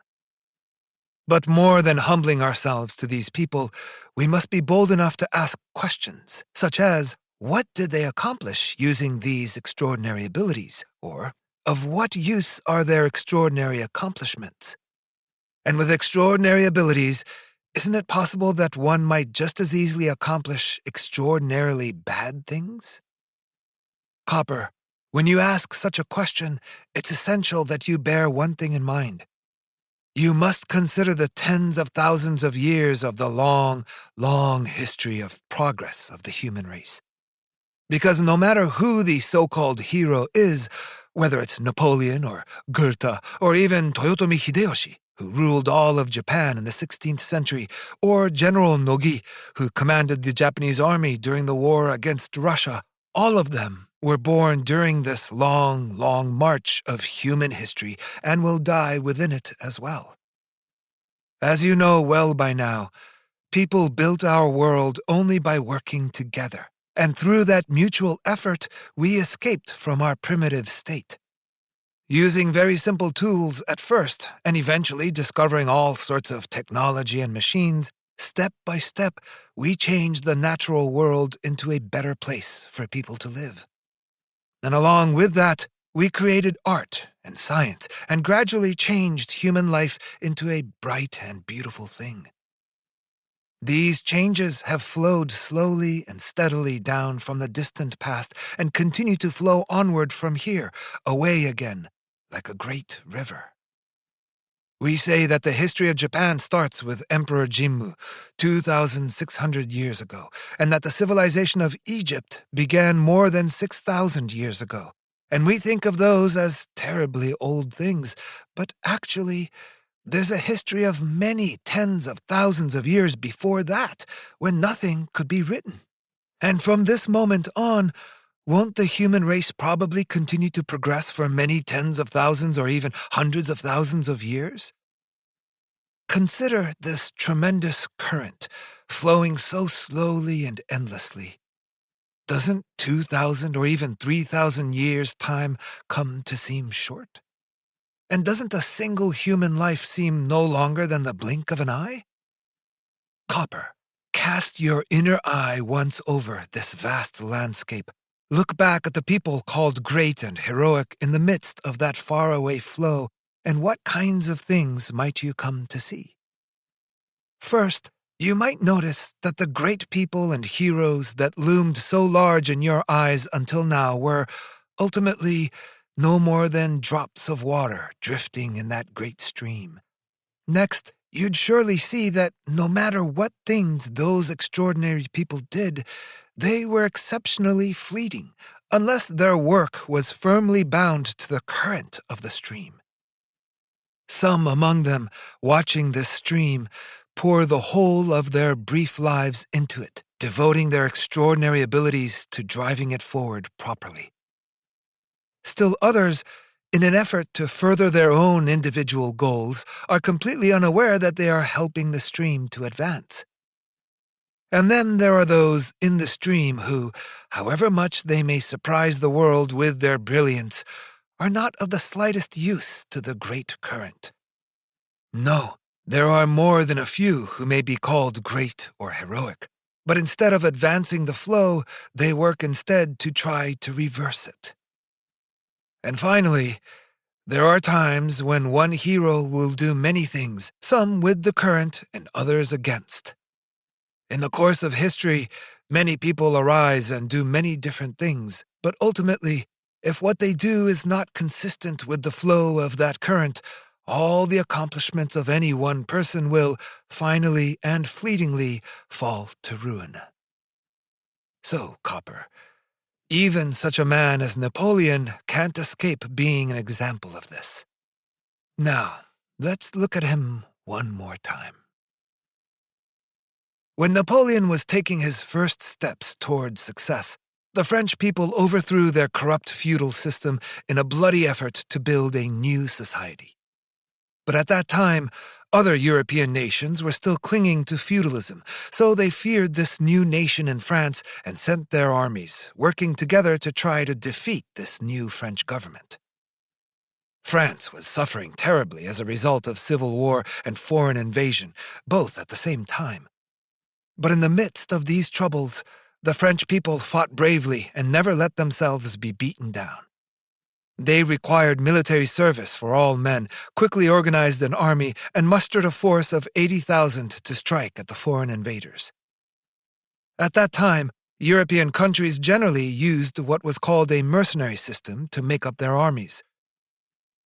But more than humbling ourselves to these people, we must be bold enough to ask questions, such as, what did they accomplish using these extraordinary abilities? Or, of what use are their extraordinary accomplishments? And with extraordinary abilities, isn't it possible that one might just as easily accomplish extraordinarily bad things? Copper, when you ask such a question, it's essential that you bear one thing in mind. You must consider the tens of thousands of years of the long, long history of progress of the human race. Because no matter who the so-called hero is, whether it's Napoleon or Goethe or even Toyotomi Hideyoshi, who ruled all of Japan in the 16th century, or General Nogi, who commanded the Japanese army during the war against Russia, all of them were born during this long, long march of human history and will die within it as well. As you know well by now, people built our world only by working together, and through that mutual effort, we escaped from our primitive state. Using very simple tools at first, and eventually discovering all sorts of technology and machines, step by step, we changed the natural world into a better place for people to live. And along with that, We created art and science and gradually changed human life into a bright and beautiful thing. These changes have flowed slowly and steadily down from the distant past and continue to flow onward from here, away again, like a great river. We say that the history of Japan starts with Emperor Jimmu 2,600 years ago, and that the civilization of Egypt began more than 6,000 years ago. And we think of those as terribly old things, but actually, there's a history of many tens of thousands of years before that, when nothing could be written. And from this moment on, won't the human race probably continue to progress for many tens of thousands or even hundreds of thousands of years? Consider this tremendous current, flowing so slowly and endlessly. Doesn't 2,000 or even 3,000 years' time come to seem short? And doesn't a single human life seem no longer than the blink of an eye? Copper, cast your inner eye once over this vast landscape. Look back at the people called great and heroic in the midst of that faraway flow, and what kinds of things might you come to see? First, you might notice that the great people and heroes that loomed so large in your eyes until now were, ultimately, no more than drops of water drifting in that great stream. Next, you'd surely see that no matter what things those extraordinary people did, they were exceptionally fleeting, unless their work was firmly bound to the current of the stream. Some among them, watching this stream, pour the whole of their brief lives into it, devoting their extraordinary abilities to driving it forward properly. Still others, in an effort to further their own individual goals, are completely unaware that they are helping the stream to advance. And then there are those in the stream who, however much they may surprise the world with their brilliance, are not of the slightest use to the great current. No, there are more than a few who may be called great or heroic, but instead of advancing the flow, they work instead to try to reverse it. And finally, there are times when one hero will do many things, some with the current and others against. In the course of history, many people arise and do many different things, but ultimately, if what they do is not consistent with the flow of that current, all the accomplishments of any one person will, finally and fleetingly, fall to ruin. So, Copper, even such a man as Napoleon can't escape being an example of this. Now, let's look at him one more time. When Napoleon was taking his first steps toward success, the French people overthrew their corrupt feudal system in a bloody effort to build a new society. But at that time, other European nations were still clinging to feudalism, so they feared this new nation in France and sent their armies, working together to try to defeat this new French government. France was suffering terribly as a result of civil war and foreign invasion, both at the same time. But in the midst of these troubles, the French people fought bravely and never let themselves be beaten down. They required military service for all men, quickly organized an army, and mustered a force of 80,000 to strike at the foreign invaders. At that time, European countries generally used what was called a mercenary system to make up their armies.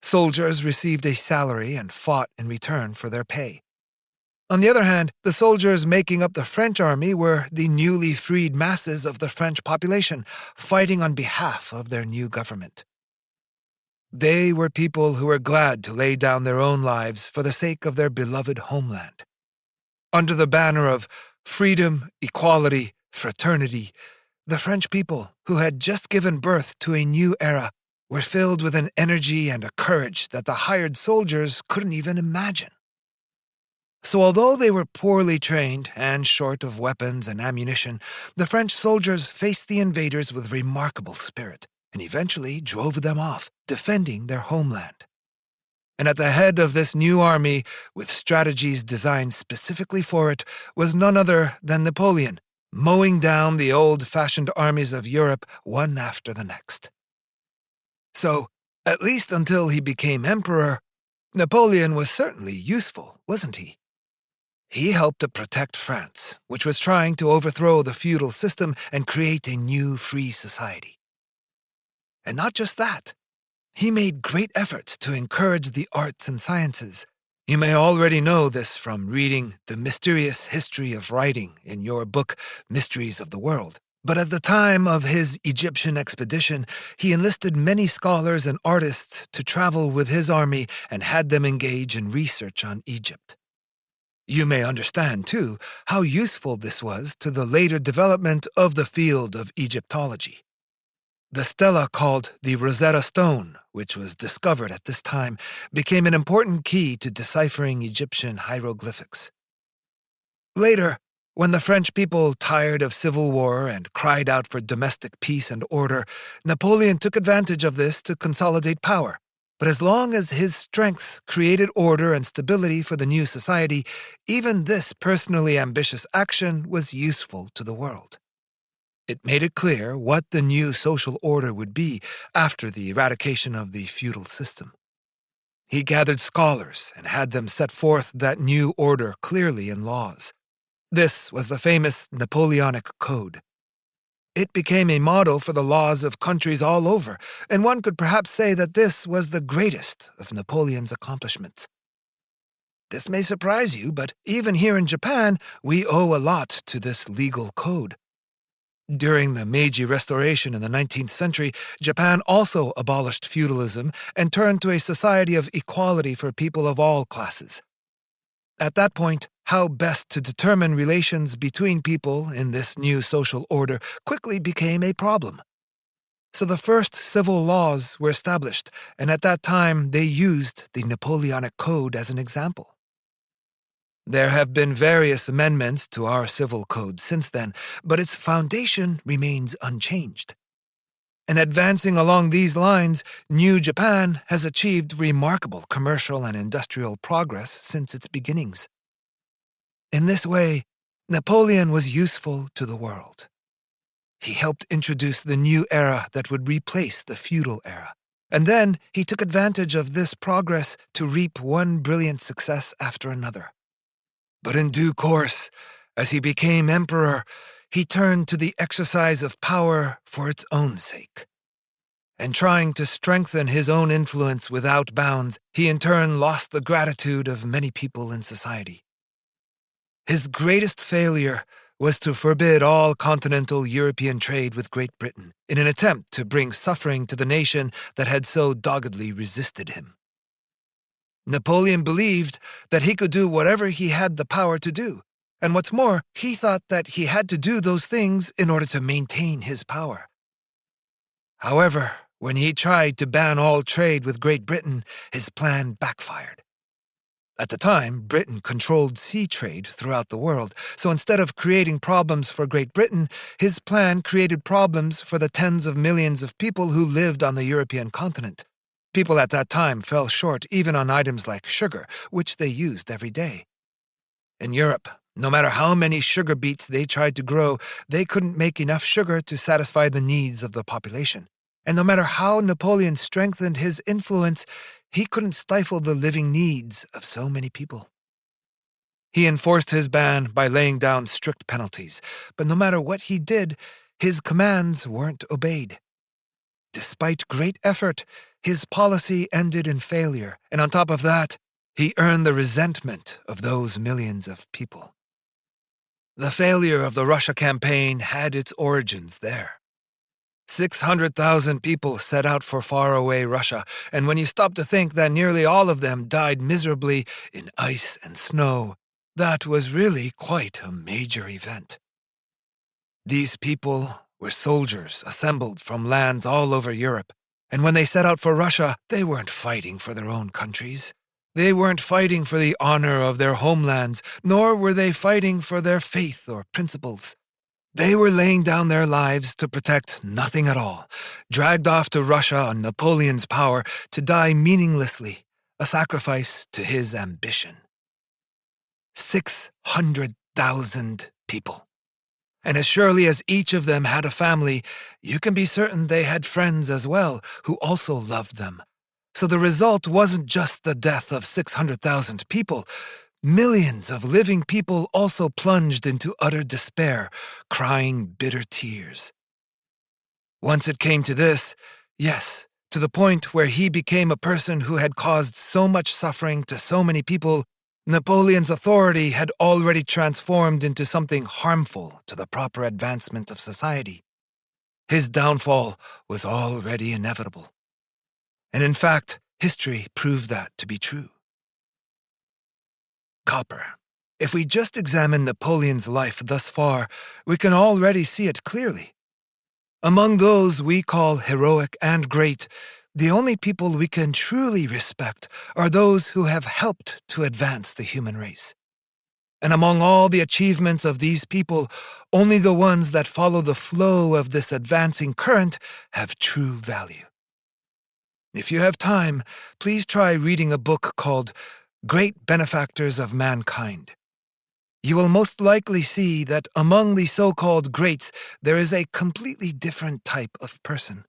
Soldiers received a salary and fought in return for their pay. On the other hand, the soldiers making up the French army were the newly freed masses of the French population, fighting on behalf of their new government. They were people who were glad to lay down their own lives for the sake of their beloved homeland. Under the banner of freedom, equality, fraternity, the French people, who had just given birth to a new era, were filled with an energy and a courage that the hired soldiers couldn't even imagine. So although they were poorly trained and short of weapons and ammunition, the French soldiers faced the invaders with remarkable spirit, and eventually drove them off, defending their homeland. And at the head of this new army, with strategies designed specifically for it, was none other than Napoleon, mowing down the old-fashioned armies of Europe one after the next. So, At least until he became emperor, Napoleon was certainly useful, wasn't he? He helped to protect France, which was trying to overthrow the feudal system and create a new free society. And not just that. He made great efforts to encourage the arts and sciences. You may already know this from reading The Mysterious History of Writing in your book, Mysteries of the World. But at the time of his Egyptian expedition, he enlisted many scholars and artists to travel with his army and had them engage in research on Egypt. You may understand, too, how useful this was to the later development of the field of Egyptology. The stela called the Rosetta Stone, which was discovered at this time, became an important key to deciphering Egyptian hieroglyphics. Later, when the French people tired of civil war and cried out for domestic peace and order, Napoleon took advantage of this to consolidate power. But as long as his strength created order and stability for the new society, even this personally ambitious action was useful to the world. It made it clear what the new social order would be after the eradication of the feudal system. He gathered scholars and had them set forth that new order clearly in laws. This was the famous Napoleonic Code. It became a model for the laws of countries all over, and one could perhaps say that this was the greatest of Napoleon's accomplishments. This may surprise you, but even here in Japan, we owe a lot to this legal code. During the Meiji Restoration in the 19th century, Japan also abolished feudalism and turned to a society of equality for people of all classes. At that point, how best to determine relations between people in this new social order quickly became a problem. So the first civil laws were established, and at that time they used the Napoleonic Code as an example. There have been various amendments to our civil code since then, but its foundation remains unchanged. And advancing along these lines, New Japan has achieved remarkable commercial and industrial progress since its beginnings. In this way, Napoleon was useful to the world. He helped introduce the new era that would replace the feudal era. And then he took advantage of this progress to reap one brilliant success after another. But in due course, as he became emperor, he turned to the exercise of power for its own sake. And trying to strengthen his own influence without bounds, he in turn lost the gratitude of many people in society. His greatest failure was to forbid all continental European trade with Great Britain in an attempt to bring suffering to the nation that had so doggedly resisted him. Napoleon believed that he could do whatever he had the power to do, and what's more, he thought that he had to do those things in order to maintain his power. However, when he tried to ban all trade with Great Britain, his plan backfired. At the time, Britain controlled sea trade throughout the world, so instead of creating problems for Great Britain, his plan created problems for the tens of millions of people who lived on the European continent. People at that time fell short even on items like sugar, which they used every day. In Europe, no matter how many sugar beets they tried to grow, they couldn't make enough sugar to satisfy the needs of the population. And no matter how Napoleon strengthened his influence, he couldn't stifle the living needs of so many people. He enforced his ban by laying down strict penalties, but no matter what he did, his commands weren't obeyed. Despite great effort, his policy ended in failure, and on top of that, he earned the resentment of those millions of people. The failure of the Russia campaign had its origins there. 600,000 people set out for faraway Russia, and when you stop to think that nearly all of them died miserably in ice and snow, that was really quite a major event. These people were soldiers assembled from lands all over Europe, and when they set out for Russia, they weren't fighting for their own countries. They weren't fighting for the honor of their homelands, nor were they fighting for their faith or principles. They were laying down their lives to protect nothing at all, dragged off to Russia on Napoleon's power to die meaninglessly, a sacrifice to his ambition. 600,000 people. And as surely as each of them had a family, you can be certain they had friends as well who also loved them, So the result wasn't just the death of 600,000 people. Millions of living people also plunged into utter despair, crying bitter tears. Once it came to this, yes, to the point where he became a person who had caused so much suffering to so many people, Napoleon's authority had already transformed into something harmful to the proper advancement of society. His downfall was already inevitable. And in fact, history proved that to be true. Copper. If we just examine Napoleon's life thus far, we can already see it clearly. Among those we call heroic and great, the only people we can truly respect are those who have helped to advance the human race. And among all the achievements of these people, only the ones that follow the flow of this advancing current have true value. If you have time, please try reading a book called Great Benefactors of Mankind. You will most likely see that among the so-called greats, there is a completely different type of person.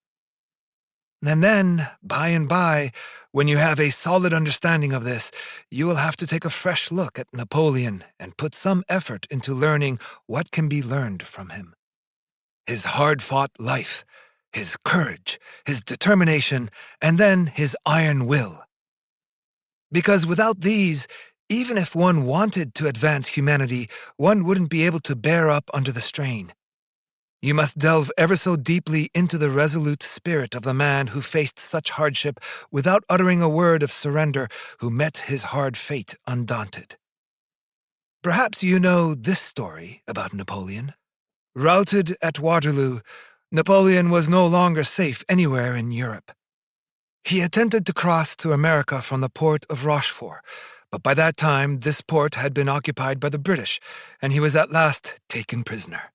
And then, by and by, when you have a solid understanding of this, you will have to take a fresh look at Napoleon and put some effort into learning what can be learned from him. His hard-fought life, his courage, his determination, and then his iron will. Because without these, even if one wanted to advance humanity, one wouldn't be able to bear up under the strain. You must delve ever so deeply into the resolute spirit of the man who faced such hardship without uttering a word of surrender, who met his hard fate undaunted. Perhaps you know this story about Napoleon. Routed at Waterloo, Napoleon was no longer safe anywhere in Europe. He attempted to cross to America from the port of Rochefort, but by that time this port had been occupied by the British, and he was at last taken prisoner.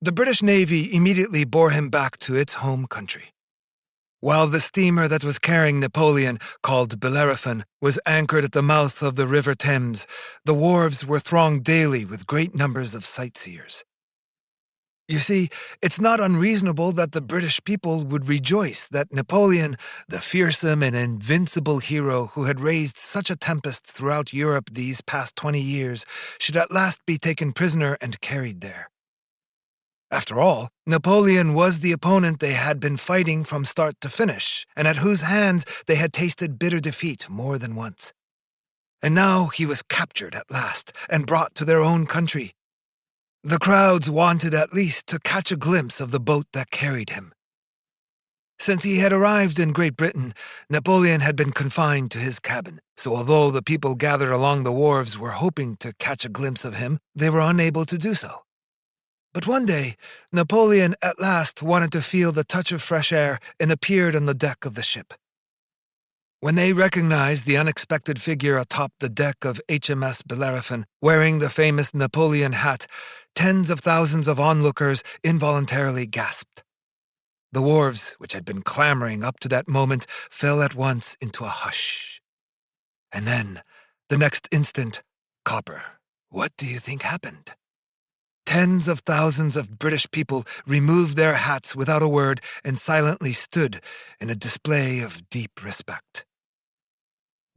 The British Navy immediately bore him back to its home country. While the steamer that was carrying Napoleon, called Bellerophon, was anchored at the mouth of the River Thames, the wharves were thronged daily with great numbers of sightseers. You see, it's not unreasonable that the British people would rejoice that Napoleon, the fearsome and invincible hero who had raised such a tempest throughout Europe these past 20 years, should at last be taken prisoner and carried there. After all, Napoleon was the opponent they had been fighting from start to finish, and at whose hands they had tasted bitter defeat more than once. And now he was captured at last and brought to their own country. The crowds wanted at least to catch a glimpse of the boat that carried him. Since he had arrived in Great Britain, Napoleon had been confined to his cabin, so although the people gathered along the wharves were hoping to catch a glimpse of him, they were unable to do so. But one day, Napoleon at last wanted to feel the touch of fresh air and appeared on the deck of the ship. When they recognized the unexpected figure atop the deck of HMS Bellerophon, wearing the famous Napoleon hat, tens of thousands of onlookers involuntarily gasped. The wharves, which had been clamoring up to that moment, fell at once into a hush. And then, the next instant, Copper, what do you think happened? Tens of thousands of British people removed their hats without a word and silently stood in a display of deep respect.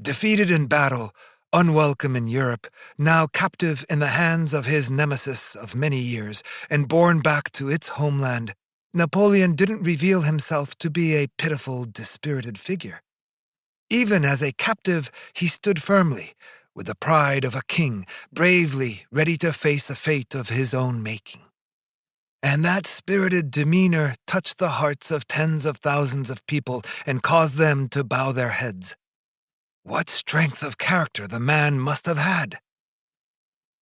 Defeated in battle, unwelcome in Europe, now captive in the hands of his nemesis of many years, and borne back to its homeland, Napoleon didn't reveal himself to be a pitiful, dispirited figure. Even as a captive, he stood firmly, with the pride of a king, bravely ready to face a fate of his own making. And that spirited demeanor touched the hearts of tens of thousands of people and caused them to bow their heads. What strength of character the man must have had!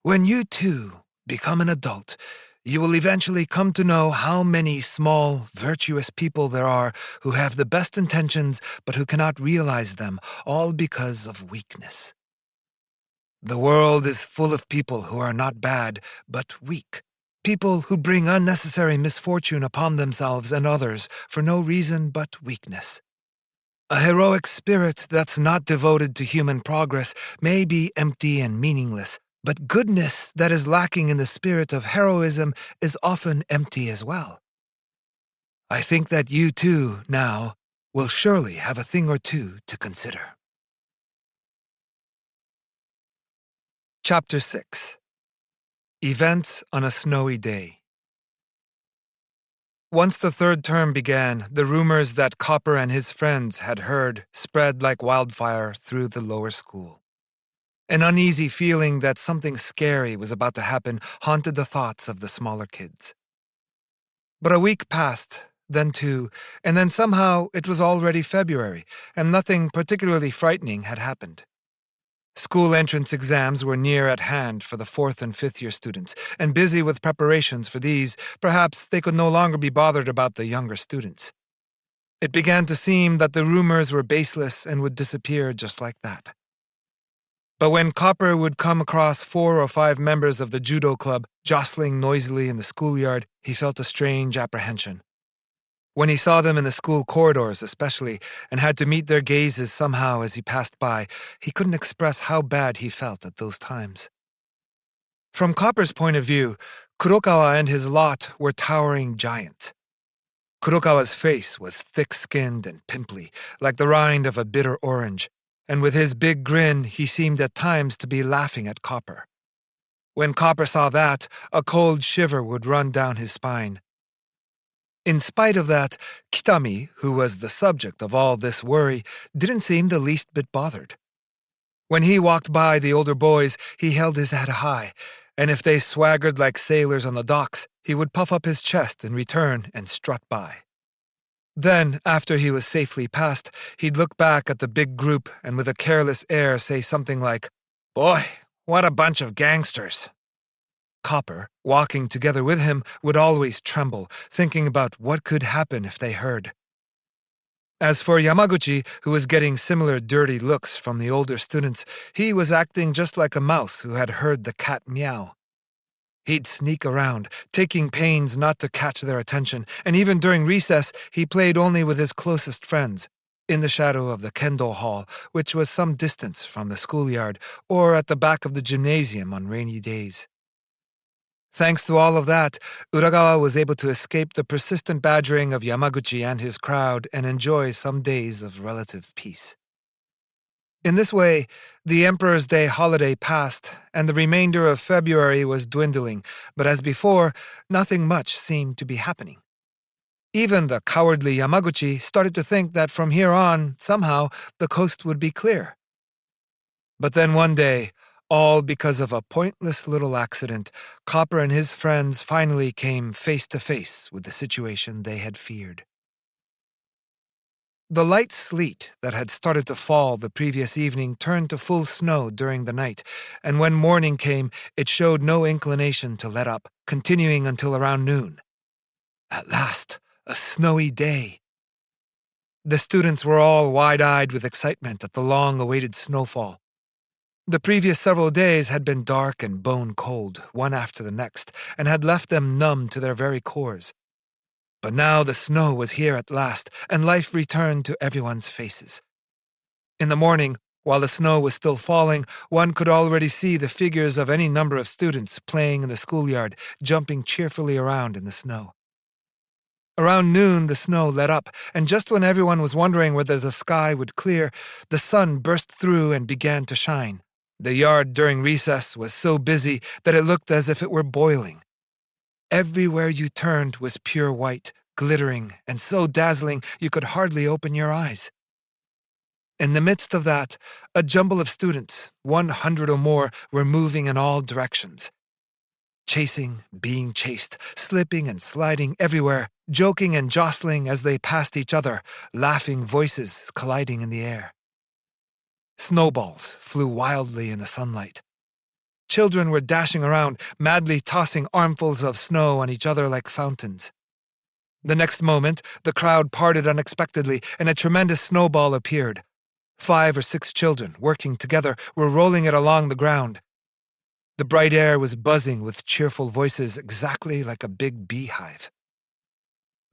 When you, too, become an adult, you will eventually come to know how many small, virtuous people there are who have the best intentions but who cannot realize them, all because of weakness. The world is full of people who are not bad, but weak. People who bring unnecessary misfortune upon themselves and others for no reason but weakness. A heroic spirit that's not devoted to human progress may be empty and meaningless, but goodness that is lacking in the spirit of heroism is often empty as well. I think that you too, now, will surely have a thing or two to consider. Chapter 6. Events on a Snowy Day. Once the third term began, the rumors that Copper and his friends had heard spread like wildfire through the lower school. An uneasy feeling that something scary was about to happen haunted the thoughts of the smaller kids. But a week passed, then two, and then somehow it was already February, and nothing particularly frightening had happened. School entrance exams were near at hand for the 4th and 5th year students, and busy with preparations for these, perhaps they could no longer be bothered about the younger students. It began to seem that the rumors were baseless and would disappear just like that. But when Copper would come across 4 or 5 members of the judo club jostling noisily in the schoolyard, he felt a strange apprehension. When he saw them in the school corridors especially, and had to meet their gazes somehow as he passed by, he couldn't express how bad he felt at those times. From Copper's point of view, Kurokawa and his lot were towering giants. Kurokawa's face was thick-skinned and pimply, like the rind of a bitter orange, and with his big grin he seemed at times to be laughing at Copper. When Copper saw that, a cold shiver would run down his spine. In spite of that, Kitami, who was the subject of all this worry, didn't seem the least bit bothered. When he walked by the older boys, he held his head high, and if they swaggered like sailors on the docks, he would puff up his chest in return and strut by. Then, after he was safely past, he'd look back at the big group and with a careless air say something like, "Boy, what a bunch of gangsters." Copper, walking together with him, would always tremble, thinking about what could happen if they heard. As for Yamaguchi, who was getting similar dirty looks from the older students, he was acting just like a mouse who had heard the cat meow. He'd sneak around, taking pains not to catch their attention, and even during recess he played only with his closest friends, in the shadow of the kendo hall, which was some distance from the schoolyard, or at the back of the gymnasium on rainy days. Thanks to all of that, Uragawa was able to escape the persistent badgering of Yamaguchi and his crowd and enjoy some days of relative peace. In this way, the Emperor's Day holiday passed, and the remainder of February was dwindling, but as before, nothing much seemed to be happening. Even the cowardly Yamaguchi started to think that from here on, somehow, the coast would be clear. But then one day, all because of a pointless little accident, Copper and his friends finally came face to face with the situation they had feared. The light sleet that had started to fall the previous evening turned to full snow during the night, and when morning came, it showed no inclination to let up, continuing until around noon. At last, a snowy day. The students were all wide-eyed with excitement at the long-awaited snowfall. The previous several days had been dark and bone-cold, one after the next, and had left them numb to their very cores. But now the snow was here at last, and life returned to everyone's faces. In the morning, while the snow was still falling, one could already see the figures of any number of students playing in the schoolyard, jumping cheerfully around in the snow. Around noon, the snow let up, and just when everyone was wondering whether the sky would clear, the sun burst through and began to shine. The yard during recess was so busy that it looked as if it were boiling. Everywhere you turned was pure white, glittering, and so dazzling you could hardly open your eyes. In the midst of that, a jumble of students, 100 or more, were moving in all directions. Chasing, being chased, slipping and sliding everywhere, joking and jostling as they passed each other, laughing voices colliding in the air. Snowballs flew wildly in the sunlight. Children were dashing around, madly tossing armfuls of snow on each other like fountains. The next moment, the crowd parted unexpectedly, and a tremendous snowball appeared. 5 or 6 children, working together, were rolling it along the ground. The bright air was buzzing with cheerful voices exactly like a big beehive.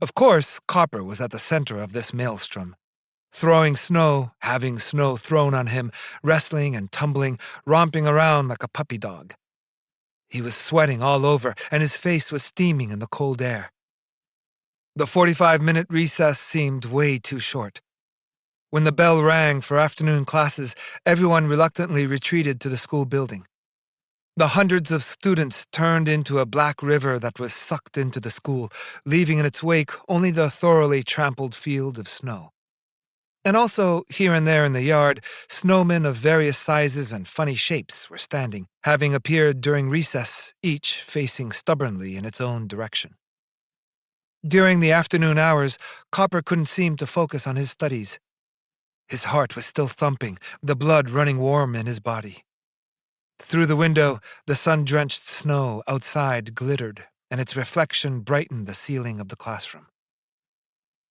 Of course, Copper was at the center of this maelstrom. Throwing snow, having snow thrown on him, wrestling and tumbling, romping around like a puppy dog. He was sweating all over, and his face was steaming in the cold air. The 45-minute recess seemed way too short. When the bell rang for afternoon classes, everyone reluctantly retreated to the school building. The hundreds of students turned into a black river that was sucked into the school, leaving in its wake only the thoroughly trampled field of snow. And also, here and there in the yard, snowmen of various sizes and funny shapes were standing, having appeared during recess, each facing stubbornly in its own direction. During the afternoon hours, Copper couldn't seem to focus on his studies. His heart was still thumping, the blood running warm in his body. Through the window, the sun-drenched snow outside glittered, and its reflection brightened the ceiling of the classroom.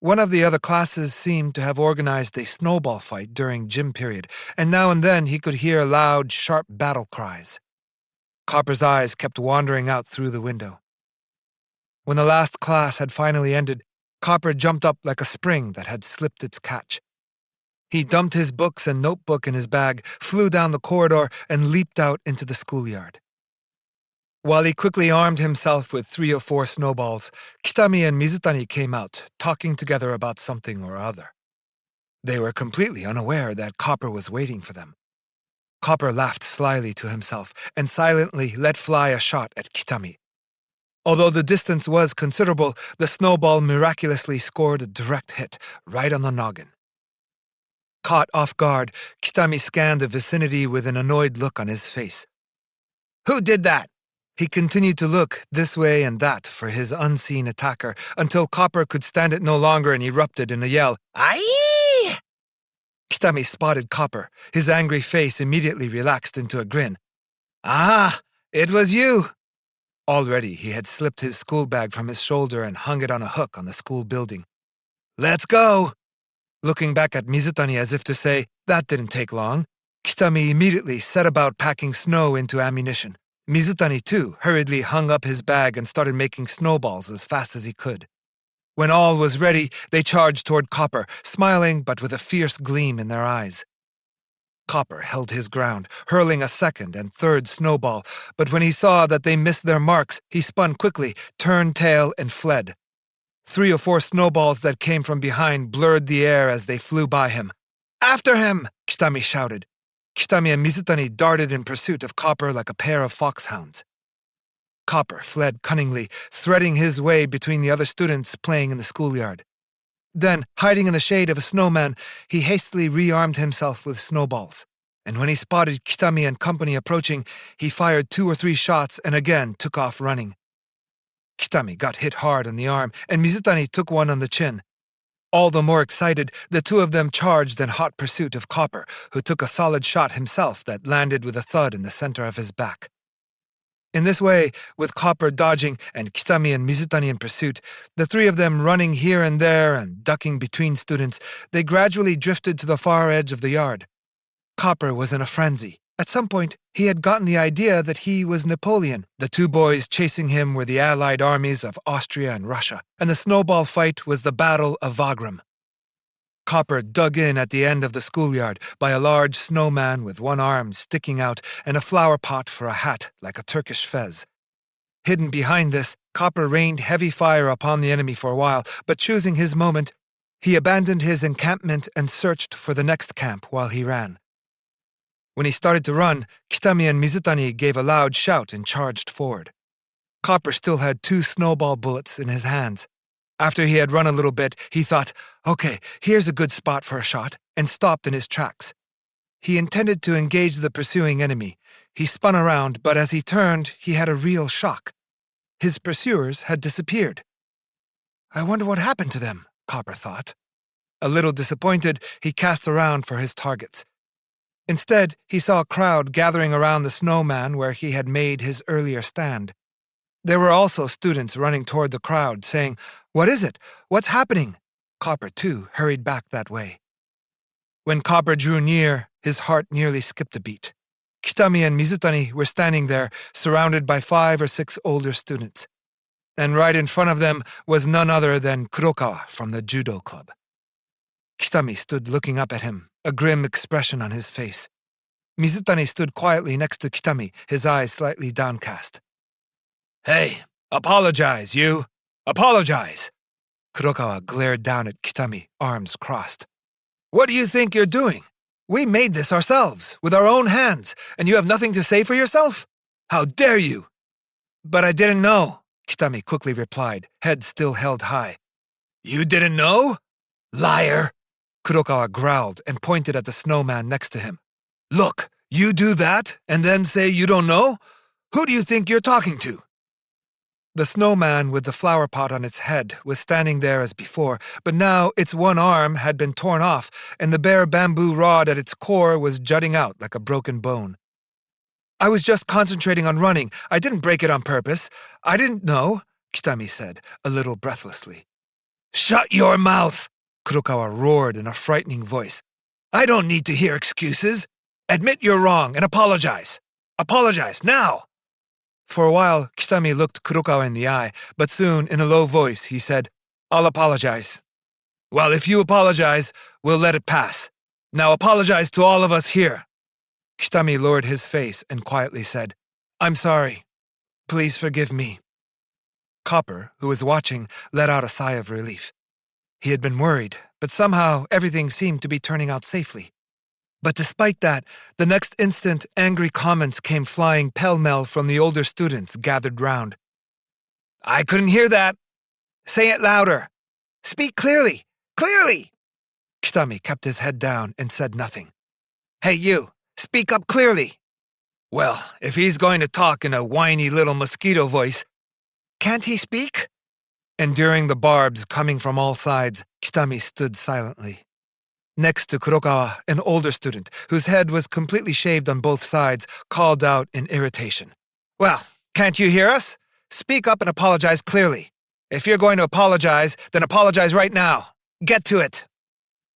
One of the other classes seemed to have organized a snowball fight during gym period, and now and then he could hear loud, sharp battle cries. Copper's eyes kept wandering out through the window. When the last class had finally ended, Copper jumped up like a spring that had slipped its catch. He dumped his books and notebook in his bag, flew down the corridor, and leaped out into the schoolyard. While he quickly armed himself with 3 or 4 snowballs, Kitami and Mizutani came out, talking together about something or other. They were completely unaware that Copper was waiting for them. Copper laughed slyly to himself and silently let fly a shot at Kitami. Although the distance was considerable, the snowball miraculously scored a direct hit, right on the noggin. Caught off guard, Kitami scanned the vicinity with an annoyed look on his face. "Who did that?" He continued to look this way and that for his unseen attacker until Copper could stand it no longer and erupted in a yell. "Aye!" Kitami spotted Copper. His angry face immediately relaxed into a grin. "Ah, it was you!" Already he had slipped his school bag from his shoulder and hung it on a hook on the school building. "Let's go!" Looking back at Mizutani as if to say, that didn't take long, Kitami immediately set about packing snow into ammunition. Mizutani, too, hurriedly hung up his bag and started making snowballs as fast as he could. When all was ready, they charged toward Copper, smiling but with a fierce gleam in their eyes. Copper held his ground, hurling a second and third snowball, but when he saw that they missed their marks, he spun quickly, turned tail, and fled. 3 or 4 snowballs that came from behind blurred the air as they flew by him. "After him!" Kitami shouted. Kitami and Mizutani darted in pursuit of Copper like a pair of foxhounds. Copper fled cunningly, threading his way between the other students playing in the schoolyard. Then, hiding in the shade of a snowman, he hastily rearmed himself with snowballs. And when he spotted Kitami and company approaching, he fired 2 or 3 shots and again took off running. Kitami got hit hard on the arm, and Mizutani took one on the chin. All the more excited, the two of them charged in hot pursuit of Copper, who took a solid shot himself that landed with a thud in the center of his back. In this way, with Copper dodging and Kitami and Mizutani in pursuit, the 3 of them running here and there and ducking between students, they gradually drifted to the far edge of the yard. Copper was in a frenzy. At some point, he had gotten the idea that he was Napoleon. The 2 boys chasing him were the allied armies of Austria and Russia, and the snowball fight was the Battle of Wagram. Copper dug in at the end of the schoolyard by a large snowman with one arm sticking out and a flower pot for a hat like a Turkish fez. Hidden behind this, Copper rained heavy fire upon the enemy for a while, but choosing his moment, he abandoned his encampment and searched for the next camp while he ran. When he started to run, Kitami and Mizutani gave a loud shout and charged forward. Copper still had 2 snowball bullets in his hands. After he had run a little bit, he thought, "Okay, here's a good spot for a shot," and stopped in his tracks. He intended to engage the pursuing enemy. He spun around, but as he turned, he had a real shock. His pursuers had disappeared. "I wonder what happened to them," Copper thought. A little disappointed, he cast around for his targets. Instead, he saw a crowd gathering around the snowman where he had made his earlier stand. There were also students running toward the crowd, saying, "What is it? What's happening?" Copper, too, hurried back that way. When Copper drew near, his heart nearly skipped a beat. Kitami and Mizutani were standing there, surrounded by 5 or 6 older students. And right in front of them was none other than Kurokawa from the judo club. Kitami stood looking up at him, a grim expression on his face. Mizutani stood quietly next to Kitami, his eyes slightly downcast. "Hey, apologize, you! Apologize!" Kurokawa glared down at Kitami, arms crossed. What do you think you're doing? We made this ourselves, with our own hands, and you have nothing to say for yourself? How dare you? But I didn't know, Kitami quickly replied, head still held high. You didn't know? Liar! Kurokawa growled and pointed at the snowman next to him. Look, you do that and then say you don't know? Who do you think you're talking to? The snowman with the flower pot on its head was standing there as before, but now its one arm had been torn off, and the bare bamboo rod at its core was jutting out like a broken bone. I was just concentrating on running. I didn't break it on purpose. I didn't know, Kitami said, a little breathlessly. Shut your mouth! Kurokawa roared in a frightening voice. I don't need to hear excuses. Admit you're wrong and apologize. Apologize now! For a while, Kitami looked Kurokawa in the eye, but soon, in a low voice, he said, I'll apologize. Well, if you apologize, we'll let it pass. Now apologize to all of us here. Kitami lowered his face and quietly said, I'm sorry. Please forgive me. Copper, who was watching, let out a sigh of relief. He had been worried, but somehow everything seemed to be turning out safely. But despite that, the next instant angry comments came flying pell-mell from the older students gathered round. I couldn't hear that. Say it louder. Speak clearly. Clearly! Kitami kept his head down and said nothing. Hey you, speak up clearly. Well, if he's going to talk in a whiny little mosquito voice, can't he speak? Enduring the barbs coming from all sides, Kitami stood silently. Next to Kurokawa, an older student, whose head was completely shaved on both sides, called out in irritation. Well, can't you hear us? Speak up and apologize clearly. If you're going to apologize, then apologize right now. Get to it.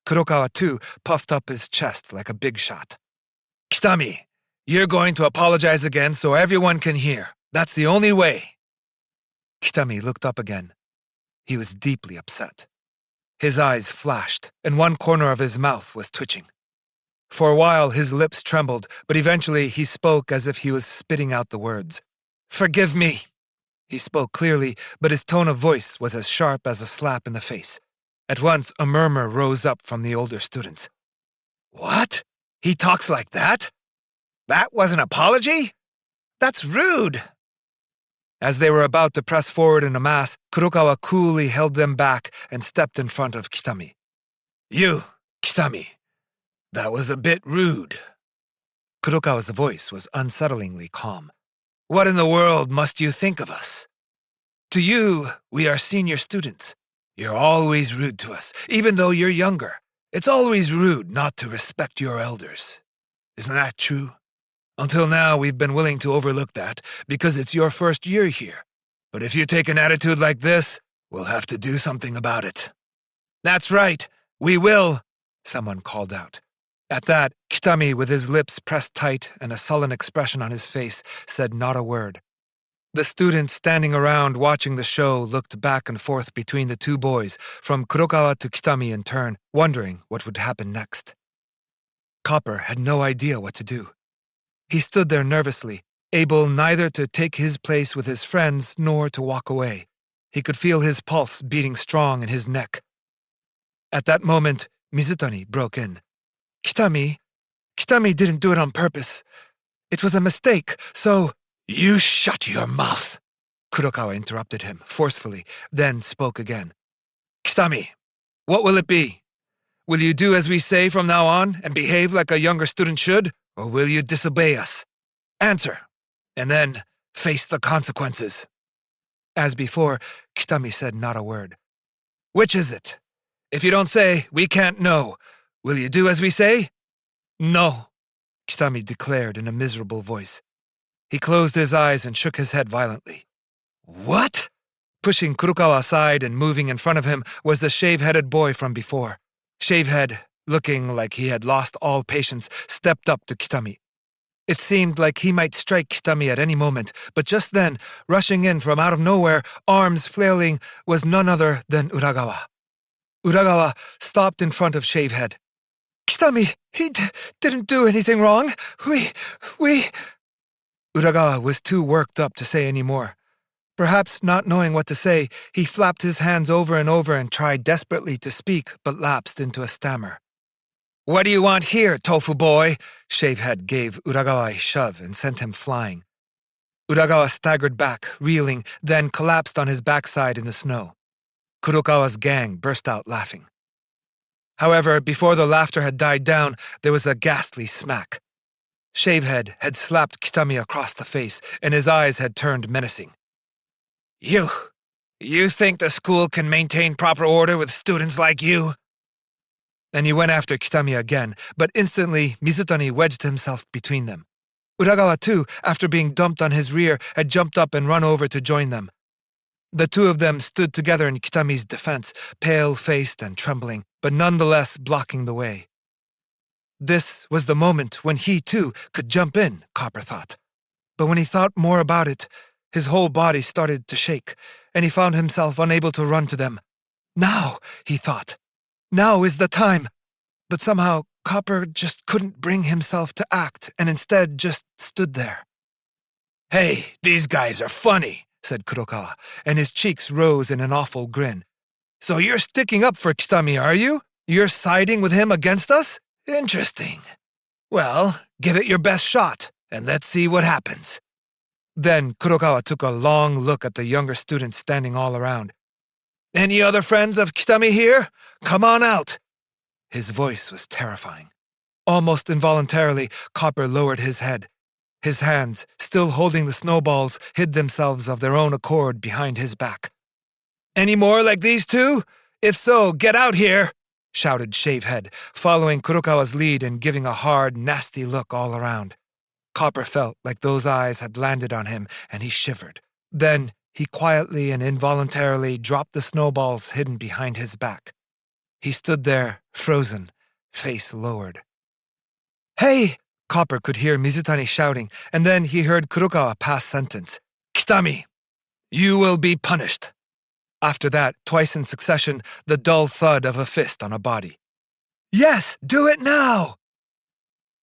Kurokawa, too, puffed up his chest like a big shot. Kitami, you're going to apologize again so everyone can hear. That's the only way. Kitami looked up again. He was deeply upset. His eyes flashed, and one corner of his mouth was twitching. For a while, his lips trembled, but eventually he spoke as if he was spitting out the words. Forgive me. He spoke clearly, but his tone of voice was as sharp as a slap in the face. At once, a murmur rose up from the older students. What? He talks like that? That was an apology? That's rude. As they were about to press forward in a mass, Kurokawa coolly held them back and stepped in front of Kitami. You, Kitami, that was a bit rude. Kurokawa's voice was unsettlingly calm. What in the world must you think of us? To you, we are senior students. You're always rude to us, even though you're younger. It's always rude not to respect your elders. Isn't that true? Until now, we've been willing to overlook that because it's your first year here. But if you take an attitude like this, we'll have to do something about it. That's right, we will, someone called out. At that, Kitami, with his lips pressed tight and a sullen expression on his face, said not a word. The students standing around watching the show looked back and forth between the two boys, from Kurokawa to Kitami in turn, wondering what would happen next. Copper had no idea what to do. He stood there nervously, able neither to take his place with his friends nor to walk away. He could feel his pulse beating strong in his neck. At that moment, Mizutani broke in. Kitami didn't do it on purpose. It was a mistake, so— You shut your mouth, Kurokawa interrupted him forcefully, then spoke again. Kitami, what will it be? Will you do as we say from now on and behave like a younger student should? Or will you disobey us? Answer, and then face the consequences. As before, Kitami said not a word. Which is it? If you don't say, we can't know. Will you do as we say? No, Kitami declared in a miserable voice. He closed his eyes and shook his head violently. What? Pushing Kurokawa aside and moving in front of him was the shave-headed boy from before. Shavehead, looking like he had lost all patience, stepped up to Kitami. It seemed like he might strike Kitami at any moment, but just then, rushing in from out of nowhere, arms flailing, was none other than Uragawa. Uragawa stopped in front of Shavehead. Kitami, he didn't do anything wrong. We... Uragawa was too worked up to say any more. Perhaps not knowing what to say, he flapped his hands over and tried desperately to speak, but lapsed into a stammer. What do you want here, tofu boy? Shavehead gave Uragawa a shove and sent him flying. Uragawa staggered back, reeling, then collapsed on his backside in the snow. Kurokawa's gang burst out laughing. However, before the laughter had died down, there was a ghastly smack. Shavehead had slapped Kitami across the face, and his eyes had turned menacing. You think the school can maintain proper order with students like you? And he went after Kitami again, but instantly Mizutani wedged himself between them. Uragawa, too, after being dumped on his rear, had jumped up and run over to join them. The two of them stood together in Kitami's defense, pale-faced and trembling, but nonetheless blocking the way. This was the moment when he, too, could jump in, Copper thought. But when he thought more about it, his whole body started to shake, and he found himself unable to run to them. Now, he thought. Now is the time. But somehow, Copper just couldn't bring himself to act, and instead just stood there. Hey, these guys are funny, said Kurokawa, and his cheeks rose in an awful grin. So you're sticking up for Kitami, are you? You're siding with him against us? Interesting. Well, give it your best shot, and let's see what happens. Then Kurokawa took a long look at the younger students standing all around. Any other friends of Kitami here? Come on out. His voice was terrifying. Almost involuntarily, Copper lowered his head. His hands, still holding the snowballs, hid themselves of their own accord behind his back. Any more like these two? If so, get out here, shouted Shavehead, following Kurokawa's lead and giving a hard, nasty look all around. Copper felt like those eyes had landed on him, and he shivered. Then he quietly and involuntarily dropped the snowballs hidden behind his back. He stood there, frozen, face lowered. Hey! Copper could hear Mizutani shouting, and then he heard Kurokawa pass sentence. Kitami, you will be punished. After that, twice in succession, the dull thud of a fist on a body. Yes, do it now!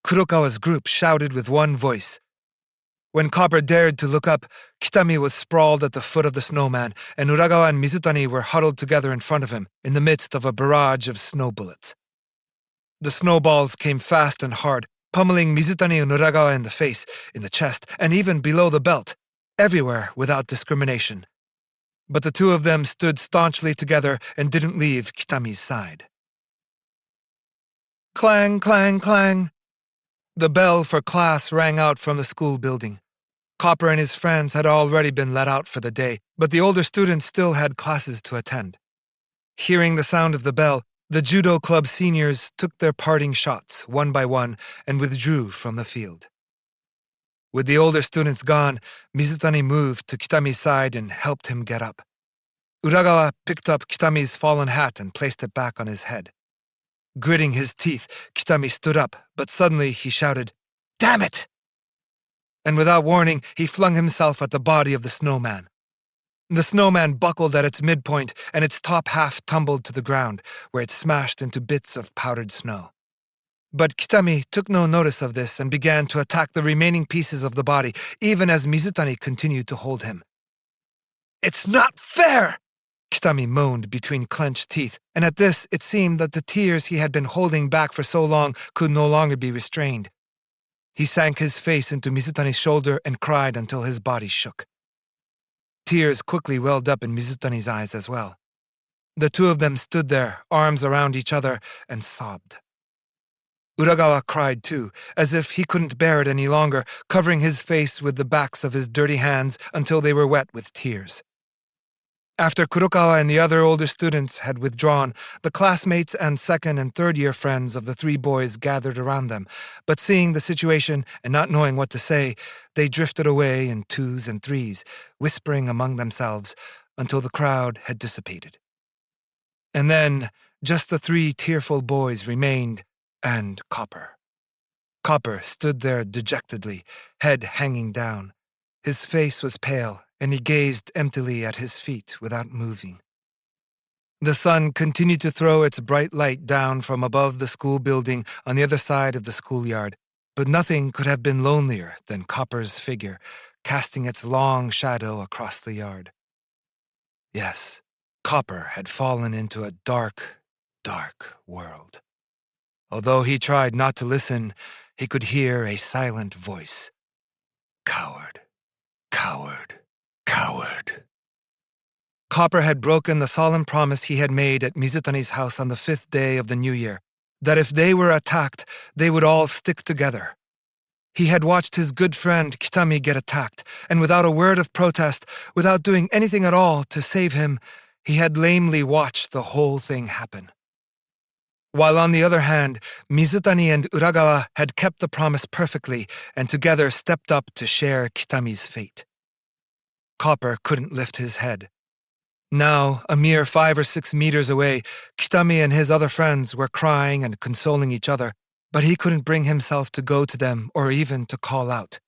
Kurokawa's group shouted with one voice. When Copper dared to look up, Kitami was sprawled at the foot of the snowman, and Uragawa and Mizutani were huddled together in front of him, in the midst of a barrage of snow bullets. The snowballs came fast and hard, pummeling Mizutani and Uragawa in the face, in the chest, and even below the belt, everywhere without discrimination. But the two of them stood staunchly together and didn't leave Kitami's side. Clang, clang, clang. The bell for class rang out from the school building. Copper and his friends had already been let out for the day, but the older students still had classes to attend. Hearing the sound of the bell, the judo club seniors took their parting shots, one by one, and withdrew from the field. With the older students gone, Mizutani moved to Kitami's side and helped him get up. Uragawa picked up Kitami's fallen hat and placed it back on his head. Gritting his teeth, Kitami stood up, but suddenly he shouted, "Damn it!" And without warning, he flung himself at the body of the snowman. The snowman buckled at its midpoint, and its top half tumbled to the ground, where it smashed into bits of powdered snow. But Kitami took no notice of this and began to attack the remaining pieces of the body, even as Mizutani continued to hold him. "It's not fair!" Kitami moaned between clenched teeth, and at this it seemed that the tears he had been holding back for so long could no longer be restrained. He sank his face into Mizutani's shoulder and cried until his body shook. Tears quickly welled up in Mizutani's eyes as well. The two of them stood there, arms around each other, and sobbed. Uragawa cried too, as if he couldn't bear it any longer, covering his face with the backs of his dirty hands until they were wet with tears. After Kurokawa and the other older students had withdrawn, the classmates and second and third year friends of the three boys gathered around them, but seeing the situation and not knowing what to say, they drifted away in twos and threes, whispering among themselves until the crowd had dissipated. And then just the three tearful boys remained, and Copper. Copper stood there dejectedly, head hanging down. His face was pale, and he gazed emptily at his feet without moving. The sun continued to throw its bright light down from above the school building on the other side of the schoolyard, but nothing could have been lonelier than Copper's figure, casting its long shadow across the yard. Yes, Copper had fallen into a dark, dark world. Although he tried not to listen, he could hear a silent voice. Coward, coward, coward. Copper had broken the solemn promise he had made at Mizutani's house on the 5th day of the new year, that if they were attacked, they would all stick together. He had watched his good friend Kitami get attacked, and without a word of protest, without doing anything at all to save him, he had lamely watched the whole thing happen. While on the other hand, Mizutani and Uragawa had kept the promise perfectly and together stepped up to share Kitami's fate. Copper couldn't lift his head. Now, a mere 5 or 6 meters away, Kitami and his other friends were crying and consoling each other, but he couldn't bring himself to go to them or even to call out.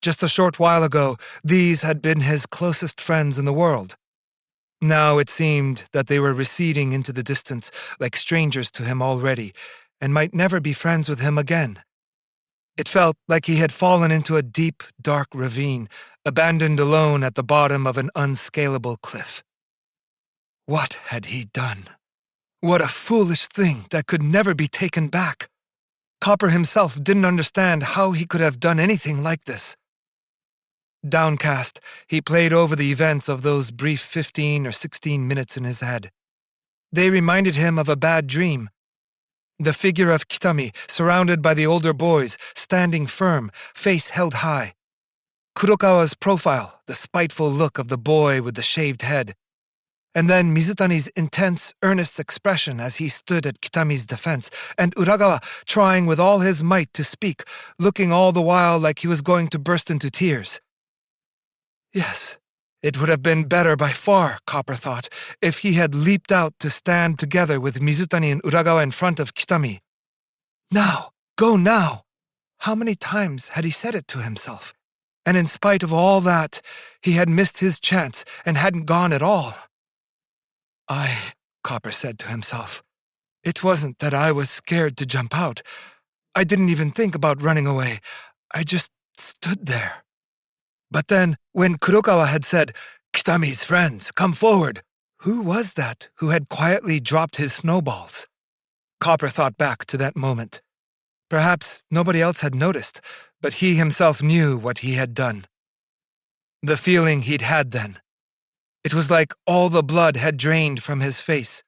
Just a short while ago, these had been his closest friends in the world. Now it seemed that they were receding into the distance like strangers to him already, and might never be friends with him again. It felt like he had fallen into a deep, dark ravine, abandoned alone at the bottom of an unscalable cliff. What had he done? What a foolish thing that could never be taken back. Copper himself didn't understand how he could have done anything like this. Downcast, he played over the events of those brief 15 or 16 minutes in his head. They reminded him of a bad dream. The figure of Kitami, surrounded by the older boys, standing firm, face held high. Kurokawa's profile, the spiteful look of the boy with the shaved head. And then Mizutani's intense, earnest expression as he stood at Kitami's defense, and Uragawa trying with all his might to speak, looking all the while like he was going to burst into tears. Yes, it would have been better by far, Copper thought, if he had leaped out to stand together with Mizutani and Uragawa in front of Kitami. Now! Go now! How many times had he said it to himself? And in spite of all that, he had missed his chance and hadn't gone at all. Copper said to himself, it wasn't that I was scared to jump out. I didn't even think about running away. I just stood there. But then, when Kurokawa had said, Kitami's friends, come forward, who was that who had quietly dropped his snowballs? Copper thought back to that moment. Perhaps nobody else had noticed, but he himself knew what he had done. The feeling he'd had then. It was like all the blood had drained from his face,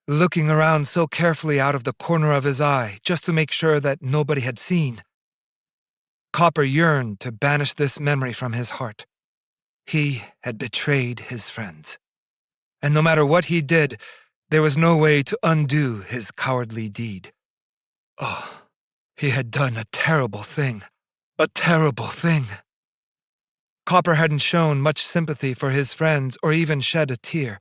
looking around so carefully out of the corner of his eye just to make sure that nobody had seen. Copper yearned to banish this memory from his heart. He had betrayed his friends. And no matter what he did, there was no way to undo his cowardly deed. Oh, he had done a terrible thing. A terrible thing. Copper hadn't shown much sympathy for his friends or even shed a tear.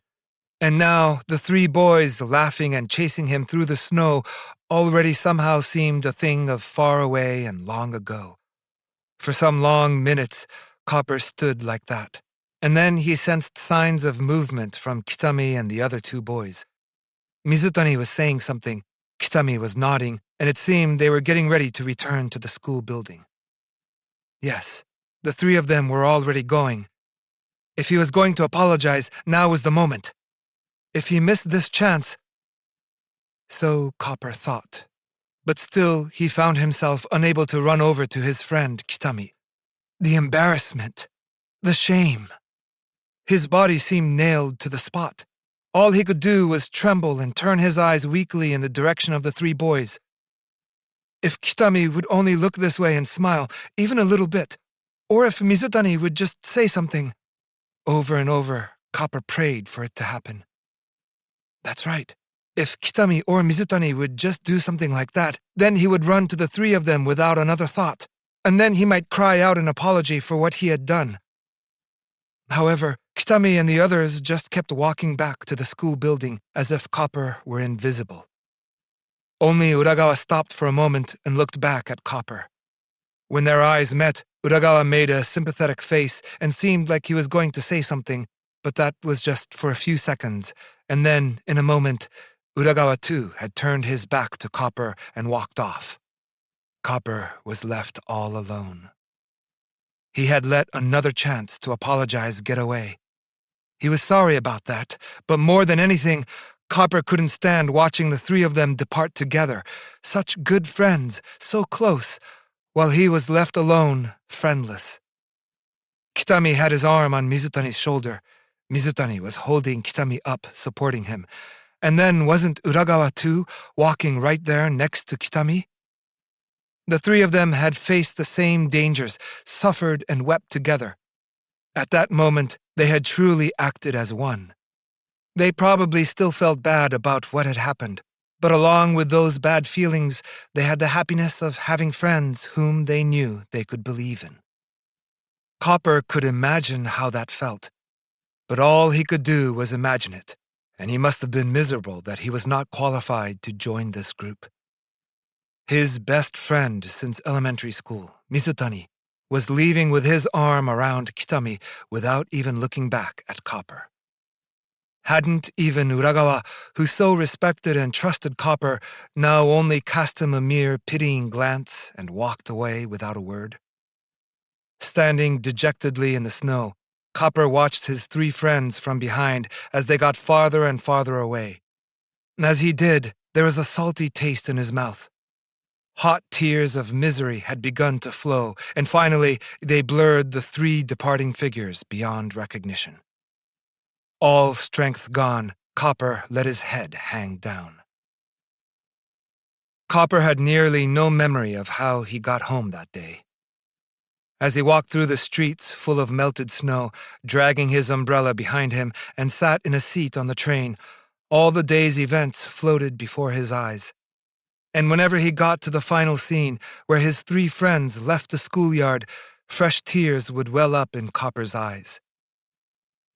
And now the 3 boys laughing and chasing him through the snow already somehow seemed a thing of far away and long ago. For some long minutes, Copper stood like that, and then he sensed signs of movement from Kitami and the other 2 boys. Mizutani was saying something, Kitami was nodding, and it seemed they were getting ready to return to the school building. Yes, the 3 of them were already going. If he was going to apologize, now was the moment. If he missed this chance... So Copper thought. But still, he found himself unable to run over to his friend Kitami. The embarrassment. The shame. His body seemed nailed to the spot. All he could do was tremble and turn his eyes weakly in the direction of the 3 boys. If Kitami would only look this way and smile, even a little bit, or if Mizutani would just say something. Over and over, Copper prayed for it to happen. That's right. If Kitami or Mizutani would just do something like that, then he would run to the 3 of them without another thought, and then he might cry out an apology for what he had done. However, Kitami and the others just kept walking back to the school building as if Copper were invisible. Only Uragawa stopped for a moment and looked back at Copper. When their eyes met, Uragawa made a sympathetic face and seemed like he was going to say something, but that was just for a few seconds, and then, in a moment, Uragawa too had turned his back to Copper and walked off. Copper was left all alone. He had let another chance to apologize get away. He was sorry about that, but more than anything, Copper couldn't stand watching the three of them depart together, such good friends, so close, while he was left alone, friendless. Kitami had his arm on Mizutani's shoulder. Mizutani was holding Kitami up, supporting him. And then wasn't Uragawa too, walking right there next to Kitami? The three of them had faced the same dangers, suffered and wept together. At that moment, they had truly acted as one. They probably still felt bad about what had happened, but along with those bad feelings, they had the happiness of having friends whom they knew they could believe in. Copper could imagine how that felt, but all he could do was imagine it, and he must have been miserable that he was not qualified to join this group. His best friend since elementary school, Mizutani, was leaving with his arm around Kitami without even looking back at Copper. Hadn't even Uragawa, who so respected and trusted Copper, now only cast him a mere pitying glance and walked away without a word? Standing dejectedly in the snow, Copper watched his three friends from behind as they got farther and farther away. As he did, there was a salty taste in his mouth. Hot tears of misery had begun to flow, and finally they blurred the three departing figures beyond recognition. All strength gone, Copper let his head hang down. Copper had nearly no memory of how he got home that day. As he walked through the streets full of melted snow, dragging his umbrella behind him, and sat in a seat on the train, all the day's events floated before his eyes. And whenever he got to the final scene, where his three friends left the schoolyard, fresh tears would well up in Copper's eyes.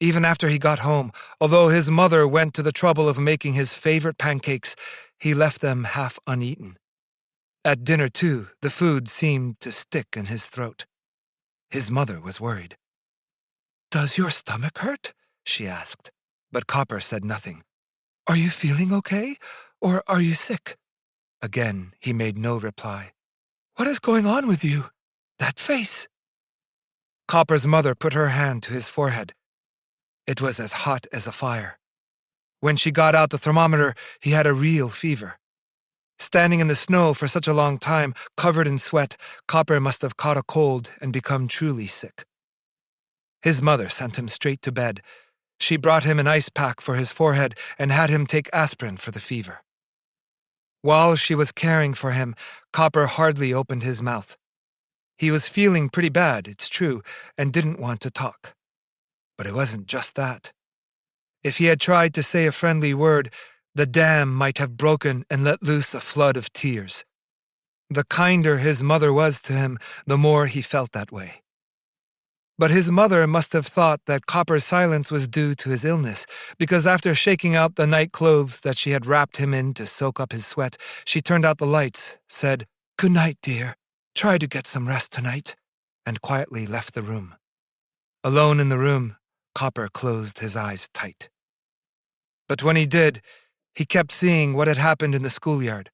Even after he got home, although his mother went to the trouble of making his favorite pancakes, he left them half uneaten. At dinner, too, the food seemed to stick in his throat. His mother was worried. "Does your stomach hurt?" she asked, but Copper said nothing. "Are you feeling okay, or are you sick?" Again, he made no reply. "What is going on with you? That face!" Copper's mother put her hand to his forehead. It was as hot as a fire. When she got out the thermometer, he had a real fever. Standing in the snow for such a long time, covered in sweat, Copper must have caught a cold and become truly sick. His mother sent him straight to bed. She brought him an ice pack for his forehead and had him take aspirin for the fever. While she was caring for him, Copper hardly opened his mouth. He was feeling pretty bad, it's true, and didn't want to talk. But it wasn't just that. If he had tried to say a friendly word, the dam might have broken and let loose a flood of tears. The kinder his mother was to him, the more he felt that way. But his mother must have thought that Copper's silence was due to his illness, because after shaking out the night clothes that she had wrapped him in to soak up his sweat, she turned out the lights, said, "Good night, dear. Try to get some rest tonight," and quietly left the room. Alone in the room, Copper closed his eyes tight. But when he did, he kept seeing what had happened in the schoolyard.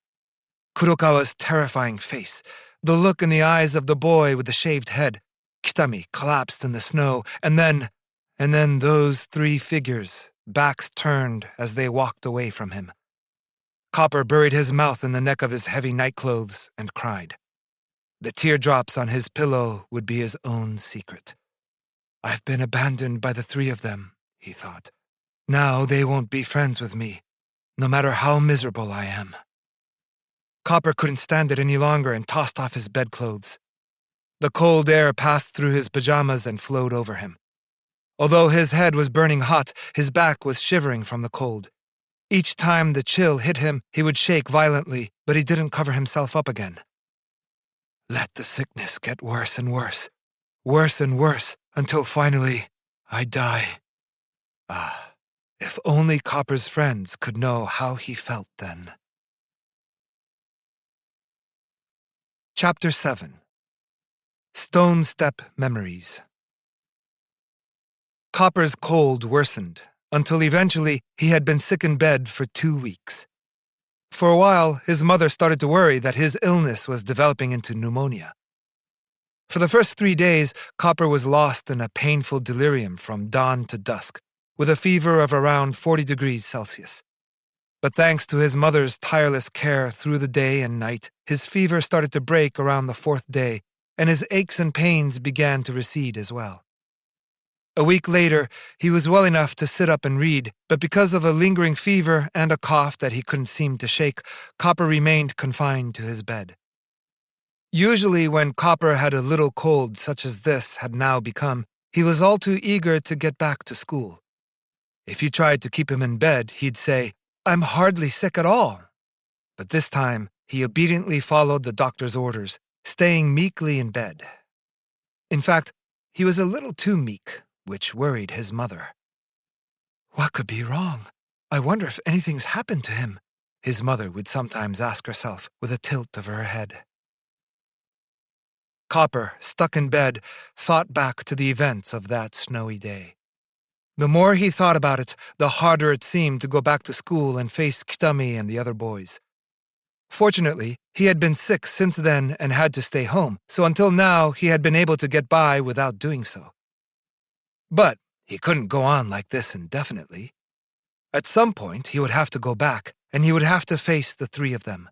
Kurokawa's terrifying face, the look in the eyes of the boy with the shaved head, Kitami collapsed in the snow, and then those three figures, backs turned as they walked away from him. Copper buried his mouth in the neck of his heavy nightclothes and cried. The teardrops on his pillow would be his own secret. "I've been abandoned by the three of them," he thought. "Now they won't be friends with me, no matter how miserable I am." Copper couldn't stand it any longer and tossed off his bedclothes. The cold air passed through his pajamas and flowed over him. Although his head was burning hot, his back was shivering from the cold. Each time the chill hit him, he would shake violently, but he didn't cover himself up again. Let the sickness get worse and worse until finally I die. Ah, if only Copper's friends could know how he felt then. Chapter 7. Stone Step Memories. Copper's cold worsened, until eventually he had been sick in bed for 2 weeks. For a while, his mother started to worry that his illness was developing into pneumonia. For the first 3 days, Copper was lost in a painful delirium from dawn to dusk, with a fever of around 40 degrees Celsius. But thanks to his mother's tireless care through the day and night, his fever started to break around the 4th day, and his aches and pains began to recede as well. A week later, he was well enough to sit up and read, but because of a lingering fever and a cough that he couldn't seem to shake, Copper remained confined to his bed. Usually when Copper had a little cold such as this had now become, he was all too eager to get back to school. If you tried to keep him in bed, he'd say, "I'm hardly sick at all." But this time, he obediently followed the doctor's orders, staying meekly in bed. In fact, he was a little too meek, which worried his mother. "What could be wrong? I wonder if anything's happened to him," his mother would sometimes ask herself with a tilt of her head. Copper, stuck in bed, thought back to the events of that snowy day. The more he thought about it, the harder it seemed to go back to school and face Kitami and the other boys. Fortunately, he had been sick since then and had to stay home, so until now he had been able to get by without doing so. But he couldn't go on like this indefinitely. At some point, he would have to go back, and he would have to face the 3 of them.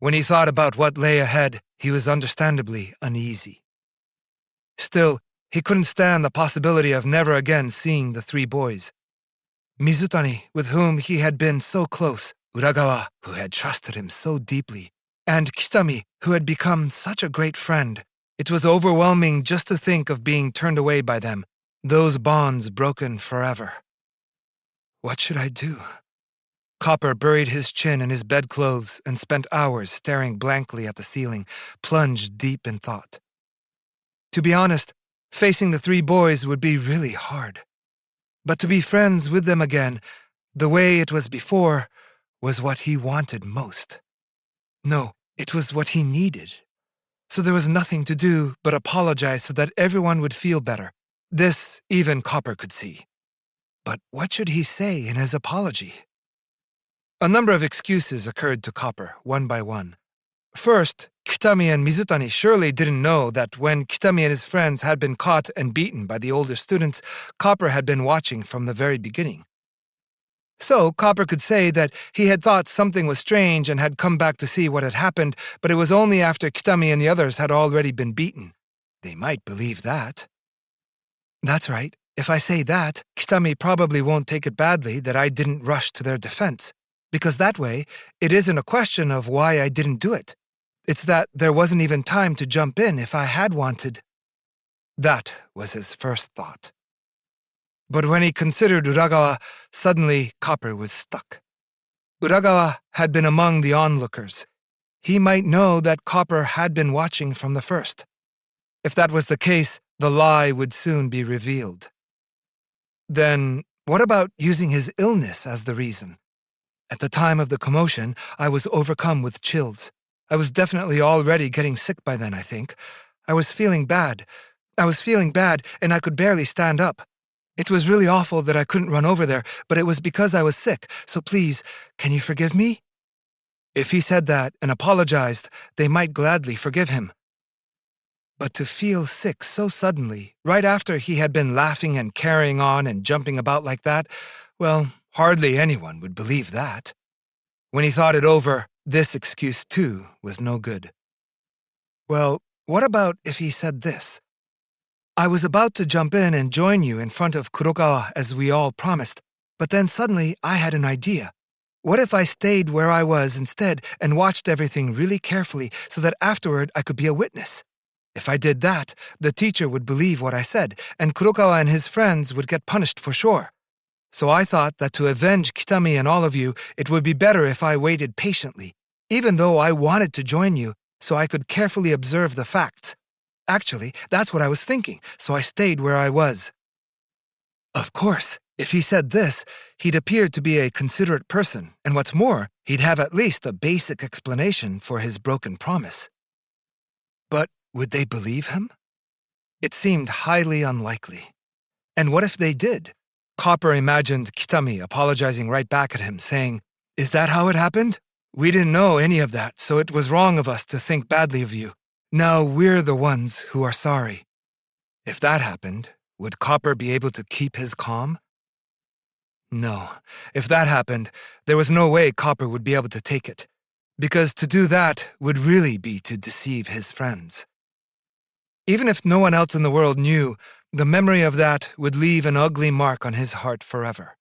When he thought about what lay ahead, he was understandably uneasy. Still, he couldn't stand the possibility of never again seeing the 3 boys. Mizutani, with whom he had been so close, Uragawa, who had trusted him so deeply, and Kitami, who had become such a great friend. It was overwhelming just to think of being turned away by them, those bonds broken forever. What should I do? Copper buried his chin in his bedclothes and spent hours staring blankly at the ceiling, plunged deep in thought. To be honest, facing the 3 boys would be really hard. But to be friends with them again, the way it was before, was what he wanted most. No, it was what he needed. So there was nothing to do but apologize so that everyone would feel better. This even Copper could see. But what should he say in his apology? A number of excuses occurred to Copper, one by one. First, Kitami and Mizutani surely didn't know that when Kitami and his friends had been caught and beaten by the older students, Copper had been watching from the very beginning. So Copper could say that he had thought something was strange and had come back to see what had happened, but it was only after Kitami and the others had already been beaten. They might believe that. That's right. If I say that, Kitami probably won't take it badly that I didn't rush to their defense. Because that way, it isn't a question of why I didn't do it. It's that there wasn't even time to jump in if I had wanted. That was his first thought. But when he considered Uragawa, suddenly Copper was stuck. Uragawa had been among the onlookers. He might know that Copper had been watching from the first. If that was the case, the lie would soon be revealed. Then, what about using his illness as the reason? At the time of the commotion, I was overcome with chills. I was definitely already getting sick by then, I think. I was feeling bad, and I could barely stand up. It was really awful that I couldn't run over there, but it was because I was sick, so please, can you forgive me? If he said that and apologized, they might gladly forgive him. But to feel sick so suddenly, right after he had been laughing and carrying on and jumping about like that, well, hardly anyone would believe that. When he thought it over, this excuse too was no good. Well, what about if he said this? I was about to jump in and join you in front of Kurokawa as we all promised, but then suddenly I had an idea. What if I stayed where I was instead and watched everything really carefully so that afterward I could be a witness? If I did that, the teacher would believe what I said, and Kurokawa and his friends would get punished for sure. So I thought that to avenge Kitami and all of you, it would be better if I waited patiently, even though I wanted to join you, so I could carefully observe the facts. Actually, that's what I was thinking, so I stayed where I was. Of course, if he said this, he'd appear to be a considerate person, and what's more, he'd have at least a basic explanation for his broken promise. But would they believe him? It seemed highly unlikely. And what if they did? Copper imagined Kitami apologizing right back at him, saying, "Is that how it happened? We didn't know any of that, so it was wrong of us to think badly of you. Now we're the ones who are sorry." If that happened, would Copper be able to keep his calm? No, if that happened, there was no way Copper would be able to take it, because to do that would really be to deceive his friends. Even if no one else in the world knew, the memory of that would leave an ugly mark on his heart forever.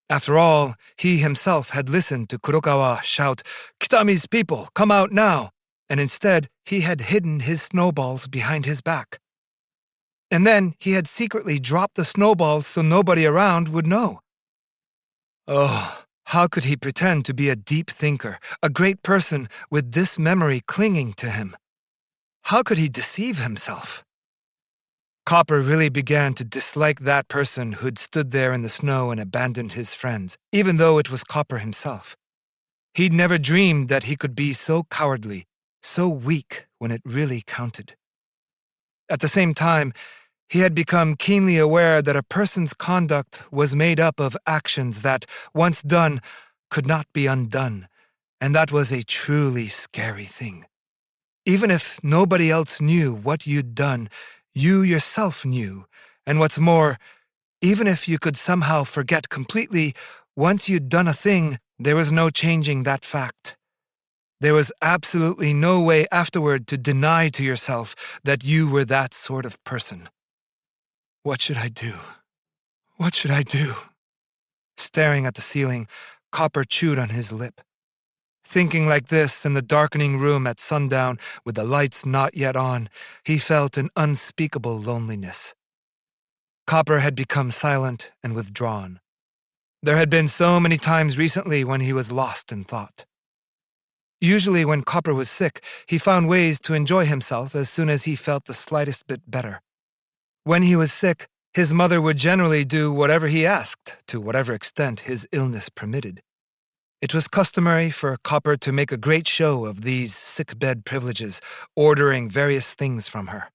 After all, he himself had listened to Kurokawa shout, "Kitami's people, come out now!" and instead he had hidden his snowballs behind his back. And then he had secretly dropped the snowballs so nobody around would know. Oh, how could he pretend to be a deep thinker, a great person with this memory clinging to him? How could he deceive himself? Copper really began to dislike that person who'd stood there in the snow and abandoned his friends, even though it was Copper himself. He'd never dreamed that he could be so cowardly, so weak when it really counted. At the same time, he had become keenly aware that a person's conduct was made up of actions that, once done, could not be undone, and that was a truly scary thing. Even if nobody else knew what you'd done, you yourself knew, and what's more, even if you could somehow forget completely, once you'd done a thing, there was no changing that fact. There was absolutely no way afterward to deny to yourself that you were that sort of person. What should I do? What should I do? Staring at the ceiling, Copper chewed on his lip. Thinking like this in the darkening room at sundown with the lights not yet on, he felt an unspeakable loneliness. Copper had become silent and withdrawn. There had been so many times recently when he was lost in thought. Usually when Copper was sick, he found ways to enjoy himself as soon as he felt the slightest bit better. When he was sick, his mother would generally do whatever he asked, to whatever extent his illness permitted. It was customary for Copper to make a great show of these sickbed privileges, ordering various things from her.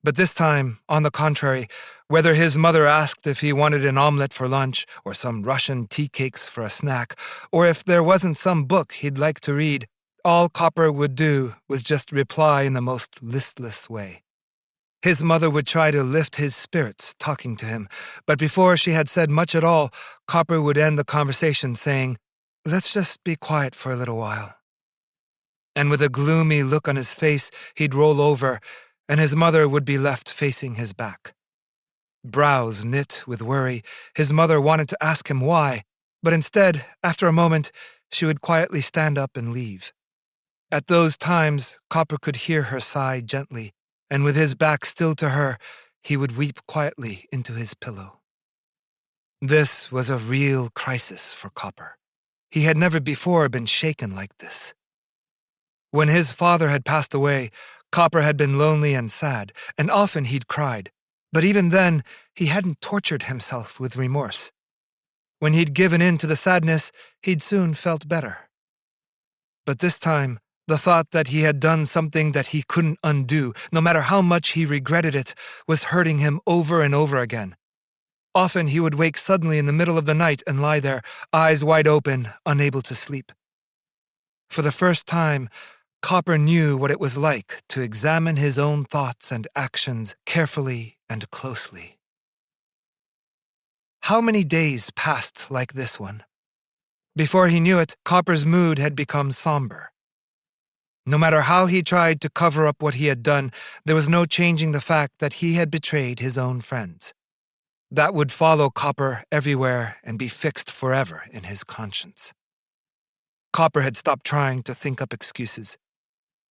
But this time, on the contrary, whether his mother asked if he wanted an omelet for lunch, or some Russian tea cakes for a snack, or if there wasn't some book he'd like to read, all Copper would do was just reply in the most listless way. His mother would try to lift his spirits, talking to him, but before she had said much at all, Copper would end the conversation saying, "Let's just be quiet for a little while." And with a gloomy look on his face, he'd roll over, and his mother would be left facing his back. Brows knit with worry, his mother wanted to ask him why, but instead, after a moment, she would quietly stand up and leave. At those times, Copper could hear her sigh gently, and with his back still to her, he would weep quietly into his pillow. This was a real crisis for Copper. He had never before been shaken like this. When his father had passed away, Copper had been lonely and sad, and often he'd cried, but even then, he hadn't tortured himself with remorse. When he'd given in to the sadness, he'd soon felt better. But this time, the thought that he had done something that he couldn't undo, no matter how much he regretted it, was hurting him over and over again. Often he would wake suddenly in the middle of the night and lie there, eyes wide open, unable to sleep. For the first time, Copper knew what it was like to examine his own thoughts and actions carefully and closely. How many days passed like this one? Before he knew it, Copper's mood had become somber. No matter how he tried to cover up what he had done, there was no changing the fact that he had betrayed his own friends. That would follow Copper everywhere and be fixed forever in his conscience. Copper had stopped trying to think up excuses.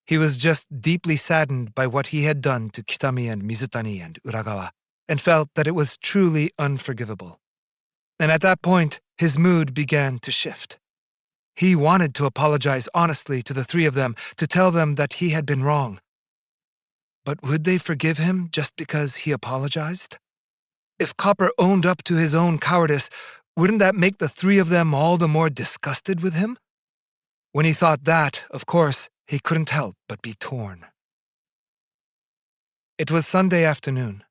He was just deeply saddened by what he had done to Kitami and Mizutani and Uragawa, and felt that it was truly unforgivable. And at that point, his mood began to shift. He wanted to apologize honestly to the three of them, to tell them that he had been wrong. But would they forgive him just because he apologized? If Copper owned up to his own cowardice, wouldn't that make the three of them all the more disgusted with him? When he thought that, of course, he couldn't help but be torn. It was Sunday afternoon.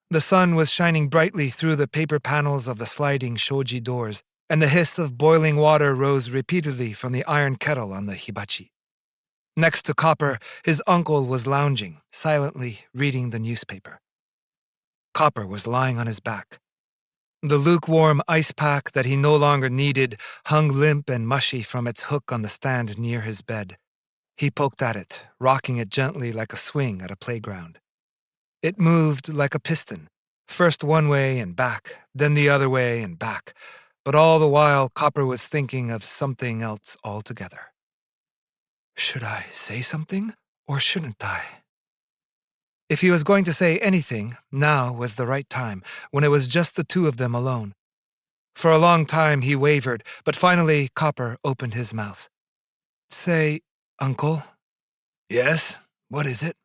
The sun was shining brightly through the paper panels of the sliding shoji doors, and the hiss of boiling water rose repeatedly from the iron kettle on the hibachi. Next to Copper, his uncle was lounging, silently reading the newspaper. Copper was lying on his back. The lukewarm ice pack that he no longer needed hung limp and mushy from its hook on the stand near his bed. He poked at it, rocking it gently like a swing at a playground. It moved like a piston, first one way and back, then the other way and back, but all the while Copper was thinking of something else altogether. Should I say something, or shouldn't I? If he was going to say anything, now was the right time, when it was just the two of them alone. For a long time he wavered, but finally Copper opened his mouth. Say, Uncle. Yes, what is it?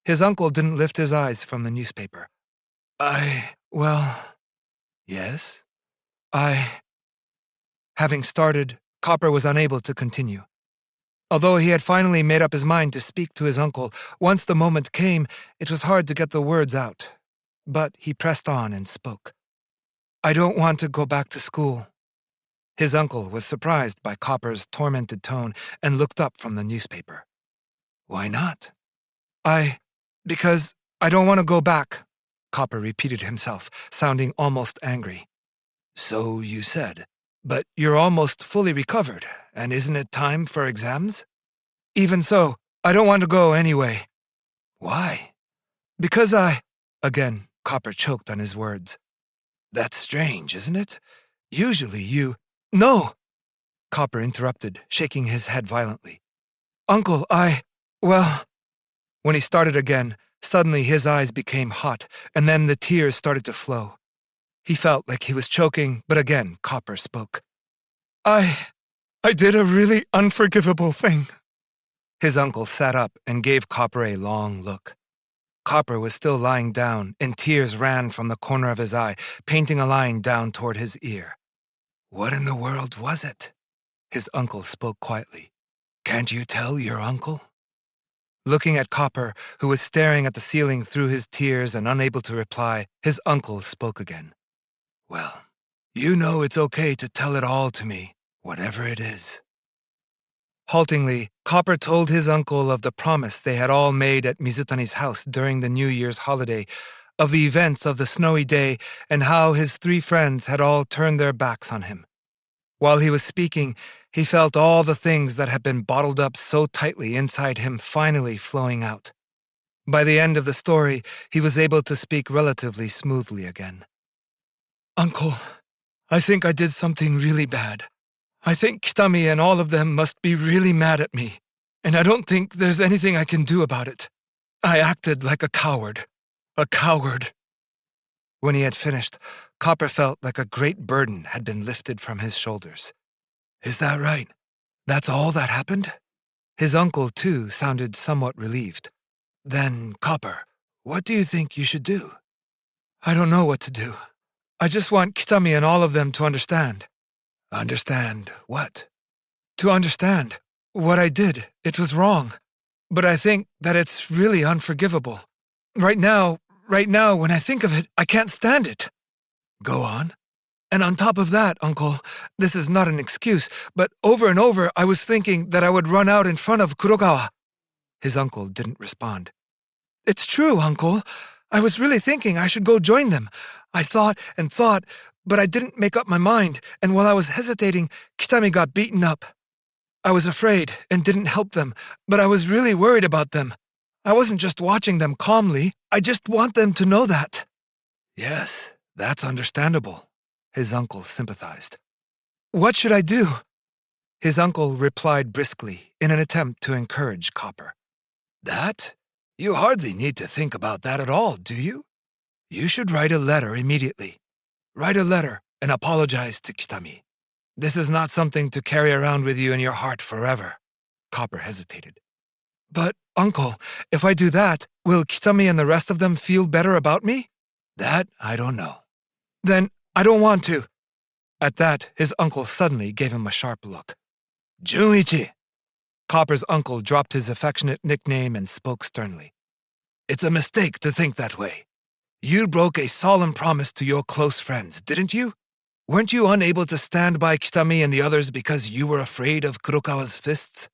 His uncle didn't lift his eyes from the newspaper. Yes? Having started, Copper was unable to continue. Although he had finally made up his mind to speak to his uncle, once the moment came, it was hard to get the words out. But he pressed on and spoke. I don't want to go back to school. His uncle was surprised by Copper's tormented tone and looked up from the newspaper. Why not? Because I don't want to go back, Copper repeated himself, sounding almost angry. So you said. But you're almost fully recovered, and isn't it time for exams? Even so, I don't want to go anyway. Why? Because Again, Copper choked on his words. That's strange, isn't it? Usually you... No! Copper interrupted, shaking his head violently. Uncle, When he started again, suddenly his eyes became hot, and then the tears started to flow. He felt like he was choking, but again Copper spoke. I did a really unforgivable thing. His uncle sat up and gave Copper a long look. Copper was still lying down, and tears ran from the corner of his eye, painting a line down toward his ear. What in the world was it? His uncle spoke quietly. Can't you tell your uncle? Looking at Copper, who was staring at the ceiling through his tears and unable to reply, his uncle spoke again. Well, you know it's okay to tell it all to me, whatever it is. Haltingly, Copper told his uncle of the promise they had all made at Mizutani's house during the New Year's holiday, of the events of the snowy day, and how his three friends had all turned their backs on him. While he was speaking, he felt all the things that had been bottled up so tightly inside him finally flowing out. By the end of the story, he was able to speak relatively smoothly again. Uncle, I think I did something really bad. I think Kitami and all of them must be really mad at me, and I don't think there's anything I can do about it. I acted like a coward. A coward. When he had finished, Copper felt like a great burden had been lifted from his shoulders. Is that right? That's all that happened? His uncle, too, sounded somewhat relieved. Then, Copper, what do you think you should do? I don't know what to do. I just want Kitami and all of them to understand. Understand what? To understand. What I did, it was wrong. But I think that it's really unforgivable. Right now, when I think of it, I can't stand it. Go on. And on top of that, Uncle, this is not an excuse, but over and over I was thinking that I would run out in front of Kurokawa. His uncle didn't respond. It's true, Uncle. I was really thinking I should go join them. I thought and thought, but I didn't make up my mind, and while I was hesitating, Kitami got beaten up. I was afraid and didn't help them, but I was really worried about them. I wasn't just watching them calmly. I just want them to know that. Yes, that's understandable. His uncle sympathized. What should I do? His uncle replied briskly in an attempt to encourage Copper. That? You hardly need to think about that at all, do you? You should write a letter immediately. Write a letter and apologize to Kitami. This is not something to carry around with you in your heart forever. Copper hesitated. But, Uncle, if I do that, will Kitami and the rest of them feel better about me? That I don't know. Then I don't want to. At that, his uncle suddenly gave him a sharp look. Junichi! Copper's uncle dropped his affectionate nickname and spoke sternly. It's a mistake to think that way. You broke a solemn promise to your close friends, didn't you? Weren't you unable to stand by Kitami and the others because you were afraid of Kurokawa's fists?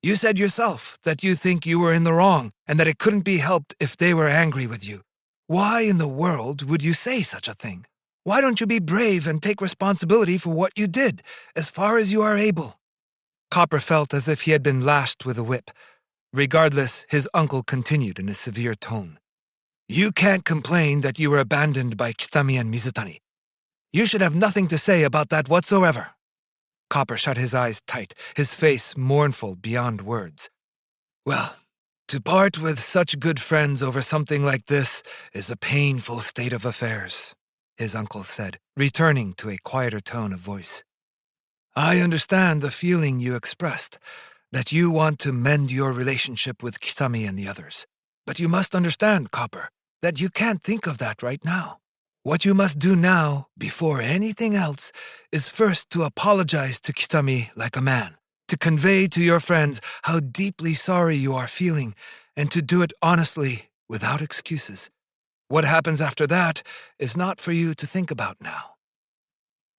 You said yourself that you think you were in the wrong and that it couldn't be helped if they were angry with you. Why in the world would you say such a thing? Why don't you be brave and take responsibility for what you did, as far as you are able?" Copper felt as if he had been lashed with a whip. Regardless, his uncle continued in a severe tone. "You can't complain that you were abandoned by Kitami and Mizutani. You should have nothing to say about that whatsoever." Copper shut his eyes tight, his face mournful beyond words. "Well, to part with such good friends over something like this is a painful state of affairs," his uncle said, returning to a quieter tone of voice. "I understand the feeling you expressed, that you want to mend your relationship with Kitami and the others. But you must understand, Copper, that you can't think of that right now. What you must do now, before anything else, is first to apologize to Kitami like a man, to convey to your friends how deeply sorry you are feeling, and to do it honestly, without excuses. What happens after that is not for you to think about now.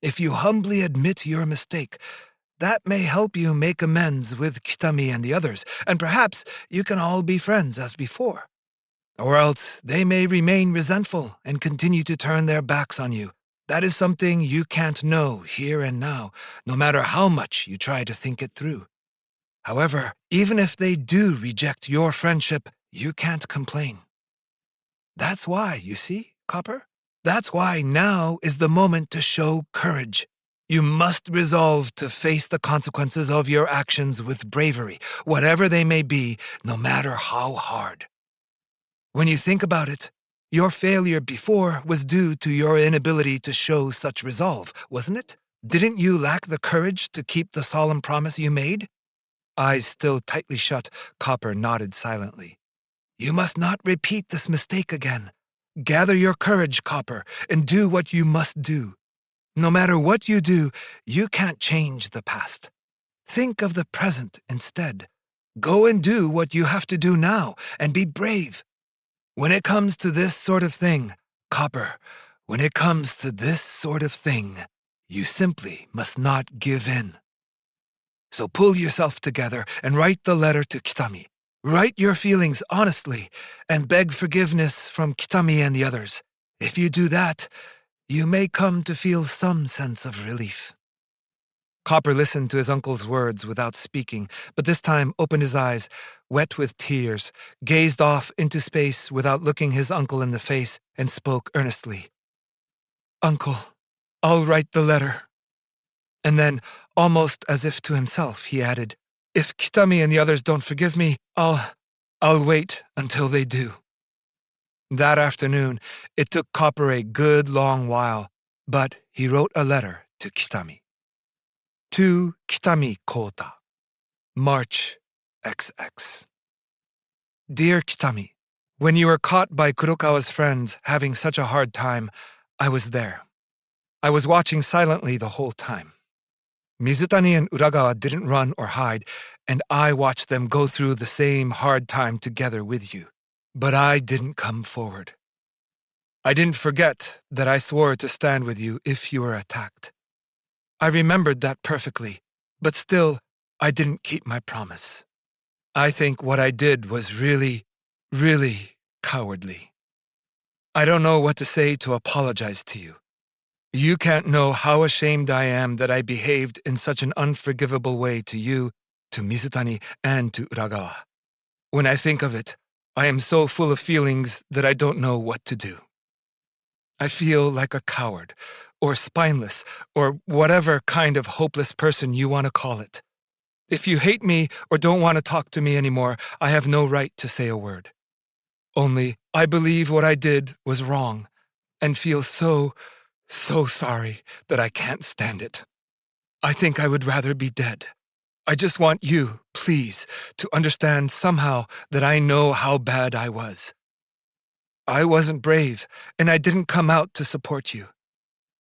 If you humbly admit your mistake, that may help you make amends with Kitami and the others, and perhaps you can all be friends as before. Or else they may remain resentful and continue to turn their backs on you. That is something you can't know here and now, no matter how much you try to think it through. However, even if they do reject your friendship, you can't complain. That's why, you see, Copper? That's why now is the moment to show courage. You must resolve to face the consequences of your actions with bravery, whatever they may be, no matter how hard. When you think about it, your failure before was due to your inability to show such resolve, wasn't it? Didn't you lack the courage to keep the solemn promise you made?" Eyes still tightly shut, Copper nodded silently. "You must not repeat this mistake again. Gather your courage, Copper, and do what you must do. No matter what you do, you can't change the past. Think of the present instead. Go and do what you have to do now, and be brave. When it comes to this sort of thing, Copper, when it comes to this sort of thing, you simply must not give in. So pull yourself together and write the letter to Kitami. Write your feelings honestly and beg forgiveness from Kitami and the others. If you do that, you may come to feel some sense of relief." Copper listened to his uncle's words without speaking, but this time opened his eyes, wet with tears, gazed off into space without looking his uncle in the face, and spoke earnestly. "Uncle, I'll write the letter." And then, almost as if to himself, he added, "If Kitami and the others don't forgive me, I'll wait until they do." That afternoon, it took Copper a good long while, but he wrote a letter to Kitami. To Kitami Kota, March XX. Dear Kitami, when you were caught by Kurokawa's friends having such a hard time, I was there. I was watching silently the whole time. Mizutani and Uragawa didn't run or hide, and I watched them go through the same hard time together with you. But I didn't come forward. I didn't forget that I swore to stand with you if you were attacked. I remembered that perfectly, but still, I didn't keep my promise. I think what I did was really, really cowardly. I don't know what to say to apologize to you. You can't know how ashamed I am that I behaved in such an unforgivable way to you, to Mizutani, and to Uragawa. When I think of it, I am so full of feelings that I don't know what to do. I feel like a coward, or spineless, or whatever kind of hopeless person you want to call it. If you hate me or don't want to talk to me anymore, I have no right to say a word. Only, I believe what I did was wrong, and feel so sorry that I can't stand it. I think I would rather be dead. I just want you, please, to understand somehow that I know how bad I was. I wasn't brave, and I didn't come out to support you.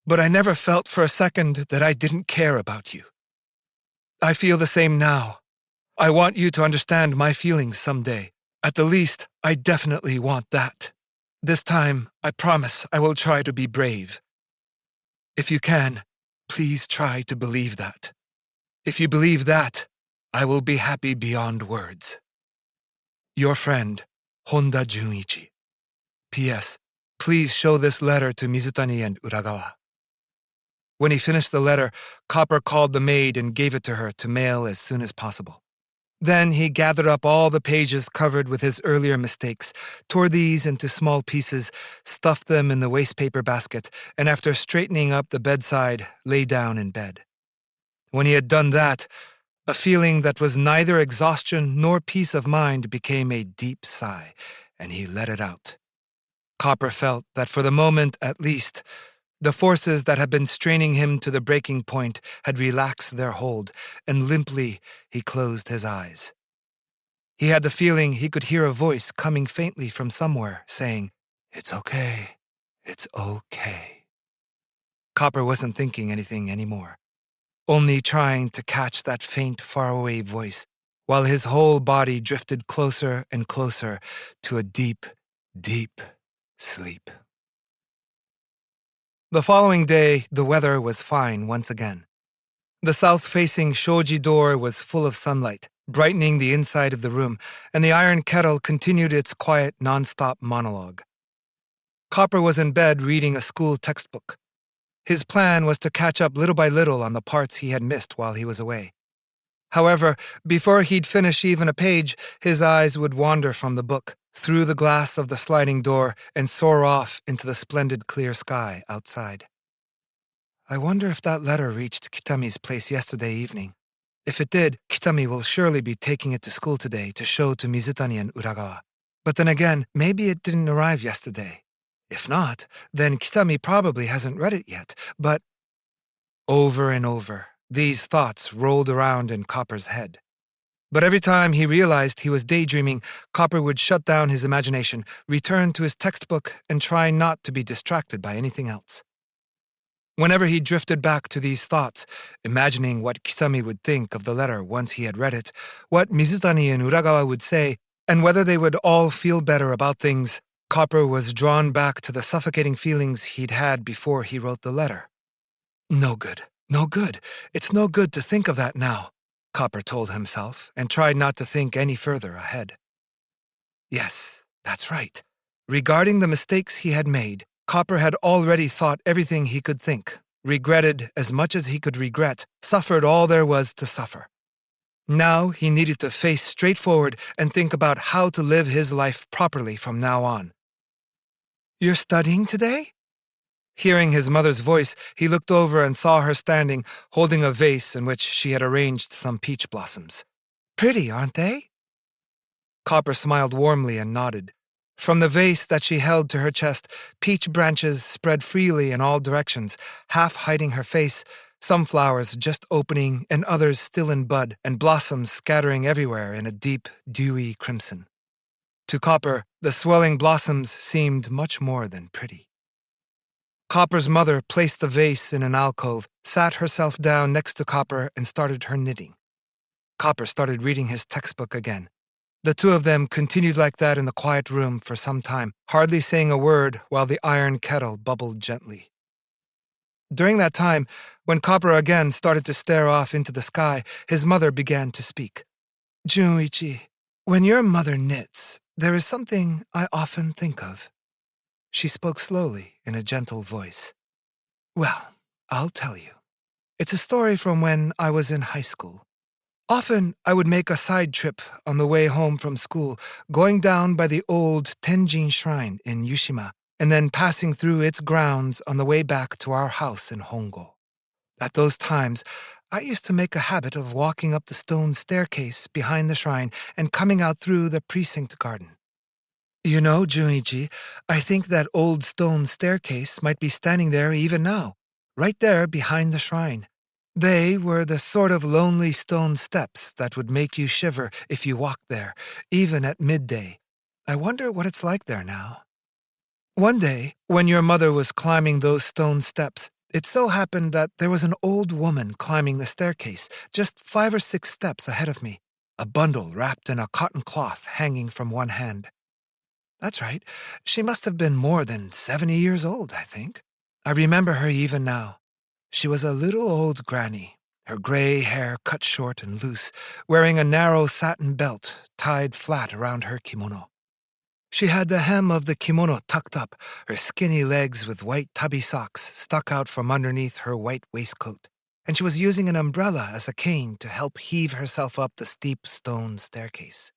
But I never felt for a second that I didn't care about you. I feel the same now. I want you to understand my feelings someday. At the least, I definitely want that. This time, I promise I will try to be brave. If you can, please try to believe that. If you believe that, I will be happy beyond words. Your friend, Honda Junichi. P.S. Please show this letter to Mizutani and Uragawa. When he finished the letter, Copper called the maid and gave it to her to mail as soon as possible. Then he gathered up all the pages covered with his earlier mistakes, tore these into small pieces, stuffed them in the wastepaper basket, and after straightening up the bedside, lay down in bed. When he had done that, a feeling that was neither exhaustion nor peace of mind became a deep sigh, and he let it out. Copper felt that for the moment, at least, the forces that had been straining him to the breaking point had relaxed their hold, and limply he closed his eyes. He had the feeling he could hear a voice coming faintly from somewhere, saying, "It's okay. It's okay." Copper wasn't thinking anything anymore, only trying to catch that faint, faraway voice, while his whole body drifted closer and closer to a deep, deep sleep. The following day, the weather was fine once again. The south-facing shoji door was full of sunlight, brightening the inside of the room, and the iron kettle continued its quiet, non-stop monologue. Copper was in bed reading a school textbook. His plan was to catch up little by little on the parts he had missed while he was away. However, before he'd finish even a page, his eyes would wander from the book, through the glass of the sliding door, and soar off into the splendid clear sky outside. I wonder if that letter reached Kitami's place yesterday evening. If it did, Kitami will surely be taking it to school today to show to Mizutani and Uragawa. But then again, maybe it didn't arrive yesterday. If not, then Kitami probably hasn't read it yet, but... Over and over, these thoughts rolled around in Copper's head. But every time he realized he was daydreaming, Copper would shut down his imagination, return to his textbook, and try not to be distracted by anything else. Whenever he drifted back to these thoughts, imagining what Kitami would think of the letter once he had read it, what Mizutani and Uragawa would say, and whether they would all feel better about things, Copper was drawn back to the suffocating feelings he'd had before he wrote the letter. No good, no good. It's no good to think of that now, Copper told himself, and tried not to think any further ahead. Yes, that's right. Regarding the mistakes he had made, Copper had already thought everything he could think, regretted as much as he could regret, suffered all there was to suffer. Now he needed to face straight forward and think about how to live his life properly from now on. "You're studying today?" Hearing his mother's voice, he looked over and saw her standing, holding a vase in which she had arranged some peach blossoms. "Pretty, aren't they?" Copper smiled warmly and nodded. From the vase that she held to her chest, peach branches spread freely in all directions, half hiding her face, some flowers just opening and others still in bud, and blossoms scattering everywhere in a deep, dewy crimson. To Copper, the swelling blossoms seemed much more than pretty. Copper's mother placed the vase in an alcove, sat herself down next to Copper, and started her knitting. Copper started reading his textbook again. The two of them continued like that in the quiet room for some time, hardly saying a word while the iron kettle bubbled gently. During that time, when Copper again started to stare off into the sky, his mother began to speak. "Junichi, when your mother knits, there is something I often think of." She spoke slowly in a gentle voice. "Well, I'll tell you. It's a story from when I was in high school. Often I would make a side trip on the way home from school, going down by the old Tenjin Shrine in Yushima, and then passing through its grounds on the way back to our house in Hongo. At those times, I used to make a habit of walking up the stone staircase behind the shrine and coming out through the precinct garden. You know, Junichi, I think that old stone staircase might be standing there even now, right there behind the shrine. They were the sort of lonely stone steps that would make you shiver if you walked there, even at midday. I wonder what it's like there now." One day, when your mother was climbing those stone steps, it so happened that there was an old woman climbing the staircase, just 5 or 6 steps ahead of me, a bundle wrapped in a cotton cloth hanging from one hand. That's right, she must have been more than 70 years old, I think. I remember her even now. She was a little old granny, her gray hair cut short and loose, wearing a narrow satin belt tied flat around her kimono. She had the hem of the kimono tucked up, her skinny legs with white tubby socks stuck out from underneath her white waistcoat, and she was using an umbrella as a cane to help heave herself up the steep stone staircase.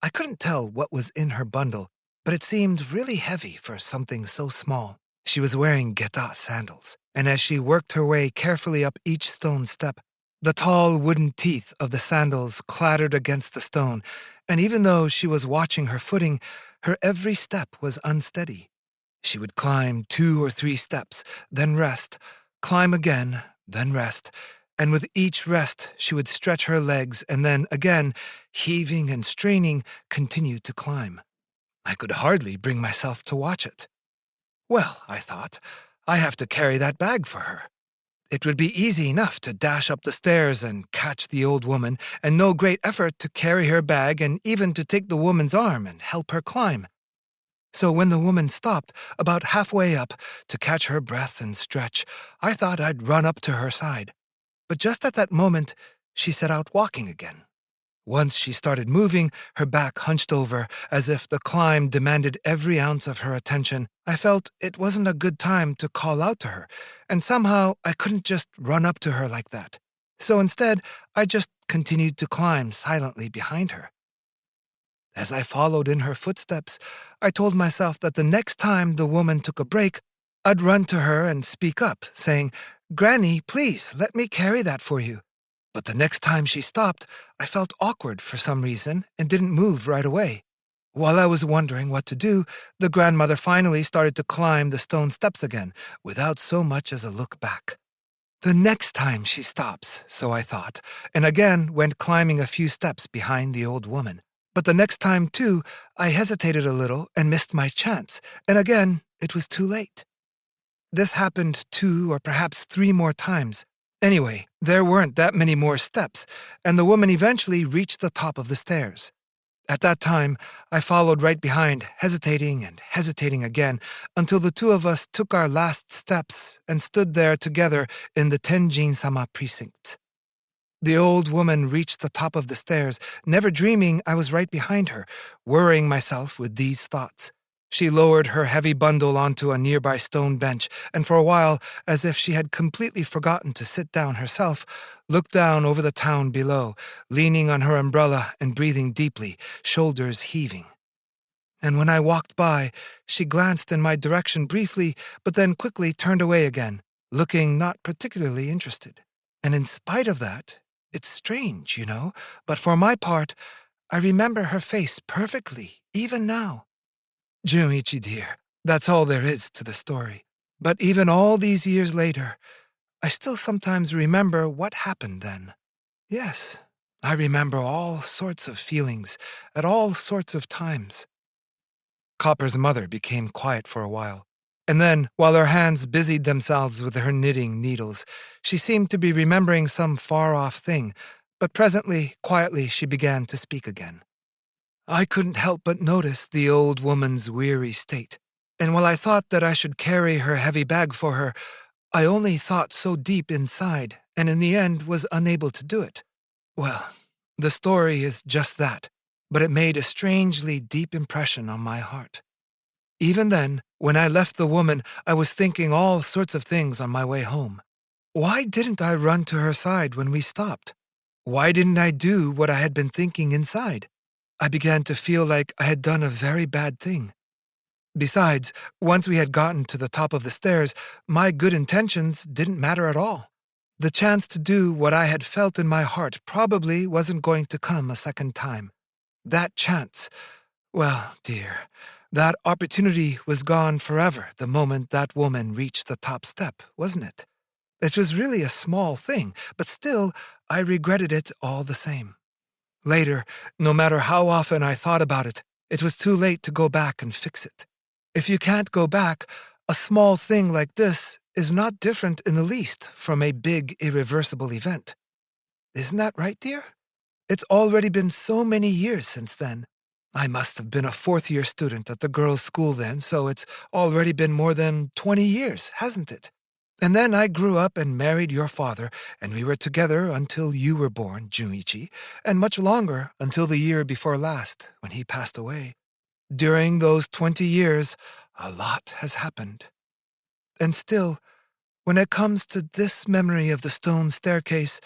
I couldn't tell what was in her bundle, but it seemed really heavy for something so small. She was wearing geta sandals, and as she worked her way carefully up each stone step, the tall wooden teeth of the sandals clattered against the stone, and even though she was watching her footing, her every step was unsteady. She would climb 2 or 3 steps, then rest, climb again, then rest, and with each rest she would stretch her legs and then again, heaving and straining, continue to climb. I could hardly bring myself to watch it. Well, I thought, I have to carry that bag for her. It would be easy enough to dash up the stairs and catch the old woman, and no great effort to carry her bag and even to take the woman's arm and help her climb. So when the woman stopped, about halfway up, to catch her breath and stretch, I thought I'd run up to her side. But just at that moment, she set out walking again. Once she started moving, her back hunched over, as if the climb demanded every ounce of her attention, I felt it wasn't a good time to call out to her, and somehow I couldn't just run up to her like that. So instead, I just continued to climb silently behind her. As I followed in her footsteps, I told myself that the next time the woman took a break, I'd run to her and speak up, saying, "Granny, please, let me carry that for you." But the next time she stopped, I felt awkward for some reason and didn't move right away. While I was wondering what to do, the grandmother finally started to climb the stone steps again, without so much as a look back. The next time she stops, so I thought, and again went climbing a few steps behind the old woman. But the next time, too, I hesitated a little and missed my chance, and again it was too late. This happened 2 or perhaps 3 more times. Anyway, there weren't that many more steps, and the woman eventually reached the top of the stairs. At that time, I followed right behind, hesitating and hesitating again, until the 2 of us took our last steps and stood there together in the Tenjin-sama precinct. The old woman reached the top of the stairs, never dreaming I was right behind her, worrying myself with these thoughts. She lowered her heavy bundle onto a nearby stone bench, and for a while, as if she had completely forgotten to sit down herself, looked down over the town below, leaning on her umbrella and breathing deeply, shoulders heaving. And when I walked by, she glanced in my direction briefly, but then quickly turned away again, looking not particularly interested. And in spite of that, it's strange, you know, but for my part, I remember her face perfectly, even now. Junichi dear, that's all there is to the story. But even all these years later, I still sometimes remember what happened then. Yes, I remember all sorts of feelings at all sorts of times. Copper's mother became quiet for a while, and then, while her hands busied themselves with her knitting needles, she seemed to be remembering some far-off thing, but presently, quietly, she began to speak again. I couldn't help but notice the old woman's weary state, and while I thought that I should carry her heavy bag for her, I only thought so deep inside, and in the end was unable to do it. Well, the story is just that, but it made a strangely deep impression on my heart. Even then, when I left the woman, I was thinking all sorts of things on my way home. Why didn't I run to her side when we stopped? Why didn't I do what I had been thinking inside? I began to feel like I had done a very bad thing. Besides, once we had gotten to the top of the stairs, my good intentions didn't matter at all. The chance to do what I had felt in my heart probably wasn't going to come a second time. That chance, well, dear, that opportunity was gone forever the moment that woman reached the top step, wasn't it? It was really a small thing, but still, I regretted it all the same. Later, no matter how often I thought about it, it was too late to go back and fix it. If you can't go back, a small thing like this is not different in the least from a big, irreversible event. Isn't that right, dear? It's already been so many years since then. I must have been a 4th-year student at the girls' school then, so it's already been more than 20 years, hasn't it? And then I grew up and married your father, and we were together until you were born, Junichi, and much longer until the year before last, when he passed away. During those 20 years, a lot has happened. And still, when it comes to this memory of the stone staircase,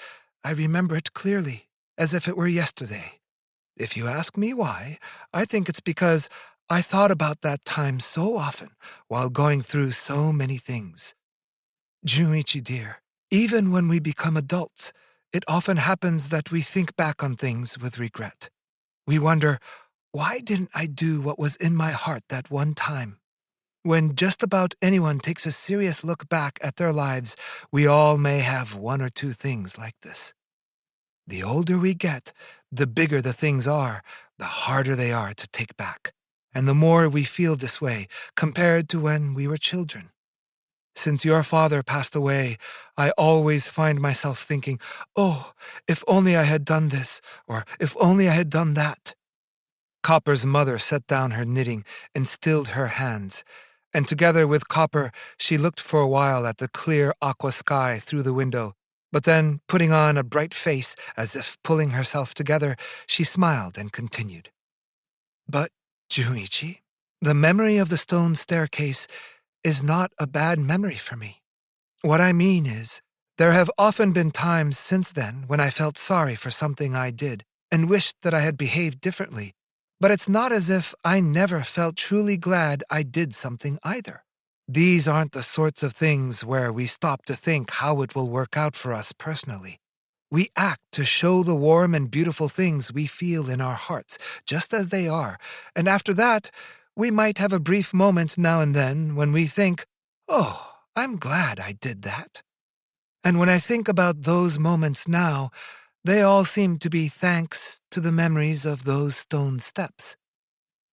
I remember it clearly, as if it were yesterday. If you ask me why, I think it's because I thought about that time so often while going through so many things. Junichi dear, even when we become adults, it often happens that we think back on things with regret. We wonder, why didn't I do what was in my heart that one time? When just about anyone takes a serious look back at their lives, we all may have one or two things like this. The older we get, the bigger the things are, the harder they are to take back, and the more we feel this way compared to when we were children. Since your father passed away, I always find myself thinking, oh, if only I had done this, or if only I had done that. Copper's mother set down her knitting and stilled her hands, and together with Copper, she looked for a while at the clear aqua sky through the window, but then, putting on a bright face as if pulling herself together, she smiled and continued. But, Junichi, the memory of the stone staircase is not a bad memory for me. What I mean is, there have often been times since then when I felt sorry for something I did and wished that I had behaved differently, but it's not as if I never felt truly glad I did something either. These aren't the sorts of things where we stop to think how it will work out for us personally. We act to show the warm and beautiful things we feel in our hearts, just as they are, and after that, we might have a brief moment now and then when we think, oh, I'm glad I did that. And when I think about those moments now, they all seem to be thanks to the memories of those stone steps.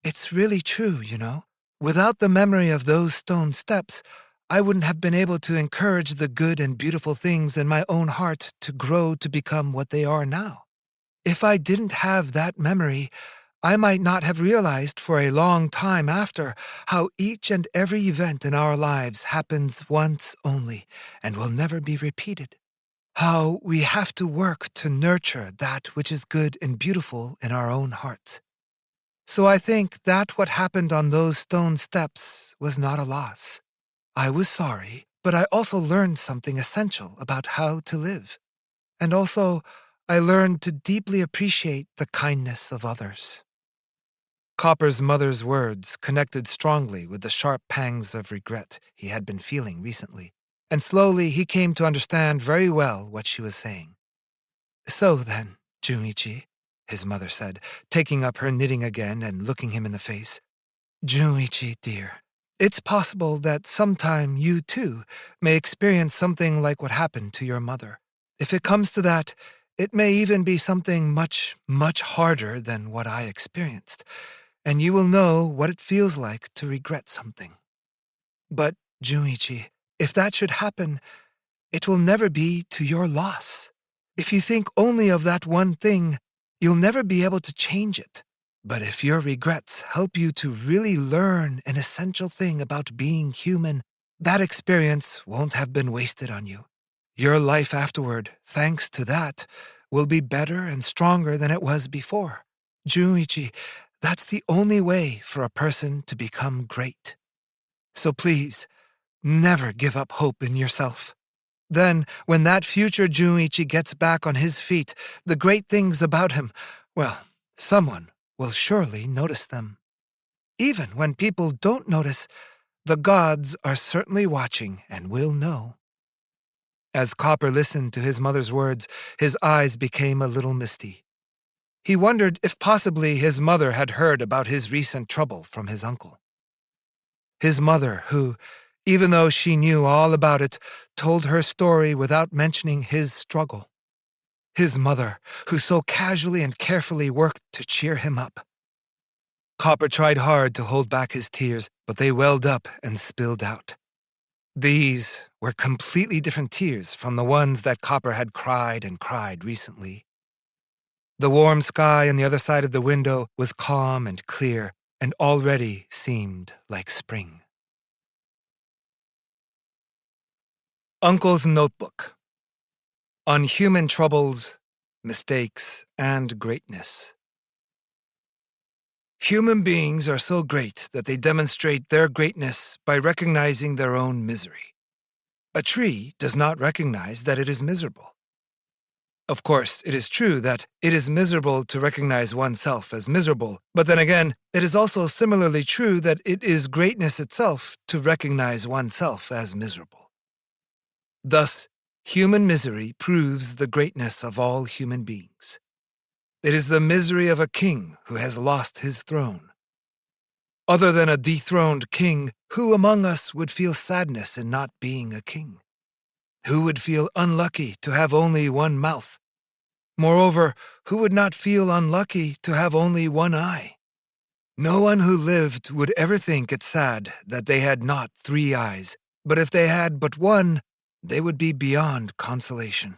It's really true, you know. Without the memory of those stone steps, I wouldn't have been able to encourage the good and beautiful things in my own heart to grow to become what they are now. If I didn't have that memory, I might not have realized for a long time after how each and every event in our lives happens once only and will never be repeated. How we have to work to nurture that which is good and beautiful in our own hearts. So I think that what happened on those stone steps was not a loss. I was sorry, but I also learned something essential about how to live. And also, I learned to deeply appreciate the kindness of others. Copper's mother's words connected strongly with the sharp pangs of regret he had been feeling recently, and slowly he came to understand very well what she was saying. So then, Junichi, his mother said, taking up her knitting again and looking him in the face. Junichi, dear, it's possible that sometime you, too, may experience something like what happened to your mother. If it comes to that, it may even be something much, much harder than what I experienced, and you will know what it feels like to regret something. But, Junichi, if that should happen, it will never be to your loss. If you think only of that one thing, you'll never be able to change it. But if your regrets help you to really learn an essential thing about being human, that experience won't have been wasted on you. Your life afterward, thanks to that, will be better and stronger than it was before. Junichi, that's the only way for a person to become great. So please, never give up hope in yourself. Then, when that future Junichi gets back on his feet, the great things about him, well, someone will surely notice them. Even when people don't notice, the gods are certainly watching and will know. As Copper listened to his mother's words, his eyes became a little misty. He wondered if possibly his mother had heard about his recent trouble from his uncle. His mother, who, even though she knew all about it, told her story without mentioning his struggle. His mother, who so casually and carefully worked to cheer him up. Copper tried hard to hold back his tears, but they welled up and spilled out. These were completely different tears from the ones that Copper had cried and cried recently. The warm sky on the other side of the window was calm and clear, and already seemed like spring. Uncle's Notebook on Human Troubles, Mistakes, and Greatness. Human beings are so great that they demonstrate their greatness by recognizing their own misery. A tree does not recognize that it is miserable. Of course, it is true that it is miserable to recognize oneself as miserable, but then again, it is also similarly true that it is greatness itself to recognize oneself as miserable. Thus, human misery proves the greatness of all human beings. It is the misery of a king who has lost his throne. Other than a dethroned king, who among us would feel sadness in not being a king? Who would feel unlucky to have only one mouth? Moreover, who would not feel unlucky to have only one eye? No one who lived would ever think it sad that they had not 3 eyes, but if they had but one, they would be beyond consolation.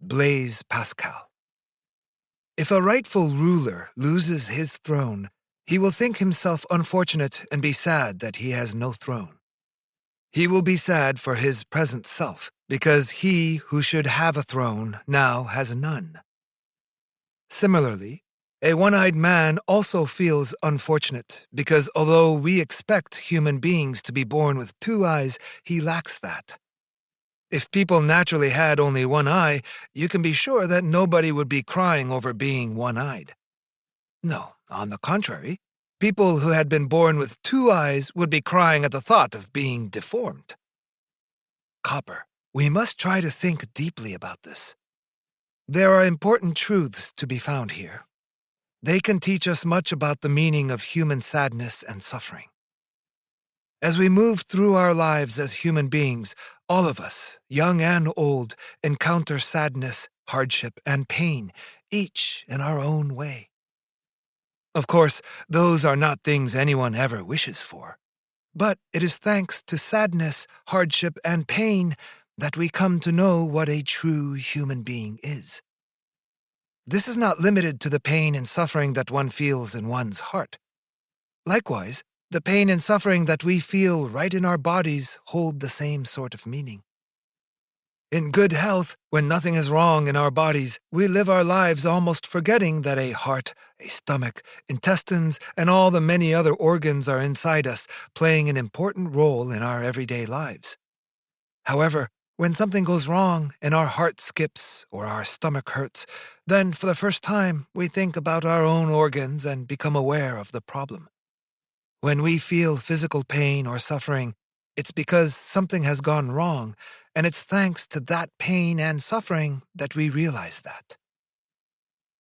Blaise Pascal. If a rightful ruler loses his throne, he will think himself unfortunate and be sad that he has no throne. He will be sad for his present self, because he who should have a throne now has none. Similarly, a one-eyed man also feels unfortunate, because although we expect human beings to be born with 2 eyes, he lacks that. If people naturally had only one eye, you can be sure that nobody would be crying over being one-eyed. No, on the contrary, people who had been born with 2 eyes would be crying at the thought of being deformed. Copper, we must try to think deeply about this. There are important truths to be found here. They can teach us much about the meaning of human sadness and suffering. As we move through our lives as human beings, all of us, young and old, encounter sadness, hardship, and pain, each in our own way. Of course, those are not things anyone ever wishes for. But it is thanks to sadness, hardship, and pain that we come to know what a true human being is. This is not limited to the pain and suffering that one feels in one's heart. Likewise, the pain and suffering that we feel right in our bodies hold the same sort of meaning. In good health, when nothing is wrong in our bodies, we live our lives almost forgetting that a heart, a stomach, intestines, and all the many other organs are inside us, playing an important role in our everyday lives. However, when something goes wrong and our heart skips or our stomach hurts, then for the first time we think about our own organs and become aware of the problem. When we feel physical pain or suffering, it's because something has gone wrong, and it's thanks to that pain and suffering that we realize that.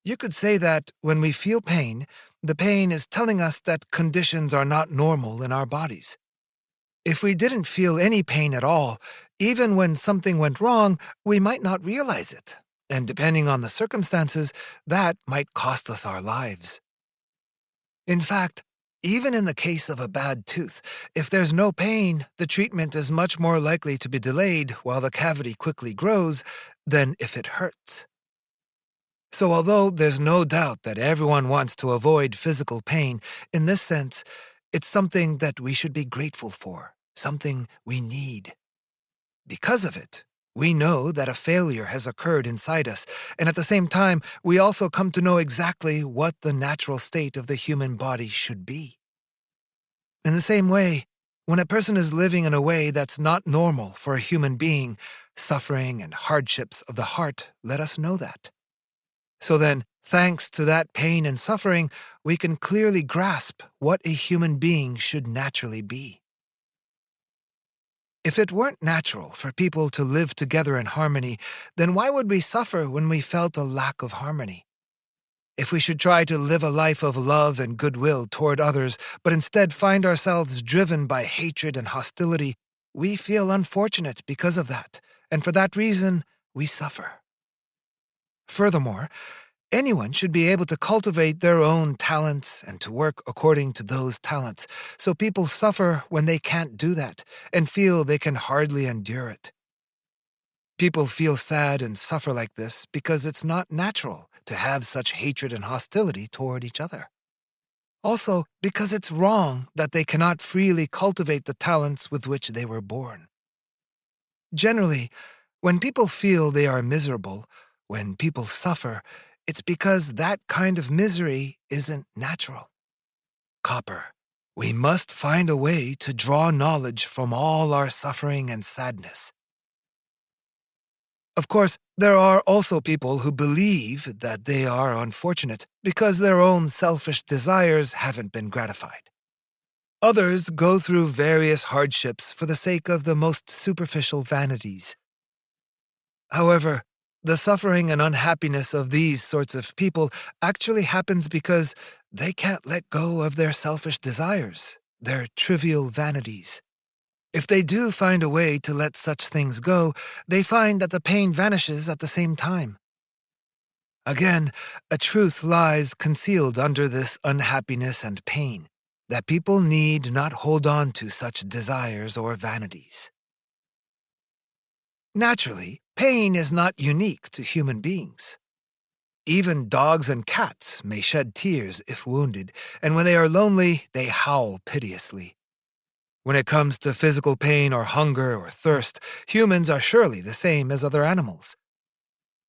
You could say that when we feel pain, the pain is telling us that conditions are not normal in our bodies. If we didn't feel any pain at all, even when something went wrong, we might not realize it, and depending on the circumstances, that might cost us our lives. In fact, even in the case of a bad tooth, if there's no pain, the treatment is much more likely to be delayed while the cavity quickly grows than if it hurts. So although there's no doubt that everyone wants to avoid physical pain, in this sense, it's something that we should be grateful for, something we need. Because of it, we know that a failure has occurred inside us, and at the same time, we also come to know exactly what the natural state of the human body should be. In the same way, when a person is living in a way that's not normal for a human being, suffering and hardships of the heart let us know that. So then, thanks to that pain and suffering, we can clearly grasp what a human being should naturally be. If it weren't natural for people to live together in harmony, then why would we suffer when we felt a lack of harmony? If we should try to live a life of love and goodwill toward others, but instead find ourselves driven by hatred and hostility, we feel unfortunate because of that, and for that reason, we suffer. Furthermore, anyone should be able to cultivate their own talents and to work according to those talents, so people suffer when they can't do that and feel they can hardly endure it. People feel sad and suffer like this because it's not natural to have such hatred and hostility toward each other. Also, because it's wrong that they cannot freely cultivate the talents with which they were born. Generally, when people feel they are miserable, when people suffer, it's because that kind of misery isn't natural. Copper, we must find a way to draw knowledge from all our suffering and sadness. Of course, there are also people who believe that they are unfortunate because their own selfish desires haven't been gratified. Others go through various hardships for the sake of the most superficial vanities. However, the suffering and unhappiness of these sorts of people actually happens because they can't let go of their selfish desires, their trivial vanities. If they do find a way to let such things go, they find that the pain vanishes at the same time. Again, a truth lies concealed under this unhappiness and pain, that people need not hold on to such desires or vanities. Naturally, pain is not unique to human beings. Even dogs and cats may shed tears if wounded, and when they are lonely, they howl piteously. When it comes to physical pain or hunger or thirst, humans are surely the same as other animals.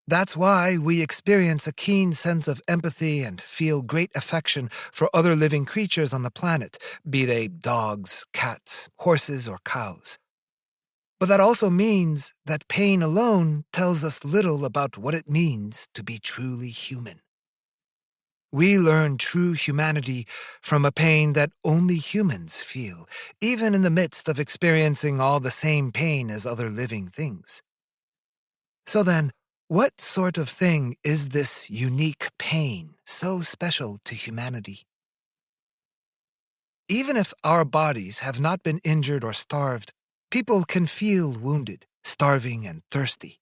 That's why we experience a keen sense of empathy and feel great affection for other living creatures on the planet, be they dogs, cats, horses, or cows. But that also means that pain alone tells us little about what it means to be truly human. We learn true humanity from a pain that only humans feel, even in the midst of experiencing all the same pain as other living things. So then, what sort of thing is this unique pain so special to humanity? Even if our bodies have not been injured or starved, people can feel wounded, starving, and thirsty.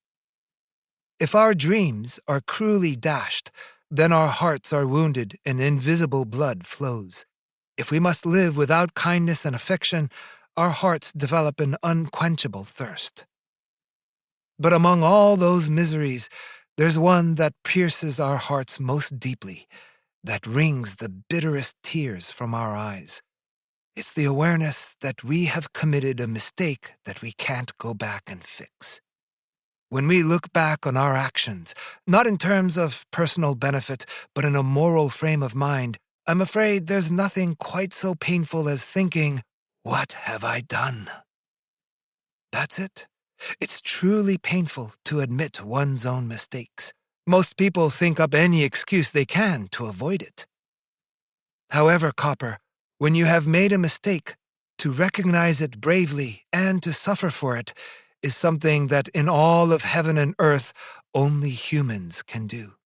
If our dreams are cruelly dashed, then our hearts are wounded and invisible blood flows. If we must live without kindness and affection, our hearts develop an unquenchable thirst. But among all those miseries, there's one that pierces our hearts most deeply, that wrings the bitterest tears from our eyes. It's the awareness that we have committed a mistake that we can't go back and fix. When we look back on our actions, not in terms of personal benefit, but in a moral frame of mind, I'm afraid there's nothing quite so painful as thinking, "What have I done?" That's it. It's truly painful to admit one's own mistakes. Most people think up any excuse they can to avoid it. However, Copper, when you have made a mistake, to recognize it bravely and to suffer for it is something that in all of heaven and earth only humans can do.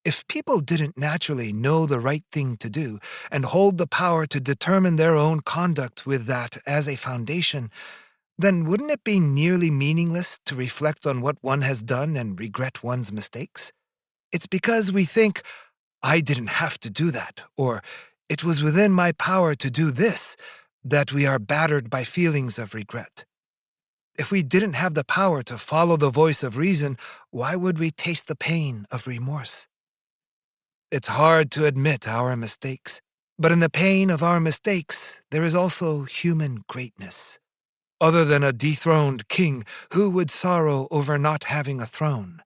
If people didn't naturally know the right thing to do and hold the power to determine their own conduct with that as a foundation, then wouldn't it be nearly meaningless to reflect on what one has done and regret one's mistakes? It's because we think, "I didn't have to do that," or "it was within my power to do this," that we are battered by feelings of regret. If we didn't have the power to follow the voice of reason, why would we taste the pain of remorse? It's hard to admit our mistakes, but in the pain of our mistakes, there is also human greatness. Other than a dethroned king, who would sorrow over not having a throne?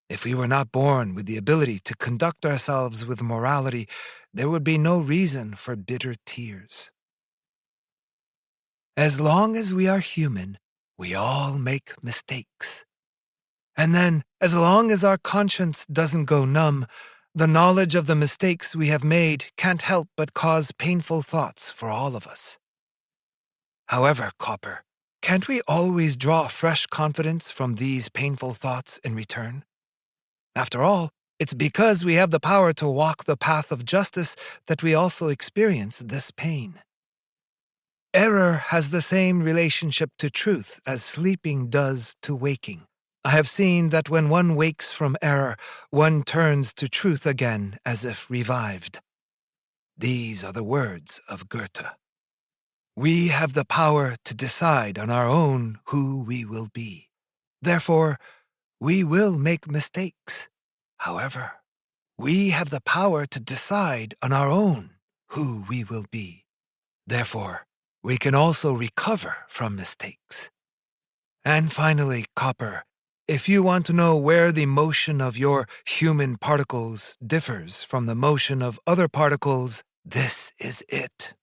If we were not born with the ability to conduct ourselves with morality, there would be no reason for bitter tears. As long as we are human, we all make mistakes. And then, as long as our conscience doesn't go numb, the knowledge of the mistakes we have made can't help but cause painful thoughts for all of us. However, Copper, can't we always draw fresh confidence from these painful thoughts in return? After all, it's because we have the power to walk the path of justice that we also experience this pain. Error has the same relationship to truth as sleeping does to waking. I have seen that when one wakes from error, one turns to truth again as if revived. These are the words of Goethe. We have the power to decide on our own who we will be. Therefore, we will make mistakes. However, we have the power to decide on our own who we will be. Therefore, we can also recover from mistakes. And finally, Copper, If you want to know where the motion of your human particles differs from the motion of other particles, this is it.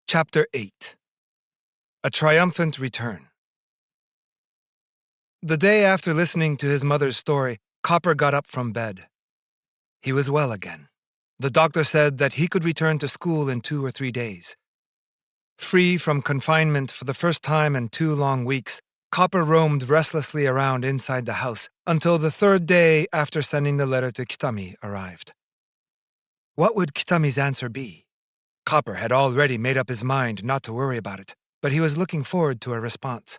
Chapter 8. A Triumphant Return. The day after listening to his mother's story, Copper got up from bed. He was well again. The doctor said that he could return to school in 2 or 3 days. Free from confinement for the first time in 2 long weeks, Copper roamed restlessly around inside the house until the 3rd day after sending the letter to Kitami arrived. What would Kitami's answer be? Copper had already made up his mind not to worry about it, but he was looking forward to a response.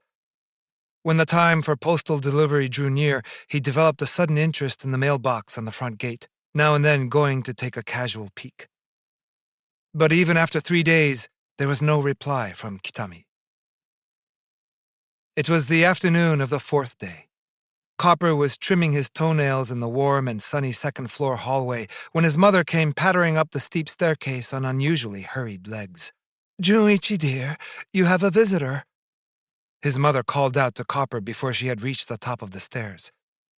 When the time for postal delivery drew near, he developed a sudden interest in the mailbox on the front gate, now and then going to take a casual peek. But even after 3 days, there was no reply from Kitami. It was the afternoon of the 4th day. Copper was trimming his toenails in the warm and sunny second-floor hallway when his mother came pattering up the steep staircase on unusually hurried legs. "Junichi, dear, you have a visitor," his mother called out to Copper before she had reached the top of the stairs.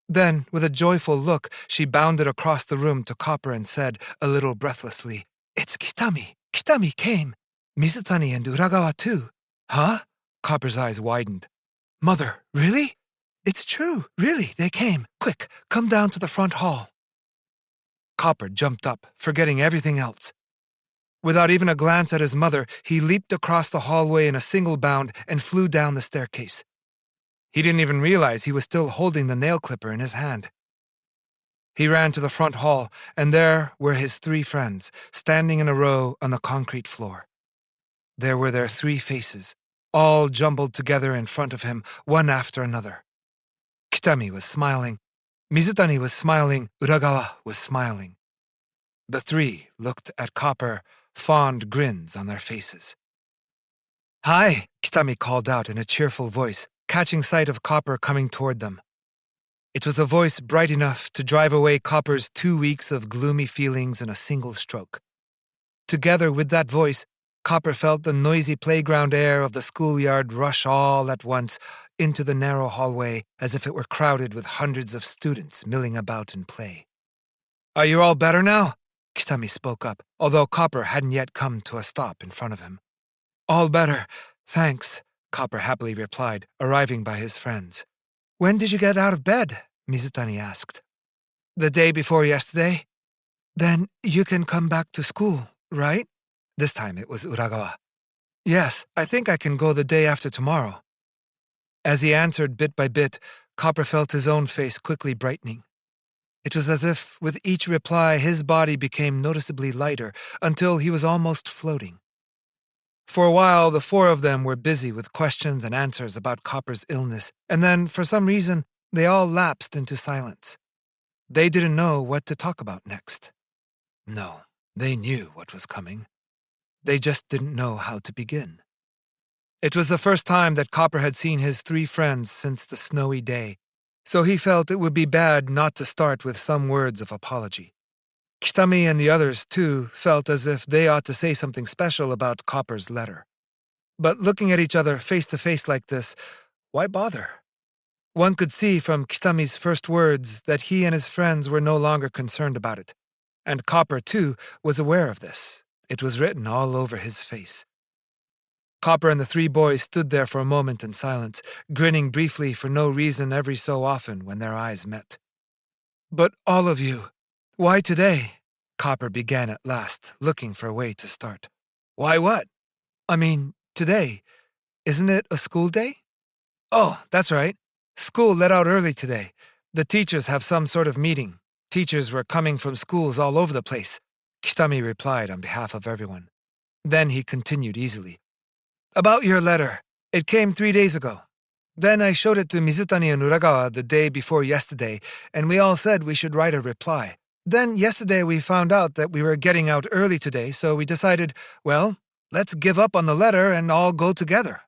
Then, with a joyful look, she bounded across the room to Copper and said, a little breathlessly, "It's Kitami. Kitami came. Mizutani and Uragawa too." "Huh?" Copper's eyes widened. "Mother, really?" "It's true, really, they came. Quick, come down to the front hall." Copper jumped up, forgetting everything else. Without even a glance at his mother, he leaped across the hallway in a single bound and flew down the staircase. He didn't even realize he was still holding the nail clipper in his hand. He ran to the front hall, and there were his 3 friends, standing in a row on the concrete floor. There were their 3 faces, all jumbled together in front of him, one after another. Kitami was smiling, Mizutani was smiling, Uragawa was smiling. The 3 looked at Copper, fond grins on their faces. "Hi," Kitami called out in a cheerful voice, catching sight of Copper coming toward them. It was a voice bright enough to drive away Copper's 2 weeks of gloomy feelings in a single stroke. Together with that voice, Copper felt the noisy playground air of the schoolyard rush all at once into the narrow hallway as if it were crowded with hundreds of students milling about in play. "Are you all better now?" Kitami spoke up, although Copper hadn't yet come to a stop in front of him. "All better, thanks," Copper happily replied, arriving by his friends. "When did you get out of bed?" Mizutani asked. "The day before yesterday." "Then you can come back to school, right?" This time it was Uragawa. "Yes, I think I can go the day after tomorrow." As he answered bit by bit, Copper felt his own face quickly brightening. It was as if, with each reply, his body became noticeably lighter until he was almost floating. For a while, the 4 of them were busy with questions and answers about Copper's illness, and then, for some reason, they all lapsed into silence. They didn't know what to talk about next. No, they knew what was coming. They just didn't know how to begin. It was the first time that Copper had seen his 3 friends since the snowy day, so he felt it would be bad not to start with some words of apology. Kitami and the others, too, felt as if they ought to say something special about Copper's letter. But looking at each other face to face like this, why bother? One could see from Kitami's first words that he and his friends were no longer concerned about it. And Copper, too, was aware of this. It was written all over his face. Copper and the 3 boys stood there for a moment in silence, grinning briefly for no reason every so often when their eyes met. "But all of you, why today?" Copper began at last, looking for a way to start. "Why what?" "I mean, today. Isn't it a school day?" "Oh, that's right. School let out early today. The teachers have some sort of meeting. Teachers were coming from schools all over the place," Kitami replied on behalf of everyone. Then he continued easily. "About your letter. It came 3 days ago. Then I showed it to Mizutani and Uragawa the day before yesterday, and we all said we should write a reply. Then yesterday we found out that we were getting out early today, so we decided, well, let's give up on the letter and all go together."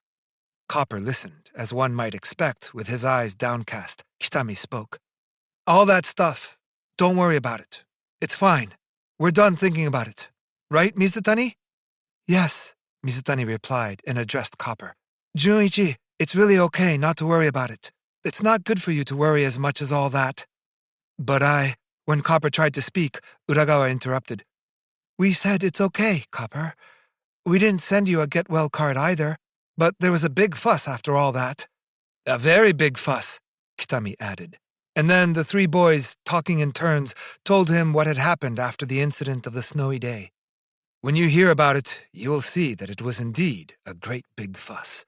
Copper listened, as one might expect, with his eyes downcast. Kitami spoke. "All that stuff. Don't worry about it. It's fine. We're done thinking about it. Right, Mizutani?" "Yes," Mizutani replied and addressed Copper. "Junichi, It's really okay not to worry about it. It's not good for you to worry as much as all that. But when Copper tried to speak, Uragawa interrupted. We said it's okay, Copper. We didn't send you a get-well card either, but there was a big fuss after all that. A very big fuss, Kitami added. And then the three boys, talking in turns, told him what had happened after the incident of the snowy day. When you hear about it, you will see that it was indeed a great big fuss.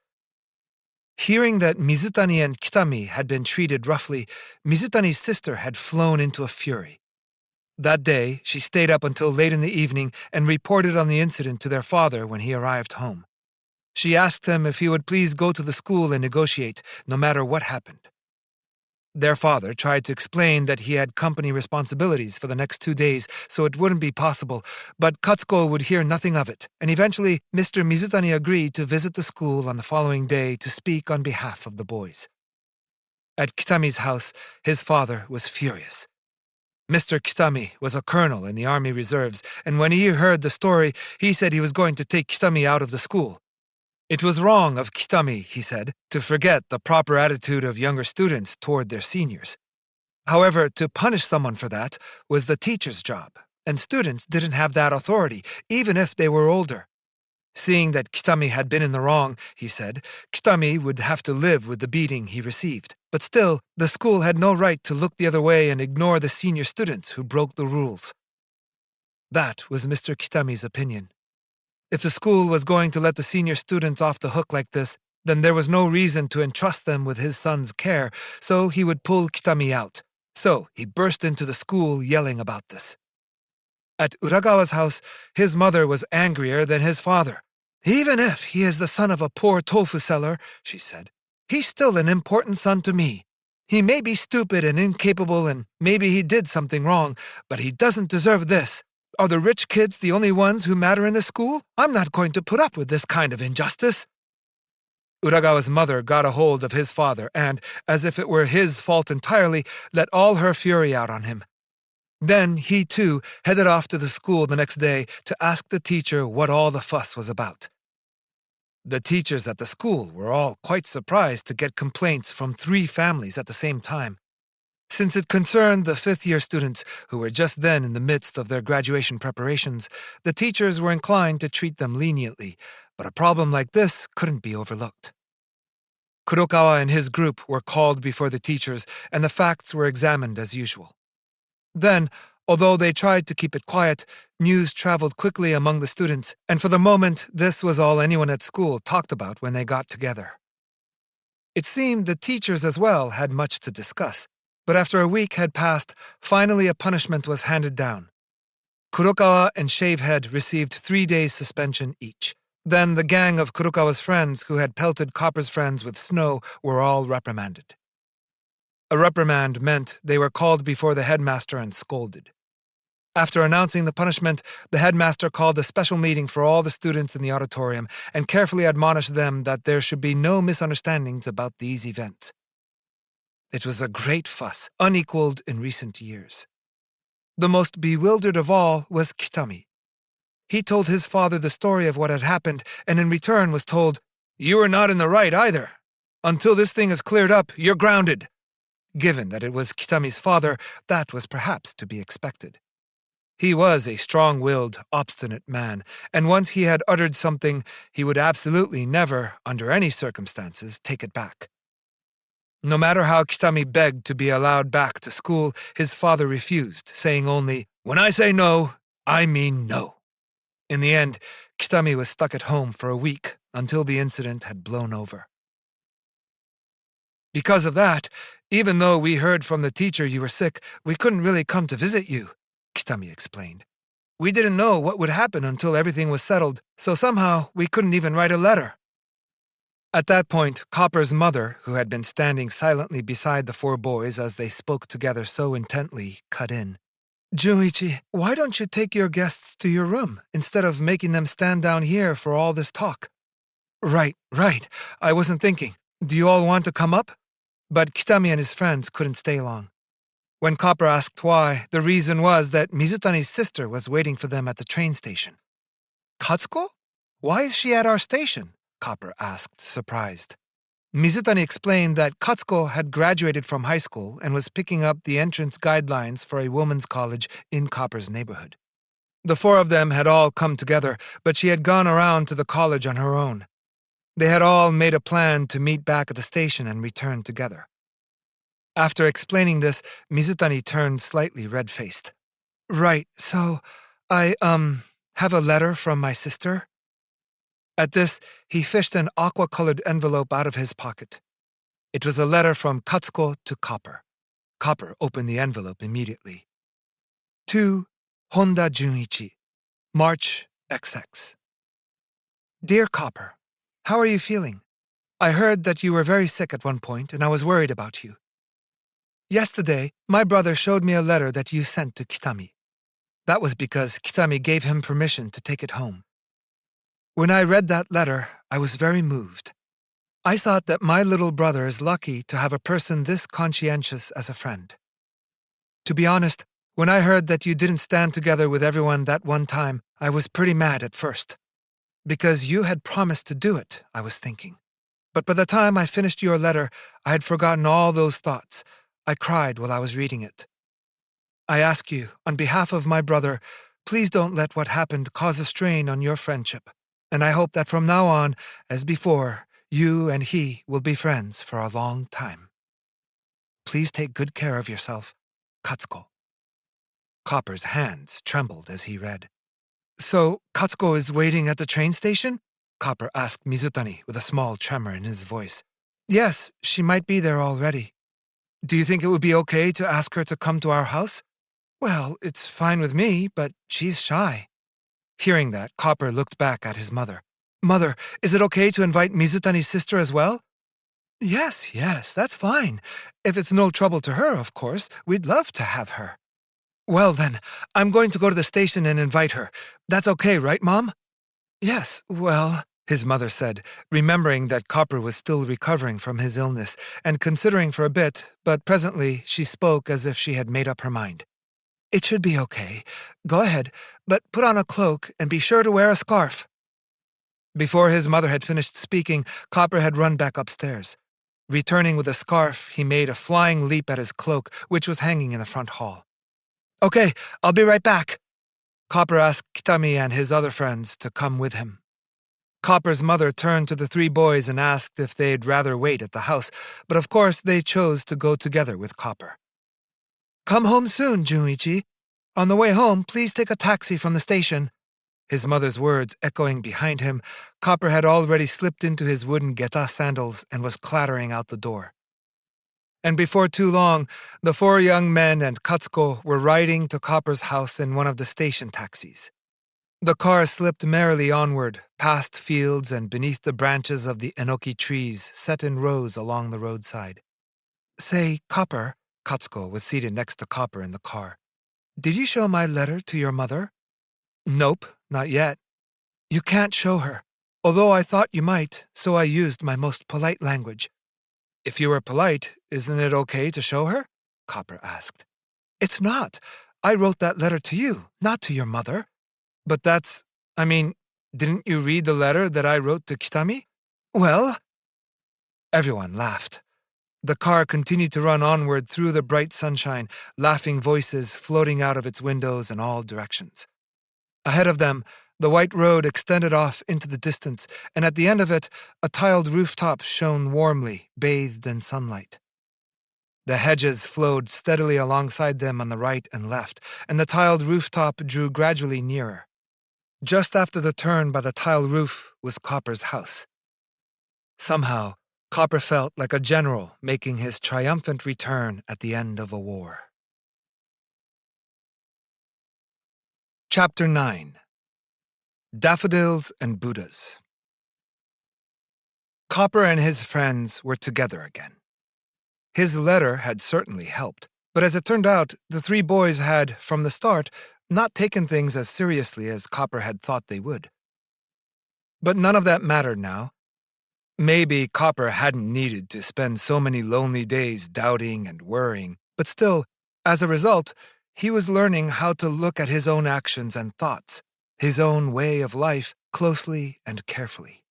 Hearing that Mizutani and Kitami had been treated roughly, Mizutani's sister had flown into a fury. That day, she stayed up until late in the evening and reported on the incident to their father when he arrived home. She asked him if he would please go to the school and negotiate, no matter what happened. Their father tried to explain that he had company responsibilities for the next 2 days, so it wouldn't be possible, but Katsuko would hear nothing of it, and eventually Mr. Mizutani agreed to visit the school on the following day to speak on behalf of the boys. At Kitami's house, his father was furious. Mr. Kitami was a colonel in the Army Reserves, and when he heard the story, he said he was going to take Kitami out of the school. It was wrong of Kitami, he said, to forget the proper attitude of younger students toward their seniors. However, to punish someone for that was the teacher's job, and students didn't have that authority, even if they were older. Seeing that Kitami had been in the wrong, he said, Kitami would have to live with the beating he received. But still, the school had no right to look the other way and ignore the senior students who broke the rules. That was Mr. Kitami's opinion. If the school was going to let the senior students off the hook like this, then there was no reason to entrust them with his son's care, so he would pull Kitami out. So he burst into the school yelling about this. At Uragawa's house, his mother was angrier than his father. Even if he is the son of a poor tofu seller, she said, he's still an important son to me. He may be stupid and incapable and maybe he did something wrong, but he doesn't deserve this. Are the rich kids the only ones who matter in the school? I'm not going to put up with this kind of injustice. Uragawa's mother got a hold of his father and, as if it were his fault entirely, let all her fury out on him. Then he, too, headed off to the school the next day to ask the teacher what all the fuss was about. The teachers at the school were all quite surprised to get complaints from 3 families at the same time. Since it concerned the fifth-year students who were just then in the midst of their graduation preparations, the teachers were inclined to treat them leniently, but a problem like this couldn't be overlooked. Kurokawa and his group were called before the teachers, and the facts were examined as usual. Then, although they tried to keep it quiet, news traveled quickly among the students, and for the moment this was all anyone at school talked about when they got together. It seemed the teachers as well had much to discuss. But after a week had passed, finally a punishment was handed down. Kurokawa and Shavehead received 3 days suspension each. Then the gang of Kurokawa's friends who had pelted Copper's friends with snow were all reprimanded. A reprimand meant they were called before the headmaster and scolded. After announcing the punishment, the headmaster called a special meeting for all the students in the auditorium and carefully admonished them that there should be no misunderstandings about these events. It was a great fuss, unequaled in recent years. The most bewildered of all was Kitami. He told his father the story of what had happened, and in return was told, "You are not in the right either. Until this thing is cleared up, you're grounded." Given that it was Kitami's father, that was perhaps to be expected. He was a strong-willed, obstinate man, and once he had uttered something, he would absolutely never, under any circumstances, take it back. No matter how Kitami begged to be allowed back to school, his father refused, saying only, "When I say no, I mean no." In the end, Kitami was stuck at home for a week until the incident had blown over. Because of that, even though we heard from the teacher you were sick, we couldn't really come to visit you, Kitami explained. We didn't know what would happen until everything was settled, so somehow we couldn't even write a letter. At that point, Copper's mother, who had been standing silently beside the 4 boys as they spoke together so intently, cut in. "Junichi, why don't you take your guests to your room, instead of making them stand down here for all this talk?" Right. I wasn't thinking. Do you all want to come up?" But Kitami and his friends couldn't stay long. When Copper asked why, the reason was that Mizutani's sister was waiting for them at the train station. "Katsuko? Why is she at our station?" Copper asked, surprised. Mizutani explained that Katsuko had graduated from high school and was picking up the entrance guidelines for a women's college in Copper's neighborhood. The four of them had all come together, but she had gone around to the college on her own. They had all made a plan to meet back at the station and return together. After explaining this, Mizutani turned slightly red-faced. Right, so I, have a letter from my sister? At this, he fished an aqua-colored envelope out of his pocket. It was a letter from Katsuko to Copper. Copper opened the envelope immediately. To Honda Junichi, March XX. Dear Copper, how are you feeling? I heard that you were very sick at one point, and I was worried about you. Yesterday, my brother showed me a letter that you sent to Kitami. That was because Kitami gave him permission to take it home. When I read that letter, I was very moved. I thought that my little brother is lucky to have a person this conscientious as a friend. To be honest, when I heard that you didn't stand together with everyone that one time, I was pretty mad at first. Because you had promised to do it, I was thinking. But by the time I finished your letter, I had forgotten all those thoughts. I cried while I was reading it. I ask you, on behalf of my brother, please don't let what happened cause a strain on your friendship. And I hope that from now on, as before, you and he will be friends for a long time. Please take good care of yourself, Katsuko. Copper's hands trembled as he read. So, Katsuko is waiting at the train station? Copper asked Mizutani with a small tremor in his voice. Yes, she might be there already. Do you think it would be okay to ask her to come to our house? Well, it's fine with me, but she's shy. Hearing that, Copper looked back at his mother. Mother, is it okay to invite Mizutani's sister as well? Yes, that's fine. If it's no trouble to her, of course, we'd love to have her. Well then, I'm going to go to the station and invite her. That's okay, right, Mom? Yes, well, his mother said, remembering that Copper was still recovering from his illness, and considering for a bit, but presently she spoke as if she had made up her mind. It should be okay. Go ahead, but put on a cloak and be sure to wear a scarf. Before his mother had finished speaking, Copper had run back upstairs. Returning with a scarf, he made a flying leap at his cloak, which was hanging in the front hall. Okay, I'll be right back. Copper asked Kitami and his other friends to come with him. Copper's mother turned to the three boys and asked if they'd rather wait at the house, but of course they chose to go together with Copper. Come home soon, Junichi. On the way home, please take a taxi from the station. His mother's words echoing behind him, Copper had already slipped into his wooden geta sandals and was clattering out the door. And before too long, the four young men and Katsuko were riding to Copper's house in one of the station taxis. The car slipped merrily onward, past fields and beneath the branches of the enoki trees set in rows along the roadside. Say, Copper, Katsuko was seated next to Copper in the car. Did you show my letter to your mother? Nope, not yet. You can't show her, although I thought you might, so I used my most polite language. If you were polite, isn't it okay to show her? Copper asked. It's not. I wrote that letter to you, not to your mother. But didn't you read the letter that I wrote to Kitami? Well? Everyone laughed. The car continued to run onward through the bright sunshine, laughing voices floating out of its windows in all directions. Ahead of them, the white road extended off into the distance, and at the end of it, a tiled rooftop shone warmly, bathed in sunlight. The hedges flowed steadily alongside them on the right and left, and the tiled rooftop drew gradually nearer. Just after the turn by the tile roof was Copper's house. Somehow, Copper felt like a general making his triumphant return at the end of a war. Chapter 9. Daffodils and Buddhas. Copper and his friends were together again. His letter had certainly helped, but as it turned out, the three boys had, from the start, not taken things as seriously as Copper had thought they would. But none of that mattered now. Maybe Copper hadn't needed to spend so many lonely days doubting and worrying, but still, as a result, he was learning how to look at his own actions and thoughts, his own way of life, closely and carefully.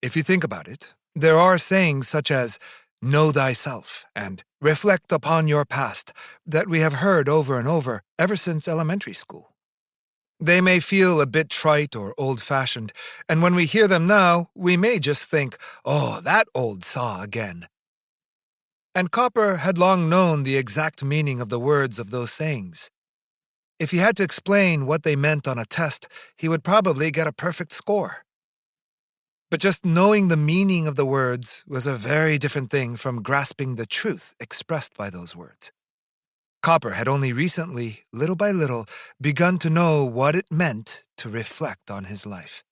If you think about it, There are sayings such as, "Know thyself," and "Reflect upon your past," that we have heard over and over ever since elementary school. They may feel a bit trite or old-fashioned, and when we hear them now, we may just think, "Oh, that old saw again." And Copper had long known the exact meaning of the words of those sayings. If he had to explain what they meant on a test, he would probably get a perfect score. But just knowing the meaning of the words was a very different thing from grasping the truth expressed by those words. Copper had only recently, little by little, begun to know what it meant to reflect on his life.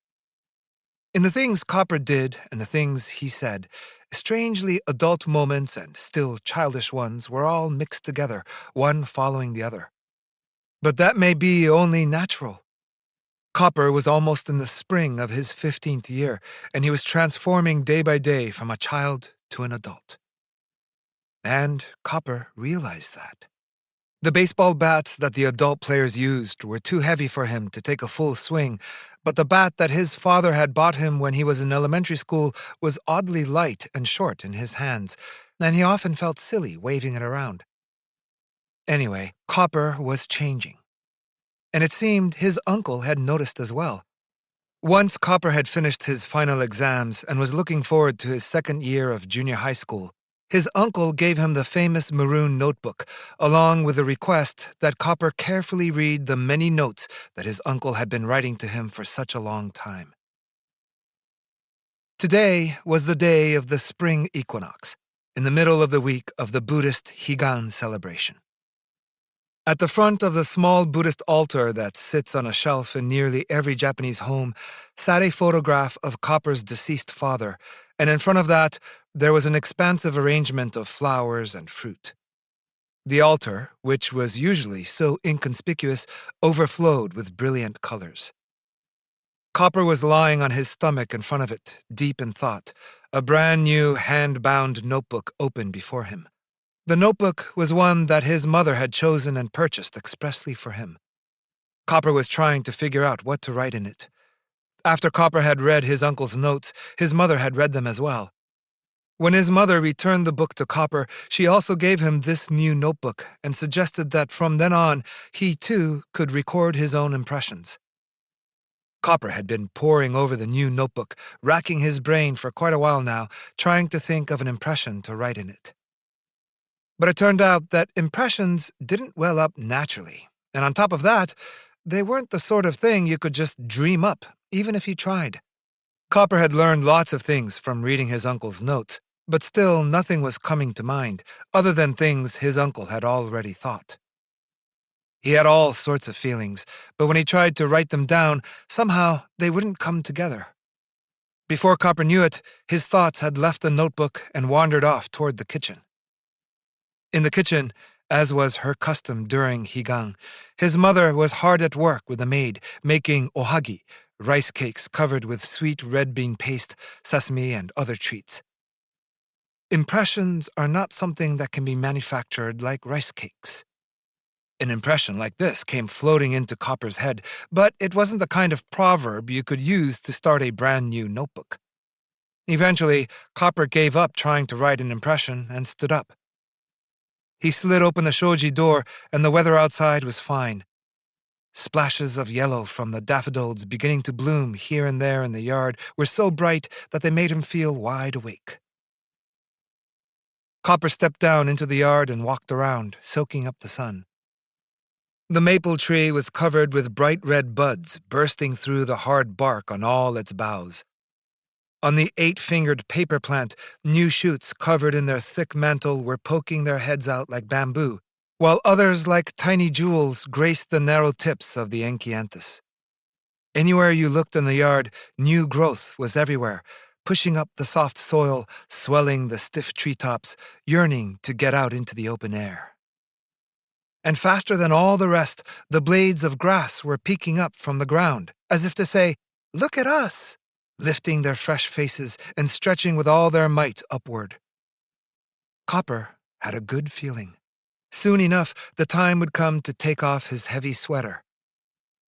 In the things Copper did and the things he said, strangely adult moments and still childish ones were all mixed together, one following the other. But that may be only natural. Copper was almost in the spring of his 15th year, and he was transforming day by day from a child to an adult. And Copper realized that. The baseball bats that the adult players used were too heavy for him to take a full swing, but the bat that his father had bought him when he was in elementary school was oddly light and short in his hands, and he often felt silly waving it around. Anyway, Copper was changing. And it seemed his uncle had noticed as well. Once Copper had finished his final exams and was looking forward to his second year of junior high school, his uncle gave him the famous maroon notebook, along with a request that Copper carefully read the many notes that his uncle had been writing to him for such a long time. Today was the day of the spring equinox, in the middle of the week of the Buddhist Higan celebration. At the front of the small Buddhist altar that sits on a shelf in nearly every Japanese home sat a photograph of Copper's deceased father, and in front of that, there was an expansive arrangement of flowers and fruit. The altar, which was usually so inconspicuous, overflowed with brilliant colors. Copper was lying on his stomach in front of it, deep in thought, a brand new hand-bound notebook open before him. The notebook was one that his mother had chosen and purchased expressly for him. Copper was trying to figure out what to write in it. After Copper had read his uncle's notes, his mother had read them as well. When his mother returned the book to Copper, she also gave him this new notebook and suggested that from then on, he too could record his own impressions. Copper had been poring over the new notebook, racking his brain for quite a while now, trying to think of an impression to write in it. But it turned out that impressions didn't well up naturally, and on top of that, they weren't the sort of thing you could just dream up, even if you tried. Copper had learned lots of things from reading his uncle's notes, but still nothing was coming to mind, other than things his uncle had already thought. He had all sorts of feelings, but when he tried to write them down, somehow they wouldn't come together. Before Copper knew it, his thoughts had left the notebook and wandered off toward the kitchen. In the kitchen, as was her custom during Higan, his mother was hard at work with the maid, making ohagi, rice cakes covered with sweet red bean paste, sesame, and other treats. Impressions are not something that can be manufactured like rice cakes. An impression like this came floating into Copper's head, but it wasn't the kind of proverb you could use to start a brand new notebook. Eventually, Copper gave up trying to write an impression and stood up. He slid open the shoji door, and the weather outside was fine. Splashes of yellow from the daffodils beginning to bloom here and there in the yard were so bright that they made him feel wide awake. Copper stepped down into the yard and walked around, soaking up the sun. The maple tree was covered with bright red buds bursting through the hard bark on all its boughs. On the 8-fingered paper plant, new shoots covered in their thick mantle were poking their heads out like bamboo, while others like tiny jewels graced the narrow tips of the enkianthus. Anywhere you looked in the yard, new growth was everywhere, pushing up the soft soil, swelling the stiff treetops, yearning to get out into the open air. And faster than all the rest, the blades of grass were peeking up from the ground, as if to say, "Look at us!" lifting their fresh faces and stretching with all their might upward. Copper had a good feeling. Soon enough, the time would come to take off his heavy sweater.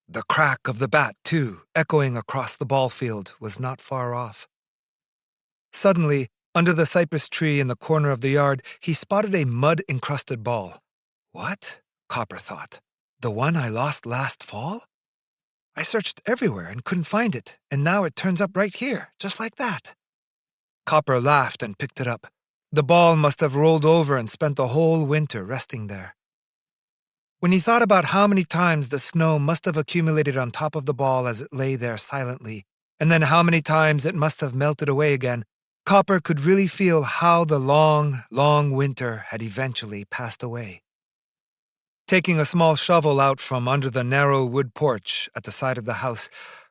The crack of the bat, too, echoing across the ball field, was not far off. Suddenly, under the cypress tree in the corner of the yard, he spotted a mud-encrusted ball. What? Copper thought. The one I lost last fall? I searched everywhere and couldn't find it, and now it turns up right here, just like that. Copper laughed and picked it up. The ball must have rolled over and spent the whole winter resting there. When he thought about how many times the snow must have accumulated on top of the ball as it lay there silently, and then how many times it must have melted away again, Copper could really feel how the long, long winter had eventually passed away. Taking a small shovel out from under the narrow wood porch at the side of the house,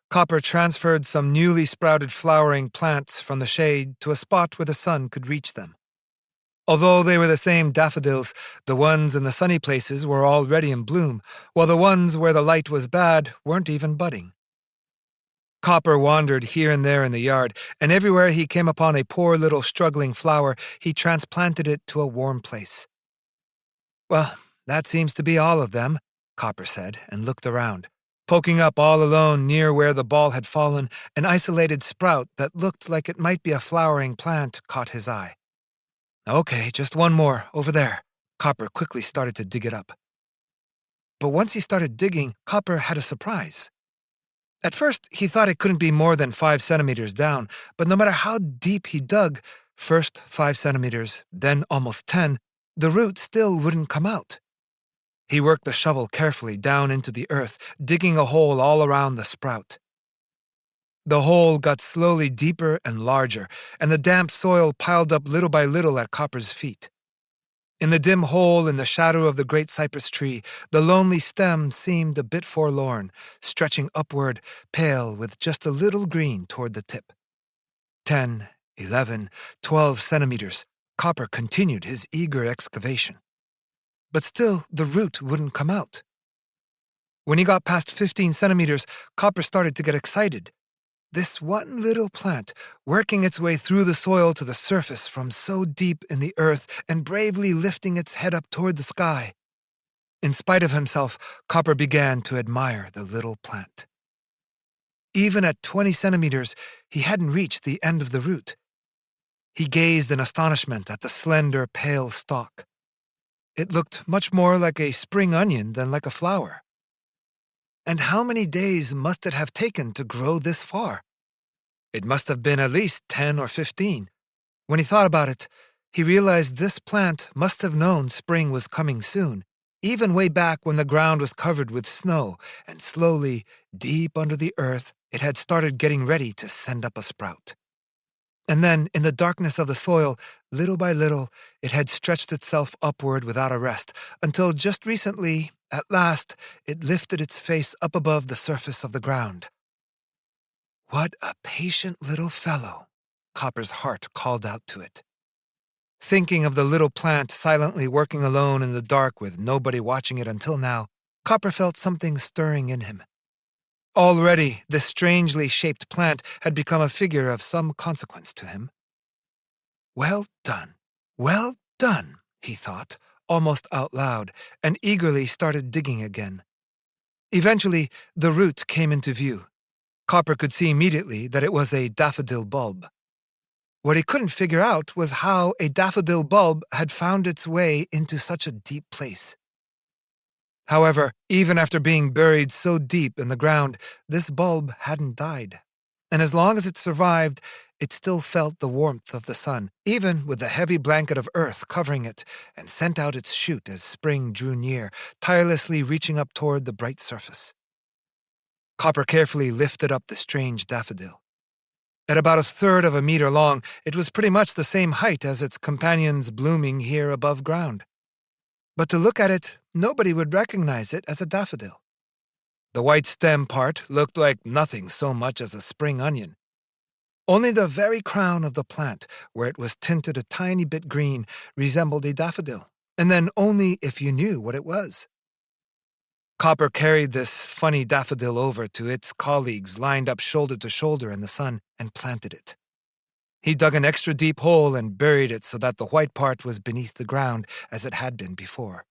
Copper transferred some newly sprouted flowering plants from the shade to a spot where the sun could reach them. Although they were the same daffodils, the ones in the sunny places were already in bloom, while the ones where the light was bad weren't even budding. Copper wandered here and there in the yard, and everywhere he came upon a poor little struggling flower, he transplanted it to a warm place. Well, that seems to be all of them, Copper said, and looked around, poking up all alone near where the ball had fallen. An isolated sprout that looked like it might be a flowering plant caught his eye. Okay, just one more, over there. Copper quickly started to dig it up. But once he started digging, Copper had a surprise. At first, he thought it couldn't be more than 5 centimeters down, but no matter how deep he dug, first 5 centimeters, then almost 10, the root still wouldn't come out. He worked the shovel carefully down into the earth, digging a hole all around the sprout. The hole got slowly deeper and larger, and the damp soil piled up little by little at Copper's feet. In the dim hole in the shadow of the great cypress tree, the lonely stem seemed a bit forlorn, stretching upward, pale with just a little green toward the tip. 10, 11, 12 centimeters. Copper continued his eager excavation. But still, the root wouldn't come out. When he got past 15 centimeters, Copper started to get excited. This one little plant, working its way through the soil to the surface from so deep in the earth and bravely lifting its head up toward the sky. In spite of himself, Copper began to admire the little plant. Even at 20 centimeters, he hadn't reached the end of the root. He gazed in astonishment at the slender, pale stalk. It looked much more like a spring onion than like a flower. And how many days must it have taken to grow this far? It must have been at least 10 or 15. When he thought about it, he realized this plant must have known spring was coming soon, even way back when the ground was covered with snow, and slowly, deep under the earth, it had started getting ready to send up a sprout. And then, in the darkness of the soil, little by little, it had stretched itself upward without a rest, until just recently, at last, it lifted its face up above the surface of the ground. What a patient little fellow, Copper's heart called out to it. Thinking of the little plant silently working alone in the dark with nobody watching it until now, Copper felt something stirring in him. Already, this strangely shaped plant had become a figure of some consequence to him. Well done, he thought, almost out loud, and eagerly started digging again. Eventually, the root came into view. Copper could see immediately that it was a daffodil bulb. What he couldn't figure out was how a daffodil bulb had found its way into such a deep place. However, even after being buried so deep in the ground, this bulb hadn't died. And as long as it survived, it still felt the warmth of the sun, even with the heavy blanket of earth covering it, and sent out its shoot as spring drew near, tirelessly reaching up toward the bright surface. Copper carefully lifted up the strange daffodil. At about 1/3 of a meter long, it was pretty much the same height as its companions blooming here above ground. But to look at it, nobody would recognize it as a daffodil. The white stem part looked like nothing so much as a spring onion. Only the very crown of the plant, where it was tinted a tiny bit green, resembled a daffodil, and then only if you knew what it was. Copper carried this funny daffodil over to its colleagues lined up shoulder to shoulder in the sun and planted it. He dug an extra deep hole and buried it so that the white part was beneath the ground as it had been before.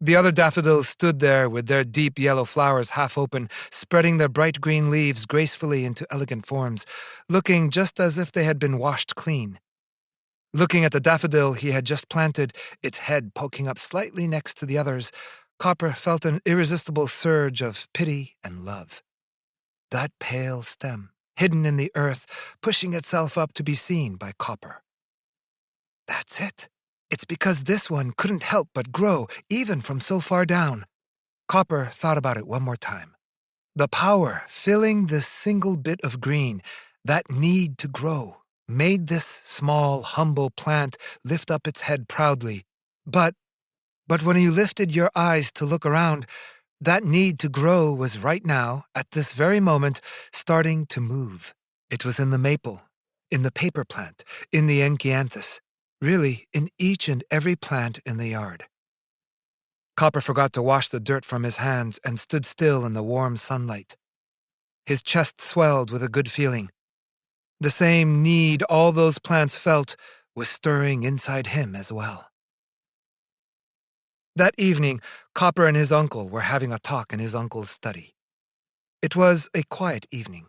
The other daffodils stood there with their deep yellow flowers half open, spreading their bright green leaves gracefully into elegant forms, looking just as if they had been washed clean. Looking at the daffodil he had just planted, its head poking up slightly next to the others, Copper felt an irresistible surge of pity and love. That pale stem, hidden in the earth, pushing itself up to be seen by Copper. That's it. It's because this one couldn't help but grow, even from so far down. Copper thought about it one more time. The power filling this single bit of green, that need to grow, made this small, humble plant lift up its head proudly. But when you lifted your eyes to look around, that need to grow was right now, at this very moment, starting to move. It was in the maple, in the paper plant, in the enkianthus. Really, in each and every plant in the yard. Copper forgot to wash the dirt from his hands and stood still in the warm sunlight. His chest swelled with a good feeling. The same need all those plants felt was stirring inside him as well. That evening, Copper and his uncle were having a talk in his uncle's study. It was a quiet evening.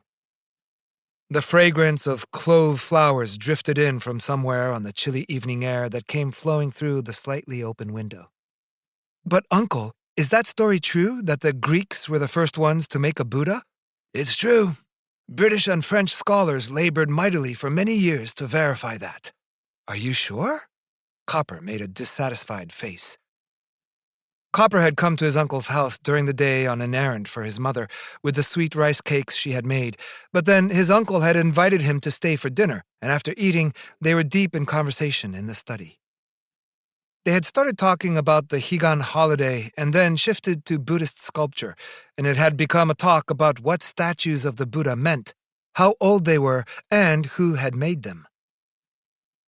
The fragrance of clove flowers drifted in from somewhere on the chilly evening air that came flowing through the slightly open window. But, Uncle, is that story true, that the Greeks were the first ones to make a Buddha? It's true. British and French scholars labored mightily for many years to verify that. Are you sure? Copper made a dissatisfied face. Copper had come to his uncle's house during the day on an errand for his mother with the sweet rice cakes she had made, but then his uncle had invited him to stay for dinner, and after eating, they were deep in conversation in the study. They had started talking about the Higan holiday and then shifted to Buddhist sculpture, and it had become a talk about what statues of the Buddha meant, how old they were, and who had made them.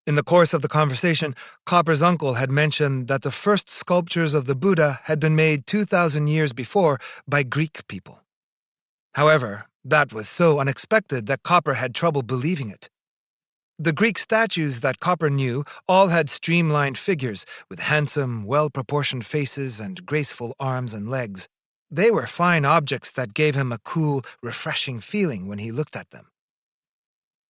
In the course of the conversation, Copper's uncle had mentioned that the first sculptures of the Buddha had been made 2,000 years before by Greek people. However, that was so unexpected that Copper had trouble believing it. The Greek statues that Copper knew all had streamlined figures with handsome, well-proportioned faces and graceful arms and legs. They were fine objects that gave him a cool, refreshing feeling when he looked at them.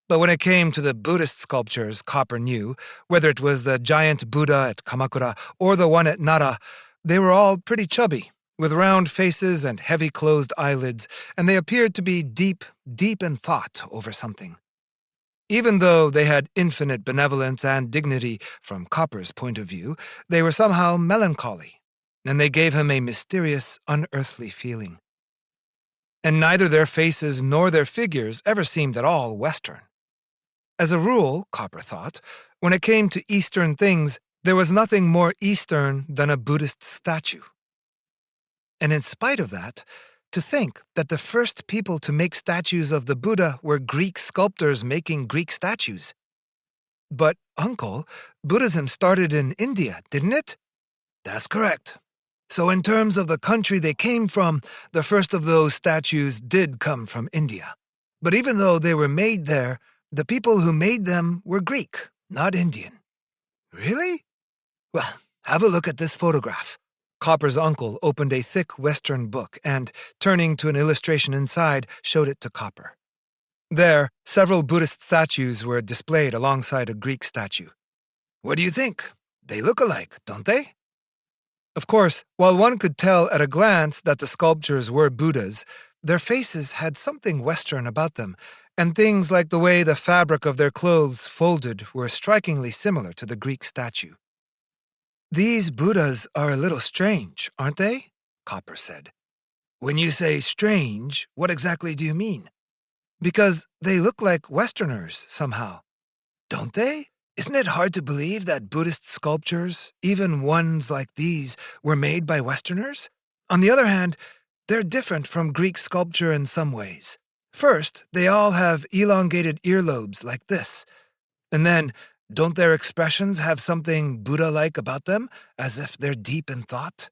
But when it came to the Buddhist sculptures Copper knew, whether it was the giant Buddha at Kamakura or the one at Nara, they were all pretty chubby, with round faces and heavy closed eyelids, and they appeared to be deep, deep in thought over something. Even though they had infinite benevolence and dignity from Copper's point of view, they were somehow melancholy, and they gave him a mysterious, unearthly feeling. And neither their faces nor their figures ever seemed at all Western. As a rule, Copper thought, when it came to Eastern things, there was nothing more Eastern than a Buddhist statue. And in spite of that, to think that the first people to make statues of the Buddha were Greek sculptors making Greek statues. But, Uncle, Buddhism started in India, didn't it? That's correct. So in terms of the country they came from, the first of those statues did come from India. But even though they were made there, the people who made them were Greek, not Indian. Really? Well, have a look at this photograph. Copper's uncle opened a thick Western book and, turning to an illustration inside, showed it to Copper. There, several Buddhist statues were displayed alongside a Greek statue. What do you think? They look alike, don't they? Of course, while one could tell at a glance that the sculptures were Buddhas, their faces had something Western about them, and things like the way the fabric of their clothes folded were strikingly similar to the Greek statue. These Buddhas are a little strange, aren't they? Copper said. When you say strange, what exactly do you mean? Because they look like Westerners somehow. Don't they? Isn't it hard to believe that Buddhist sculptures, even ones like these, were made by Westerners? On the other hand, they're different from Greek sculpture in some ways. First, they all have elongated earlobes like this. And then, don't their expressions have something Buddha-like about them, as if they're deep in thought?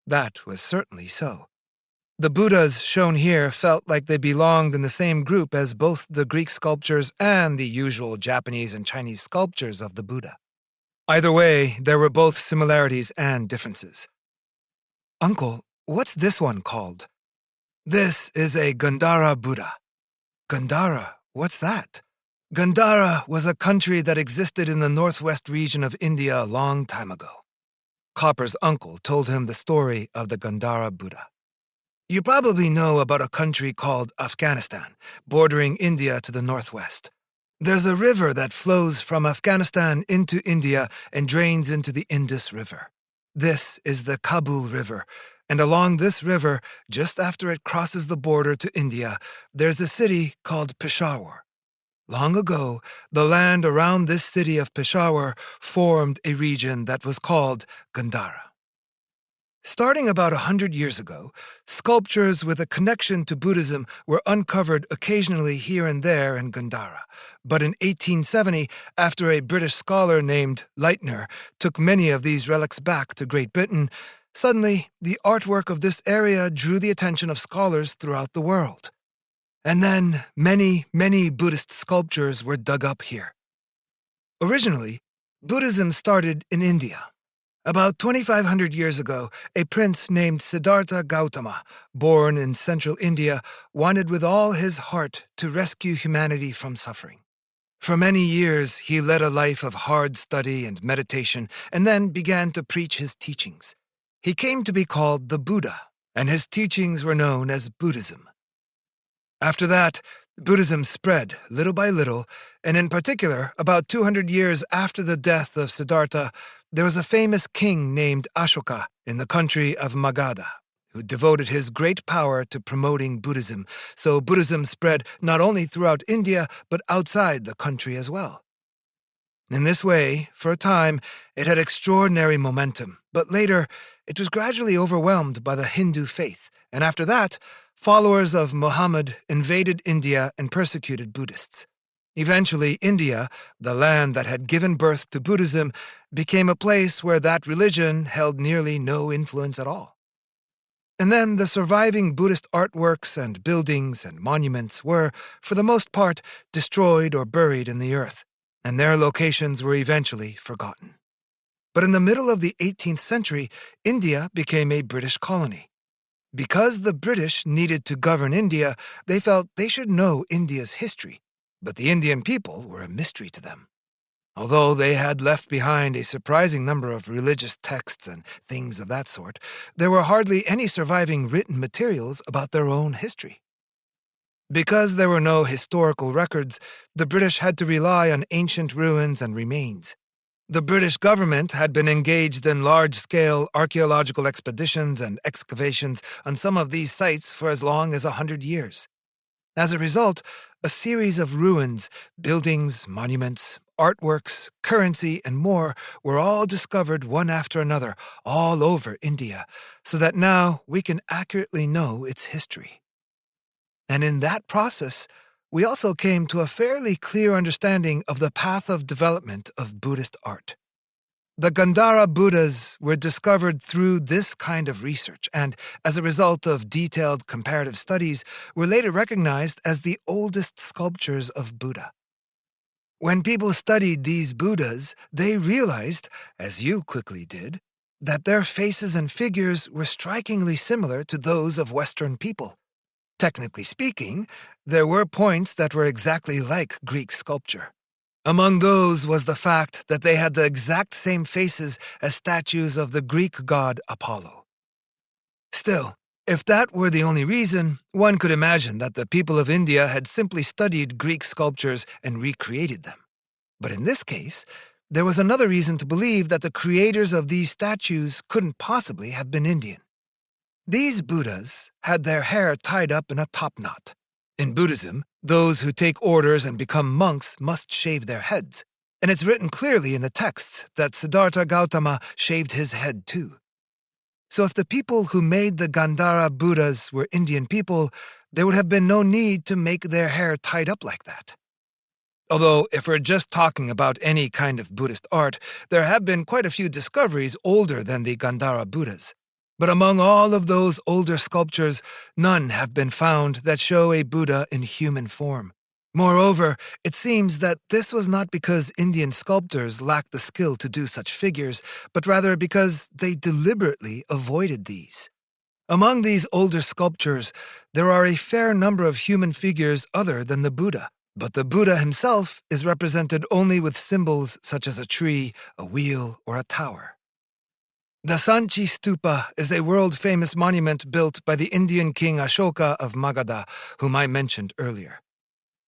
That was certainly so. The Buddhas shown here felt like they belonged in the same group as both the Greek sculptures and the usual Japanese and Chinese sculptures of the Buddha. Either way, there were both similarities and differences. Uncle, what's this one called? This is a Gandhara Buddha. Gandhara? What's that? Gandhara was a country that existed in the northwest region of India a long time ago. Copper's uncle told him the story of the Gandhara Buddha. You probably know about a country called Afghanistan, bordering India to the northwest. There's a river that flows from Afghanistan into India and drains into the Indus River. This is the Kabul River, and along this river, just after it crosses the border to India, there's a city called Peshawar. Long ago, the land around this city of Peshawar formed a region that was called Gandhara. Starting about 100 years ago, sculptures with a connection to Buddhism were uncovered occasionally here and there in Gandhara. But in 1870, after a British scholar named Leitner took many of these relics back to Great Britain, suddenly the artwork of this area drew the attention of scholars throughout the world. And then many, many Buddhist sculptures were dug up here. Originally, Buddhism started in India. About 2,500 years ago, a prince named Siddhartha Gautama, born in central India, wanted with all his heart to rescue humanity from suffering. For many years, he led a life of hard study and meditation, and then began to preach his teachings. He came to be called the Buddha, and his teachings were known as Buddhism. After that, Buddhism spread little by little, and in particular, about 200 years after the death of Siddhartha, there was a famous king named Ashoka in the country of Magadha, who devoted his great power to promoting Buddhism, so Buddhism spread not only throughout India, but outside the country as well. In this way, for a time, it had extraordinary momentum, but later, it was gradually overwhelmed by the Hindu faith, and after that, followers of Muhammad invaded India and persecuted Buddhists. Eventually, India, the land that had given birth to Buddhism, became a place where that religion held nearly no influence at all. And then the surviving Buddhist artworks and buildings and monuments were, for the most part, destroyed or buried in the earth, and their locations were eventually forgotten. But in the middle of the 18th century, India became a British colony. Because the British needed to govern India, they felt they should know India's history, but the Indian people were a mystery to them. Although they had left behind a surprising number of religious texts and things of that sort, there were hardly any surviving written materials about their own history. Because there were no historical records, the British had to rely on ancient ruins and remains. The British government had been engaged in large-scale archaeological expeditions and excavations on some of these sites for as long as 100 years. As a result, a series of ruins, buildings, monuments, artworks, currency, and more were all discovered one after another all over India, so that now we can accurately know its history. And in that process, we also came to a fairly clear understanding of the path of development of Buddhist art. The Gandhara Buddhas were discovered through this kind of research and, as a result of detailed comparative studies, were later recognized as the oldest sculptures of Buddha. When people studied these Buddhas, they realized, as you quickly did, that their faces and figures were strikingly similar to those of Western people. Technically speaking, there were points that were exactly like Greek sculpture. Among those was the fact that they had the exact same faces as statues of the Greek god Apollo. Still, if that were the only reason, one could imagine that the people of India had simply studied Greek sculptures and recreated them. But in this case, there was another reason to believe that the creators of these statues couldn't possibly have been Indian. These Buddhas had their hair tied up in a topknot. In Buddhism, those who take orders and become monks must shave their heads, and it's written clearly in the texts that Siddhartha Gautama shaved his head too. So if the people who made the Gandhara Buddhas were Indian people, there would have been no need to make their hair tied up like that. Although, if we're just talking about any kind of Buddhist art, there have been quite a few discoveries older than the Gandhara Buddhas. But among all of those older sculptures, none have been found that show a Buddha in human form. Moreover, it seems that this was not because Indian sculptors lacked the skill to do such figures, but rather because they deliberately avoided these. Among these older sculptures, there are a fair number of human figures other than the Buddha, but the Buddha himself is represented only with symbols such as a tree, a wheel, or a tower. The Sanchi Stupa is a world-famous monument built by the Indian king Ashoka of Magadha, whom I mentioned earlier.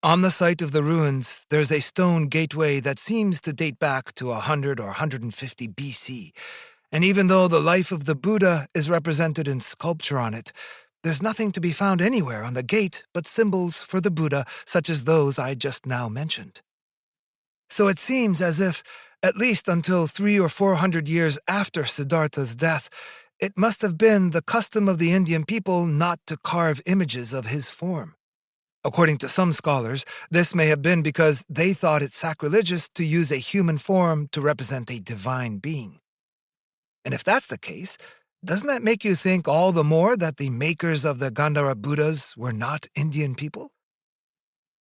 On the site of the ruins, there's a stone gateway that seems to date back to 100 or 150 BC, and even though the life of the Buddha is represented in sculpture on it, there's nothing to be found anywhere on the gate but symbols for the Buddha such as those I just now mentioned. So it seems as if, at least until 300 or 400 years after Siddhartha's death, it must have been the custom of the Indian people not to carve images of his form. According to some scholars, this may have been because they thought it sacrilegious to use a human form to represent a divine being. And if that's the case, doesn't that make you think all the more that the makers of the Gandhara Buddhas were not Indian people?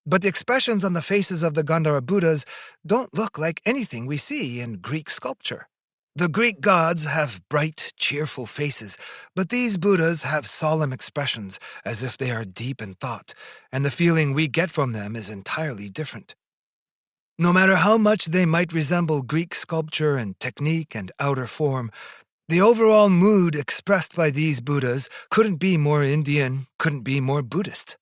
But the expressions on the faces of the Gandhara Buddhas don't look like anything we see in Greek sculpture. The Greek gods have bright, cheerful faces, but these Buddhas have solemn expressions, as if they are deep in thought, and the feeling we get from them is entirely different. No matter how much they might resemble Greek sculpture in technique and outer form, the overall mood expressed by these Buddhas couldn't be more Indian, couldn't be more Buddhist.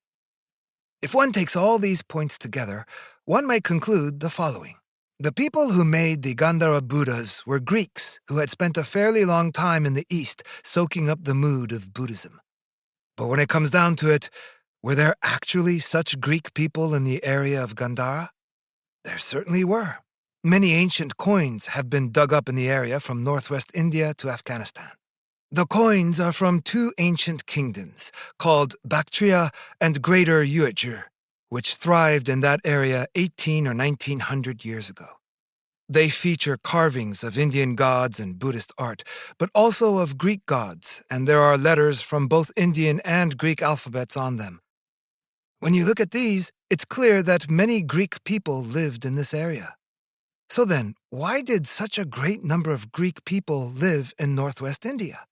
If one takes all these points together, one might conclude the following. The people who made the Gandhara Buddhas were Greeks who had spent a fairly long time in the East soaking up the mood of Buddhism. But when it comes down to it, were there actually such Greek people in the area of Gandhara? There certainly were. Many ancient coins have been dug up in the area from northwest India to Afghanistan. The coins are from two ancient kingdoms called Bactria and Greater Yuezhi, which thrived in that area 18 or 1900 years ago. They feature carvings of Indian gods and Buddhist art, but also of Greek gods, and there are letters from both Indian and Greek alphabets on them. When you look at these, it's clear that many Greek people lived in this area. So then, why did such a great number of Greek people live in northwest India?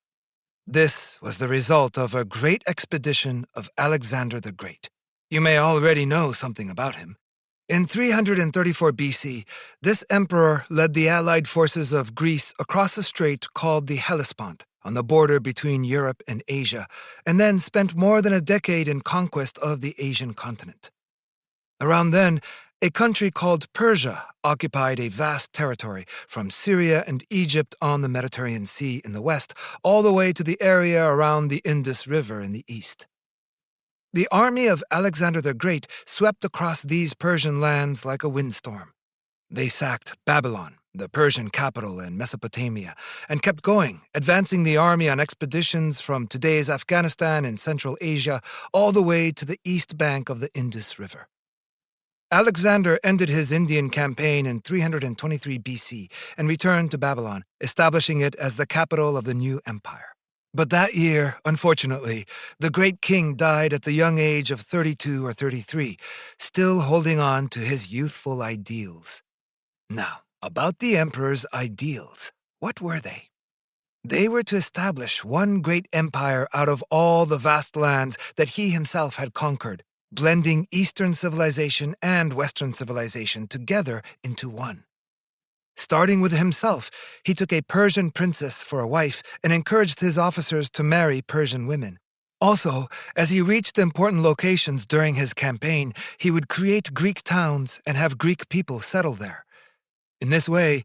This was the result of a great expedition of Alexander the Great. You may already know something about him. In 334 BC, this emperor led the allied forces of Greece across a strait called the Hellespont, on the border between Europe and Asia, and then spent more than a decade in conquest of the Asian continent. Around then, a country called Persia occupied a vast territory from Syria and Egypt on the Mediterranean Sea in the west, all the way to the area around the Indus River in the east. The army of Alexander the Great swept across these Persian lands like a windstorm. They sacked Babylon, the Persian capital in Mesopotamia, and kept going, advancing the army on expeditions from today's Afghanistan and Central Asia all the way to the east bank of the Indus River. Alexander ended his Indian campaign in 323 BC and returned to Babylon, establishing it as the capital of the new empire. But that year, unfortunately, the great king died at the young age of 32 or 33, still holding on to his youthful ideals. Now, about the emperor's ideals, what were they? They were to establish one great empire out of all the vast lands that he himself had conquered, blending Eastern civilization and Western civilization together into one. Starting with himself, he took a Persian princess for a wife and encouraged his officers to marry Persian women. Also, as he reached important locations during his campaign, he would create Greek towns and have Greek people settle there. In this way,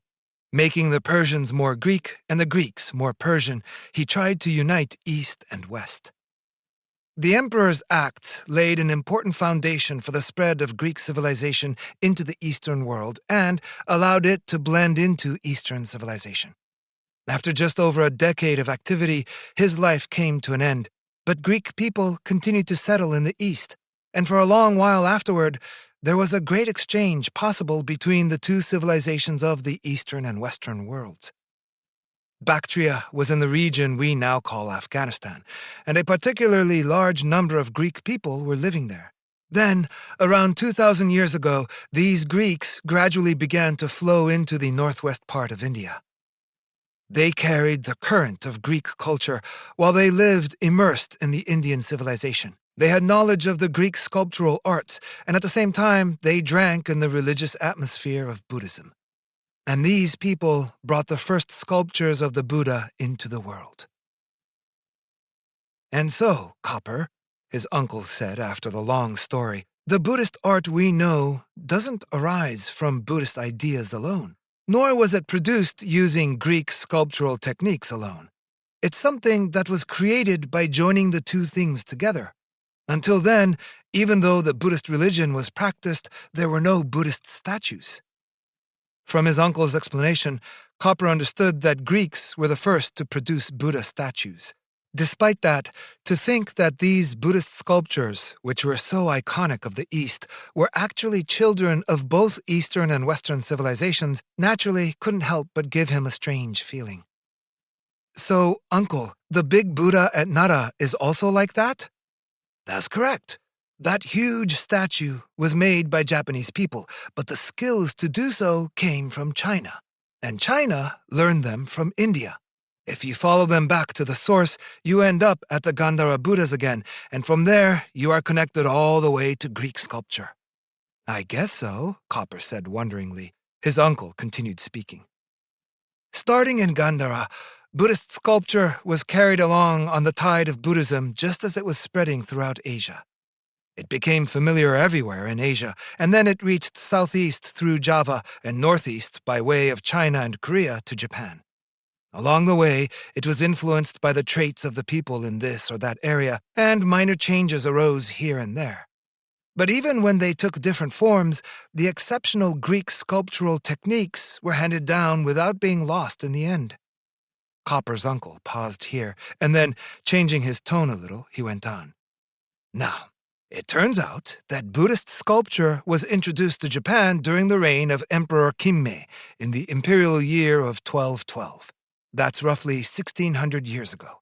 making the Persians more Greek and the Greeks more Persian, he tried to unite East and West. The emperor's acts laid an important foundation for the spread of Greek civilization into the Eastern world and allowed it to blend into Eastern civilization. After just over a decade of activity, his life came to an end, but Greek people continued to settle in the East, and for a long while afterward, there was a great exchange possible between the two civilizations of the Eastern and Western worlds. Bactria was in the region we now call Afghanistan, and a particularly large number of Greek people were living there. Then, around 2,000 years ago, these Greeks gradually began to flow into the northwest part of India. They carried the current of Greek culture while they lived immersed in the Indian civilization. They had knowledge of the Greek sculptural arts, and at the same time, they drank in the religious atmosphere of Buddhism. And these people brought the first sculptures of the Buddha into the world. And so, Copper, his uncle said after the long story, the Buddhist art we know doesn't arise from Buddhist ideas alone, nor was it produced using Greek sculptural techniques alone. It's something that was created by joining the two things together. Until then, even though the Buddhist religion was practiced, there were no Buddhist statues. From his uncle's explanation, Copper understood that Greeks were the first to produce Buddha statues. Despite that, to think that these Buddhist sculptures, which were so iconic of the East, were actually children of both Eastern and Western civilizations naturally couldn't help but give him a strange feeling. So, Uncle, the big Buddha at Nara is also like that? That's correct. That huge statue was made by Japanese people, but the skills to do so came from China, and China learned them from India. If you follow them back to the source, you end up at the Gandhara Buddhas again, and from there, you are connected all the way to Greek sculpture. I guess so, Copper said wonderingly. His uncle continued speaking. Starting in Gandhara, Buddhist sculpture was carried along on the tide of Buddhism just as it was spreading throughout Asia. It became familiar everywhere in Asia, and then it reached southeast through Java and northeast by way of China and Korea to Japan. Along the way, it was influenced by the traits of the people in this or that area, and minor changes arose here and there. But even when they took different forms, the exceptional Greek sculptural techniques were handed down without being lost in the end. Copper's uncle paused here, and then, changing his tone a little, he went on. Now, it turns out that Buddhist sculpture was introduced to Japan during the reign of Emperor Kinmei in the imperial year of 1212. That's roughly 1,600 years ago.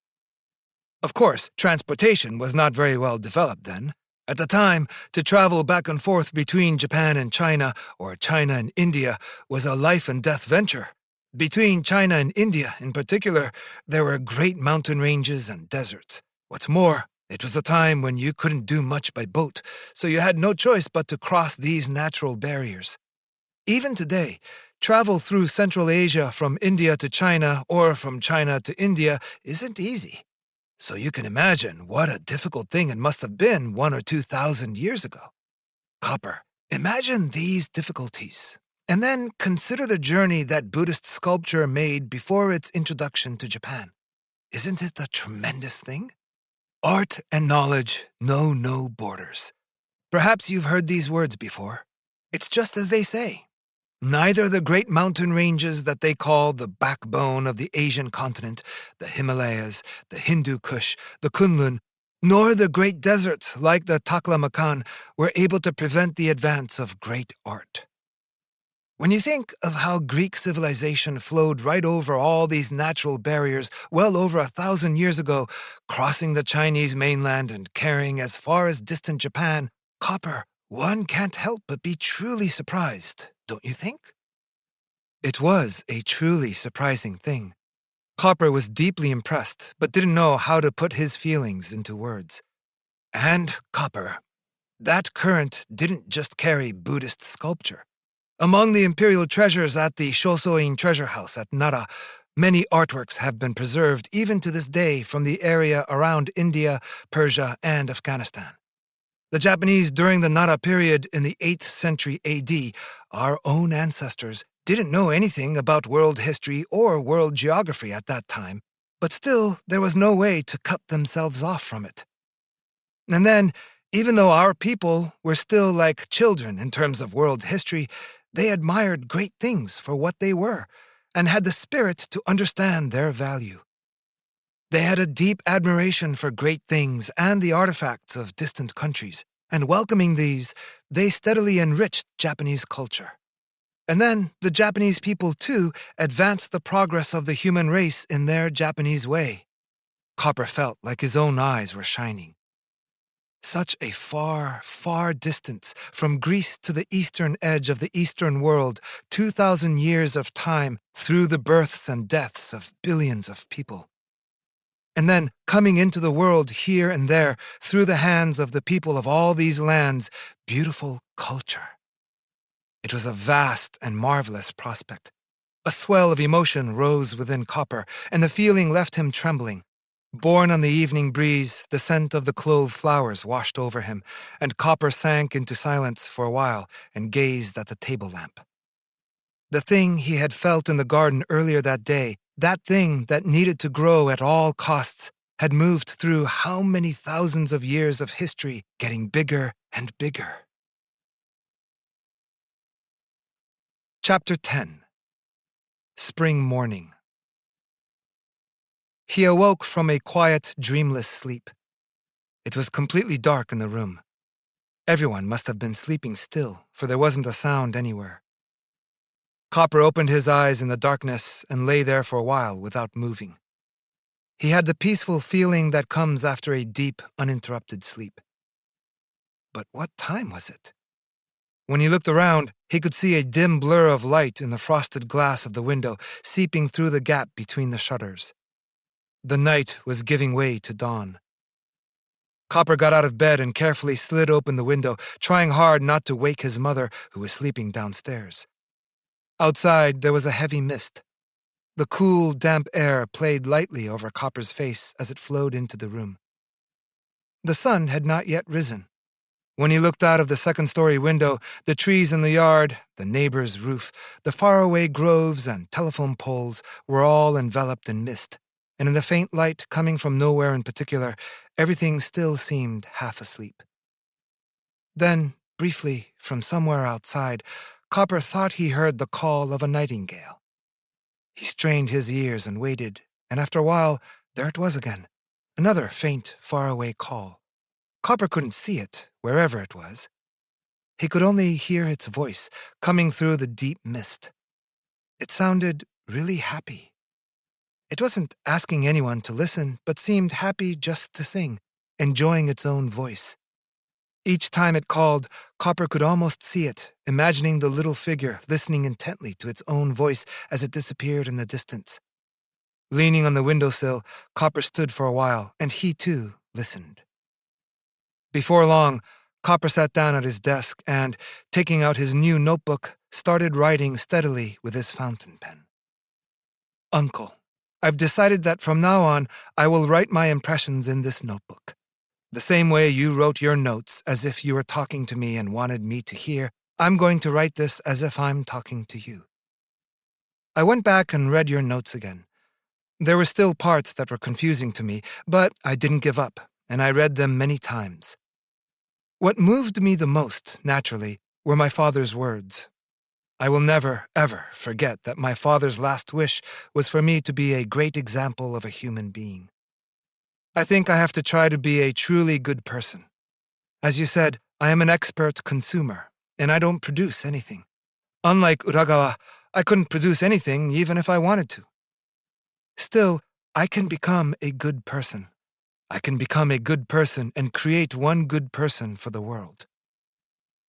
Of course, transportation was not very well developed then. At the time, to travel back and forth between Japan and China, or China and India, was a life-and-death venture. Between China and India, in particular, there were great mountain ranges and deserts. What's more, it was a time when you couldn't do much by boat, so you had no choice but to cross these natural barriers. Even today, travel through Central Asia from India to China or from China to India isn't easy. So you can imagine what a difficult thing it must have been 1,000 or 2,000 years ago. Copper, imagine these difficulties, and then consider the journey that Buddhist sculpture made before its introduction to Japan. Isn't it a tremendous thing? Art and knowledge know no borders. Perhaps you've heard these words before. It's just as they say. Neither the great mountain ranges that they call the backbone of the Asian continent, the Himalayas, the Hindu Kush, the Kunlun, nor the great deserts like the Taklamakan were able to prevent the advance of great art. When you think of how Greek civilization flowed right over all these natural barriers well over 1,000 years ago, crossing the Chinese mainland and carrying as far as distant Japan, Copper, one can't help but be truly surprised, don't you think? It was a truly surprising thing. Copper was deeply impressed, but didn't know how to put his feelings into words. And, Copper, that current didn't just carry Buddhist sculpture. Among the imperial treasures at the Shosoin treasure house at Nara, many artworks have been preserved even to this day from the area around India, Persia, and Afghanistan. The Japanese during the Nara period in the 8th century AD, our own ancestors, didn't know anything about world history or world geography at that time, but still there was no way to cut themselves off from it. And then, even though our people were still like children in terms of world history, they admired great things for what they were and had the spirit to understand their value. They had a deep admiration for great things and the artifacts of distant countries, and welcoming these, they steadily enriched Japanese culture. And then the Japanese people, too, advanced the progress of the human race in their Japanese way. Copper felt like his own eyes were shining. Such a far, far distance from Greece to the eastern edge of the eastern world, 2,000 years of time through the births and deaths of billions of people. And then coming into the world here and there, through the hands of the people of all these lands, beautiful culture. It was a vast and marvelous prospect. A swell of emotion rose within Copper, and the feeling left him trembling. Borne on the evening breeze, the scent of the clove flowers washed over him, and Copper sank into silence for a while and gazed at the table lamp. The thing he had felt in the garden earlier that day, that thing that needed to grow at all costs, had moved through how many thousands of years of history, getting bigger and bigger. Chapter 10. Spring Morning. He awoke from a quiet, dreamless sleep. It was completely dark in the room. Everyone must have been sleeping still, for there wasn't a sound anywhere. Copper opened his eyes in the darkness and lay there for a while without moving. He had the peaceful feeling that comes after a deep, uninterrupted sleep. But what time was it? When he looked around, he could see a dim blur of light in the frosted glass of the window seeping through the gap between the shutters. The night was giving way to dawn. Copper got out of bed and carefully slid open the window, trying hard not to wake his mother, who was sleeping downstairs. Outside, there was a heavy mist. The cool, damp air played lightly over Copper's face as it flowed into the room. The sun had not yet risen. When he looked out of the second-story window, the trees in the yard, the neighbor's roof, the faraway groves and telephone poles were all enveloped in mist, and in the faint light coming from nowhere in particular, everything still seemed half asleep. Then, briefly, from somewhere outside, Copper thought he heard the call of a nightingale. He strained his ears and waited, and after a while, there it was again, another faint, faraway call. Copper couldn't see it, wherever it was. He could only hear its voice, coming through the deep mist. It sounded really happy. It wasn't asking anyone to listen, but seemed happy just to sing, enjoying its own voice. Each time it called, Copper could almost see it, imagining the little figure listening intently to its own voice as it disappeared in the distance. Leaning on the windowsill, Copper stood for a while, and he, too, listened. Before long, Copper sat down at his desk and, taking out his new notebook, started writing steadily with his fountain pen. Uncle, I've decided that from now on, I will write my impressions in this notebook. The same way you wrote your notes as if you were talking to me and wanted me to hear, I'm going to write this as if I'm talking to you. I went back and read your notes again. There were still parts that were confusing to me, but I didn't give up, and I read them many times. What moved me the most, naturally, were my father's words. I will never, ever forget that my father's last wish was for me to be a great example of a human being. I think I have to try to be a truly good person. As you said, I am an expert consumer, and I don't produce anything. Unlike Uragawa, I couldn't produce anything even if I wanted to. Still, I can become a good person. I can become a good person and create one good person for the world.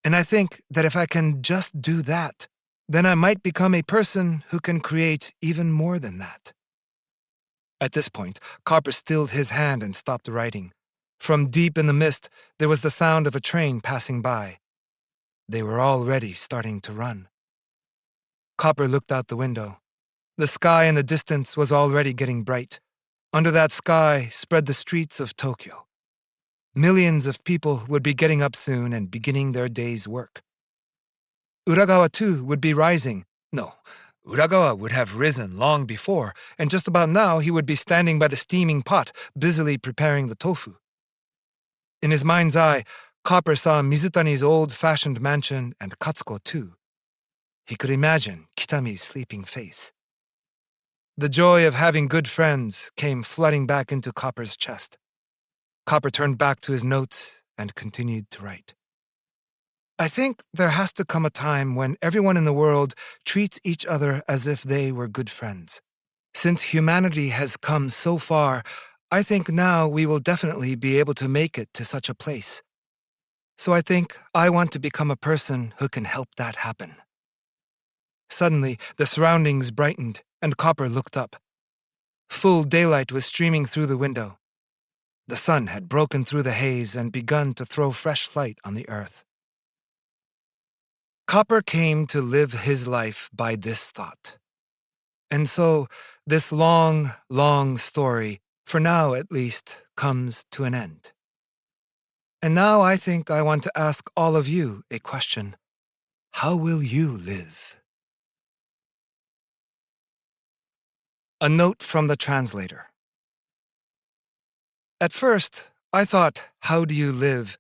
And I think that if I can just do that, then I might become a person who can create even more than that. At this point, Copper stilled his hand and stopped writing. From deep in the mist, there was the sound of a train passing by. They were already starting to run. Copper looked out the window. The sky in the distance was already getting bright. Under that sky spread the streets of Tokyo. Millions of people would be getting up soon and beginning their day's work. Uragawa, too, would be rising. No, Uragawa would have risen long before, and just about now he would be standing by the steaming pot, busily preparing the tofu. In his mind's eye, Copper saw Mizutani's old-fashioned mansion and Katsuko, too. He could imagine Kitami's sleeping face. The joy of having good friends came flooding back into Copper's chest. Copper turned back to his notes and continued to write. I think there has to come a time when everyone in the world treats each other as if they were good friends. Since humanity has come so far, I think now we will definitely be able to make it to such a place. So I think I want to become a person who can help that happen." Suddenly, the surroundings brightened, and Copper looked up. Full daylight was streaming through the window. The sun had broken through the haze and begun to throw fresh light on the earth. Copper came to live his life by this thought. And so, this long, long story, for now at least, comes to an end. And now I think I want to ask all of you a question. How will you live? A note from the translator. At first, I thought How Do You Live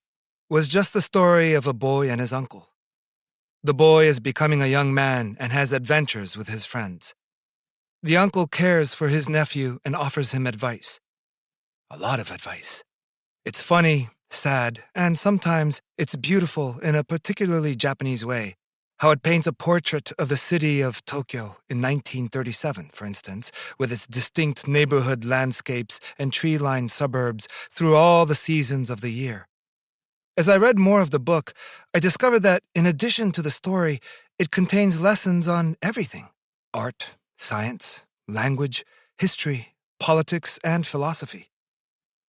was just the story of a boy and his uncle. The boy is becoming a young man and has adventures with his friends. The uncle cares for his nephew and offers him advice. A lot of advice. It's funny, sad, and sometimes it's beautiful in a particularly Japanese way. How it paints a portrait of the city of Tokyo in 1937, for instance, with its distinct neighborhood landscapes and tree-lined suburbs through all the seasons of the year. As I read more of the book, I discovered that, in addition to the story, it contains lessons on everything: art, science, language, history, politics, and philosophy.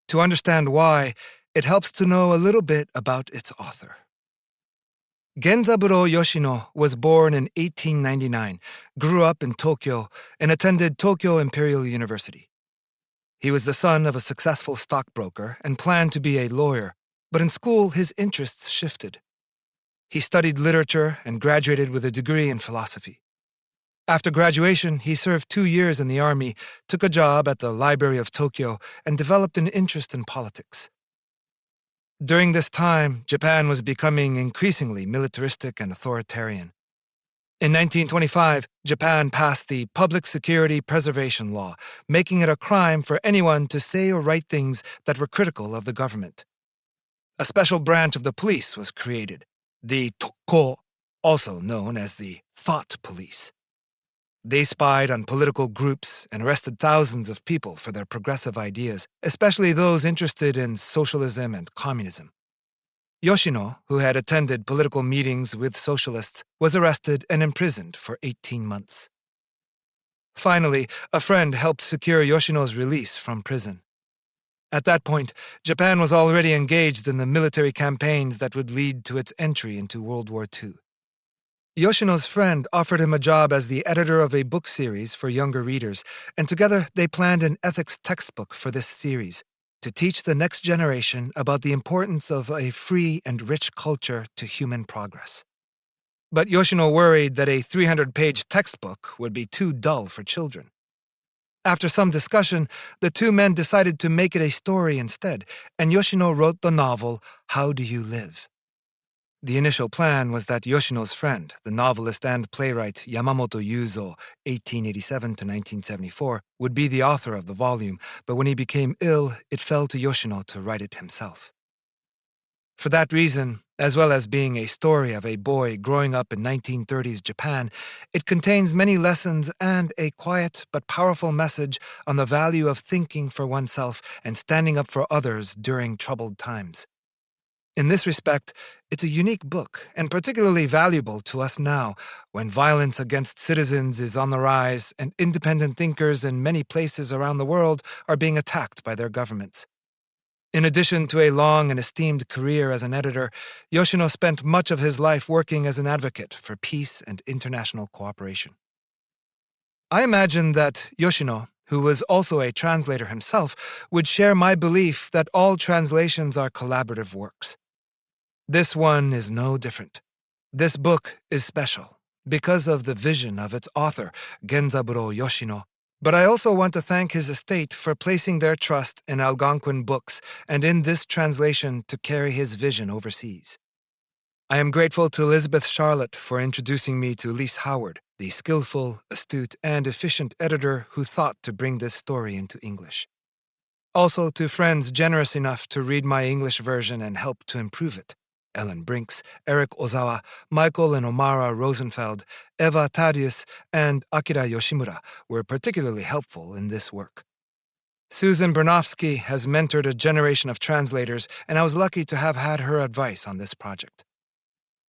To understand why, it helps to know a little bit about its author. Genzaburo Yoshino was born in 1899, grew up in Tokyo, and attended Tokyo Imperial University. He was the son of a successful stockbroker and planned to be a lawyer, but in school his interests shifted. He studied literature and graduated with a degree in philosophy. After graduation, he served 2 years in the army, took a job at the Library of Tokyo, and developed an interest in politics. During this time, Japan was becoming increasingly militaristic and authoritarian. In 1925, Japan passed the Public Security Preservation Law, making it a crime for anyone to say or write things that were critical of the government. A special branch of the police was created, the Tokko, also known as the Thought Police. They spied on political groups and arrested thousands of people for their progressive ideas, especially those interested in socialism and communism. Yoshino, who had attended political meetings with socialists, was arrested and imprisoned for 18 months. Finally, a friend helped secure Yoshino's release from prison. At that point, Japan was already engaged in the military campaigns that would lead to its entry into World War II. Yoshino's friend offered him a job as the editor of a book series for younger readers, and together they planned an ethics textbook for this series to teach the next generation about the importance of a free and rich culture to human progress. But Yoshino worried that a 300-page textbook would be too dull for children. After some discussion, the two men decided to make it a story instead, and Yoshino wrote the novel How Do You Live? The initial plan was that Yoshino's friend, the novelist and playwright Yamamoto Yuzo, 1887 to 1974, would be the author of the volume, but when he became ill, it fell to Yoshino to write it himself. For that reason, as well as being a story of a boy growing up in 1930s Japan, it contains many lessons and a quiet but powerful message on the value of thinking for oneself and standing up for others during troubled times. In this respect, it's a unique book and particularly valuable to us now, when violence against citizens is on the rise and independent thinkers in many places around the world are being attacked by their governments. In addition to a long and esteemed career as an editor, Yoshino spent much of his life working as an advocate for peace and international cooperation. I imagine that Yoshino, who was also a translator himself, would share my belief that all translations are collaborative works. This one is no different. This book is special because of the vision of its author, Genzaburo Yoshino, but I also want to thank his estate for placing their trust in Algonquin Books and in this translation to carry his vision overseas. I am grateful to Elizabeth Charlotte for introducing me to Elise Howard, the skillful, astute, and efficient editor who thought to bring this story into English. Also to friends generous enough to read my English version and help to improve it. Ellen Brinks, Eric Ozawa, Michael and Omara Rosenfeld, Eva Tadius, and Akira Yoshimura were particularly helpful in this work. Susan Bernofsky has mentored a generation of translators, and I was lucky to have had her advice on this project.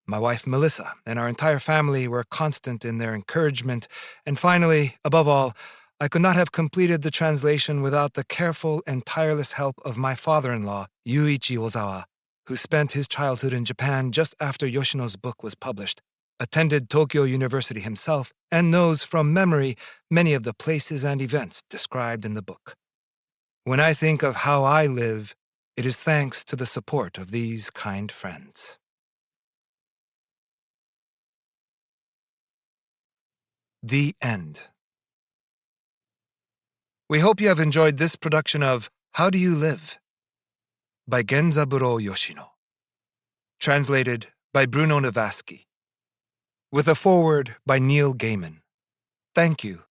My wife Melissa and our entire family were constant in their encouragement, and finally, above all, I could not have completed the translation without the careful and tireless help of my father-in-law, Yuichi Ozawa, who spent his childhood in Japan just after Yoshino's book was published, attended Tokyo University himself, and knows from memory many of the places and events described in the book. When I think of how I live, it is thanks to the support of these kind friends. The end. We hope you have enjoyed this production of How Do You Live? By Genzaburo Yoshino. Translated by Bruno Navasky. With a foreword by Neil Gaiman. Thank you